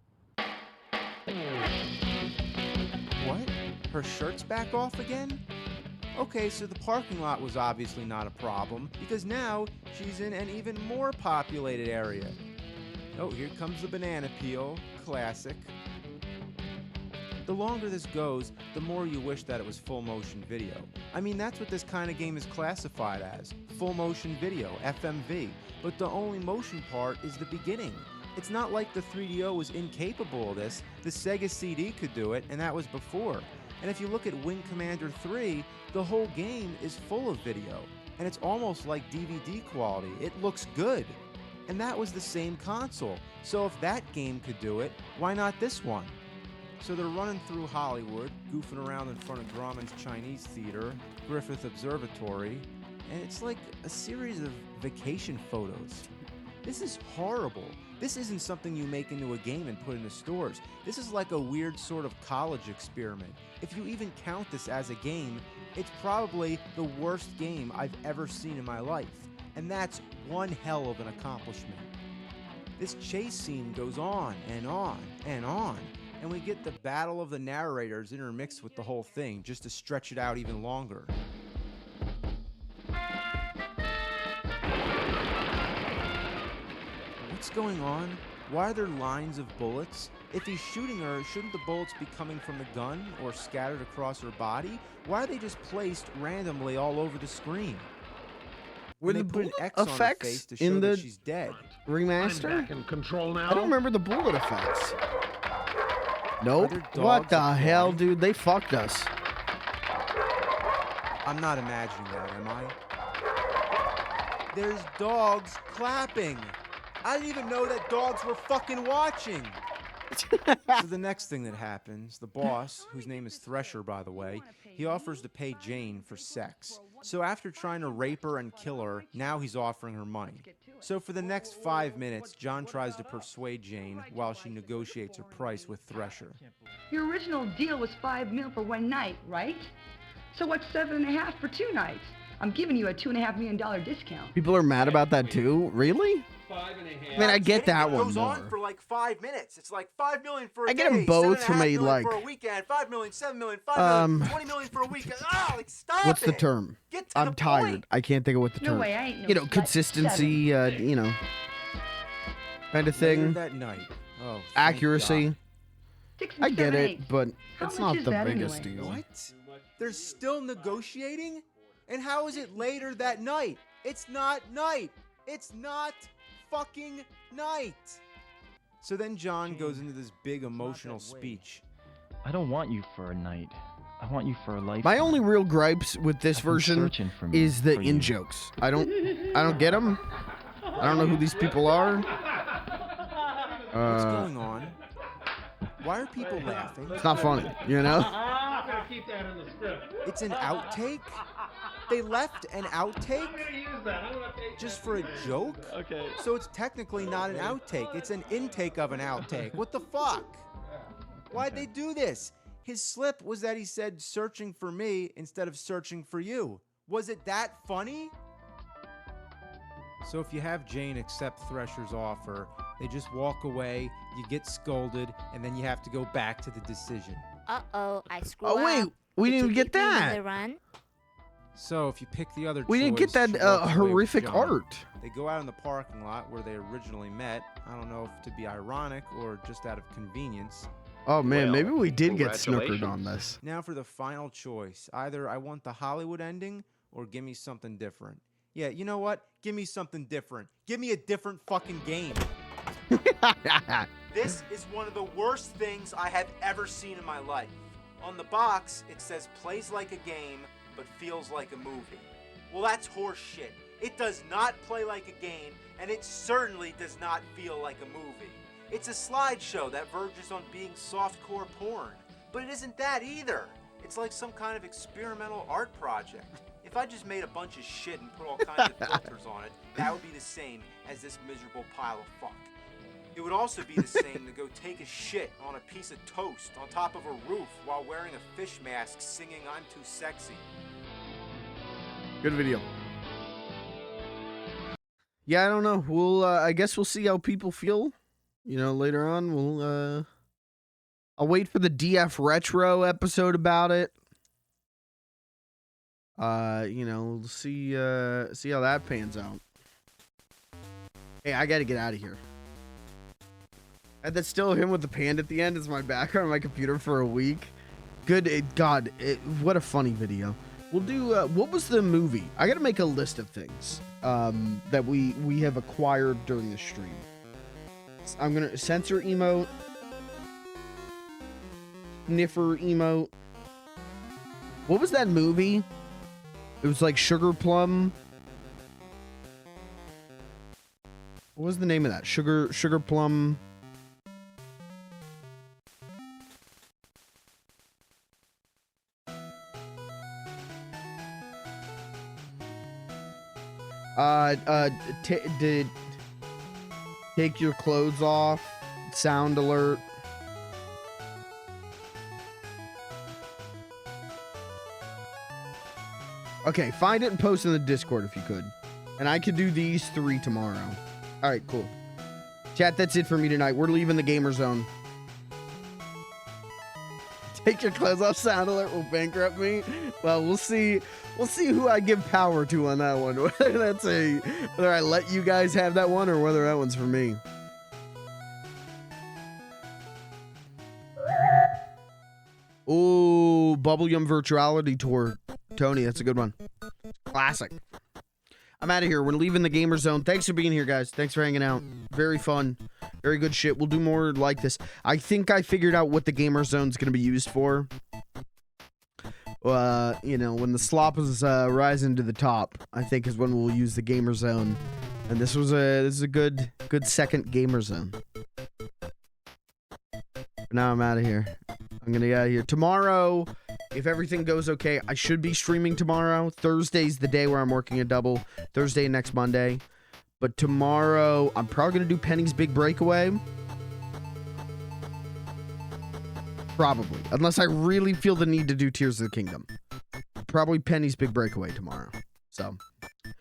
What? Her shirt's back off again? Okay, so the parking lot was obviously not a problem, because now she's in an even more populated area. Oh, here comes the banana peel. Classic. The longer this goes, the more you wish that it was full motion video. I mean, that's what this kind of game is classified as. Full motion video, FMV. But the only motion part is the beginning. It's not like the 3DO was incapable of this. The Sega CD could do it, and that was before. And if you look at Wing Commander 3, the whole game is full of video. And it's almost like DVD quality. It looks good. And that was the same console. So if that game could do it, why not this one? So they're running through Hollywood, goofing around in front of Grauman's Chinese Theater, Griffith Observatory, and it's like a series of vacation photos. This is horrible. This isn't something you make into a game and put into stores. This is like a weird sort of college experiment. If you even count this as a game, it's probably the worst game I've ever seen in my life. And that's one hell of an accomplishment. This chase scene goes on and on and on, and we get the battle of the narrators intermixed with the whole thing just to stretch it out even longer. What's going on? Why are there lines of bullets? If he's shooting her, shouldn't the bullets be coming from the gun or scattered across her body? Why are they just placed randomly all over the screen? Were And the they put an bullet X on her effects face to show in that the she's dead. remaster? I'm back in control now. I don't remember the bullet effects. Nope. there What dogs the hell, applauding? dude? They fucked us. I'm not imagining that, am I? There's dogs clapping. I didn't even know that dogs were fucking watching. So the next thing that happens, the boss, whose name is Thresher, by the way, he offers to pay Jane for sex. So after trying to rape her and kill her, now he's offering her money. So for the next 5 minutes, John tries to persuade Jane while she negotiates her price with Thresher. Your original deal was $5 million for one night, right? So what's $7.5 for 2 nights? I'm giving you a $2.5 million discount. People are mad about that too? Really? I mean, I get that It one goes more. on for like 5 minutes. It's like $5 million for a I day, get 'em both $7.5 from a, million like- for a weekend, $5 million, $7 million, $5 million, $20 million for a weekend. Ah, like stop What's it. the term? Get to I'm the tired. point. I can't think of what the No term. way, I ain't no You know, slut. consistency. You know, kind of Later thing. that night. Oh, thank Accuracy. God. 6 and I get 7 it, eighths. but How it's much not is the that biggest anyway? deal. What? They're still negotiating? And how is it later that night? It's not night. It's not fucking night. So then John goes into this big emotional speech. I don't want you for a night. I want you for a life. My only real gripes with this I've been version searching for me is the for in you. jokes. I don't get them. I don't know who these people are. What's going on? Why are people laughing? It's not funny, you know? I'm gonna keep that in the script. It's an outtake? They left an outtake? I'm gonna use that. I'm gonna take Just for a joke? Okay. So it's technically not an outtake. It's an intake of an outtake. What the fuck? Why'd they do this? His slip was that he said searching for me instead of searching for you. Was it that funny? So if you have Jane accept Thresher's offer, they just walk away, you get scolded, and then you have to go back to the decision. Uh-oh, I screwed Oh, wait. up. We Did didn't you get keep me in that. the run? So if you pick the other We didn't get choice, that she walks away with horrific John. art. They go out in the parking lot where they originally met. I don't know if to be ironic or just out of convenience. Oh, man, Well, maybe we did get snookered congratulations. on this. Now for the final choice. Either I want the Hollywood ending or give me something different. Yeah, you know what? Give me something different. Give me a different fucking game. This is one of the worst things I have ever seen in my life. On the box, it says plays like a game, but feels like a movie. Well, that's horse shit. It does not play like a game, and it certainly does not feel like a movie. It's a slideshow that verges on being softcore porn, but it isn't that either. It's like some kind of experimental art project. If I just made a bunch of shit and put all kinds of filters on it, that would be the same as this miserable pile of fuck. It would also be the same to go take a shit on a piece of toast on top of a roof while wearing a fish mask singing I'm Too Sexy. Good video. Yeah, I don't know. We'll, I guess we'll see how people feel. You know, later on, we'll, I'll wait for the DF Retro episode about it. You know, we'll see how that pans out. Hey, I gotta get out of here. And that's still him with the panda at the end is my background on my computer for a week. Good, God, what a funny video. We'll do, what was the movie? I gotta make a list of things that we have acquired during the stream. I'm gonna censor emote, sniffer emote. What was that movie? It was like Sugar Plum. What was the name of that? Sugar Plum. Did take your clothes off, sound alert. Okay, find it and post in the Discord if you could. And I could do these 3 tomorrow. All right, cool. Chat, that's it for me tonight. We're leaving the gamer zone. Take your clothes off, sound alert will bankrupt me. Well, we'll see. We'll see who I give power to on that one. Whether I let you guys have that one or whether that one's for me. Ooh, Bubblegum Virtuality Tour. Tony, that's a good one. Classic. I'm out of here. We're leaving the gamer zone. Thanks for being here, guys. Thanks for hanging out. Very fun. Very good shit. We'll do more like this. I think I figured out what the gamer zone's going to be used for. You know, when the slop is rising to the top, I think is when we'll use the gamer zone. And this is a good second gamer zone. But now I'm out of here. I'm going to get out of here. Tomorrow, if everything goes okay, I should be streaming tomorrow. Thursday's the day where I'm working a double. Thursday and next Monday. But tomorrow, I'm probably going to do Penny's Big Breakaway. Probably. Unless I really feel the need to do Tears of the Kingdom. Probably Penny's Big Breakaway tomorrow. So,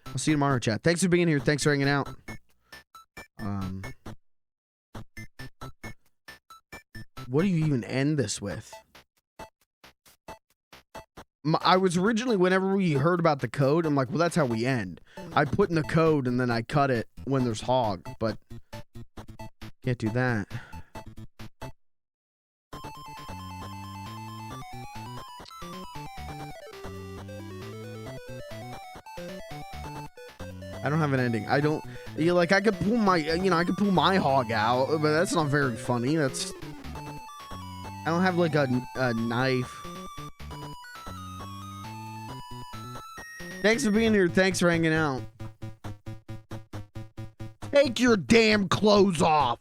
I'll see you tomorrow, chat. Thanks for being here. Thanks for hanging out. What do you even end this with? I was originally, whenever we heard about the code, I'm like, well, that's how we end. I put in the code and then I cut it when there's hog, but can't do that. I don't have an ending. I don't, like, I could pull my, I could pull my hog out, but that's not very funny. That's, I don't have, like, a knife. Thanks for being here. Thanks for hanging out. Take your damn clothes off.